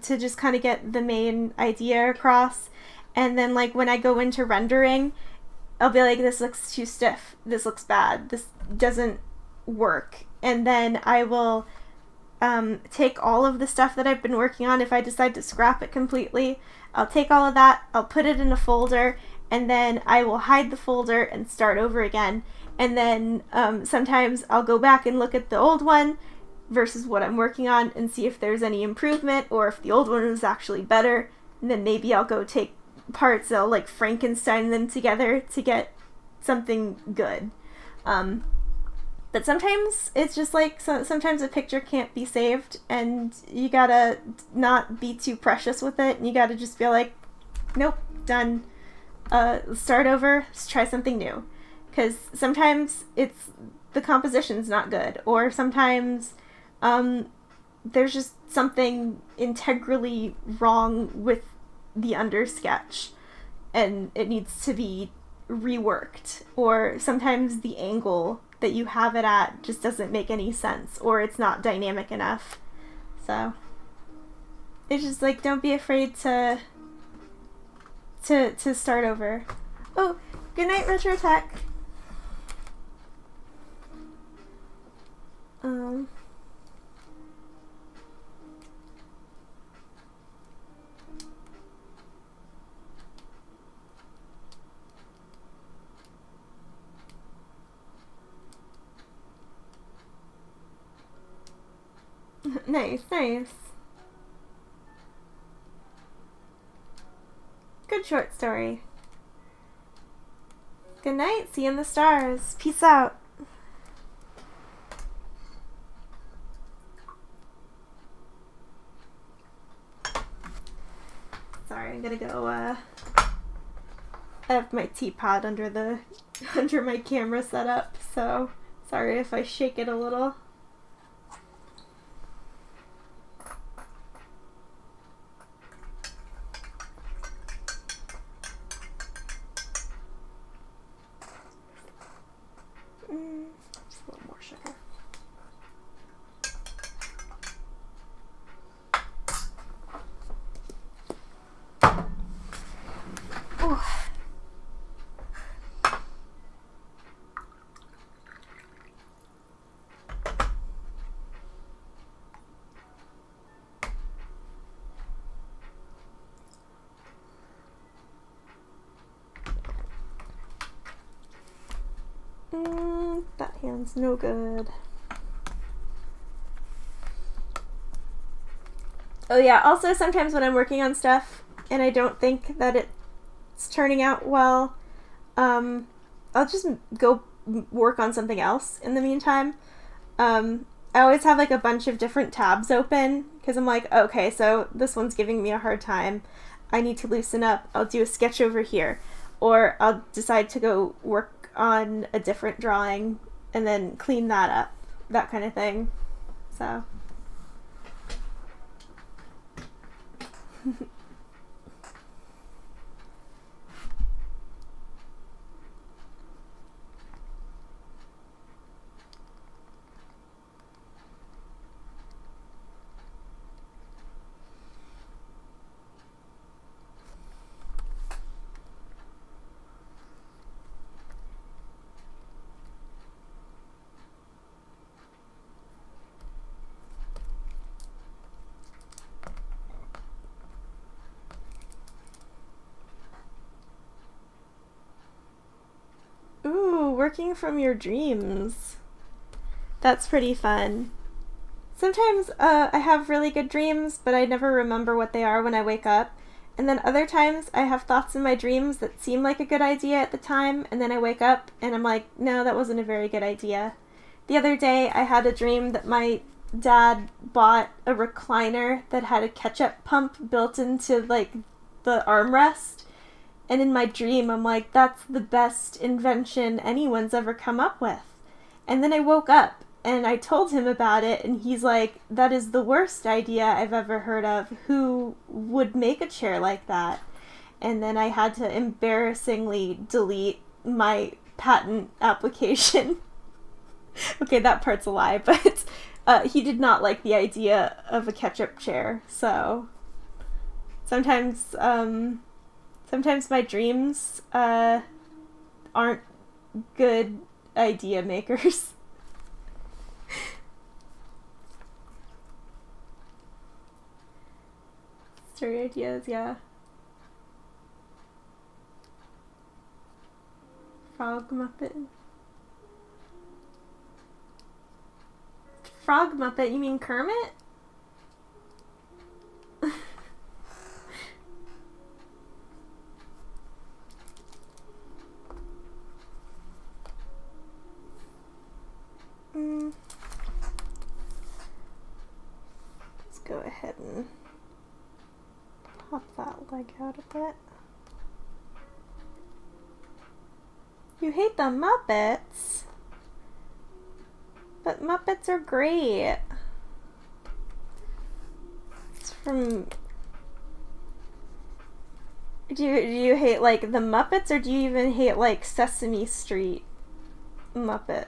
to just kind of get the main idea across, and then, like, when I go into rendering, I'll be like, this looks too stiff, this looks bad, this doesn't work, and then I will take all of the stuff that I've been working on. If I decide to scrap it completely, I'll take all of that, I'll put it in a folder, and then I will hide the folder and start over again. And then sometimes I'll go back and look at the old one versus what I'm working on and see if there's any improvement, or if the old one was actually better. And then maybe I'll go take parts, I'll like Frankenstein them together to get something good. But sometimes it's just like, sometimes a picture can't be saved, and you gotta not be too precious with it, and you gotta just be like, nope, done. Start over, let's try something new. Because sometimes it's the composition's not good, or sometimes there's just something integrally wrong with the undersketch and it needs to be reworked, or sometimes the angle that you have it at just doesn't make any sense, or it's not dynamic enough. So it's just like, don't be afraid to start over. Oh, good night, Retro Tech. Nice, nice. Good short story. Good night. See you in the stars. Peace out. Sorry, I'm gonna go, I have my teapot under my camera set up, so sorry if I shake it a little. Just a little more sugar. Ooh. That hand's no good. Oh yeah, also sometimes when I'm working on stuff and I don't think that it's turning out well, I'll just go work on something else in the meantime. I always have like a bunch of different tabs open because I'm like, okay, so this one's giving me a hard time. I need to loosen up. I'll do a sketch over here. Or I'll decide to go work on a different drawing and then clean that up, that kind of thing. So ooh, working from your dreams. That's pretty fun. Sometimes I have really good dreams, but I never remember what they are when I wake up. And then other times I have thoughts in my dreams that seem like a good idea at the time, and then I wake up and I'm like, no, that wasn't a very good idea. The other day I had a dream that my dad bought a recliner that had a ketchup pump built into like the armrest. And in my dream, I'm like, that's the best invention anyone's ever come up with. And then I woke up and I told him about it, and he's like, that is the worst idea I've ever heard of. Who would make a chair like that? And then I had to embarrassingly delete my patent application. Okay, that part's a lie, but he did not like the idea of a ketchup chair. So sometimes my dreams aren't good idea makers. Story ideas, yeah. Frog Muppet. Frog Muppet, you mean Kermit? Let's go ahead and pop that leg out a bit. You hate the Muppets? But Muppets are great. It's from... Do you hate like the Muppets, or do you even hate like Sesame Street Muppets?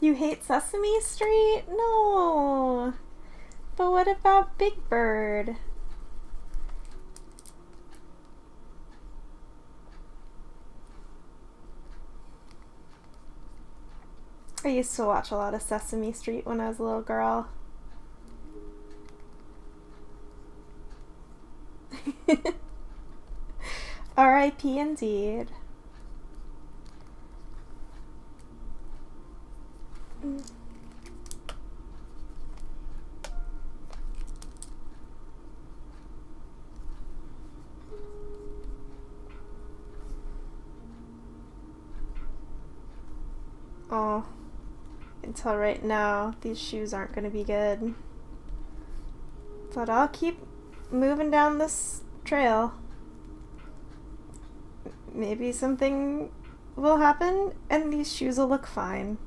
You hate Sesame Street? No. But what about Big Bird? I used to watch a lot of Sesame Street when I was a little girl. R.I.P. indeed. Oh, until right now, these shoes aren't going to be good. But I'll keep moving down this trail. Maybe something will happen and these shoes will look fine.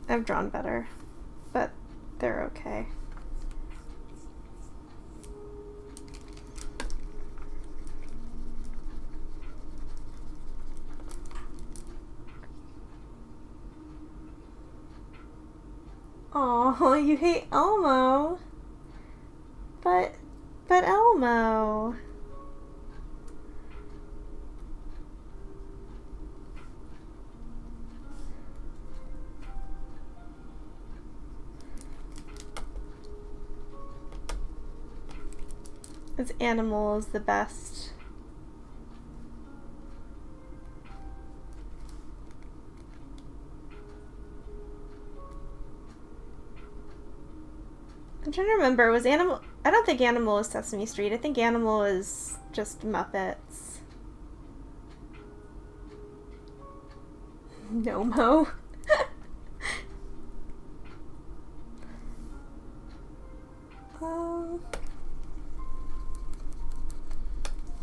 I've drawn better, but they're okay. Oh, you hate Elmo. But Elmo. This animal is the best. I'm trying to remember, was Animal... I don't think Animal is Sesame Street. I think Animal is just Muppets. No-mo.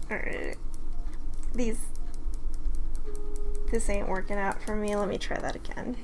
Alright. This ain't working out for me. Let me try that again.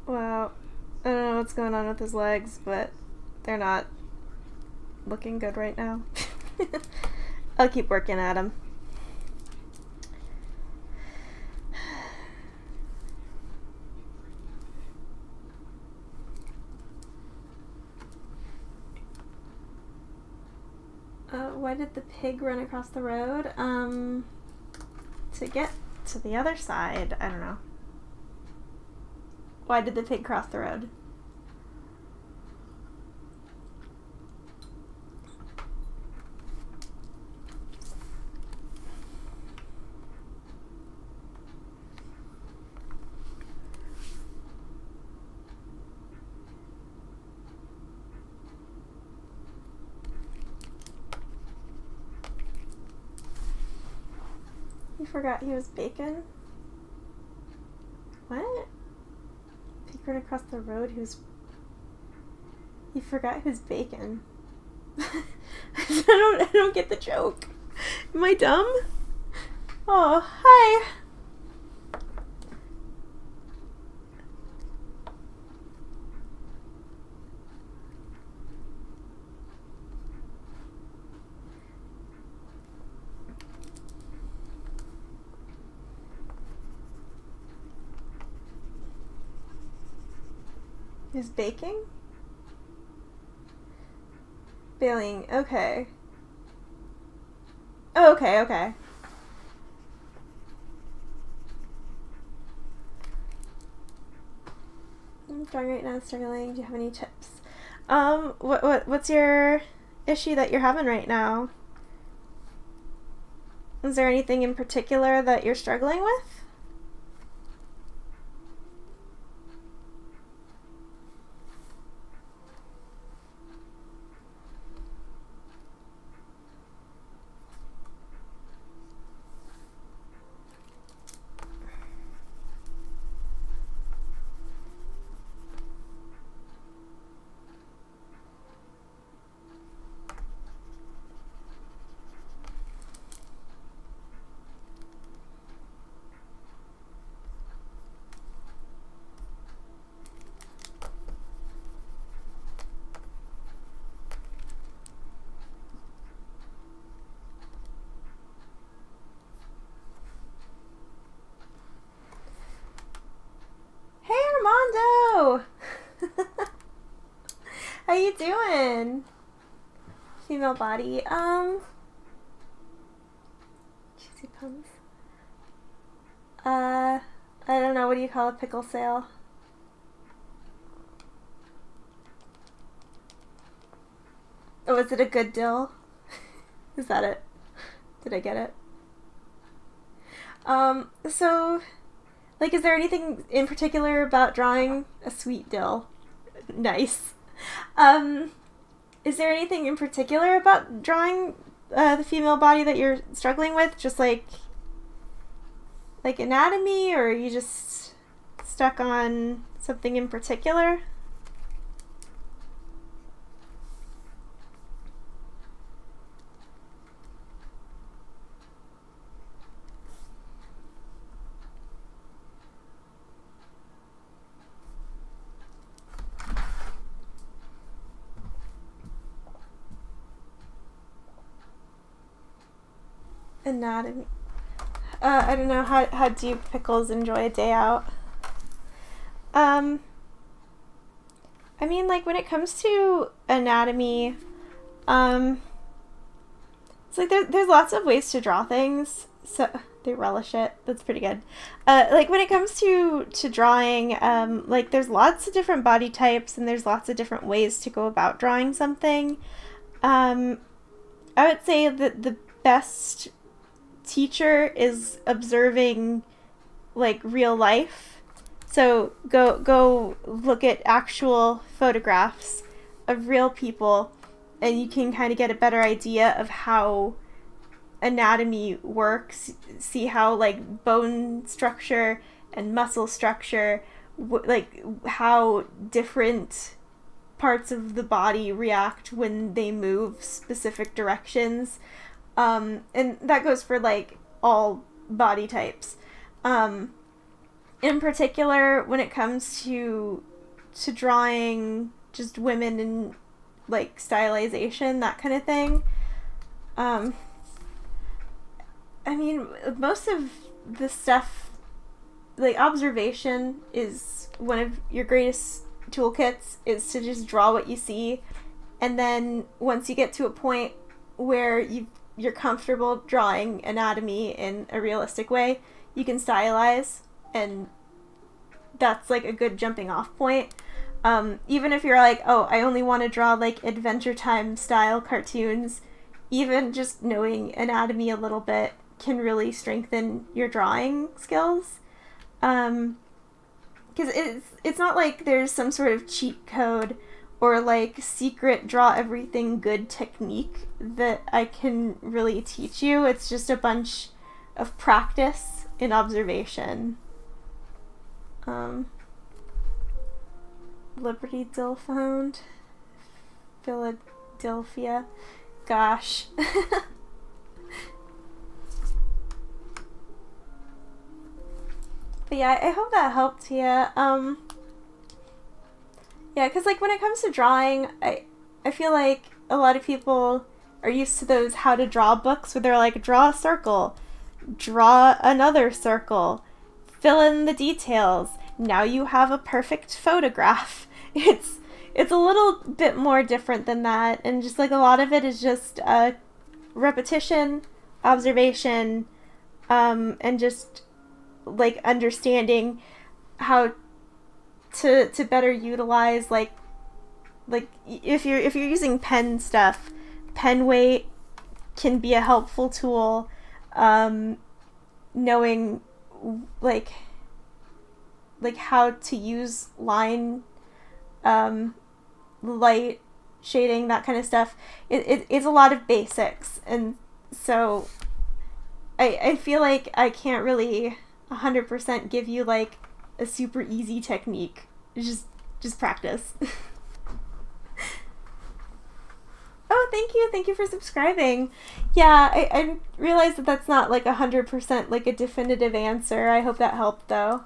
Wow, I don't know what's going on with his legs, but they're not looking good right now. I'll keep working at him. Why did the pig run across the road? To get to the other side, I don't know. Why did the pig cross the road? You forgot he was bacon? What? Pig ran across the road, he forgot who's bacon. I don't get the joke. Am I dumb? Oh, hi. Is baking? Baling, okay. Oh, okay, okay. I'm drawing right now, struggling. Do you have any tips? What's your issue that you're having right now? Is there anything in particular that you're struggling with? Armando! How you doing? Female body. Cheesy puns. I don't know, what do you call a pickle sale? Oh, is it a good dill? Is that it? Did I get it? So, like, is there anything in particular about drawing a sweet dill? Nice. Is there anything in particular about drawing the female body that you're struggling with? Just like anatomy, or are you just stuck on something in particular? Anatomy. I don't know, how do you pickles enjoy a day out? I mean, like, when it comes to anatomy, it's like there's lots of ways to draw things, so they relish it. That's pretty good. Like, when it comes to drawing, like, there's lots of different body types, and there's lots of different ways to go about drawing something. I would say that the best teacher is observing, like, real life. So go look at actual photographs of real people, and you can kind of get a better idea of how anatomy works. See how, like, bone structure and muscle structure, like, how different parts of the body react when they move specific directions. And that goes for, like, all body types. In particular, when it comes to drawing just women and, like, stylization, that kind of thing. I mean, most of the stuff, like, observation is one of your greatest toolkits, is to just draw what you see. And then once you get to a point where you're comfortable drawing anatomy in a realistic way, you can stylize, and that's, like, a good jumping off point. Even if you're like, oh, I only want to draw, like, Adventure Time style cartoons, even just knowing anatomy a little bit can really strengthen your drawing skills. Because it's not like there's some sort of cheat code or, like, secret draw everything good technique that I can really teach you. It's just a bunch of practice and observation. Liberty Dill found. Philadelphia. Gosh. But yeah, I hope that helped you. Yeah, because, like, when it comes to drawing, I feel like a lot of people are used to those how to draw books where they're like, draw a circle, draw another circle, fill in the details, now you have a perfect photograph. It's a little bit more different than that, and just, like, a lot of it is just repetition, observation, and just, like, understanding how to better utilize, like if you're using pen stuff, pen weight can be a helpful tool. Knowing like how to use line, light, shading, that kind of stuff. It's a lot of basics, and so I feel like I can't really 100% give you like a super easy technique. Just practice. Oh, thank you for subscribing. Yeah, I realized that that's not like 100% like a definitive answer. I hope that helped though.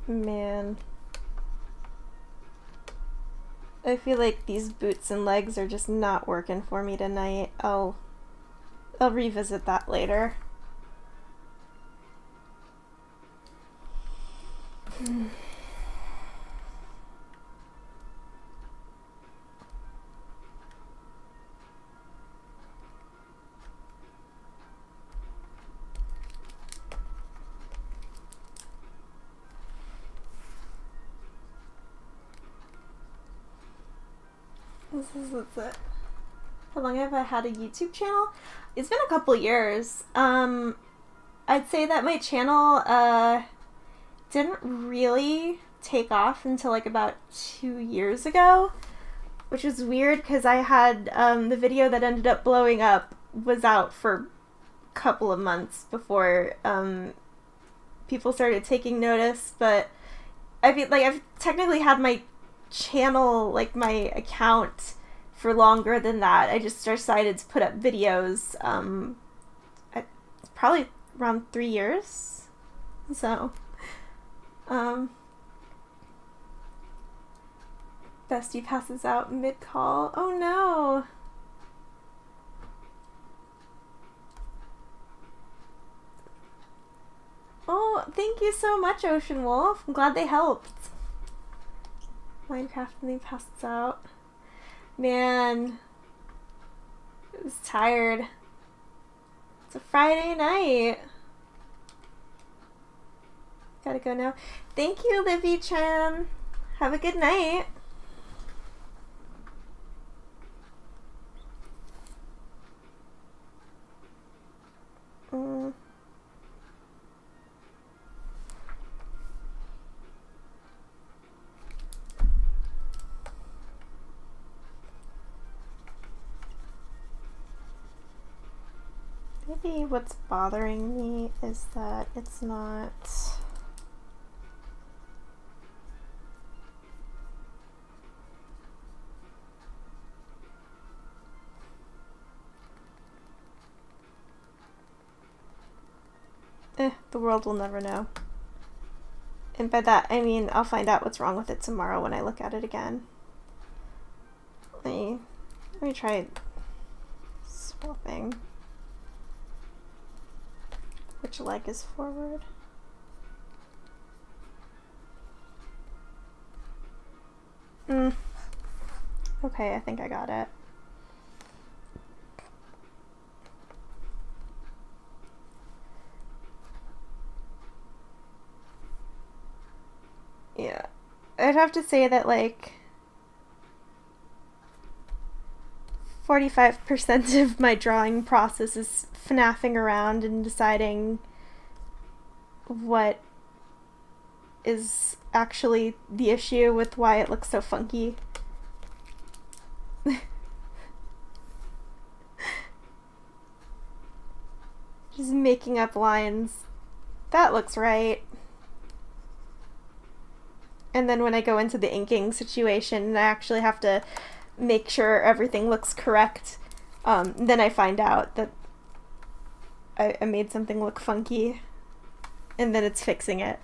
Man, I feel like these boots and legs are just not working for me tonight. I'll revisit that later. That's it. How long have I had a YouTube channel? It's been a couple years. I'd say that my channel didn't really take off until like about 2 years ago, which is weird because I had the video that ended up blowing up was out for a couple of months before people started taking notice. But I feel like I've technically had my channel, like my account, for longer than that. I just decided to put up videos probably around 3 years. So Bestie passes out mid-call. Oh no. Oh, thank you so much, Ocean Wolf. I'm glad they helped. Minecraft and they passed out. Man, I was tired. It's a Friday night. Gotta go now. Thank you, Livy Chan. Have a good night. Maybe what's bothering me is that it's not... the world will never know. And by that, I mean I'll find out what's wrong with it tomorrow when I look at it again. Let me try swapping. Which leg is forward? Okay, I think I got it. Yeah, I'd have to say that like 45% of my drawing process is FNAFing around and deciding what is actually the issue with why it looks so funky. Just making up lines. That looks right. And then when I go into the inking situation and I actually have to make sure everything looks correct, then I find out that I made something look funky, and then it's fixing it.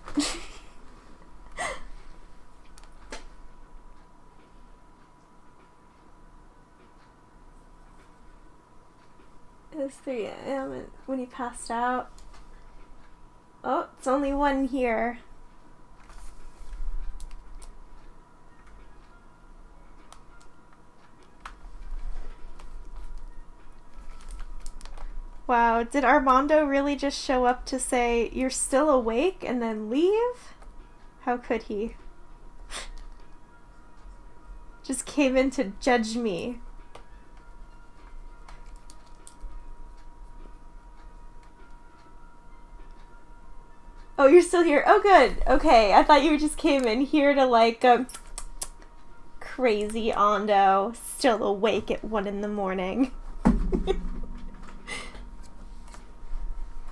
It was 3 a.m. when he passed out. Oh, it's only 1 here. Wow, did Armando really just show up to say, "You're still awake," and then leave? How could he? Just came in to judge me. Oh, you're still here? Oh, good. Okay, I thought you just came in here to, like, crazy Ando, still awake at 1 in the morning.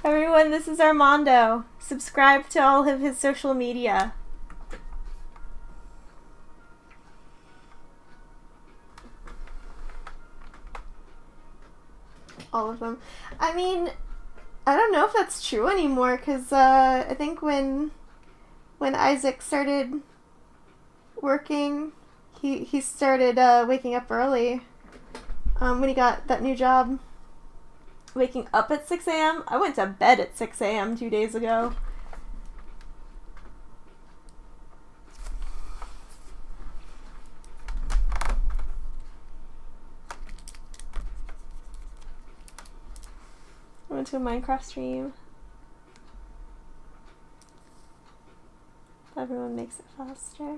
Everyone, this is Armando. Subscribe to all of his social media. All of them. I mean, I don't know if that's true anymore, because I think when Isaac started working, he started waking up early when he got that new job. Waking up at 6 a.m.? I went to bed at 6 a.m. 2 days ago. I went to a Minecraft stream. Everyone makes it faster.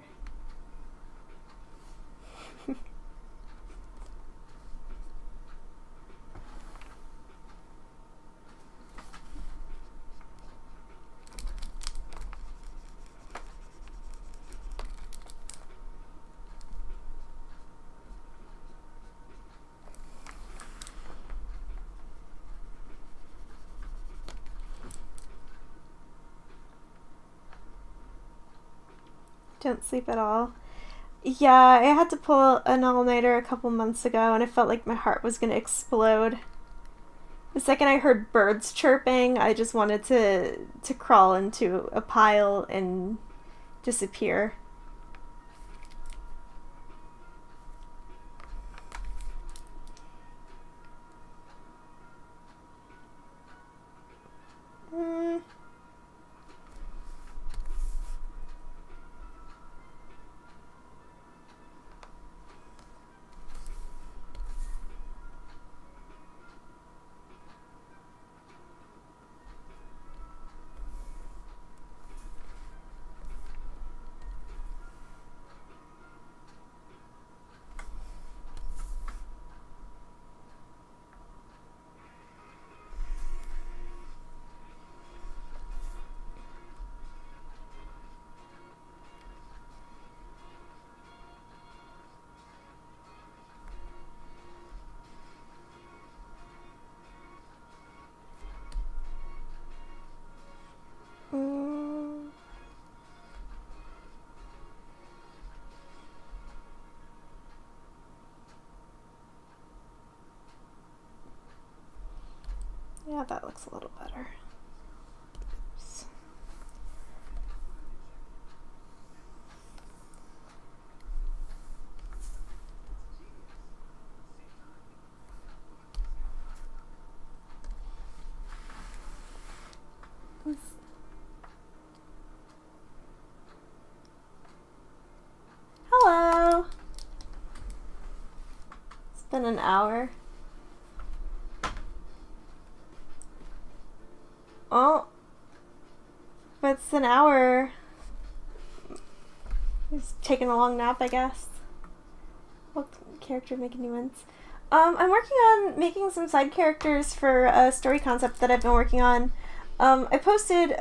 Don't sleep at all. Yeah, I had to pull an all-nighter a couple months ago, and I felt like my heart was gonna explode. The second I heard birds chirping, I just wanted to crawl into a pile and disappear. Yeah, that looks a little better. Oops. Hello! It's been an hour. Oh, but it's an hour. He's taking a long nap, I guess. What character making new ones? I'm working on making some side characters for a story concept that I've been working on. I posted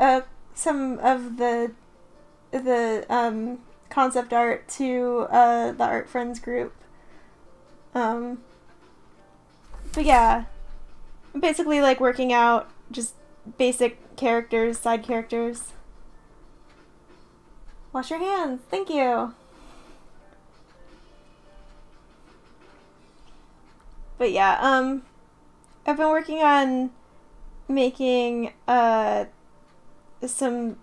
some of the concept art to the Art Friends group. But yeah, I'm basically like working out just basic characters, side characters. Wash your hands. Thank you. But yeah, I've been working on making some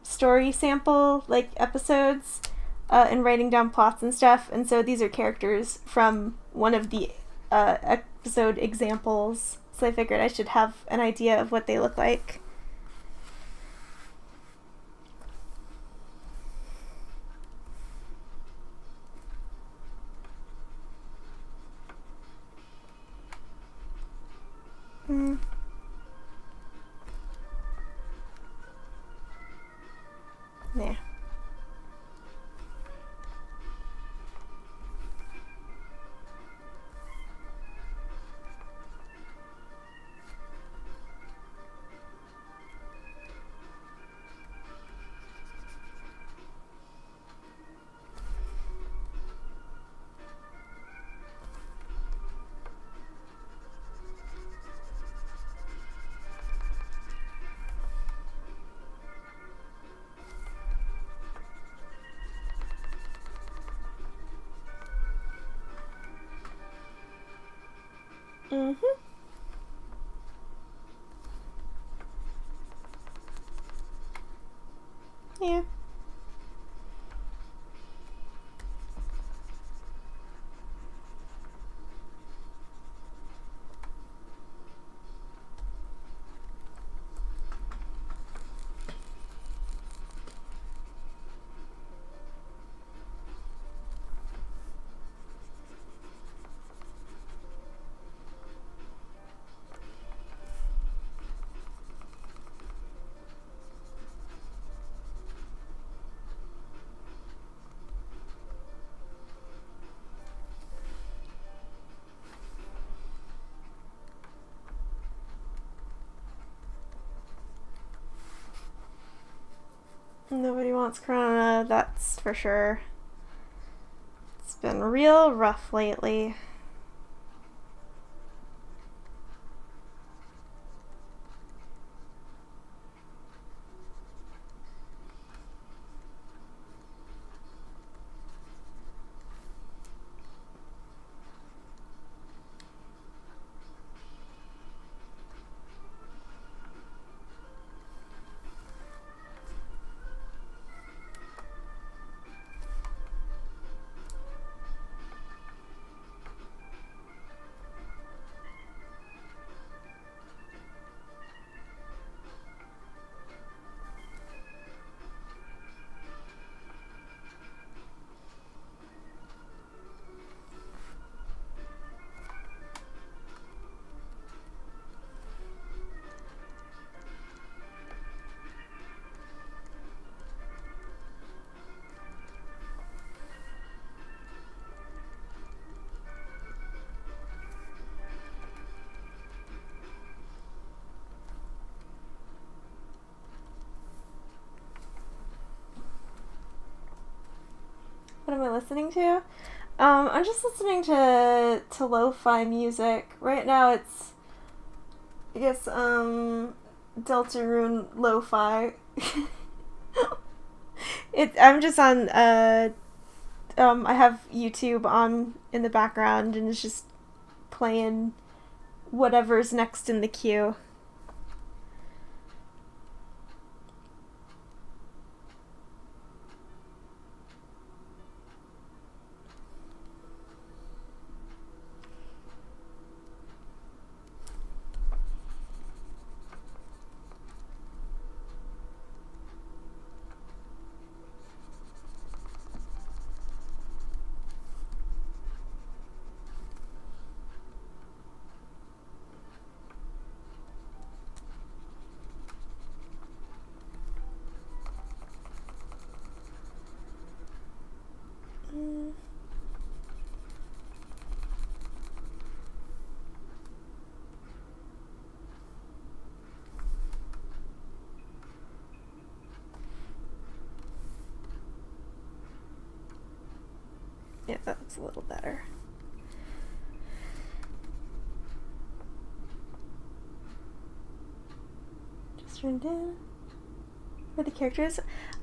story sample like episodes and writing down plots and stuff, and so these are characters from one of the episode examples, so I figured I should have an idea of what they look like. There. Yeah. Nobody wants Corona, that's for sure. It's been real rough lately. What am I listening to? I'm just listening to lo-fi music. Right now it's, I guess, Deltarune lo-fi. I'm just on, I have YouTube on in the background and it's just playing whatever's next in the queue. Yeah, that looks a little better. Just turned in for the characters.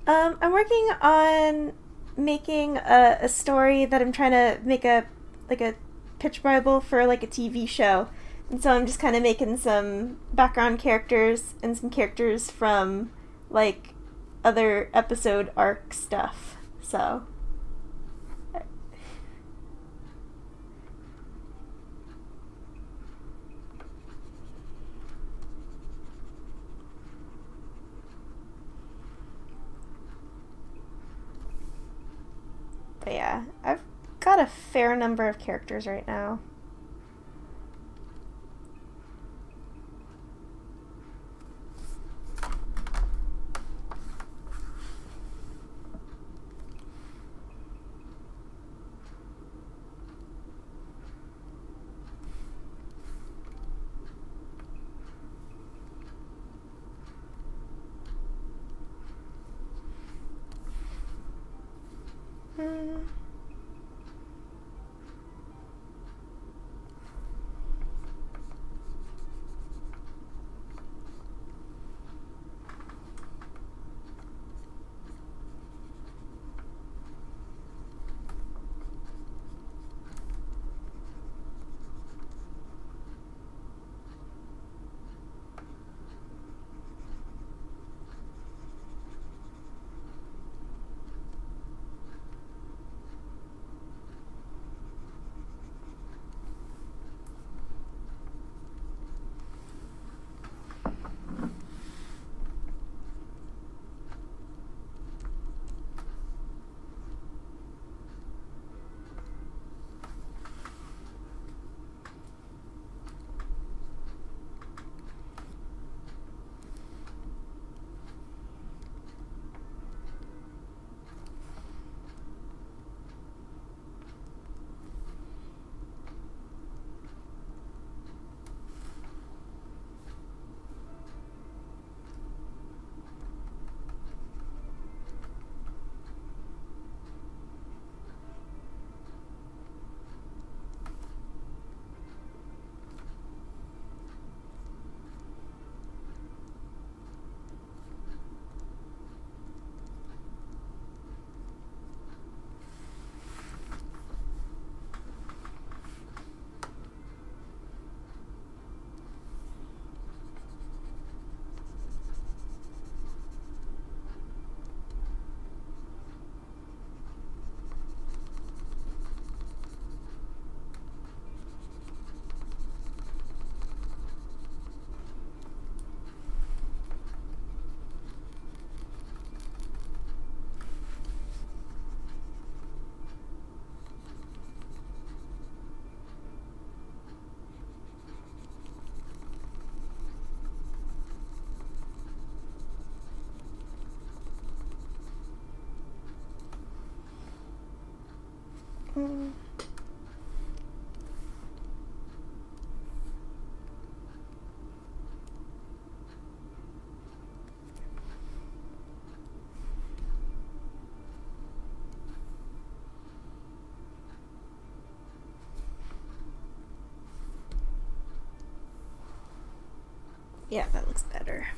I'm working on making a story that I'm trying to make a pitch bible for like a TV show. And so I'm just kind of making some background characters and some characters from, like, other episode arc stuff. So... But yeah, I've got a fair number of characters right now. Yeah, that looks better.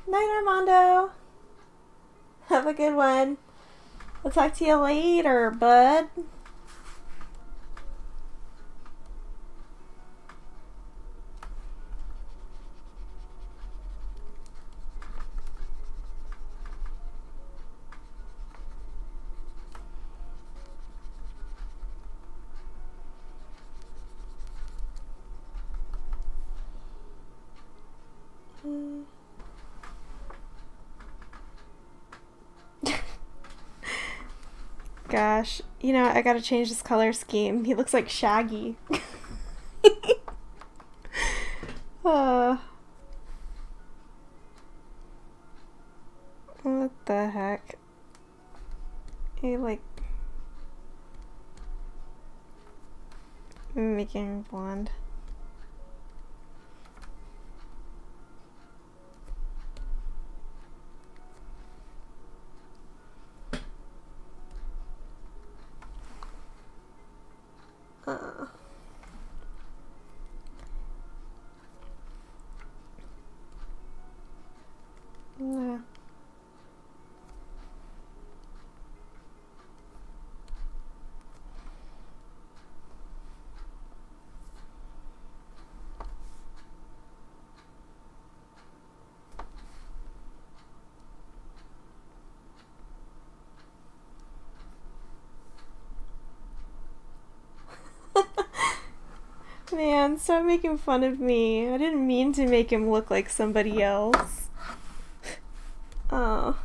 Night, Armando. Have a good one. I'll talk to you later, bud. Gosh, you know, I gotta change this color scheme. He looks like Shaggy. Uh, what the heck? You like making blonde. Nah. Man, stop making fun of me. I didn't mean to make him look like somebody else. Oh.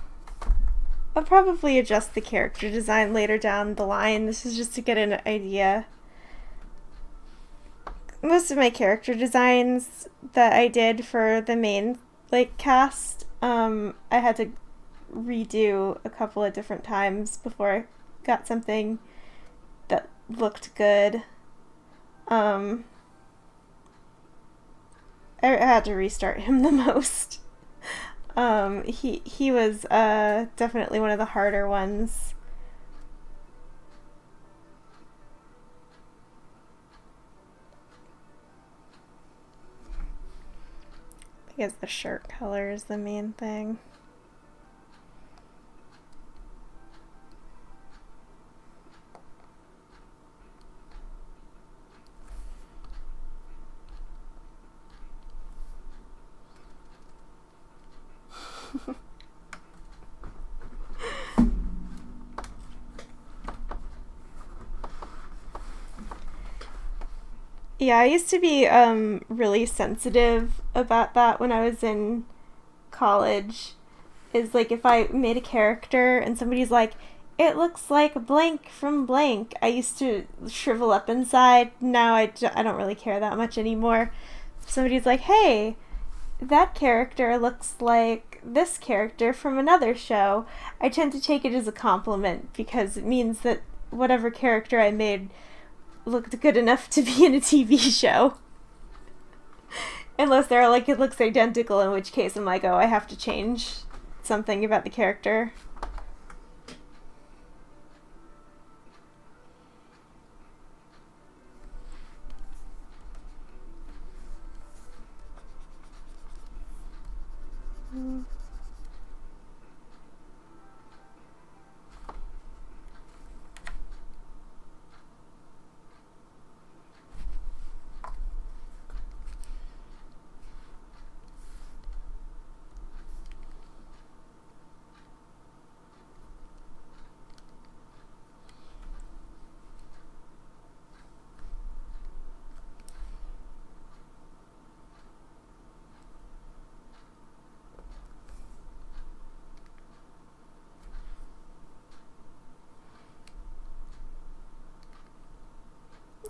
I'll probably adjust the character design later down the line. This is just to get an idea. Most of my character designs that I did for the main cast, I had to redo a couple of different times before I got something that looked good. I had to restart him the most. He was definitely one of the harder ones. I guess the shirt color is the main thing. Yeah, I used to be really sensitive about that when I was in college. Is like if I made a character and somebody's like, it looks like blank from blank, I used to shrivel up inside. Now I don't really care that much anymore. If somebody's like, hey, that character looks like this character from another show, I tend to take it as a compliment because it means that whatever character I made looked good enough to be in a TV show. Unless they're like, it looks identical, in which case I'm like, oh, I have to change something about the character.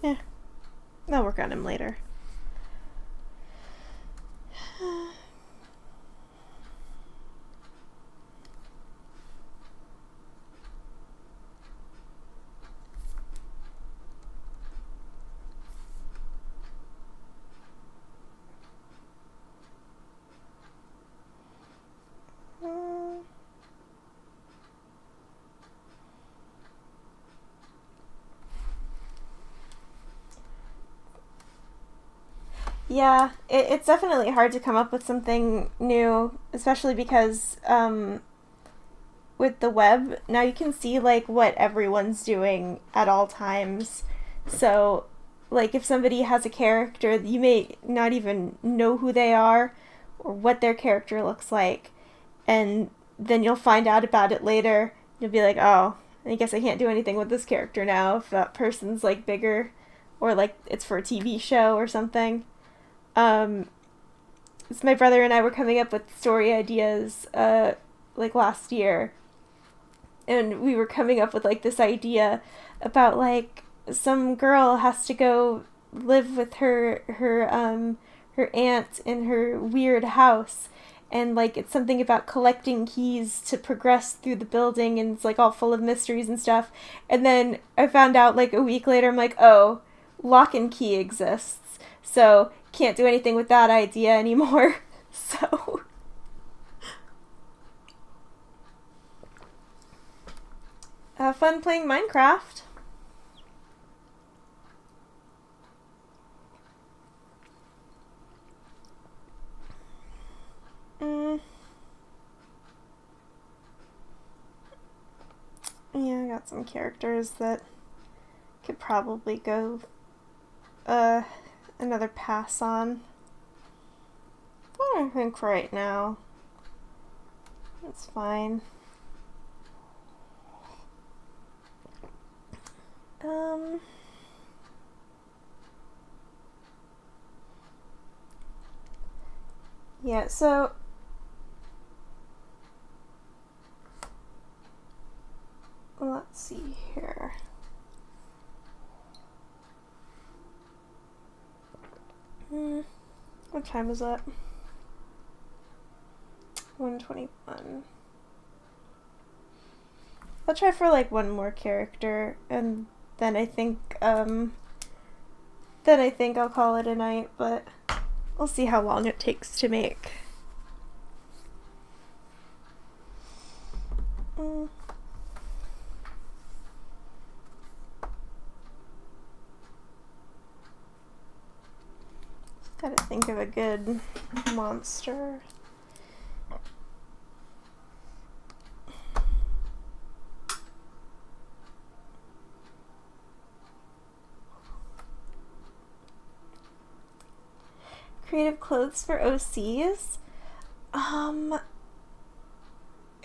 Yeah, I'll work on him later. Yeah, it's definitely hard to come up with something new, especially because with the web, now you can see like what everyone's doing at all times. So, like if somebody has a character, you may not even know who they are or what their character looks like, and then you'll find out about it later. You'll be like, oh, I guess I can't do anything with this character now if that person's like bigger, or like it's for a TV show or something. So my brother and I were coming up with story ideas like last year, and we were coming up with like this idea about like some girl has to go live with her her aunt in her weird house, and like it's something about collecting keys to progress through the building, and it's like all full of mysteries and stuff. And then I found out like a week later, I'm like, oh, lock and key exists, so can't do anything with that idea anymore. So have fun playing Minecraft. Yeah, I got some characters that could probably go another pass on. I don't think right now. It's fine. Yeah, so let's see here. What time is it? 1:21. I'll try for like one more character, and then I think I'll call it a night, but we'll see how long it takes to make. Gotta think of a good monster. Creative clothes for OCs? I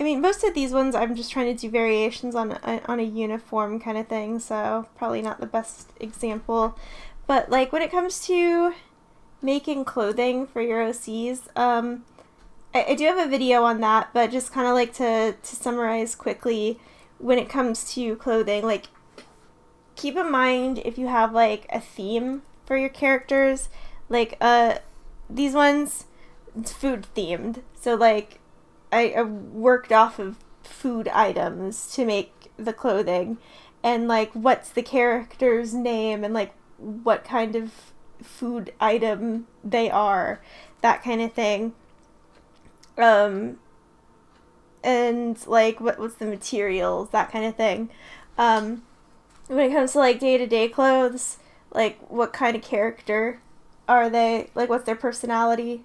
mean, most of these ones I'm just trying to do variations on a uniform kind of thing, so probably not the best example. But like when it comes to making clothing for your OCs, I do have a video on that, but just kind of like to summarize quickly, when it comes to clothing, like keep in mind if you have like a theme for your characters, like these ones, it's food themed, so like I worked off of food items to make the clothing, and like what's the character's name and like what kind of food item they are, that kind of thing. And like what's the materials, that kind of thing. When it comes to like day-to-day clothes, like what kind of character are they, like what's their personality?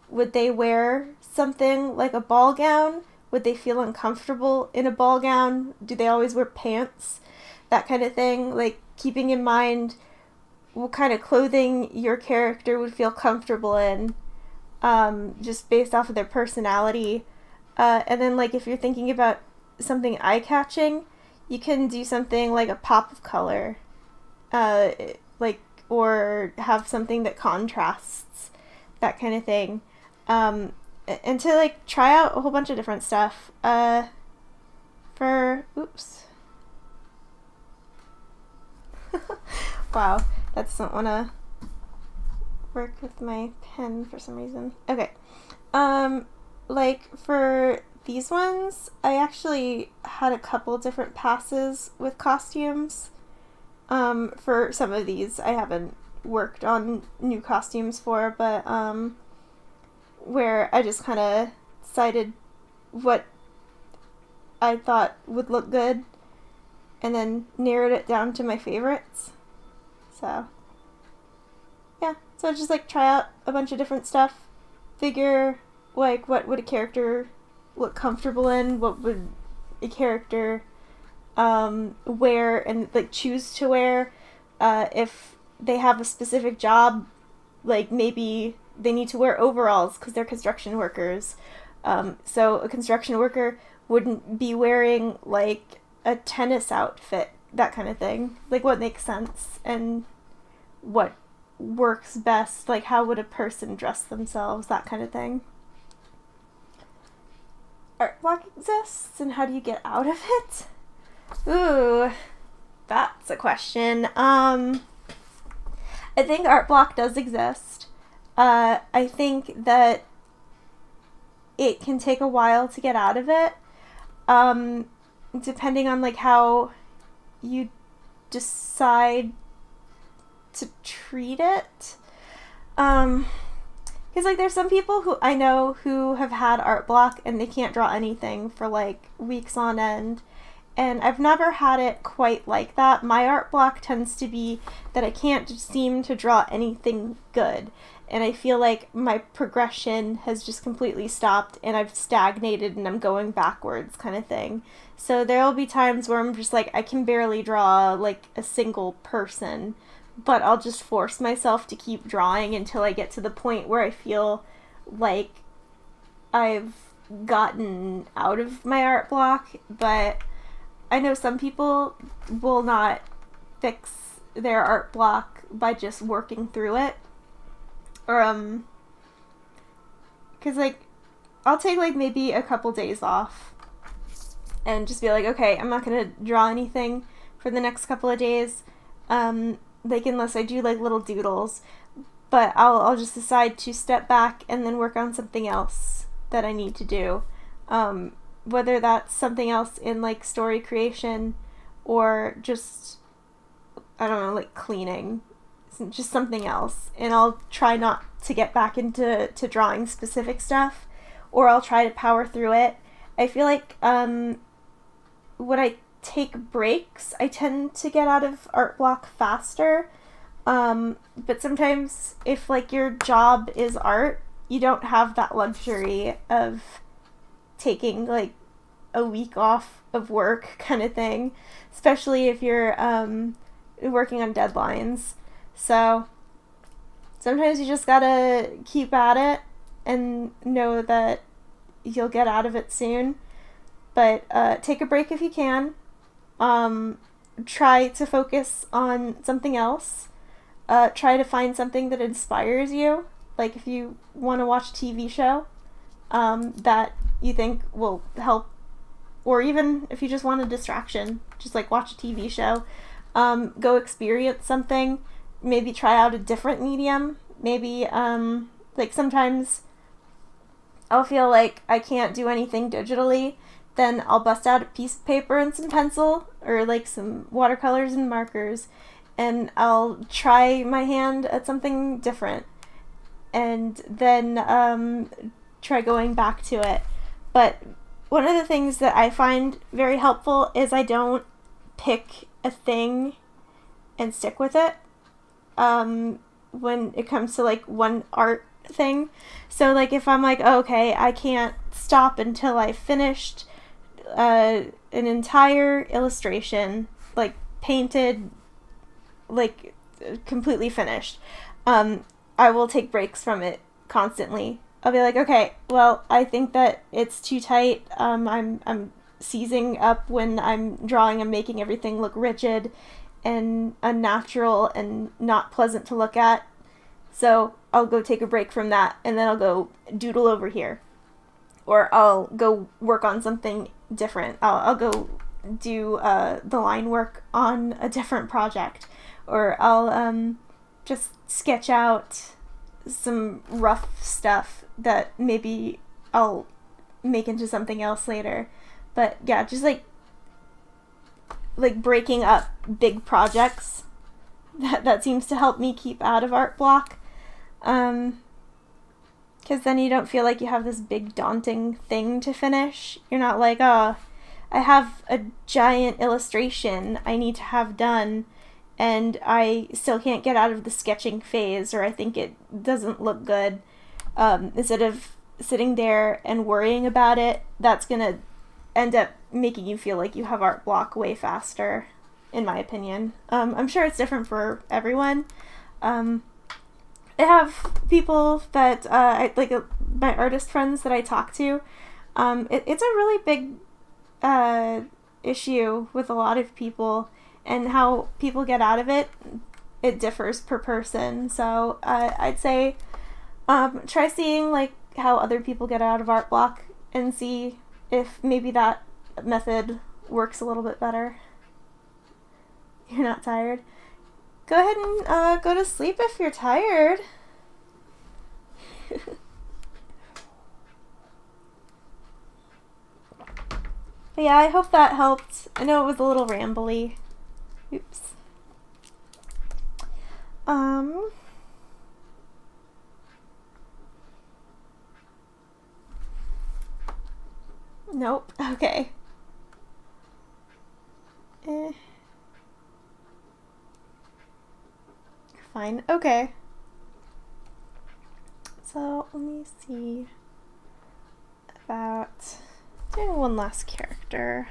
Would they wear something like a ball gown? Would they feel uncomfortable in a ball gown? Do they always wear pants? That kind of thing. Like keeping in mind what kind of clothing your character would feel comfortable in, just based off of their personality. And then like if you're thinking about something eye-catching, you can do something like a pop of color, like, or have something that contrasts, that kind of thing. And to like try out a whole bunch of different stuff. Wow, that doesn't want to work with my pen for some reason. Okay. Like for these ones, I actually had a couple different passes with costumes. For some of these, I haven't worked on new costumes for, but where I just kind of decided what I thought would look good and then narrowed it down to my favorites. So yeah, so just like try out a bunch of different stuff, figure like what would a character look comfortable in, what would a character wear and like choose to wear, if they have a specific job, like maybe they need to wear overalls because they're construction workers, so a construction worker wouldn't be wearing like a tennis outfit, that kind of thing. Like what makes sense and what works best, like how would a person dress themselves, that kind of thing. Art block exists, and how do you get out of it? Ooh, that's a question. I think art block does exist. I think that it can take a while to get out of it, depending on like how you decide to treat it. Because like there's some people who I know who have had art block and they can't draw anything for like weeks on end. And I've never had it quite like that. My art block tends to be that I can't seem to draw anything good. And I feel like my progression has just completely stopped and I've stagnated and I'm going backwards kind of thing. So there'll be times where I'm just like, I can barely draw like a single person, but I'll just force myself to keep drawing until I get to the point where I feel like I've gotten out of my art block. But I know some people will not fix their art block by just working through it. Or, cause like, I'll take like maybe a couple days off and just be like, okay, I'm not gonna draw anything for the next couple of days, like unless I do like little doodles, but I'll just decide to step back and then work on something else that I need to do, whether that's something else in like story creation or just, I don't know, like cleaning, just something else, and I'll try not to get back into drawing specific stuff, or I'll try to power through it. I feel like when I take breaks, I tend to get out of art block faster, but sometimes if like your job is art, you don't have that luxury of taking like a week off of work kind of thing, especially if you're working on deadlines. So sometimes you just gotta keep at it and know that you'll get out of it soon. But take a break if you can. Try to focus on something else. Try to find something that inspires you. Like if you want to watch a TV show that you think will help, or even if you just want a distraction, just like watch a TV show. Go experience something. Maybe try out a different medium. Maybe, like sometimes I'll feel like I can't do anything digitally. Then I'll bust out a piece of paper and some pencil or like some watercolors and markers, and I'll try my hand at something different and then try going back to it. But one of the things that I find very helpful is I don't pick a thing and stick with it when it comes to like one art thing. So like if I'm like, oh, okay, I can't stop until I finished an entire illustration, like painted, like completely finished, I will take breaks from it constantly. I'll be like, okay, well, I think that it's too tight. I'm seizing up when I'm drawing. I'm making everything look rigid and unnatural and not pleasant to look at. So I'll go take a break from that, and then I'll go doodle over here. Or I'll go work on something different. I'll go do the line work on a different project. Or I'll just sketch out some rough stuff that maybe I'll make into something else later. But yeah, just like breaking up big projects, that seems to help me keep out of art block. Because then you don't feel like you have this big daunting thing to finish. You're not like, oh, I have a giant illustration I need to have done, and I still can't get out of the sketching phase, or I think it doesn't look good. Instead of sitting there and worrying about it, that's going to end up making you feel like you have art block way faster, in my opinion. I'm sure it's different for everyone. I have people that, my artist friends that I talk to. It's a really big issue with a lot of people, and how people get out of it, it differs per person. So I'd say try seeing like how other people get out of art block and see if maybe that method works a little bit better. You're not tired? Go ahead and go to sleep if you're tired. But yeah, I hope that helped. I know it was a little rambly. Oops. Nope. Okay. Fine. Okay. So, let me see about doing one last character.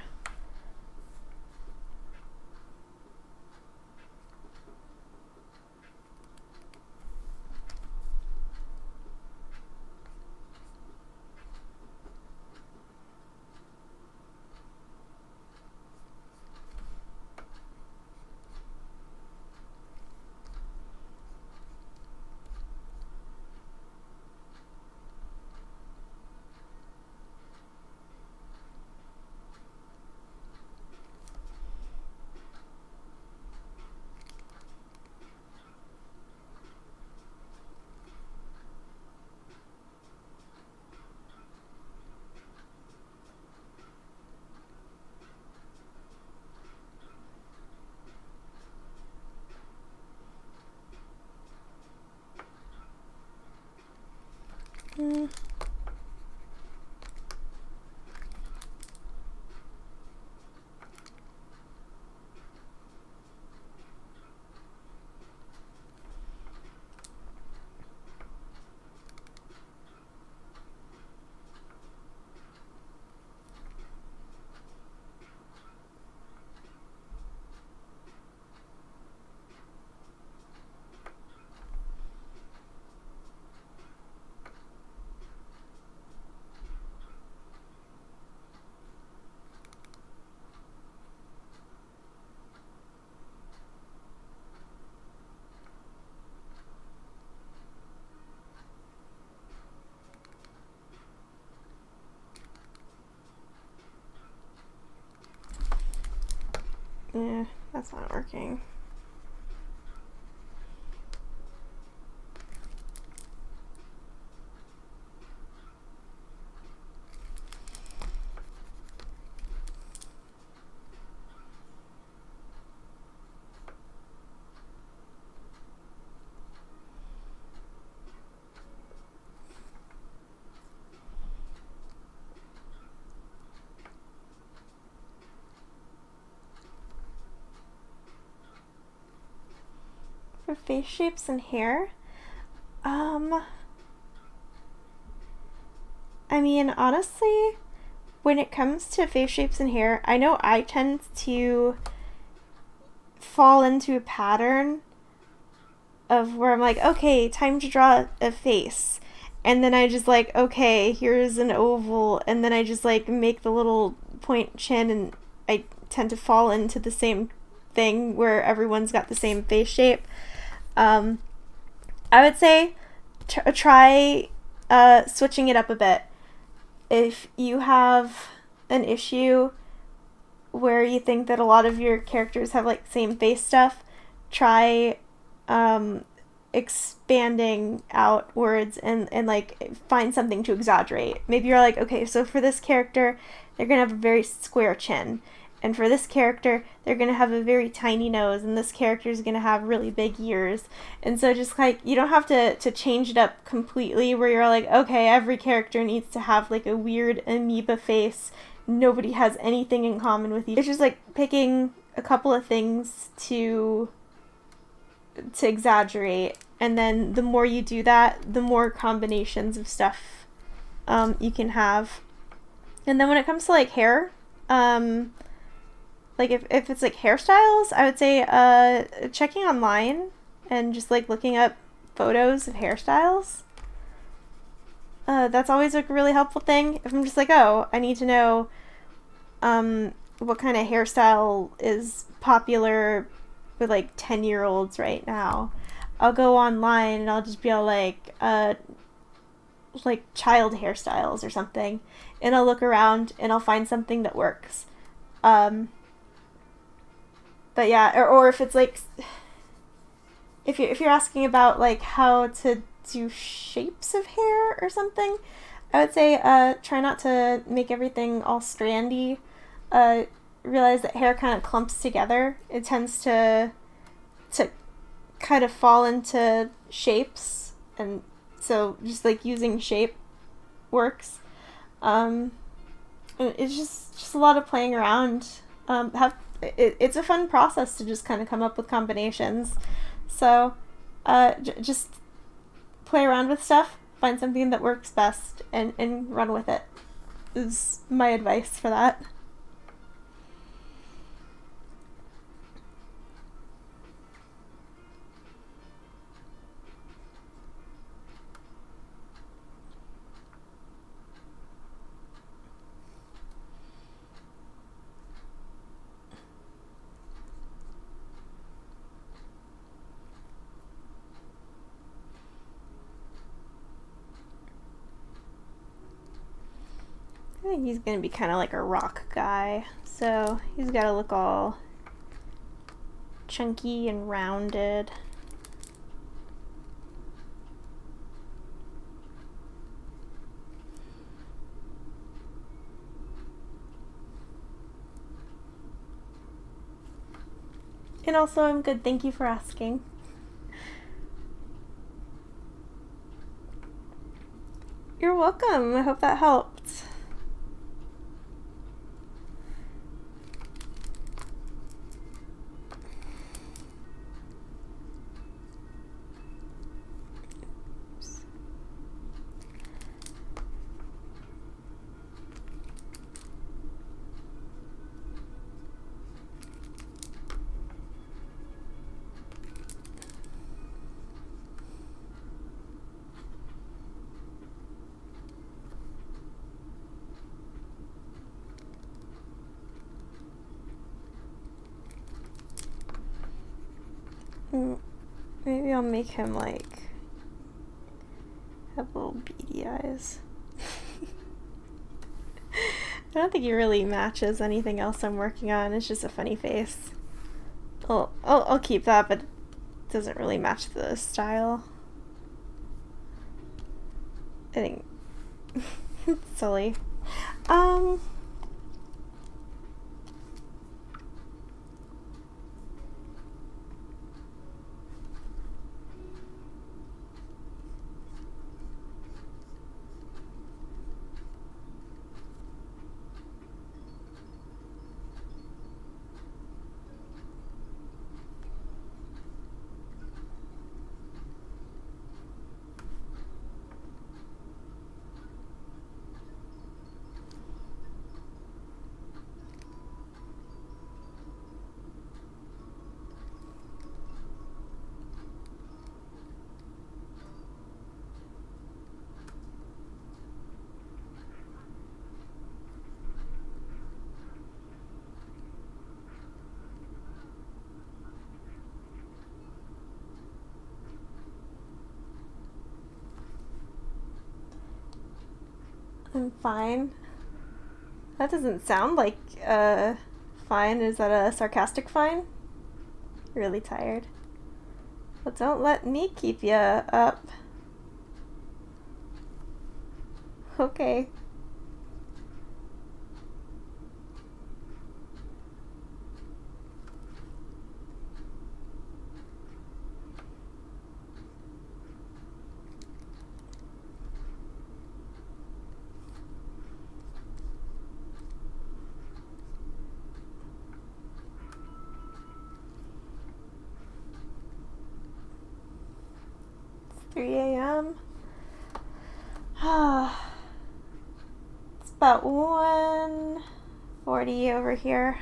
Yeah, that's not working. For face shapes and hair, I mean, honestly, when it comes to face shapes and hair, I know I tend to fall into a pattern of where I'm like, okay, time to draw a face. And then I just like, okay, here's an oval. And then I just like make the little point chin, and I tend to fall into the same thing where everyone's got the same face shape. I would say try switching it up a bit. If you have an issue where you think that a lot of your characters have like same face stuff, try expanding outwards and like find something to exaggerate. Maybe you're like, okay, so for this character, they're gonna have a very square chin. And for this character, they're going to have a very tiny nose, and this character is going to have really big ears. And so just like, you don't have to change it up completely where you're like, okay, every character needs to have like a weird amoeba face. Nobody has anything in common with each. It's just like picking a couple of things to exaggerate. And then the more you do that, the more combinations of stuff you can have. And then when it comes to like hair, like if it's like hairstyles, I would say checking online and just like looking up photos of hairstyles. That's always like a really helpful thing. If I'm just like, oh, I need to know what kind of hairstyle is popular with like 10-year-olds right now, I'll go online and I'll just be all like child hairstyles or something, and I'll look around and I'll find something that works. But yeah, or if it's like, if you're asking about like how to do shapes of hair or something. I would say try not to make everything all strandy. Realize that hair kind of clumps together. It tends to kind of fall into shapes, and so just like using shape works. It's just a lot of playing around. It's a fun process to just kind of come up with combinations. So just play around with stuff, find something that works best, and run with it is my advice for that. I think he's gonna be kind of like a rock guy, so he's got to look all chunky and rounded. And also, I'm good. Thank you for asking. You're welcome. I hope that helped. Maybe I'll make him like have little beady eyes. I don't think he really matches anything else I'm working on. It's just a funny face. I'll keep that, but it doesn't really match the style. I think it's silly. I'm fine. That doesn't sound like fine. Is that a sarcastic fine? Really tired. Well, don't let me keep you up. Okay. It's 3 a.m. It's about 1:40 over here.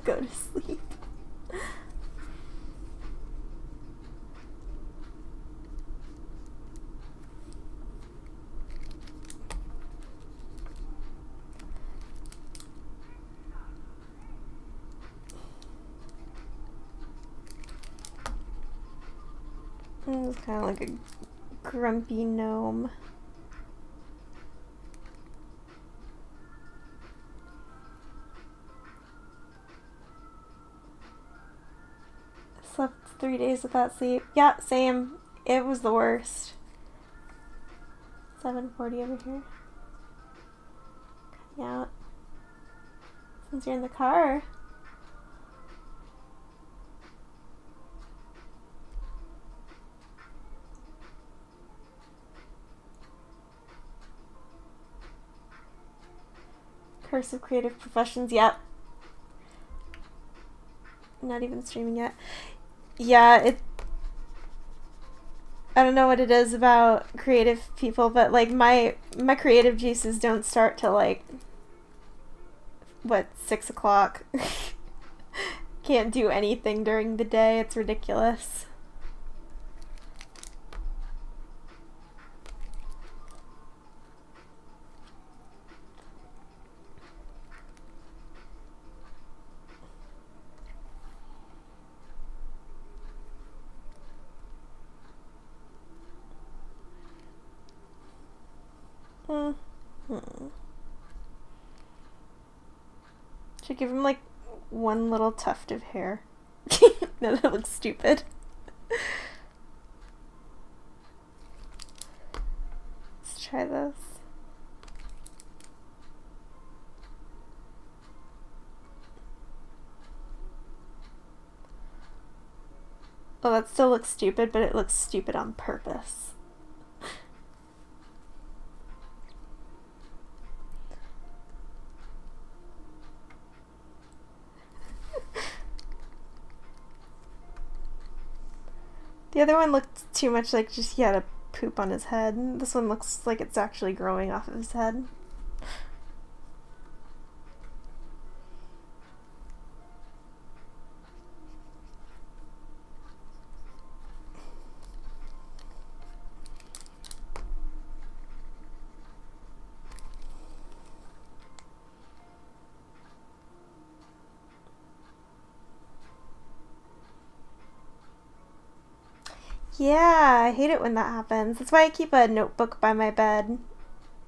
Go to sleep. It's kind of like a grumpy gnome. Slept 3 days without sleep. Yeah, same. It was the worst. 7:40 over here. Yeah. Since you're in the car. Curse of Creative Professions. Yep. Not even streaming yet. Yeah, I don't know what it is about creative people, but like my creative juices don't start till like 6 o'clock. Can't do anything during the day. It's ridiculous. Should give him like one little tuft of hair. No, that looks stupid. Let's try this. Oh, that still looks stupid, but it looks stupid on purpose. The other one looked too much like just he had a poop on his head. This one looks like it's actually growing off of his head. Yeah, I hate it when that happens. That's why I keep a notebook by my bed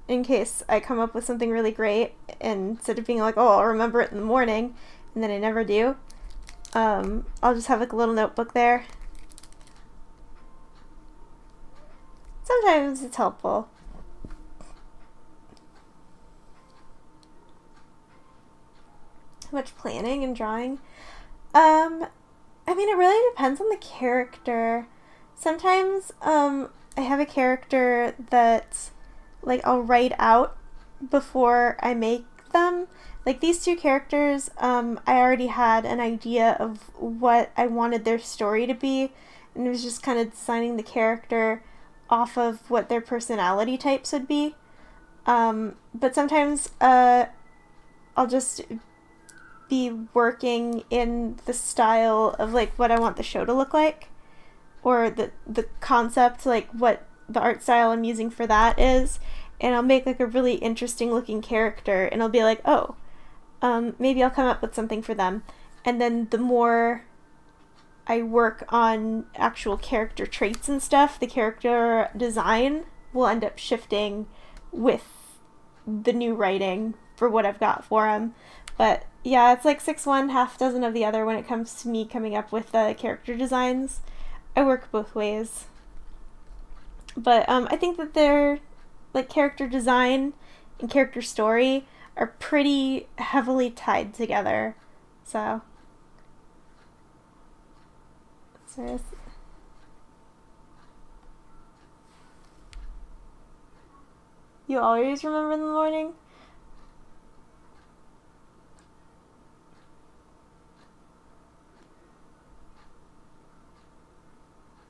in case I come up with something really great, and instead of being like, oh, I'll remember it in the morning, and then I never do, I'll just have like a little notebook there. Sometimes it's helpful. How much planning and drawing? I mean, it really depends on the character. Sometimes, I have a character that, like, I'll write out before I make them. Like, these two characters, I already had an idea of what I wanted their story to be, and it was just kind of designing the character off of what their personality types would be. But sometimes, I'll just be working in the style of, like, what I want the show to look like. Or the concept, like what the art style I'm using for that is, and I'll make like a really interesting looking character, and I'll be like, oh, maybe I'll come up with something for them. And then the more I work on actual character traits and stuff, the character design will end up shifting with the new writing for what I've got for them. But yeah, it's like 6 one, half dozen of the other when it comes to me coming up with the character designs. I work both ways. But I think that their like character design and character story are pretty heavily tied together. So you always remember in the morning?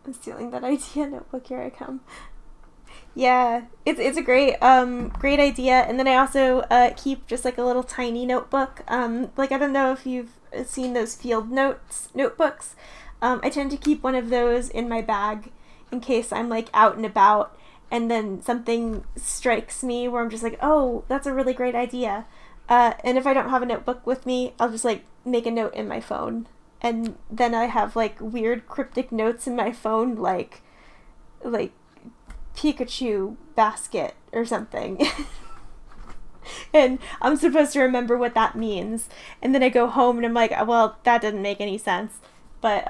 I'm stealing that idea notebook. Here I come. Yeah, it's a great great idea. And then I also keep just like a little tiny notebook. Like I don't know if you've seen those field notebooks. I tend to keep one of those in my bag in case I'm like out and about, and then something strikes me where I'm just like, oh, that's a really great idea. And if I don't have a notebook with me, I'll just like make a note in my phone. And then I have like weird cryptic notes in my phone, like like Pikachu basket or something. And I'm supposed to remember what that means. And then I go home and I'm like, well, that didn't make any sense. But,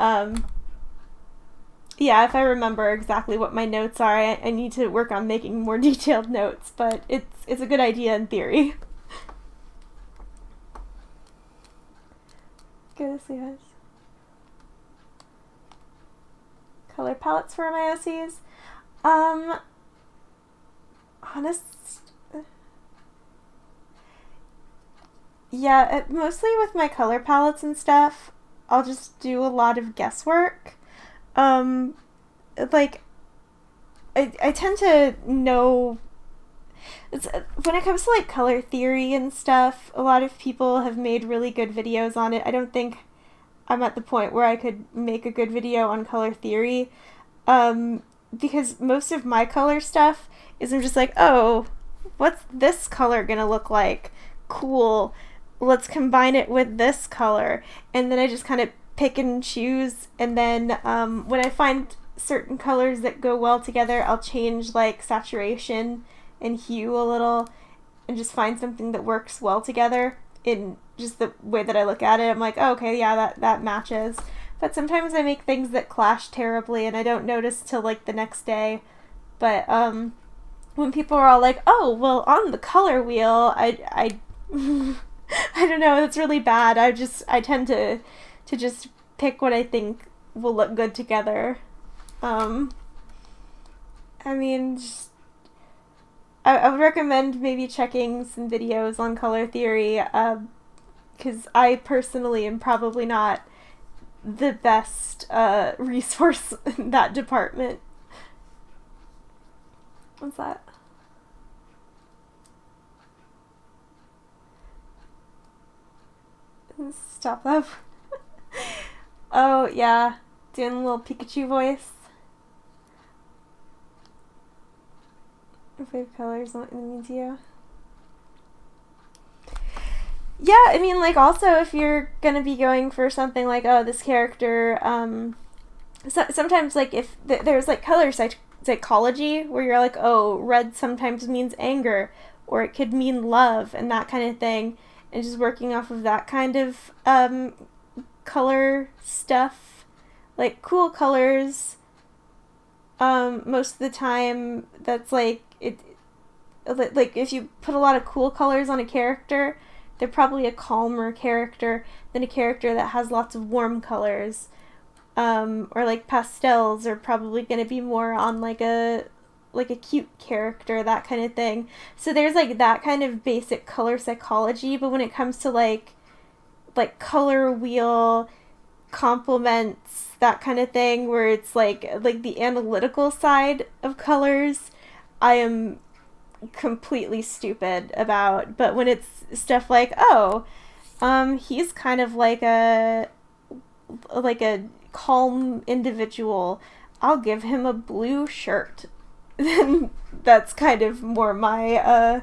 yeah, if I remember exactly what my notes are, I need to work on making more detailed notes. But it's a good idea in theory. Go to sleep, guys. Color palettes for my OCs? Honest... Yeah, mostly with my color palettes and stuff, I'll just do a lot of guesswork. Like, I tend to know... when it comes to, like, color theory and stuff, a lot of people have made really good videos on it. I don't think I'm at the point where I could make a good video on color theory, because most of my color stuff is I'm just like, oh, what's this color gonna look like? Cool. Let's combine it with this color. And then I just kind of pick and choose. And then when I find certain colors that go well together, I'll change like saturation and hue a little and just find something that works well together in just the way that I look at it. I'm like, oh, okay, yeah, that matches. But sometimes I make things that clash terribly and I don't notice till like the next day. But when people are all like, oh, well, on the color wheel, I I don't know, that's really bad. I tend to just pick what I think will look good together. I mean, I would recommend maybe checking some videos on color theory, because I personally am probably not the best resource in that department. What's that? Stop that. Oh, yeah. Doing a little Pikachu voice. Fave colors not mean to you. Yeah, I mean, like, also, if you're gonna be going for something like, oh, this character, sometimes, like, if there's, like, color psychology, where you're like, oh, red sometimes means anger, or it could mean love, and that kind of thing, and just working off of that kind of, color stuff, like, cool colors, most of the time, that's, like, like, if you put a lot of cool colors on a character, they're probably a calmer character than a character that has lots of warm colors. Or like pastels are probably going to be more on like a cute character, that kind of thing. So there's like that kind of basic color psychology, but when it comes to like color wheel complements, that kind of thing, where it's like the analytical side of colors, I am completely stupid about. But when it's stuff like, oh, he's kind of like a calm individual, I'll give him a blue shirt. Then that's kind of more my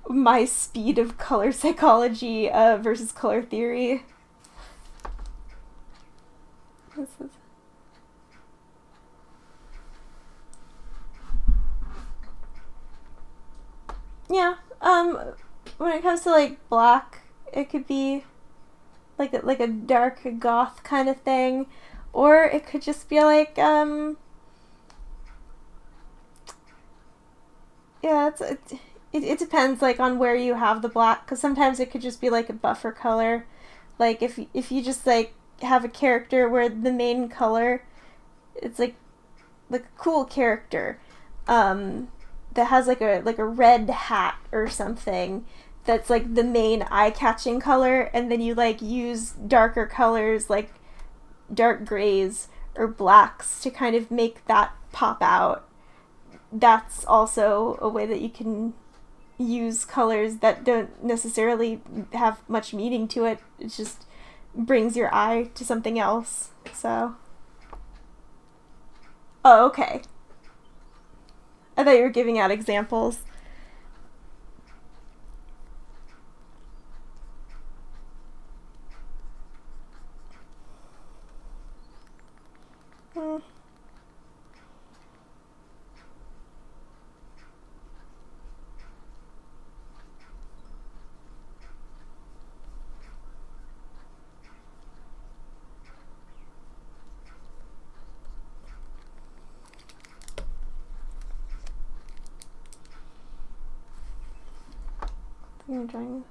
my speed of color psychology versus color theory. Yeah, when it comes to like black, it could be like a dark goth kind of thing, or it could just be like yeah, it depends like on where you have the black, because sometimes it could just be like a buffer color, like if you just like have a character where the main color, it's like a cool character that has like a red hat or something, that's like the main eye-catching color, and then you like use darker colors like dark grays or blacks to kind of make that pop out. That's also a way that you can use colors that don't necessarily have much meaning to it. It just brings your eye to something else. So, oh, okay. I thought you were giving out examples. You're enjoying this?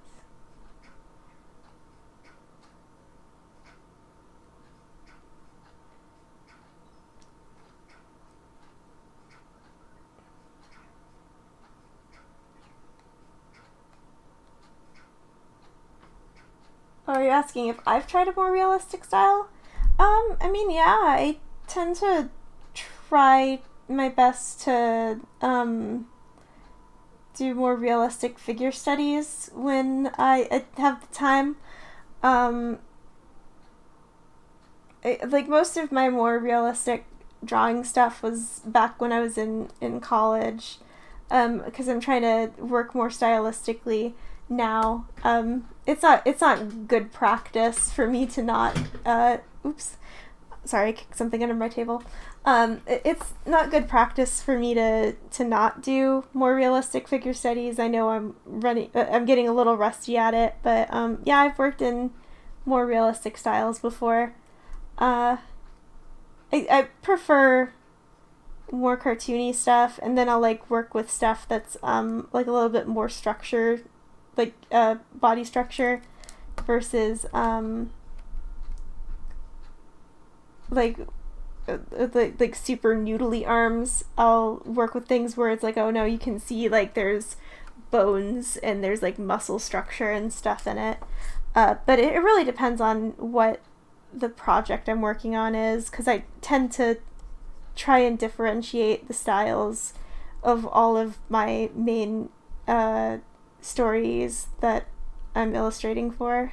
Oh, are you asking if I've tried a more realistic style? I mean, yeah, I tend to try my best to, do more realistic figure studies when I have the time. Like, most of my more realistic drawing stuff was back when I was in college, because I'm trying to work more stylistically now. It's not good practice for me to not, oops, sorry, I kicked something under my table. It's not good practice for me to not do more realistic figure studies. I know I'm getting a little rusty at it, but, yeah, I've worked in more realistic styles before. I prefer more cartoony stuff, and then I'll, like, work with stuff that's, like, a little bit more structured, like, body structure, versus, like super noodly arms. I'll work with things where it's like, oh no, you can see, like, there's bones and there's, like, muscle structure and stuff in it. But it really depends on what the project I'm working on is, because I tend to try and differentiate the styles of all of my main stories that I'm illustrating for.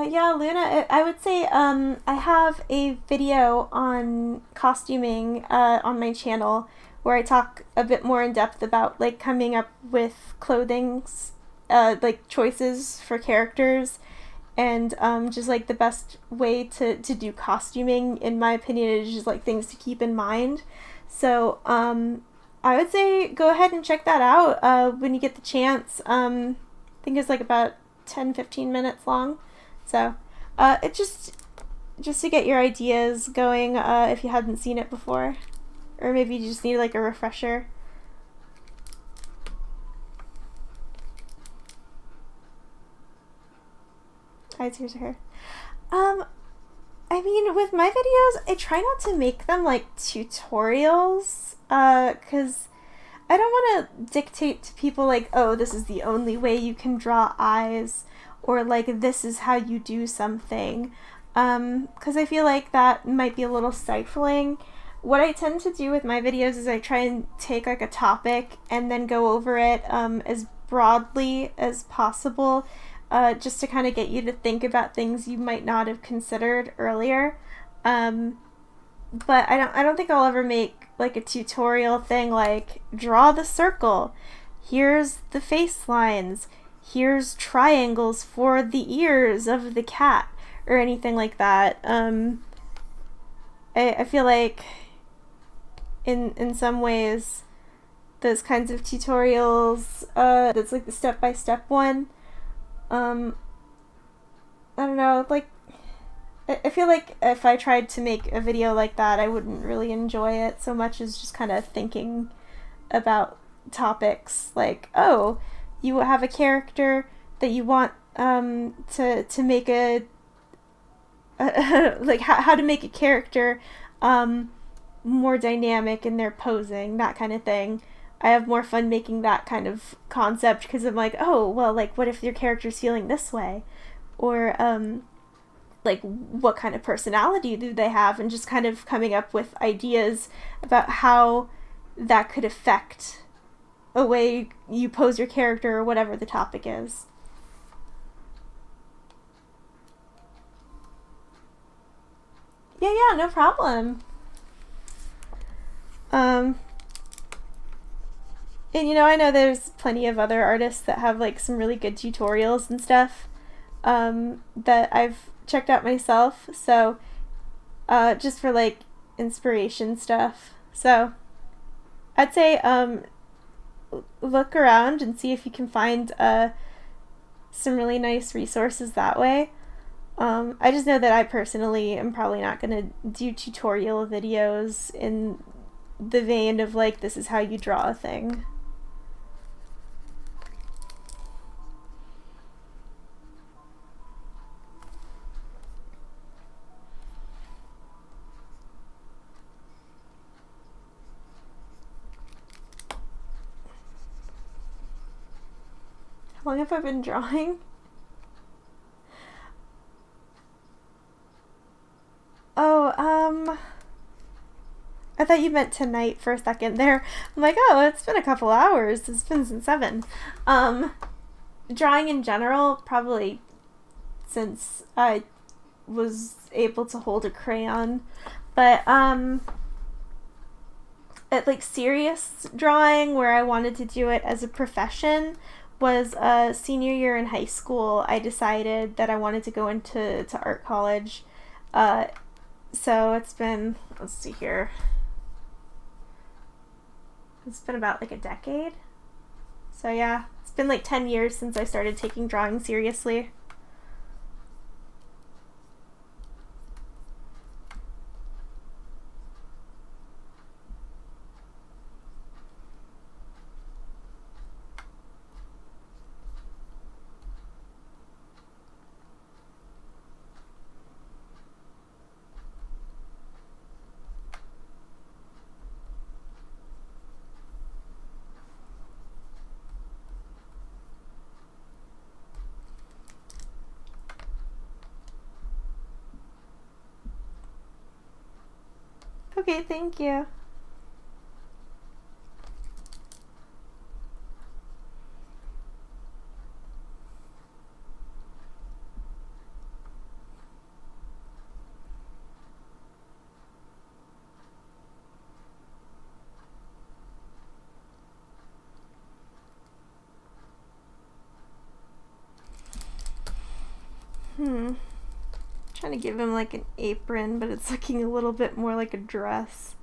Yeah, Luna, I would say I have a video on costuming on my channel where I talk a bit more in depth about, like, coming up with clothing's like, choices for characters, and just, like, the best way to do costuming, in my opinion, is just, like, things to keep in mind. So I would say go ahead and check that out when you get the chance. I think it's, like, about 10-15 minutes long. So it just to get your ideas going, if you hadn't seen it before, or maybe you just need, like, a refresher. Eyes, ears, or hair. I mean, with my videos, I try not to make them, like, tutorials, because I don't want to dictate to people, like, oh, this is the only way you can draw eyes, or, like, this is how you do something, because I feel like that might be a little stifling. What I tend to do with my videos is I try and take, like, a topic and then go over it as broadly as possible, just to kind of get you to think about things you might not have considered earlier. But I don't think I'll ever make, like, a tutorial thing like, draw the circle, here's the face lines, here's triangles for the ears of the cat, or anything like that. I feel like in some ways those kinds of tutorials, that's, like, the step-by-step one, I don't know, like, I feel like if I tried to make a video like that, I wouldn't really enjoy it so much as just kind of thinking about topics, like, oh, you have a character that you want to make a like, how to make a character more dynamic in their posing, that kind of thing. I have more fun making that kind of concept, because I'm like, oh, well, like, what if your character's feeling this way? Or, like, what kind of personality do they have? And just kind of coming up with ideas about how that could affect a way you pose your character, or whatever the topic is. Yeah, no problem. And, you know, I know there's plenty of other artists that have, like, some really good tutorials and stuff, that I've checked out myself, so, just for, like, inspiration stuff. So, I'd say, look around and see if you can find, some really nice resources that way. I just know that I personally am probably not going to do tutorial videos in the vein of like, this is how you draw a thing. How long have I been drawing? Oh, I thought you meant tonight for a second there. I'm like, oh, it's been a couple hours. It's been since 7. Drawing in general, probably since I was able to hold a crayon. But, at like serious drawing where I wanted to do it as a profession was senior year in high school. I decided that I wanted to go into art college. So it's been, let's see here. It's been about like a decade. So yeah, it's been like 10 years since I started taking drawing seriously. Okay, thank you. Trying to give him like an apron, but it's looking a little bit more like a dress.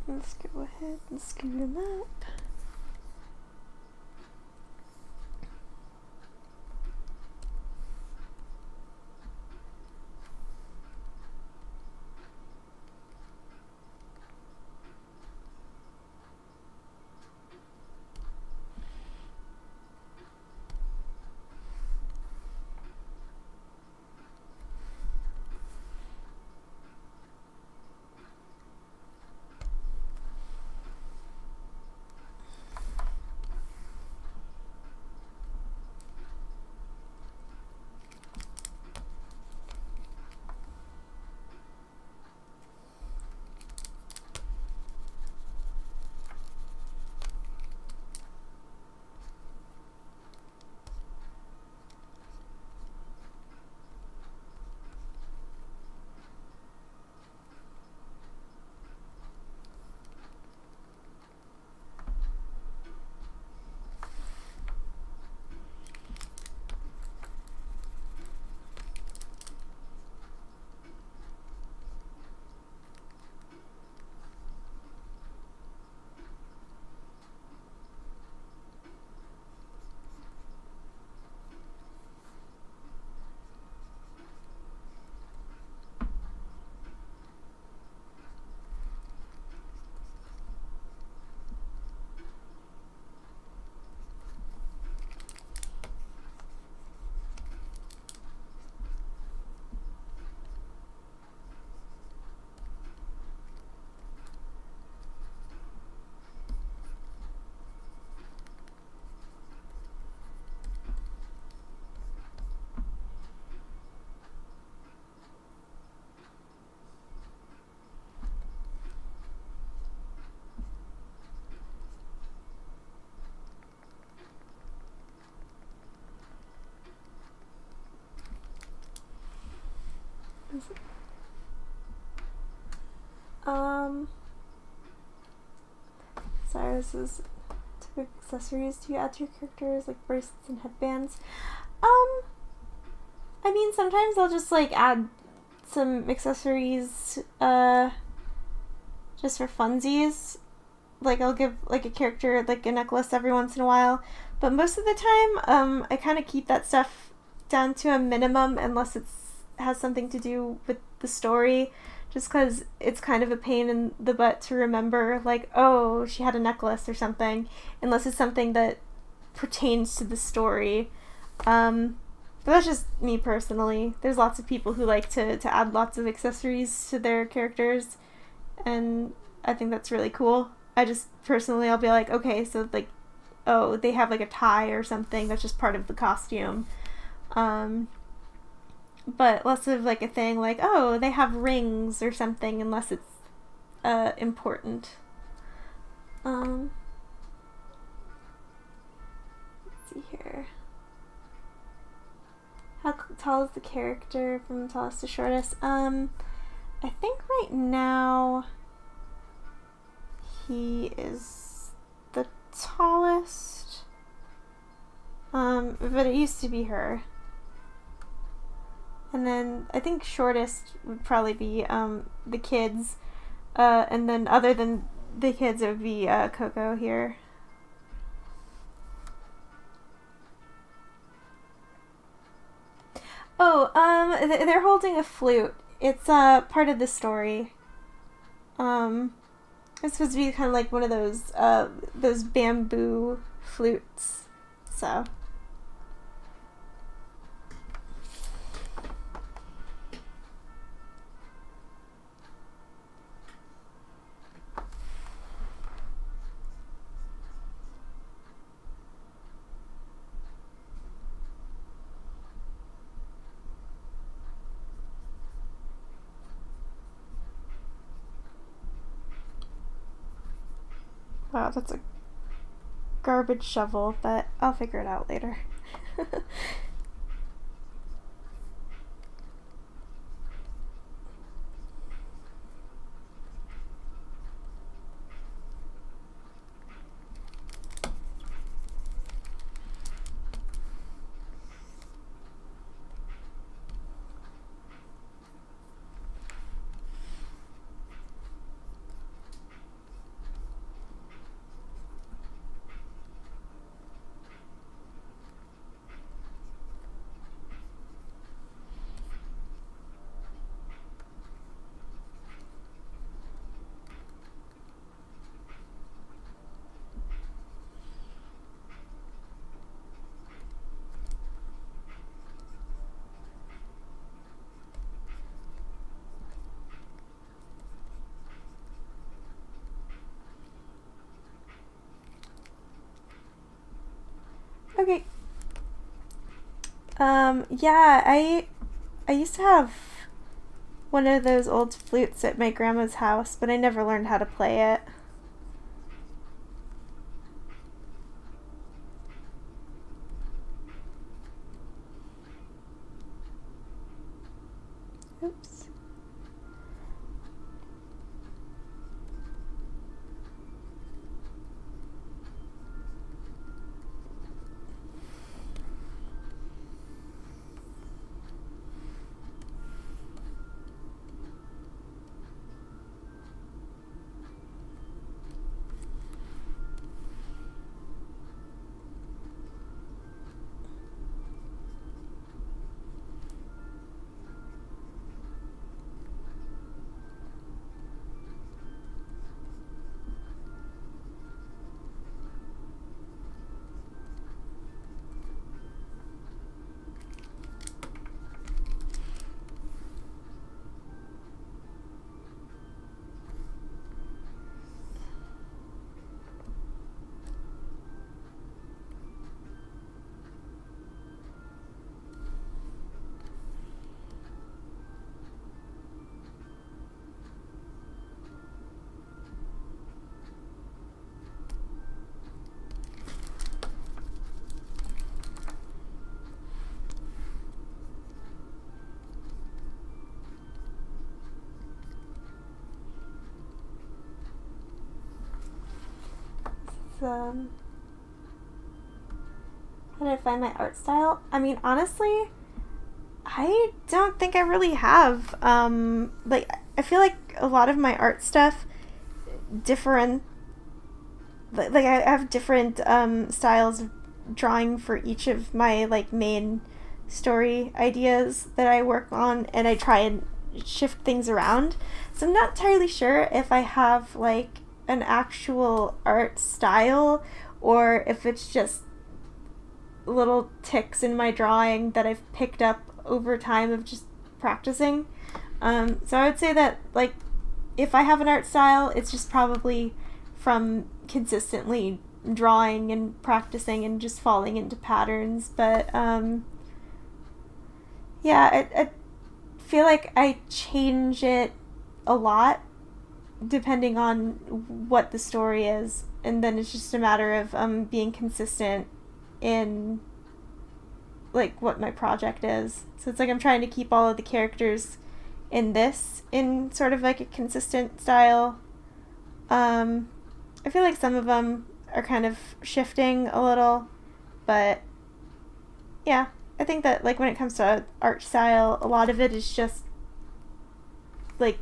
Let's go ahead and scoot him up. Sorry, this is typical accessories do you add to your characters, like bracelets and headbands? I mean, sometimes I'll just like add some accessories, just for funsies. Like I'll give like a character like a necklace every once in a while, but most of the time, I kind of keep that stuff down to a minimum unless has something to do with the story, just because it's kind of a pain in the butt to remember, like, oh, she had a necklace or something, unless it's something that pertains to the story. But that's just me personally. There's lots of people who like to add lots of accessories to their characters, and I think that's really cool. I just personally, I'll be like, okay, so like, oh, they have like a tie or something that's just part of the costume. But less of like a thing like, oh, they have rings or something, unless it's important. Let's see here. How tall is the character from tallest to shortest? I think right now he is the tallest. But it used to be her. And then I think shortest would probably be the kids. And then other than the kids, it would be Coco here. Oh, they're holding a flute. It's part of the story. It's supposed to be kind of like one of those bamboo flutes. So. Wow, that's a garbage shovel, but I'll figure it out later. Okay. Yeah, I used to have one of those old flutes at my grandma's house, but I never learned how to play it. Oops. how did I find my art style? I mean, honestly, I don't think I really have. Like, I feel like a lot of my art stuff different. Like, I have different styles of drawing for each of my like main story ideas that I work on, and I try and shift things around. So I'm not entirely sure if I have like an actual art style or if it's just little ticks in my drawing that I've picked up over time of just practicing. So I would say that like if I have an art style, it's just probably from consistently drawing and practicing and just falling into patterns. But yeah, I feel like I change it a lot depending on what the story is, and then it's just a matter of being consistent in like what my project is. So it's like I'm trying to keep all of the characters in this in sort of like a consistent style. I feel like some of them are kind of shifting a little, but yeah, I think that like when it comes to art style, a lot of it is just like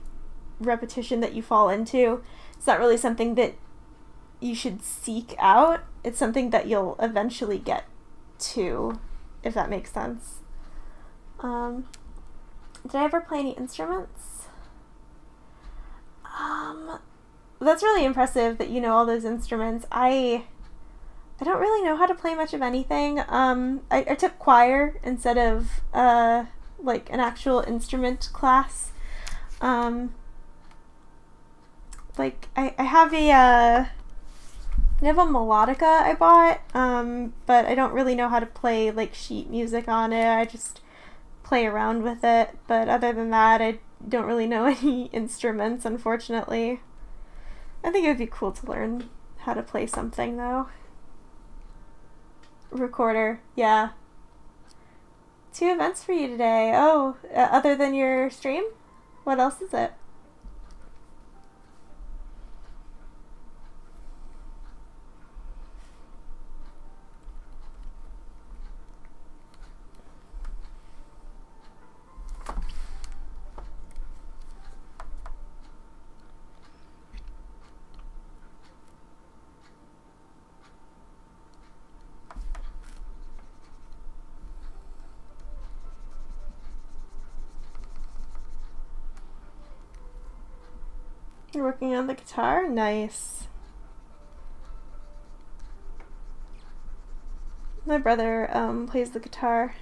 repetition that you fall into. It's not really something that you should seek out. It's something that you'll eventually get to, if that makes sense. Did I ever play any instruments? That's really impressive that you know all those instruments. I don't really know how to play much of anything. I took choir instead of like an actual instrument class. Like I have a melodica I bought, but I don't really know how to play like sheet music on it. I just play around with it. But other than that, I don't really know any instruments, unfortunately. I think it would be cool to learn how to play something, though. Recorder, yeah. 2 events for you today. Oh, other than your stream? What else is it? You're working on the guitar? Nice. My brother plays the guitar.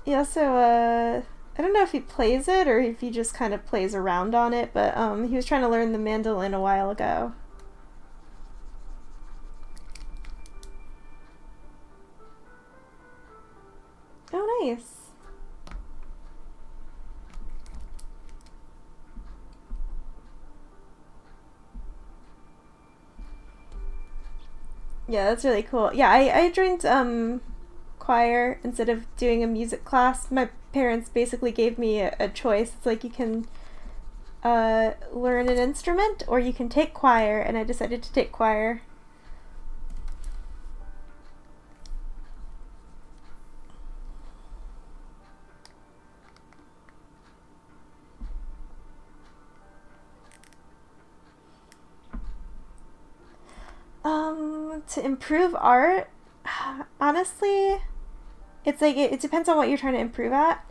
He also, I don't know if he plays it or if he just kind of plays around on it, but he was trying to learn the mandolin a while ago. Oh, nice. Yeah, that's really cool. Yeah, I joined choir instead of doing a music class. My parents basically gave me a choice. It's like you can learn an instrument or you can take choir, and I decided to take choir. To improve art, honestly, it's like it depends on what you're trying to improve at.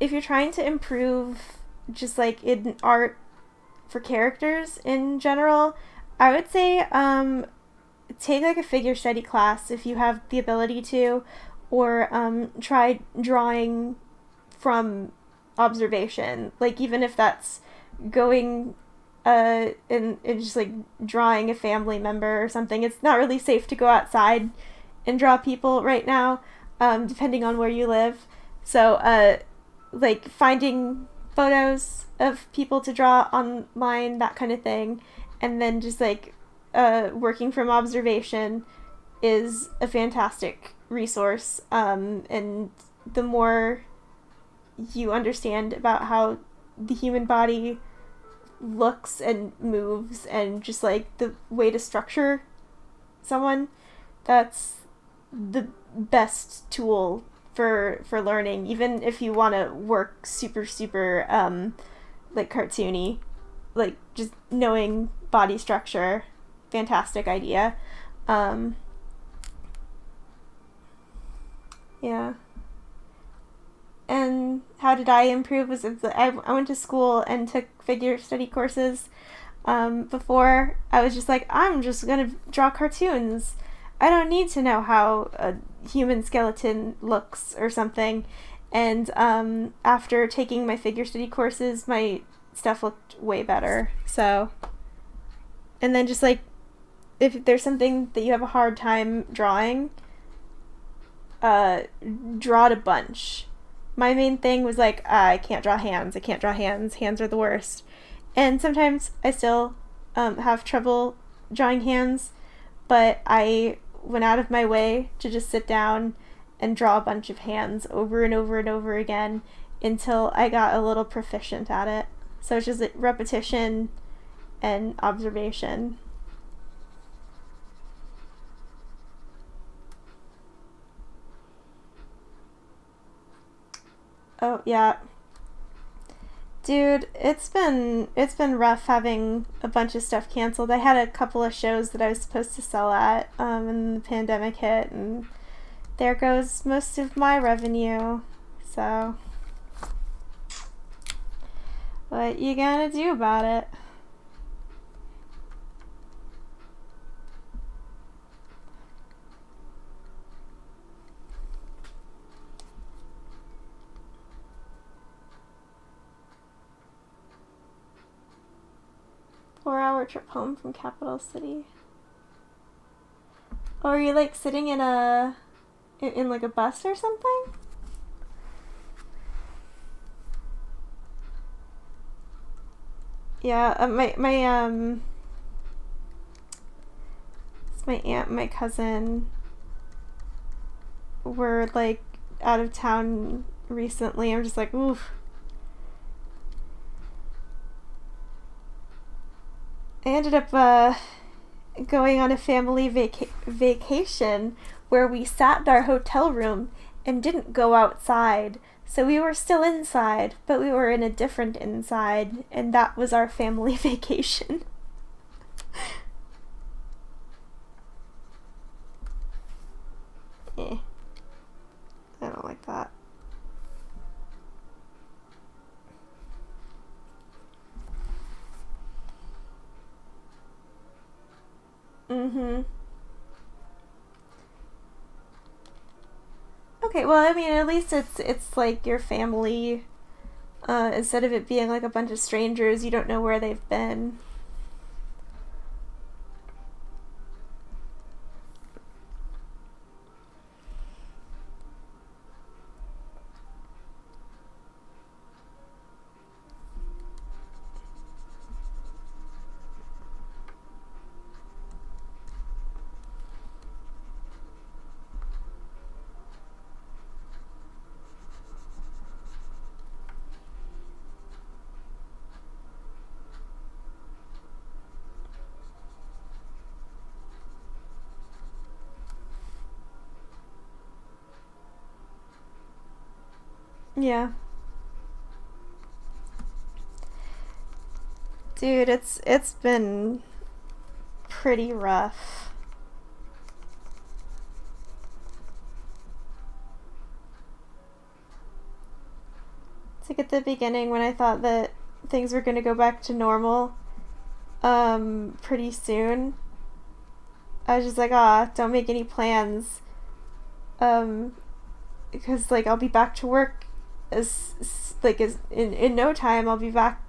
If you're trying to improve just like in art for characters in general, I would say take like a figure study class if you have the ability to, or try drawing from observation. Like even if that's going and just like drawing a family member or something. It's not really safe to go outside and draw people right now, depending on where you live. So, like finding photos of people to draw online, that kind of thing, and then just like working from observation is a fantastic resource. And the more you understand about how the human body looks and moves and just like the way to structure someone, that's the best tool for learning, even if you want to work super like cartoony. Like just knowing body structure, fantastic idea. Yeah. And how did I improve? Was I went to school and took figure study courses. Before, I was just like, I'm just gonna draw cartoons. I don't need to know how a human skeleton looks or something. And after taking my figure study courses, my stuff looked way better. So, and then just like, if there's something that you have a hard time drawing, draw it a bunch. My main thing was like, I can't draw hands. Hands are the worst. And sometimes I still have trouble drawing hands, but I went out of my way to just sit down and draw a bunch of hands over and over and over again until I got a little proficient at it. So it's just like repetition and observation. Oh, yeah. Dude, it's been rough having a bunch of stuff canceled. I had a couple of shows that I was supposed to sell at, and the pandemic hit, and there goes most of my revenue. So, what you gonna do about it? Four-hour trip home from capital city. Or are you like sitting in like a bus or something? Yeah, it's my aunt and my cousin were like out of town recently. I'm just like, oof. I ended up going on a family vacation where we sat in our hotel room and didn't go outside. So we were still inside, but we were in a different inside, and that was our family vacation. I don't like that. Mm-hmm. Okay, well, I mean, at least it's like your family. Instead of it being like a bunch of strangers, you don't know where they've been. Yeah. Dude, it's been pretty rough. It's like at the beginning when I thought that things were gonna go back to normal pretty soon. I was just like, don't make any plans. Because like I'll be back to work as in no time. I'll be back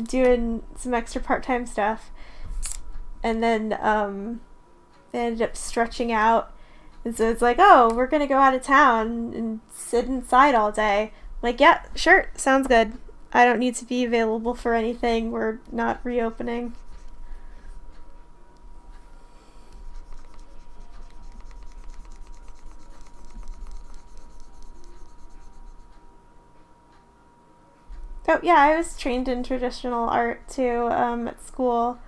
doing some extra part-time stuff, and then they ended up stretching out, and so it's like, oh, we're gonna go out of town and sit inside all day. I'm like, yeah, sure, sounds good. I don't need to be available for anything. We're not reopening. Oh yeah, I was trained in traditional art too at school.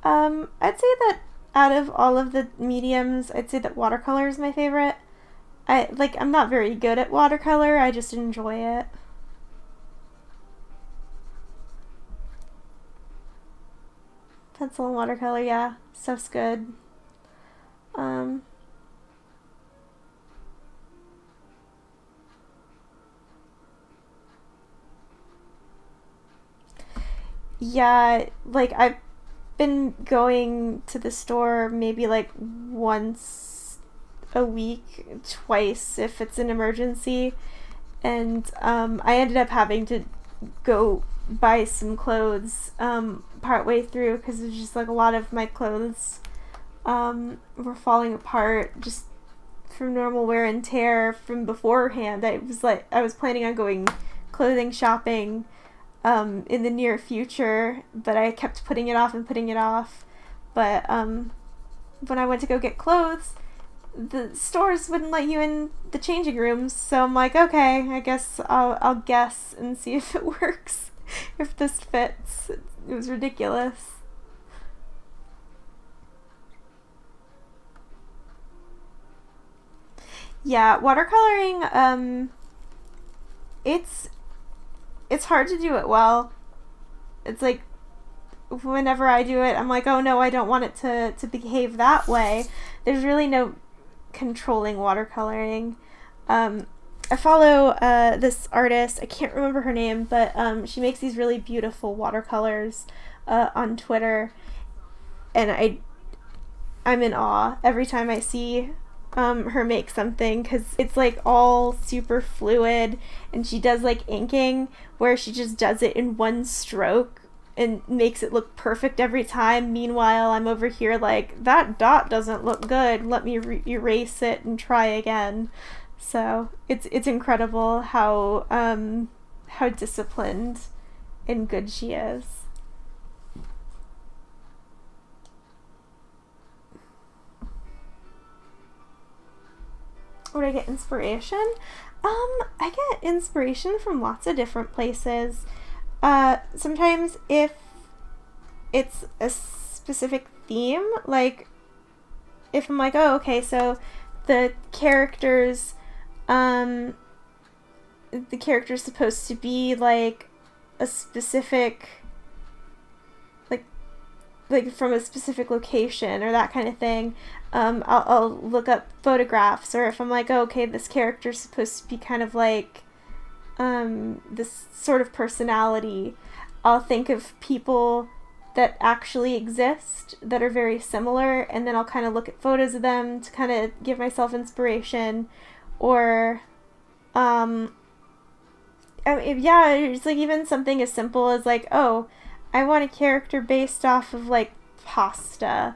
I'd say that out of all of the mediums, I'd say that watercolor is my favorite. I'm not very good at watercolor, I just enjoy it. Pencil and watercolor, yeah, stuff's good. Um, yeah, like I've been going to the store maybe like once a week, twice if it's an emergency, and I ended up having to go buy some clothes partway through because it was just like a lot of my clothes were falling apart just from normal wear and tear from beforehand. I was planning on going clothing shopping in the near future, but I kept putting it off and putting it off. But when I went to go get clothes, the stores wouldn't let you in the changing rooms, so I'm like, okay, I guess I'll guess and see if it works, if this fits. It was ridiculous. Yeah, watercoloring, it's hard to do it well. It's like whenever I do it, I'm like, oh no, I don't want it to behave that way. There's really no controlling watercoloring. I follow this artist. I can't remember her name, but she makes these really beautiful watercolors on Twitter, and I'm in awe every time I see her make something, because it's like all super fluid, and she does like inking where she just does it in one stroke and makes it look perfect every time. Meanwhile, I'm over here like, that dot doesn't look good, let me erase it and try again. So it's incredible how disciplined and good she is. Where do I get inspiration? I get inspiration from lots of different places. Sometimes if it's a specific theme, like if I'm like, oh, okay, so the character's supposed to be like a specific, like from a specific location or that kind of thing. I'll look up photographs, or if I'm like, oh, okay, this character's supposed to be kind of like this sort of personality, I'll think of people that actually exist that are very similar, and then I'll kind of look at photos of them to kind of give myself inspiration. Or yeah, it's like even something as simple as like, oh, I want a character based off of like pasta.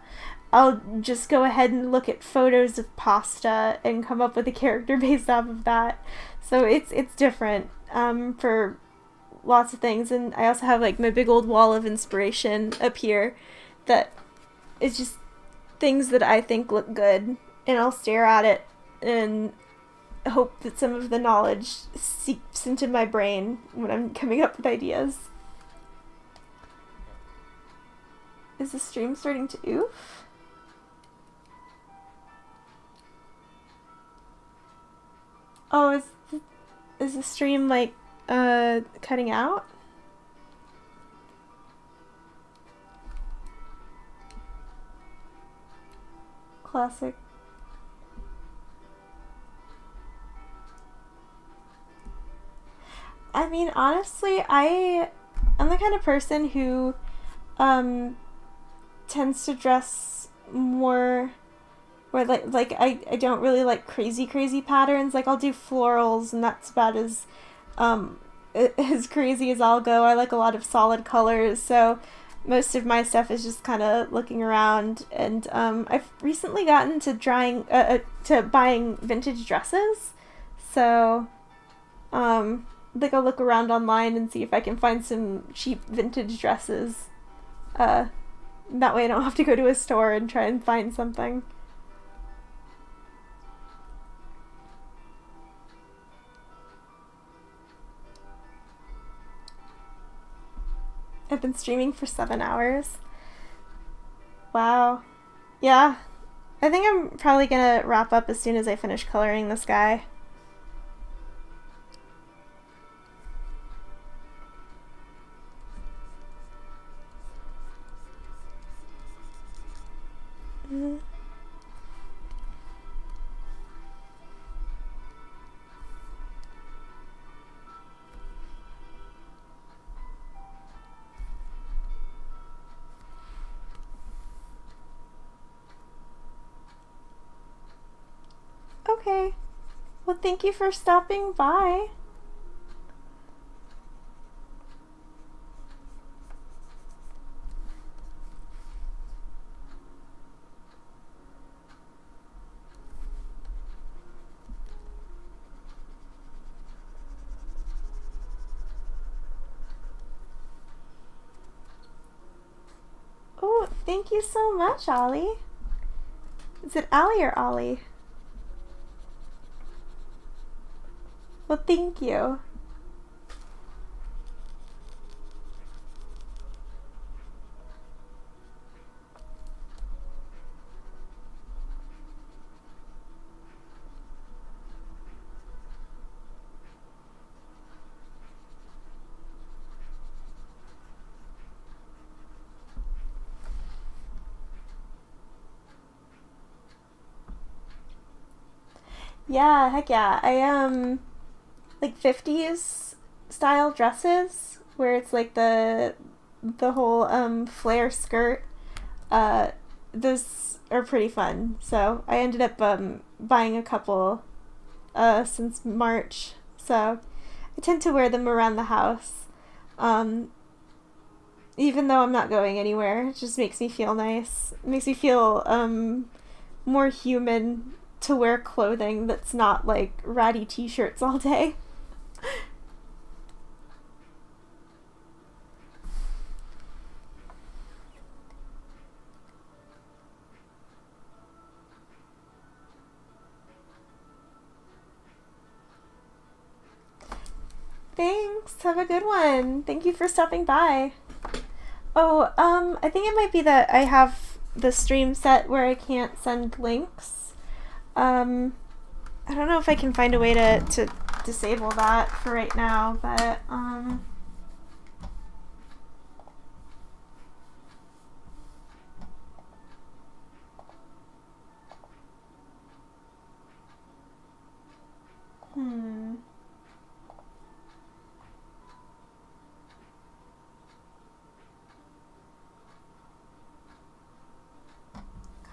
I'll just go ahead and look at photos of pasta and come up with a character based off of that. So it's different for lots of things. And I also have like my big old wall of inspiration up here that is just things that I think look good, and I'll stare at it and hope that some of the knowledge seeps into my brain when I'm coming up with ideas. Is the stream starting to oof? Oh, is the stream like cutting out? Classic. I mean, honestly, I'm the kind of person who tends to dress more, where I don't really like crazy patterns. Like I'll do florals, and that's about as crazy as I'll go. I like a lot of solid colors, so most of my stuff is just kind of looking around. And I've recently gotten to to buying vintage dresses, so like I'll look around online and see if I can find some cheap vintage dresses. That way I don't have to go to a store and try and find something. I've been streaming for 7 hours. Wow. Yeah. I think I'm probably gonna wrap up as soon as I finish coloring this guy. Okay. Well, thank you for stopping by. Oh, thank you so much, Ollie. Is it Ollie or Ollie? Well, thank you. Yeah, heck yeah. I like 50s style dresses where it's like the whole flare skirt. Uh those are pretty fun. So, I ended up buying a couple since March. So, I tend to wear them around the house. Um Even though I'm not going anywhere, it just makes me feel nice. It makes me feel more human to wear clothing that's not like ratty t-shirts all day. Thanks. Have a good one. Thank you for stopping by. Oh, I think it might be that I have the stream set where I can't send links. I don't know if I can find a way to disable that for right now, but,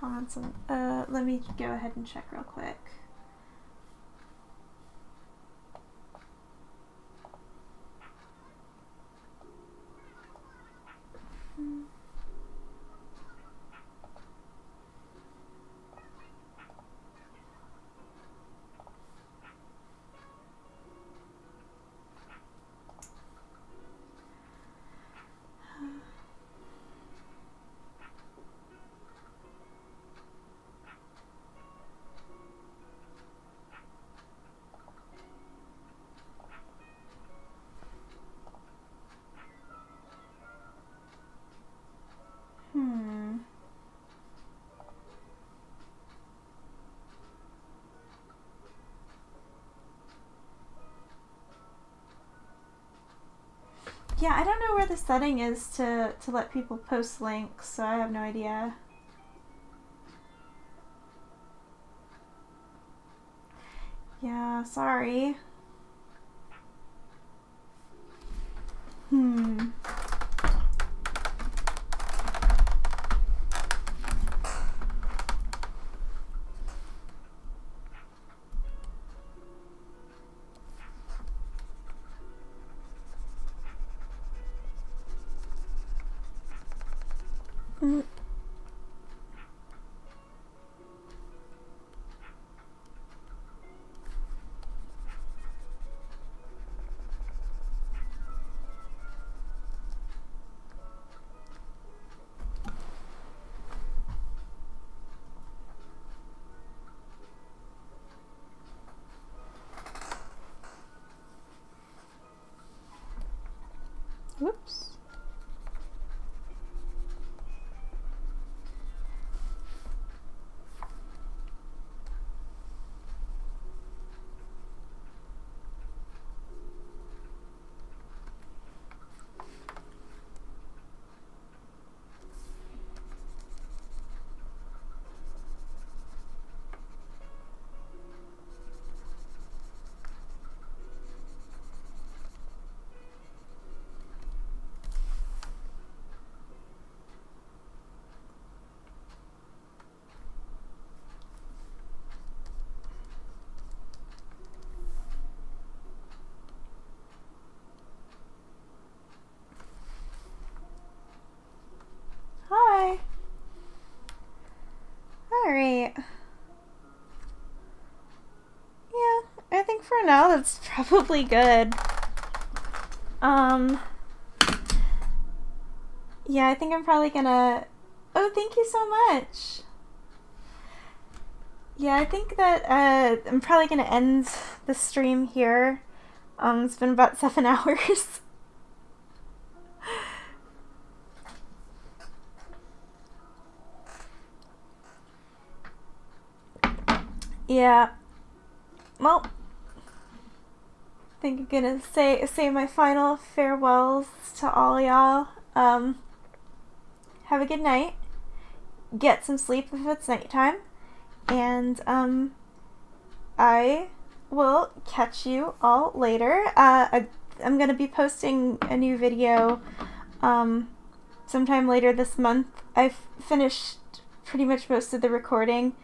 comments on, let me go ahead and check real quick. Yeah, I don't know where the setting is to let people post links, so I have no idea. Yeah, sorry. Whoops. don't know. That's probably good. Yeah, I think I'm probably gonna... Oh, thank you so much. Yeah, I think that I'm probably gonna end the stream here. It's been about 7 hours. Yeah. Well, I think I'm gonna say my final farewells to all y'all. Have a good night. Get some sleep if it's nighttime. And I will catch you all later. I'm gonna be posting a new video sometime later this month. I've finished pretty much most of the recording.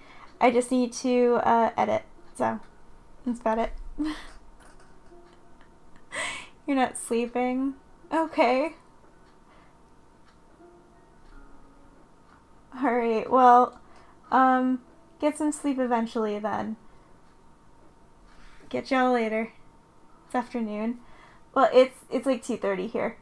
I just need to edit. So that's about it. You're not sleeping? Okay. Alright, well, get some sleep eventually then. Catch y'all later. It's afternoon. Well, it's like 2:30 here.